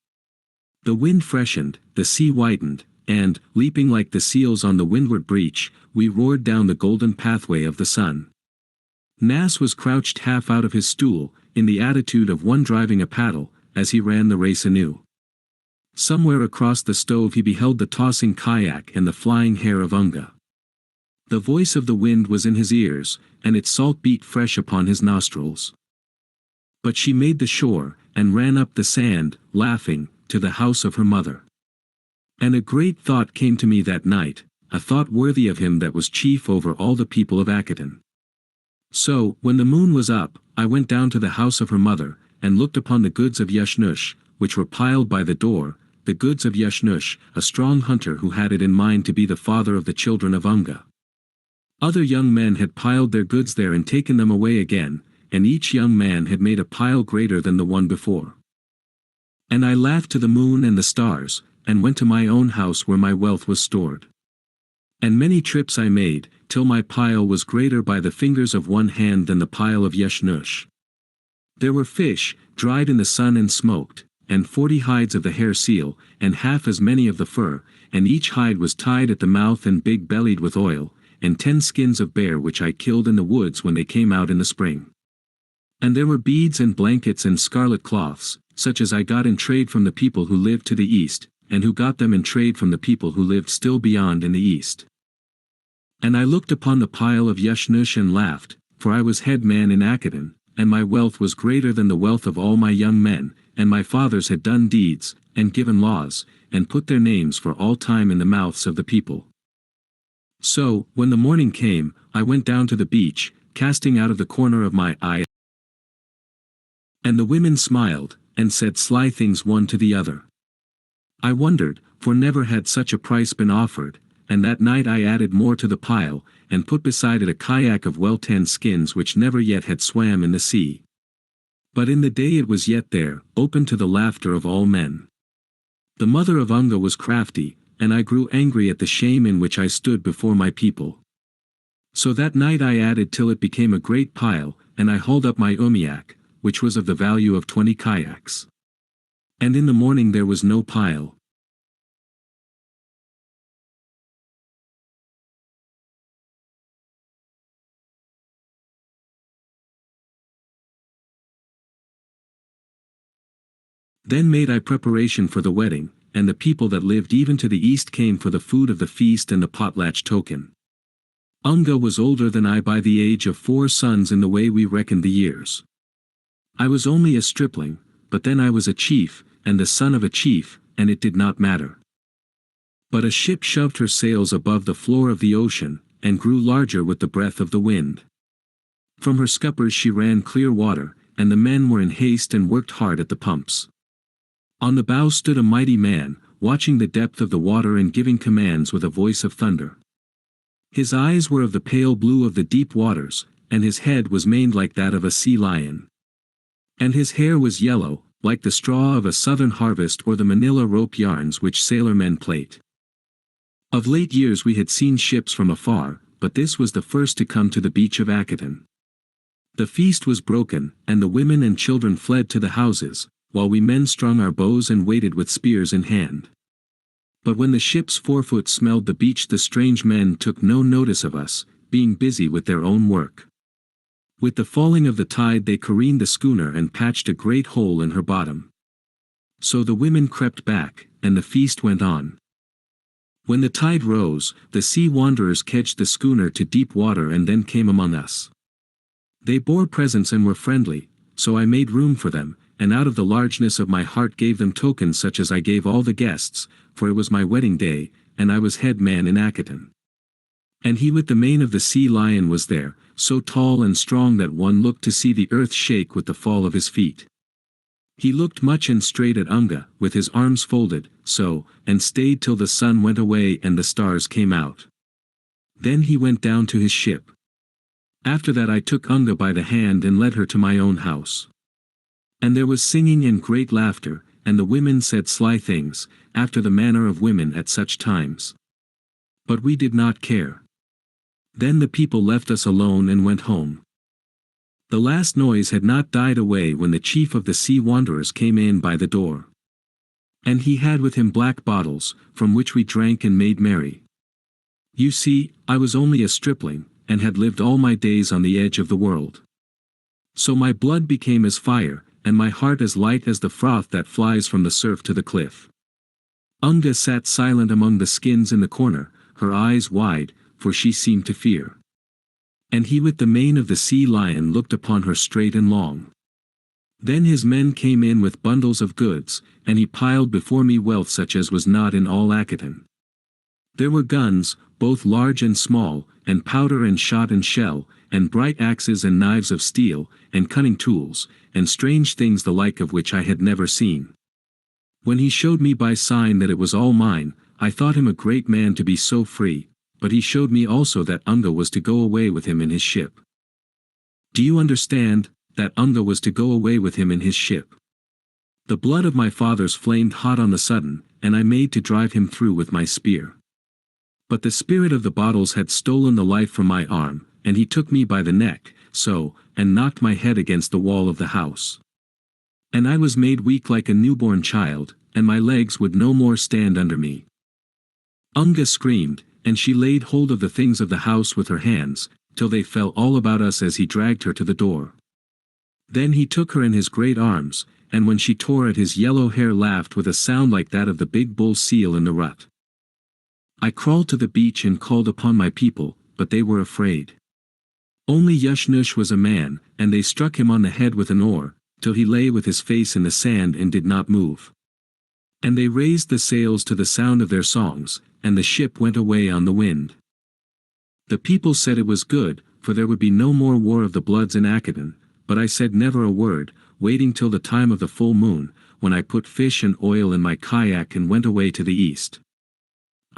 The wind freshened, the sea whitened, and, leaping like the seals on the windward breach, we roared down the golden pathway of the sun. Nas was crouched half out of his stool, in the attitude of one driving a paddle, as he ran the race anew. Somewhere across the stove he beheld the tossing kayak and the flying hair of Unga. The voice of the wind was in his ears, and its salt beat fresh upon his nostrils. But she made the shore, and ran up the sand, laughing, to the house of her mother. And a great thought came to me that night, a thought worthy of him that was chief over all the people of Akaton. So, when the moon was up, I went down to the house of her mother, and looked upon the goods of Yashnush, which were piled by the door, the goods of Yashnush, a strong hunter who had it in mind to be the father of the children of Unga. Other young men had piled their goods there and taken them away again, and each young man had made a pile greater than the one before. And I laughed to the moon and the stars, and went to my own house where my wealth was stored. And many trips I made, till my pile was greater by the fingers of one hand than the pile of Yashnush. There were fish, dried in the sun and smoked, and 40 hides of the hair seal, and half as many of the fur, and each hide was tied at the mouth and big-bellied with oil, and 10 skins of bear which I killed in the woods when they came out in the spring. And there were beads and blankets and scarlet cloths, such as I got in trade from the people who lived to the east, and who got them in trade from the people who lived still beyond in the east. And I looked upon the pile of Yashnush and laughed, for I was head man in Akaton, and my wealth was greater than the wealth of all my young men, and my fathers had done deeds, and given laws, and put their names for all time in the mouths of the people. So, when the morning came, I went down to the beach, casting out of the corner of my eye. And the women smiled, and said sly things one to the other. I wondered, for never had such a price been offered, and that night I added more to the pile, and put beside it a kayak of well-tanned skins which never yet had swam in the sea. But in the day it was yet there, open to the laughter of all men. The mother of Unga was crafty, and I grew angry at the shame in which I stood before my people. So that night I added till it became a great pile, and I hauled up my umiak, which was of the value of 20 kayaks. And in the morning there was no pile. Then made I preparation for the wedding, and the people that lived even to the east came for the food of the feast and the potlatch token. Unga was older than I by the age of 4 sons in the way we reckoned the years. I was only a stripling, but then I was a chief, and the son of a chief, and it did not matter. But a ship shoved her sails above the floor of the ocean, and grew larger with the breath of the wind. From her scuppers she ran clear water, and the men were in haste and worked hard at the pumps. On the bow stood a mighty man, watching the depth of the water and giving commands with a voice of thunder. His eyes were of the pale blue of the deep waters, and his head was maned like that of a sea lion. And his hair was yellow, like the straw of a southern harvest or the manila rope yarns which sailormen plait. Of late years we had seen ships from afar, but this was the first to come to the beach of Akaton. The feast was broken, and the women and children fled to the houses, while we men strung our bows and waited with spears in hand. But when the ship's forefoot smelled the beach the strange men took no notice of us, being busy with their own work. With the falling of the tide they careened the schooner and patched a great hole in her bottom. So the women crept back, and the feast went on. When the tide rose, the sea wanderers kedged the schooner to deep water and then came among us. They bore presents and were friendly, so I made room for them, and out of the largeness of my heart gave them tokens such as I gave all the guests, for it was my wedding day, and I was head man in Akaton. And he with the mane of the sea lion was there, so tall and strong that one looked to see the earth shake with the fall of his feet. He looked much and straight at Unga, with his arms folded, so, and stayed till the sun went away and the stars came out. Then he went down to his ship. After that I took Unga by the hand and led her to my own house. And there was singing and great laughter, and the women said sly things, after the manner of women at such times. But we did not care. Then the people left us alone and went home. The last noise had not died away when the chief of the sea wanderers came in by the door. And he had with him black bottles, from which we drank and made merry. You see, I was only a stripling, and had lived all my days on the edge of the world. So my blood became as fire, and my heart as light as the froth that flies from the surf to the cliff. Unga sat silent among the skins in the corner, her eyes wide, for she seemed to fear. And he with the mane of the sea lion looked upon her straight and long. Then his men came in with bundles of goods, and he piled before me wealth such as was not in all Akitan. There were guns, both large and small, and powder and shot and shell, and bright axes and knives of steel, and cunning tools, and strange things the like of which I had never seen. When he showed me by sign that it was all mine, I thought him a great man to be so free, but he showed me also that Unga was to go away with him in his ship. Do you understand, that Unga was to go away with him in his ship? The blood of my fathers flamed hot on the sudden, and I made to drive him through with my spear. But the spirit of the bottles had stolen the life from my arm, and he took me by the neck, so, and knocked my head against the wall of the house. And I was made weak like a newborn child, and my legs would no more stand under me. Unga screamed, and she laid hold of the things of the house with her hands, till they fell all about us as he dragged her to the door. Then he took her in his great arms, and when she tore at his yellow hair laughed with a sound like that of the big bull seal in the rut. I crawled to the beach and called upon my people, but they were afraid. Only Yushnush was a man, and they struck him on the head with an oar, till he lay with his face in the sand and did not move. And they raised the sails to the sound of their songs, and the ship went away on the wind. The people said it was good, for there would be no more war of the bloods in Akitan, but I said never a word, waiting till the time of the full moon, when I put fish and oil in my kayak and went away to the east.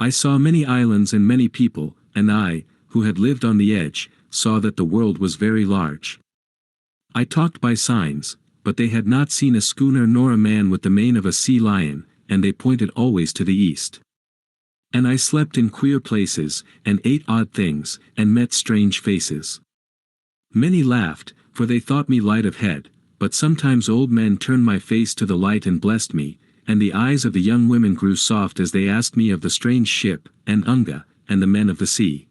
I saw many islands and many people, and I, who had lived on the edge, saw that the world was very large. I talked by signs, but they had not seen a schooner nor a man with the mane of a sea lion, and they pointed always to the east. And I slept in queer places, and ate odd things, and met strange faces. Many laughed, for they thought me light of head, but sometimes old men turned my face to the light and blessed me, and the eyes of the young women grew soft as they asked me of the strange ship, and Unga, and the men of the sea.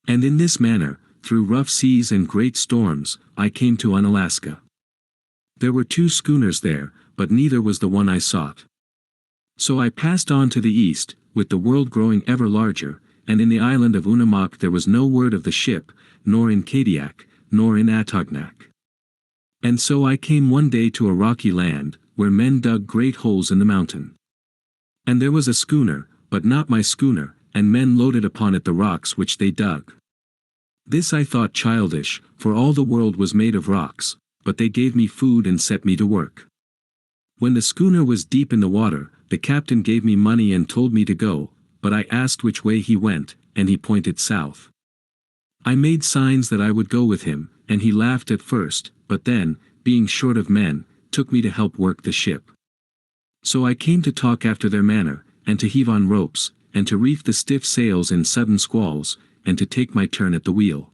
And in this manner, through rough seas and great storms, I came to Unalaska. There were 2 schooners there, but neither was the one I sought. So I passed on to the east, with the world growing ever larger, and in the island of Unamak there was no word of the ship, nor in Kadiak, nor in Atognak. And so I came one day to a rocky land, where men dug great holes in the mountain. And there was a schooner, but not my schooner, and men loaded upon it the rocks which they dug. This I thought childish, for all the world was made of rocks, but they gave me food and set me to work. When the schooner was deep in the water, the captain gave me money and told me to go, but I asked which way he went, and he pointed south. I made signs that I would go with him, and he laughed at first, but then, being short of men, took me to help work the ship. So I came to talk after their manner, and to heave on ropes, and to reef the stiff sails in sudden squalls, and to take my turn at the wheel.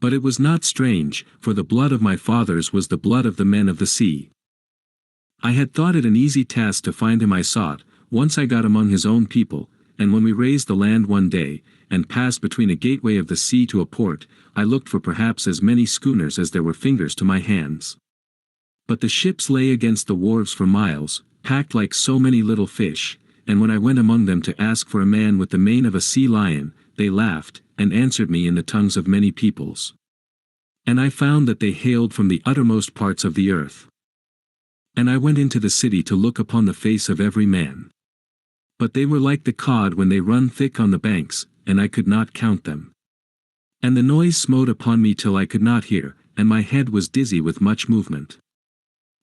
But it was not strange, for the blood of my fathers was the blood of the men of the sea. I had thought it an easy task to find him I sought, once I got among his own people, and when we raised the land one day, and passed between a gateway of the sea to a port, I looked for perhaps as many schooners as there were fingers to my hands. But the ships lay against the wharves for miles, packed like so many little fish, and when I went among them to ask for a man with the mane of a sea lion, they laughed, and answered me in the tongues of many peoples. And I found that they hailed from the uttermost parts of the earth. And I went into the city to look upon the face of every man. But they were like the cod when they run thick on the banks, and I could not count them. And the noise smote upon me till I could not hear, and my head was dizzy with much movement.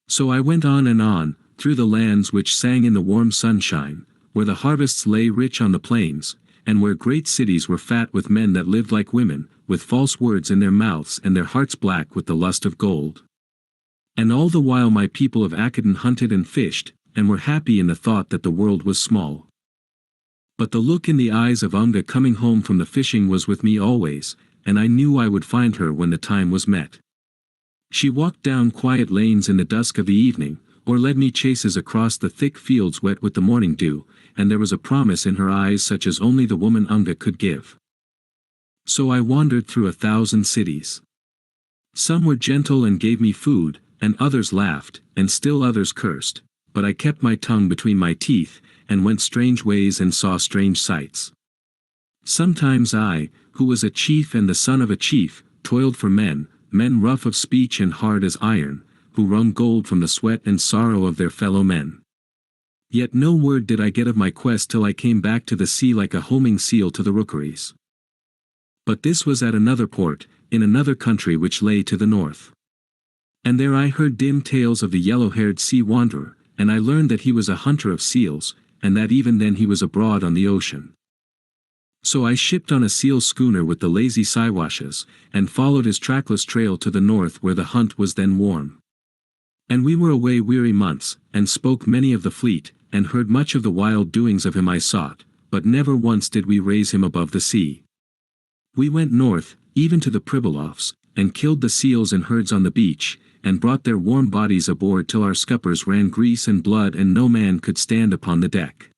So I went on and on, through the lands which sang in the warm sunshine, where the harvests lay rich on the plains, and where great cities were fat with men that lived like women, with false words in their mouths and their hearts black with the lust of gold. And all the while my people of Akadan hunted and fished, and were happy in the thought that the world was small. But the look in the eyes of Unga coming home from the fishing was with me always, and I knew I would find her when the time was met. She walked down quiet lanes in the dusk of the evening, or led me chases across the thick fields wet with the morning dew, and there was a promise in her eyes such as only the woman Unga could give. So I wandered through 1,000 cities. Some were gentle and gave me food, and others laughed, and still others cursed, but I kept my tongue between my teeth, and went strange ways and saw strange sights. Sometimes I, who was a chief and the son of a chief, toiled for men rough of speech and hard as iron, who wrung gold from the sweat and sorrow of their fellow men. Yet no word did I get of my quest till I came back to the sea like a homing seal to the rookeries. But this was at another port, in another country which lay to the north. And there I heard dim tales of the yellow-haired sea wanderer, and I learned that he was a hunter of seals, and that even then he was abroad on the ocean. So I shipped on a seal schooner with the lazy Siwashes, and followed his trackless trail to the north where the hunt was then warm. And we were away weary months, and spoke many of the fleet, and heard much of the wild doings of him I sought, but never once did we raise him above the sea. We went north, even to the Pribilofs, and killed the seals in herds on the beach, and brought their warm bodies aboard till our scuppers ran grease and blood and no man could stand upon the deck.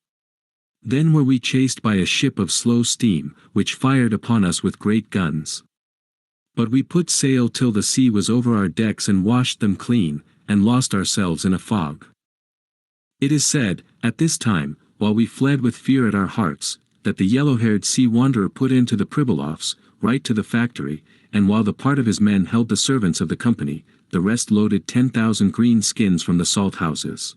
Then were we chased by a ship of slow steam, which fired upon us with great guns. But we put sail till the sea was over our decks and washed them clean, and lost ourselves in a fog. It is said, at this time, while we fled with fear at our hearts, that the yellow-haired sea wanderer put into the Pribilofs, right to the factory, and while the part of his men held the servants of the company, the rest loaded 10,000 green skins from the salt houses.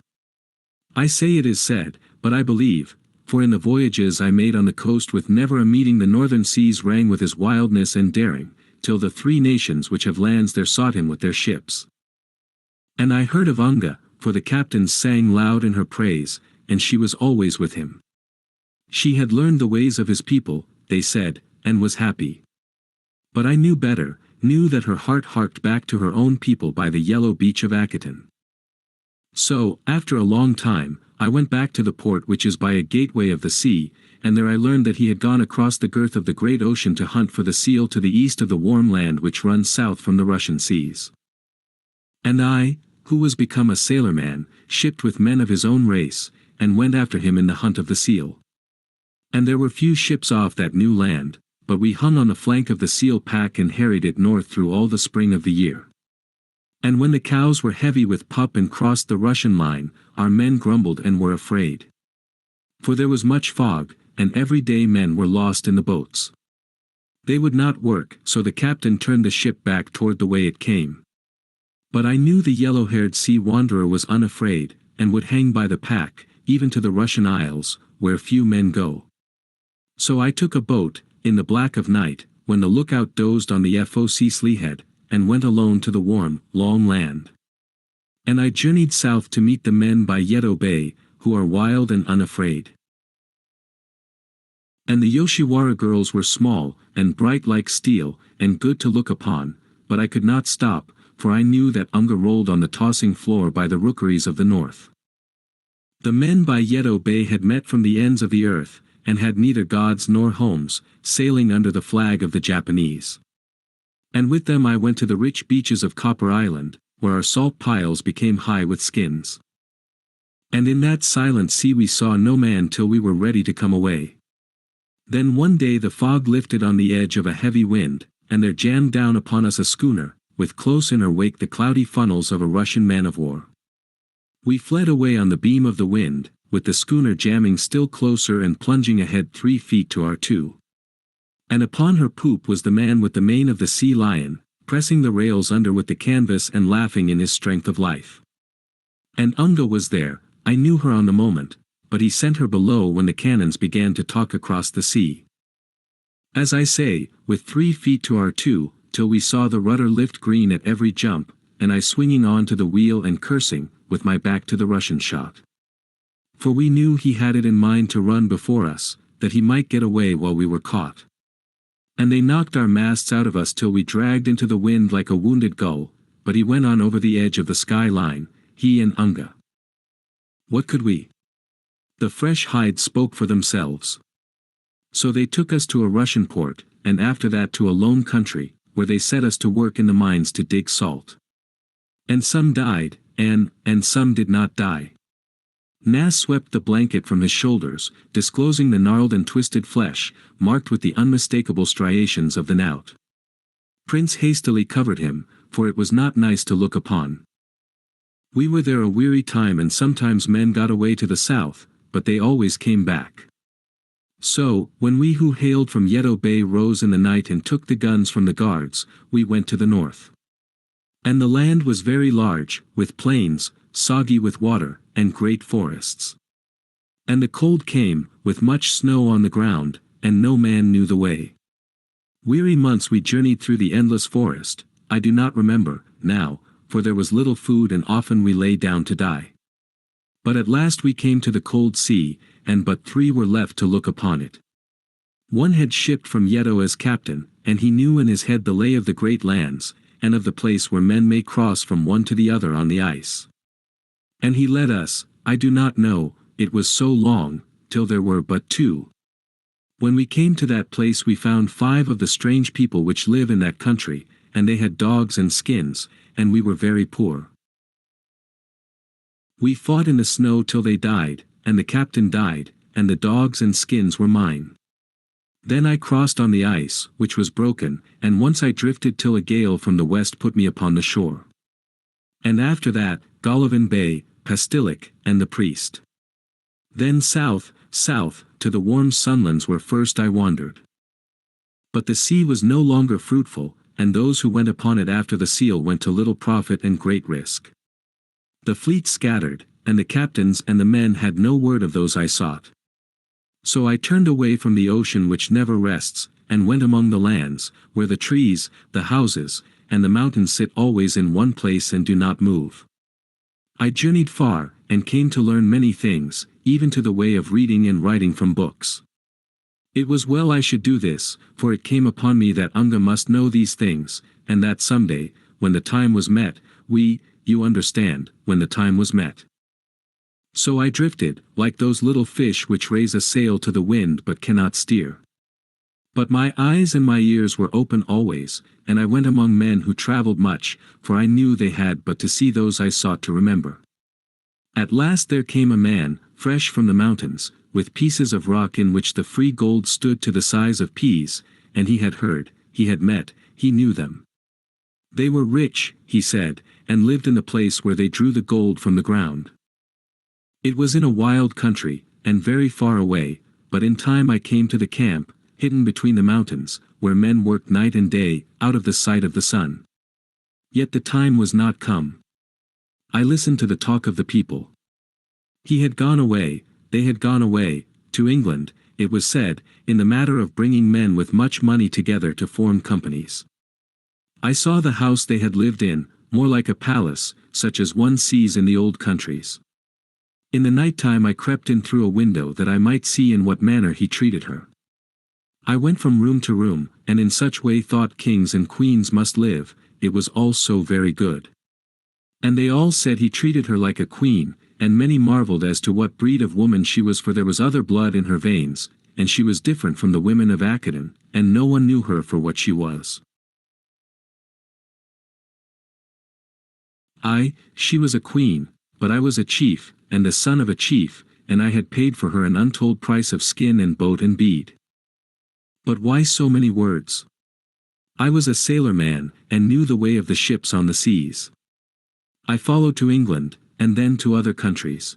I say it is said, but I believe, for in the voyages I made on the coast with never a meeting the northern seas rang with his wildness and daring, till the 3 nations which have lands there sought him with their ships. And I heard of Unga, for the captains sang loud in her praise, and she was always with him. She had learned the ways of his people, they said, and was happy. But I knew better, knew that her heart harked back to her own people by the yellow beach of Akitan. So, after a long time, I went back to the port which is by a gateway of the sea, and there I learned that he had gone across the girth of the great ocean to hunt for the seal to the east of the warm land which runs south from the Russian seas. And I, who was become a sailor-man, shipped with men of his own race, and went after him in the hunt of the seal. And there were few ships off that new land, but we hung on the flank of the seal pack and harried it north through all the spring of the year. And when the cows were heavy with pup and crossed the Russian line, our men grumbled and were afraid. For there was much fog, and every day men were lost in the boats. They would not work, so the captain turned the ship back toward the way it came. But I knew the yellow-haired sea wanderer was unafraid, and would hang by the pack, even to the Russian Isles, where few men go. So I took a boat, in the black of night, when the lookout dozed on the Foc Sleehead, and went alone to the warm, long land. And I journeyed south to meet the men by Yedo Bay, who are wild and unafraid. And the Yoshiwara girls were small, and bright like steel, and good to look upon, but I could not stop, for I knew that Unga rolled on the tossing floor by the rookeries of the north. The men by Yedo Bay had met from the ends of the earth, and had neither gods nor homes, sailing under the flag of the Japanese. And with them I went to the rich beaches of Copper Island, where our salt piles became high with skins. And in that silent sea we saw no man till we were ready to come away. Then one day the fog lifted on the edge of a heavy wind, and there jammed down upon us a schooner, with close in her wake the cloudy funnels of a Russian man-of-war. We fled away on the beam of the wind, with the schooner jamming still closer and plunging ahead 3 feet to our 2. And upon her poop was the man with the mane of the sea lion, pressing the rails under with the canvas and laughing in his strength of life. And Unga was there, I knew her on the moment, but he sent her below when the cannons began to talk across the sea. As I say, with 3 feet to our 2, till we saw the rudder lift green at every jump, and I swinging on to the wheel and cursing, with my back to the Russian shot. For we knew he had it in mind to run before us, that he might get away while we were caught. And they knocked our masts out of us till we dragged into the wind like a wounded gull, but he went on over the edge of the sky line, he and Unga. What could we? The fresh hides spoke for themselves. So they took us to a Russian port, and after that to a lone country, where they set us to work in the mines to dig salt. And some died, and some did not die. Nas swept the blanket from his shoulders, disclosing the gnarled and twisted flesh, marked with the unmistakable striations of the knout. Prince hastily covered him, for it was not nice to look upon. We were there a weary time, and sometimes men got away to the south, but they always came back. So, when we who hailed from Yedo Bay rose in the night and took the guns from the guards, we went to the north. And the land was very large, with plains, soggy with water, and great forests. And the cold came, with much snow on the ground, and no man knew the way. Weary months we journeyed through the endless forest, I do not remember, now, for there was little food and often we lay down to die. But at last we came to the cold sea, and but 3 were left to look upon it. One had shipped from Yedo as captain, and he knew in his head the lay of the great lands, and of the place where men may cross from one to the other on the ice. And he led us, I do not know, it was so long, till there were but 2. When we came to that place we found 5 of the strange people which live in that country, and they had dogs and skins, and we were very poor. We fought in the snow till they died, and the captain died, and the dogs and skins were mine. Then I crossed on the ice, which was broken, and once I drifted till a gale from the west put me upon the shore. And after that, Golovin Bay, Pastilik, and the priest. Then south, to the warm sunlands where first I wandered. But the sea was no longer fruitful, and those who went upon it after the seal went to little profit and great risk. The fleet scattered, and the captains and the men had no word of those I sought. So I turned away from the ocean which never rests, and went among the lands, where the trees, the houses, and the mountains sit always in one place and do not move. I journeyed far, and came to learn many things, even to the way of reading and writing from books. It was well I should do this, for it came upon me that Unga must know these things, and that some day, when the time was met, you understand, when the time was met. So I drifted, like those little fish which raise a sail to the wind but cannot steer. But my eyes and my ears were open always, and I went among men who traveled much, for I knew they had but to see those I sought to remember. At last there came a man, fresh from the mountains, with pieces of rock in which the free gold stood to the size of peas, and he had heard, he had met, he knew them. They were rich, he said, and lived in the place where they drew the gold from the ground. It was in a wild country, and very far away, but in time I came to the camp, hidden between the mountains, where men worked night and day, out of the sight of the sun. Yet the time was not come. I listened to the talk of the people. He had gone away, they had gone away, to England, it was said, in the matter of bringing men with much money together to form companies. I saw the house they had lived in, more like a palace, such as one sees in the old countries. In the night time I crept in through a window that I might see in what manner he treated her. I went from room to room, and in such way thought kings and queens must live, it was all so very good. And they all said he treated her like a queen, and many marveled as to what breed of woman she was, for there was other blood in her veins, and she was different from the women of Akadin, and no one knew her for what she was. She was a queen, but I was a chief, and the son of a chief, and I had paid for her an untold price of skin and boat and bead. But why so many words? I was a sailor man, and knew the way of the ships on the seas. I followed to England, and then to other countries.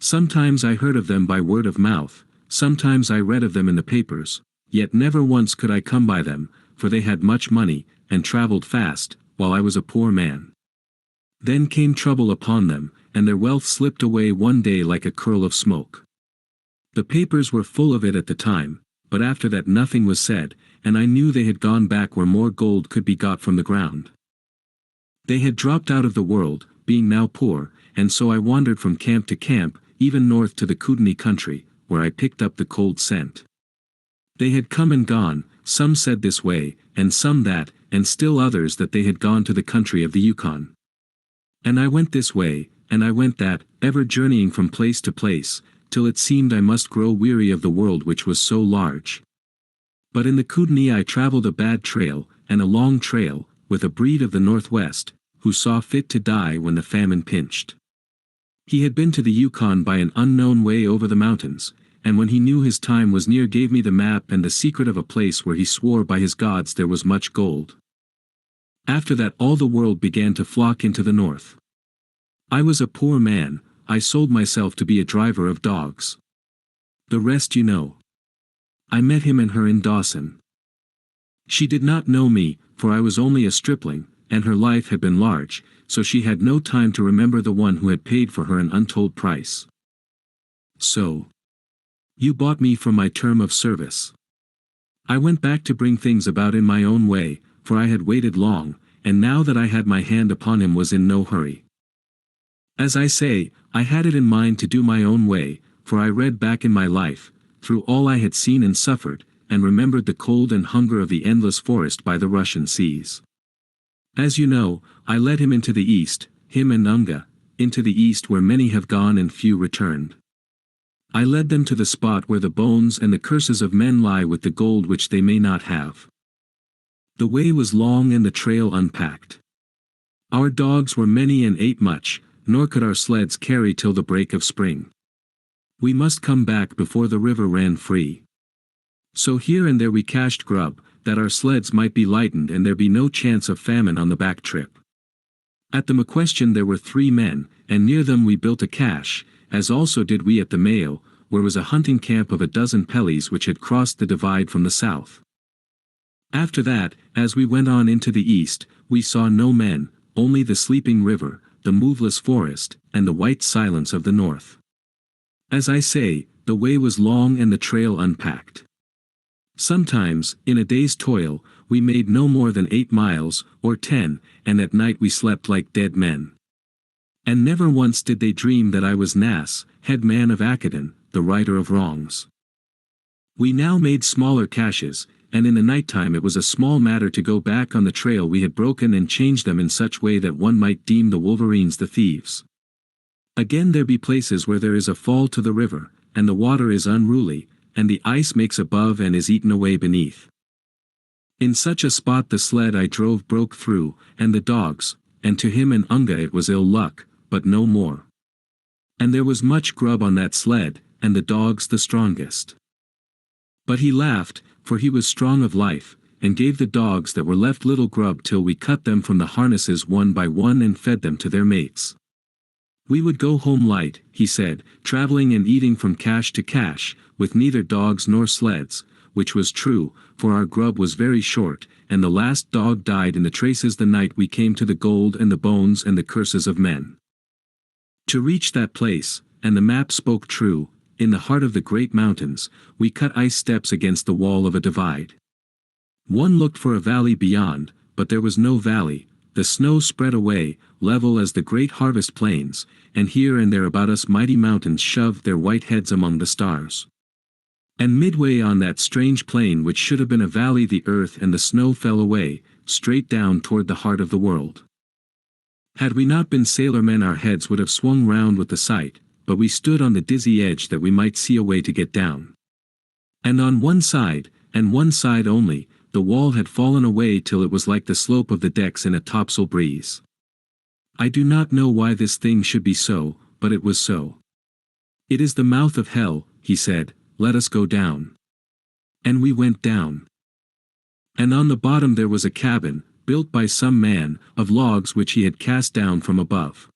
Sometimes I heard of them by word of mouth, sometimes I read of them in the papers, yet never once could I come by them, for they had much money, and travelled fast, while I was a poor man. Then came trouble upon them, and their wealth slipped away one day like a curl of smoke. The papers were full of it at the time, but after that nothing was said, and I knew they had gone back where more gold could be got from the ground. They had dropped out of the world, being now poor, and so I wandered from camp to camp, even north to the Kootenai country, where I picked up the cold scent. They had come and gone, some said this way, and some that, and still others that they had gone to the country of the Yukon. And I went this way, and I went that, ever journeying from place to place, till it seemed I must grow weary of the world which was so large. But in the Kootenai I travelled a bad trail, and a long trail, with a breed of the Northwest, who saw fit to die when the famine pinched. He had been to the Yukon by an unknown way over the mountains, and when he knew his time was near gave me the map and the secret of a place where he swore by his gods there was much gold. After that all the world began to flock into the north. I was a poor man, I sold myself to be a driver of dogs. The rest you know. I met him and her in Dawson. She did not know me, for I was only a stripling, and her life had been large, so she had no time to remember the one who had paid for her an untold price. So, you bought me for my term of service. I went back to bring things about in my own way, for I had waited long, and now that I had my hand upon him was in no hurry. As I say, I had it in mind to do my own way, for I read back in my life, through all I had seen and suffered, and remembered the cold and hunger of the endless forest by the Russian seas. As you know, I led him into the east, him and Unga, into the east where many have gone and few returned. I led them to the spot where the bones and the curses of men lie with the gold which they may not have. The way was long and the trail unpacked. Our dogs were many and ate much, nor could our sleds carry till the break of spring. We must come back before the river ran free. So here and there we cached grub, that our sleds might be lightened and there be no chance of famine on the back trip. At the McQuestion there were 3 men, and near them we built a cache, as also did we at the Mayo, where was a hunting camp of a dozen pellies which had crossed the divide from the south. After that, as we went on into the east, we saw no men, only the sleeping river, the moveless forest, and the white silence of the north. As I say, the way was long and the trail unpacked. Sometimes, in a day's toil, we made no more than 8 miles, or 10, and at night we slept like dead men. And never once did they dream that I was Nas, head man of Acadon, the righter of wrongs. We now made smaller caches, and in the night-time it was a small matter to go back on the trail we had broken and change them in such way that one might deem the wolverines the thieves. Again there be places where there is a fall to the river, and the water is unruly, and the ice makes above and is eaten away beneath. In such a spot the sled I drove broke through, and the dogs, and to him and Unga it was ill luck, but no more. And there was much grub on that sled, and the dogs the strongest. But he laughed, for he was strong of life, and gave the dogs that were left little grub till we cut them from the harnesses one by one and fed them to their mates. We would go home light, he said, traveling and eating from cache to cache, with neither dogs nor sleds, which was true, for our grub was very short, and the last dog died in the traces the night we came to the gold and the bones and the curses of men. To reach that place, and the map spoke true, in the heart of the great mountains, we cut ice steps against the wall of a divide. One looked for a valley beyond, but there was no valley, the snow spread away, level as the great harvest plains, and here and there about us mighty mountains shoved their white heads among the stars. And midway on that strange plain which should have been a valley the earth and the snow fell away, straight down toward the heart of the world. Had we not been sailormen our heads would have swung round with the sight, but we stood on the dizzy edge that we might see a way to get down. And on one side, and one side only, the wall had fallen away till it was like the slope of the decks in a topsail breeze. I do not know why this thing should be so, but it was so. It is the mouth of hell, he said, let us go down. And we went down. And on the bottom there was a cabin, built by some man, of logs which he had cast down from above.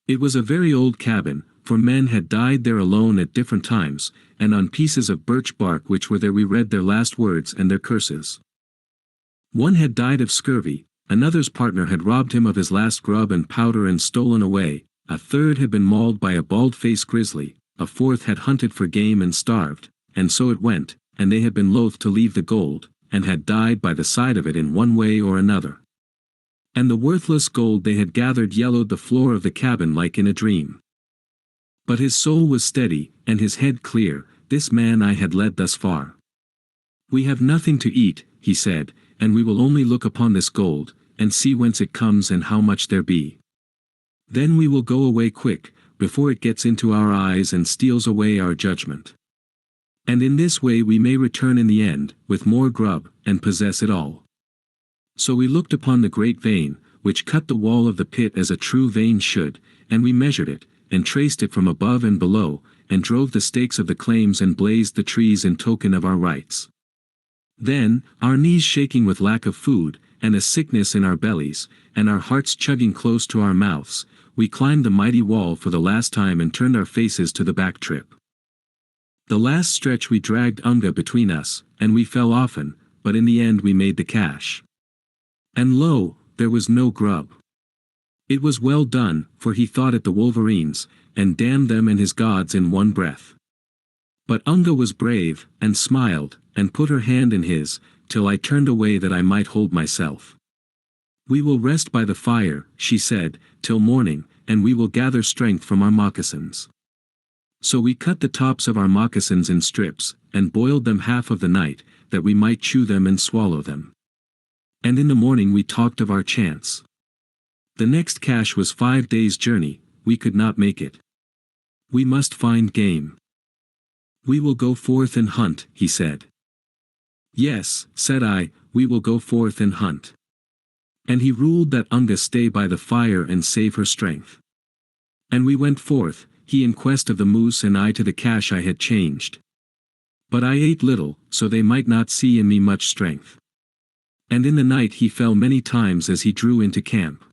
It was a very old cabin, for men had died there alone at different times, and on pieces of birch bark which were there we read their last words and their curses. One had died of scurvy, another's partner had robbed him of his last grub and powder and stolen away, a third had been mauled by a bald-faced grizzly, a fourth had hunted for game and starved, and so it went, and they had been loath to leave the gold, and had died by the side of it in one way or another. And the worthless gold they had gathered yellowed the floor of the cabin like in a dream. But his soul was steady, and his head clear. This man I had led thus far. We have nothing to eat, he said, and we will only look upon this gold, and see whence it comes and how much there be. Then we will go away quick, before it gets into our eyes and steals away our judgment. And in this way we may return in the end, with more grub, and possess it all. So we looked upon the great vein, which cut the wall of the pit as a true vein should, and we measured it, and traced it from above and below, and drove the stakes of the claims and blazed the trees in token of our rights. Then, our knees shaking with lack of food, and a sickness in our bellies, and our hearts chugging close to our mouths, we climbed the mighty wall for the last time and turned our faces to the back trip. The last stretch we dragged Unga between us, and we fell often, but in the end we made the cache. And lo, there was no grub. It was well done, for he thought it the Wolverines, and damned them and his gods in one breath. But Unga was brave, and smiled, and put her hand in his, till I turned away that I might hold myself. We will rest by the fire, she said, till morning, and we will gather strength from our moccasins. So we cut the tops of our moccasins in strips, and boiled them half of the night, that we might chew them and swallow them. And in the morning we talked of our chance. The next cache was 5 days' journey. We could not make it. We must find game. We will go forth and hunt, he said. Yes, said I, we will go forth and hunt. And he ruled that Unga stay by the fire and save her strength. And we went forth, he in quest of the moose and I to the cache I had changed. But I ate little, so they might not see in me much strength. And in the night he fell many times as he drew into camp.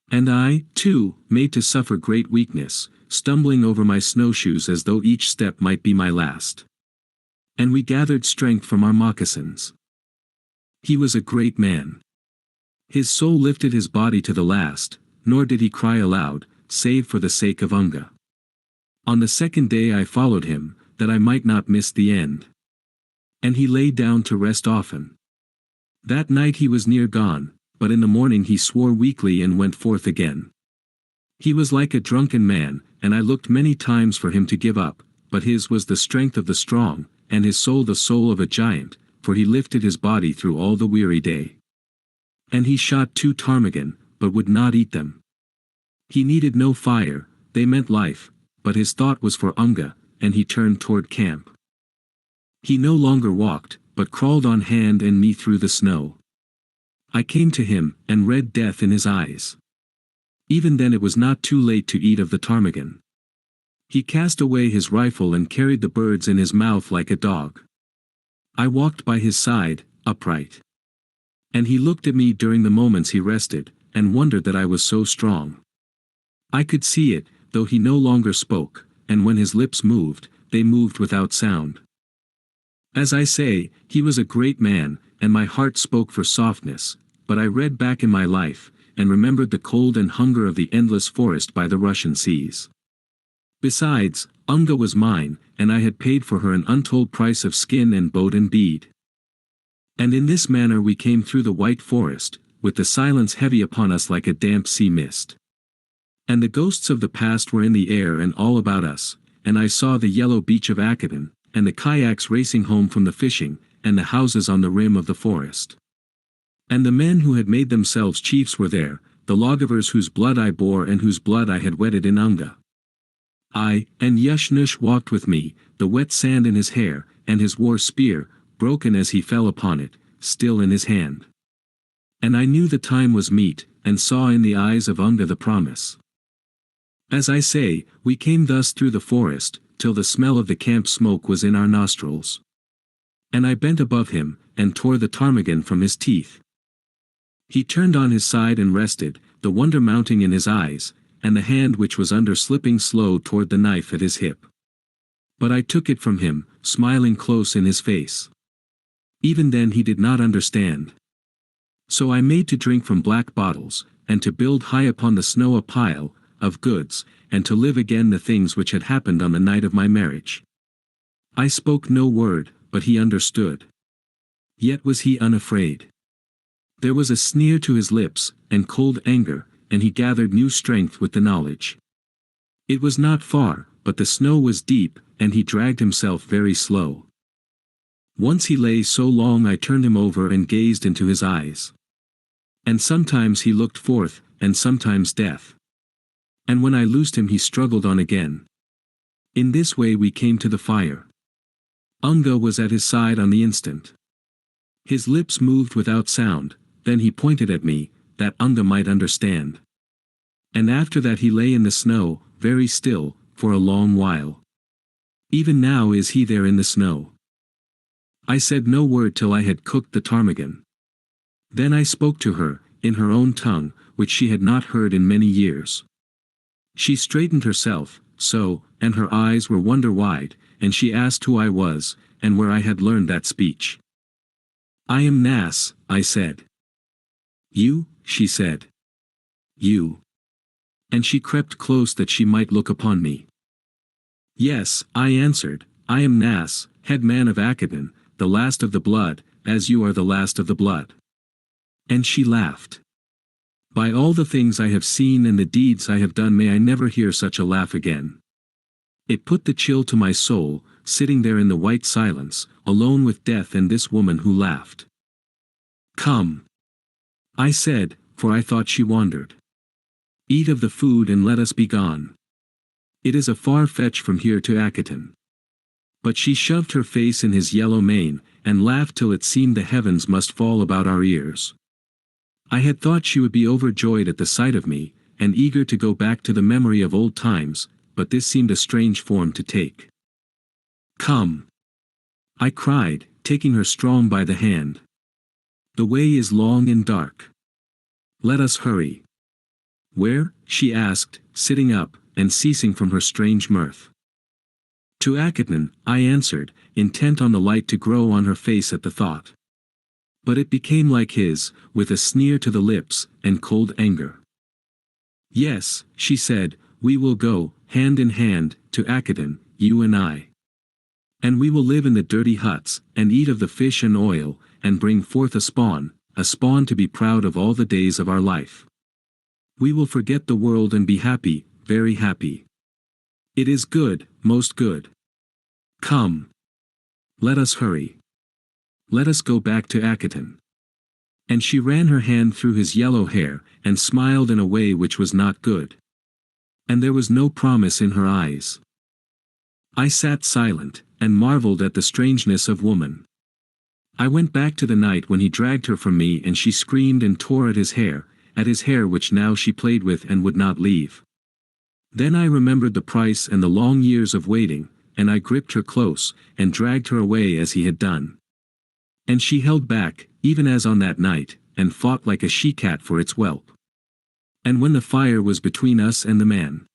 And I, too, made to suffer great weakness, stumbling over my snowshoes as though each step might be my last. And we gathered strength from our moccasins. He was a great man. His soul lifted his body to the last, nor did he cry aloud, save for the sake of Unga. On the second day I followed him, that I might not miss the end. And he lay down to rest often. That night he was near gone, but in the morning he swore weakly and went forth again. He was like a drunken man, and I looked many times for him to give up, but his was the strength of the strong, and his soul the soul of a giant, for he lifted his body through all the weary day. And he shot 2 ptarmigan, but would not eat them. He needed no fire, they meant life, but his thought was for Unga, and he turned toward camp. He no longer walked, but crawled on hand and knee through the snow. I came to him, and read death in his eyes. Even then it was not too late to eat of the ptarmigan. He cast away his rifle and carried the birds in his mouth like a dog. I walked by his side, upright. And he looked at me during the moments he rested, and wondered that I was so strong. I could see it, though he no longer spoke, and when his lips moved, they moved without sound. As I say, he was a great man, and my heart spoke for softness, but I read back in my life, and remembered the cold and hunger of the endless forest by the Russian seas. Besides, Unga was mine, and I had paid for her an untold price of skin and boat and bead. And in this manner we came through the white forest, with the silence heavy upon us like a damp sea mist. And the ghosts of the past were in the air and all about us, and I saw the yellow beach of Akadin, and the kayaks racing home from the fishing, and the houses on the rim of the forest. And the men who had made themselves chiefs were there, the Logavers whose blood I bore and whose blood I had wedded in Unga. I, and Yushnush walked with me, the wet sand in his hair, and his war spear, broken as he fell upon it, still in his hand. And I knew the time was meet, and saw in the eyes of Unga the promise. As I say, we came thus through the forest, till the smell of the camp smoke was in our nostrils. And I bent above him, and tore the ptarmigan from his teeth. He turned on his side and rested, the wonder mounting in his eyes, and the hand which was under slipping slow toward the knife at his hip. But I took it from him, smiling close in his face. Even then he did not understand. So I made to drink from black bottles, and to build high upon the snow a pile of goods, and to live again the things which had happened on the night of my marriage. I spoke no word, but he understood. Yet was he unafraid. There was a sneer to his lips, and cold anger, and he gathered new strength with the knowledge. It was not far, but the snow was deep, and he dragged himself very slow. Once he lay so long I turned him over and gazed into his eyes. And sometimes he looked forth, and sometimes death. And when I loosed him he struggled on again. In this way we came to the fire. Unga was at his side on the instant. His lips moved without sound, then he pointed at me, that Unga might understand. And after that he lay in the snow, very still, for a long while. Even now is he there in the snow. I said no word till I had cooked the ptarmigan. Then I spoke to her, in her own tongue, which she had not heard in many years. She straightened herself, so, and her eyes were wonder-wide, and she asked who I was, and where I had learned that speech. I am Nas, I said. You, she said. You. And she crept close that she might look upon me. Yes, I answered, I am Nas, head man of Akadan, the last of the blood, as you are the last of the blood. And she laughed. By all the things I have seen and the deeds I have done, may I never hear such a laugh again. It put the chill to my soul, sitting there in the white silence, alone with death and this woman who laughed. Come. I said, for I thought she wandered. Eat of the food and let us be gone. It is a far fetch from here to Akaton. But she shoved her face in his yellow mane, and laughed till it seemed the heavens must fall about our ears. I had thought she would be overjoyed at the sight of me, and eager to go back to the memory of old times, but this seemed a strange form to take. Come. I cried, taking her strong by the hand. The way is long and dark. Let us hurry. Where? She asked, sitting up, and ceasing from her strange mirth. To Akaton, I answered, intent on the light to grow on her face at the thought. But it became like his, with a sneer to the lips, and cold anger. Yes, she said, we will go, hand in hand, to Akaton, you and I. And we will live in the dirty huts, and eat of the fish and oil, and bring forth a spawn to be proud of all the days of our life. We will forget the world and be happy, very happy. It is good, most good. Come. Let us hurry. Let us go back to Akaton. And she ran her hand through his yellow hair, and smiled in a way which was not good. And there was no promise in her eyes. I sat silent, and marveled at the strangeness of woman. I went back to the night when he dragged her from me, and she screamed and tore at his hair which now she played with and would not leave. Then I remembered the price and the long years of waiting, and I gripped her close, and dragged her away as he had done. And she held back, even as on that night, and fought like a she-cat for its whelp. And when the fire was between us and the man,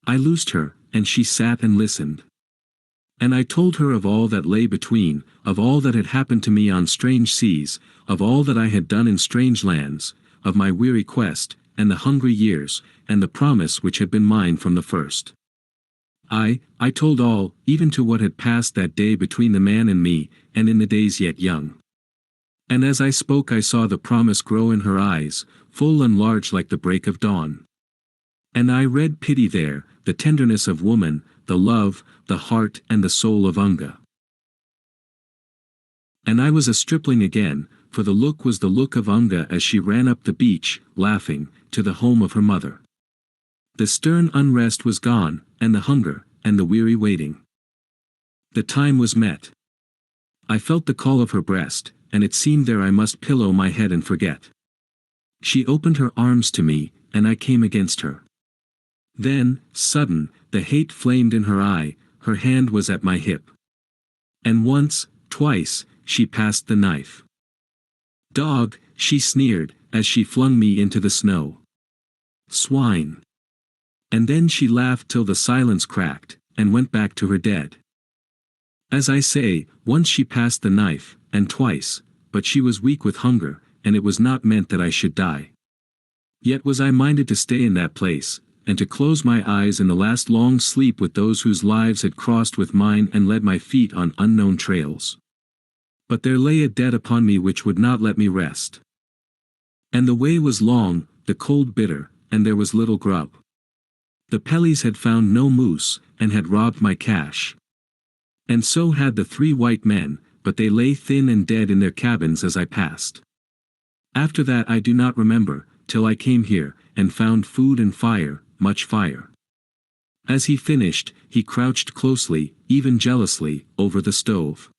I loosed her, and she sat and listened. And I told her of all that lay between, of all that had happened to me on strange seas, of all that I had done in strange lands, of my weary quest, and the hungry years, and the promise which had been mine from the first. I told all, even to what had passed that day between the man and me, and in the days yet young. And as I spoke I saw the promise grow in her eyes, full and large like the break of dawn. And I read pity there, the tenderness of woman, the love, the heart and the soul of Unga. And I was a stripling again, for the look was the look of Unga as she ran up the beach, laughing, to the home of her mother. The stern unrest was gone, and the hunger, and the weary waiting. The time was met. I felt the call of her breast, and it seemed there I must pillow my head and forget. She opened her arms to me, and I came against her. Then, sudden, the hate flamed in her eye, her hand was at my hip. And once, twice, she passed the knife. Dog, she sneered, as she flung me into the snow. Swine. And then she laughed till the silence cracked, and went back to her dead. As I say, once she passed the knife, and twice, but she was weak with hunger, and it was not meant that I should die. Yet was I minded to stay in that place, and to close my eyes in the last long sleep with those whose lives had crossed with mine and led my feet on unknown trails. But there lay a debt upon me which would not let me rest. And the way was long, the cold bitter, and there was little grub. The Pellies had found no moose, and had robbed my cache. And so had the 3 white men, but they lay thin and dead in their cabins as I passed. After that I do not remember, till I came here, and found food and fire, much fire. As he finished, he crouched closely, even jealously, over the stove.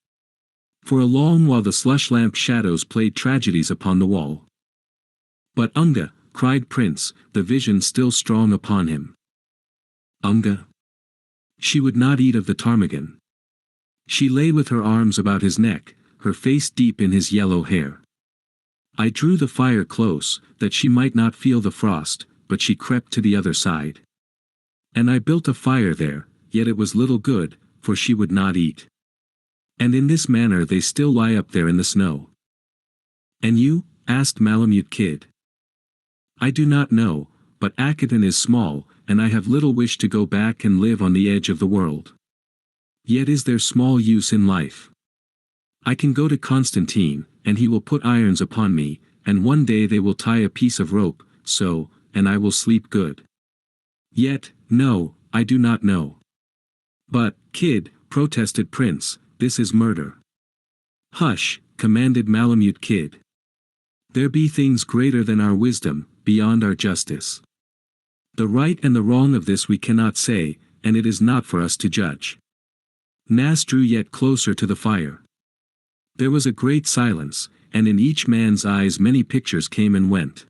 For a long while the slush lamp shadows played tragedies upon the wall. But Unga, cried Prince, the vision still strong upon him. Unga? She would not eat of the ptarmigan. She lay with her arms about his neck, her face deep in his yellow hair. I drew the fire close, that she might not feel the frost, but she crept to the other side. And I built a fire there, yet it was little good, for she would not eat. And in this manner they still lie up there in the snow. And you? Asked Malamute Kid. I do not know, but Akaton is small, and I have little wish to go back and live on the edge of the world. Yet is there small use in life. I can go to Constantine, and he will put irons upon me, and one day they will tie a piece of rope, so, and I will sleep good. Yet, no, I do not know. But, Kid, protested Prince, this is murder. Hush, commanded Malamute Kid. There be things greater than our wisdom, beyond our justice. The right and the wrong of this we cannot say, and it is not for us to judge. Nas drew yet closer to the fire. There was a great silence, and in each man's eyes many pictures came and went.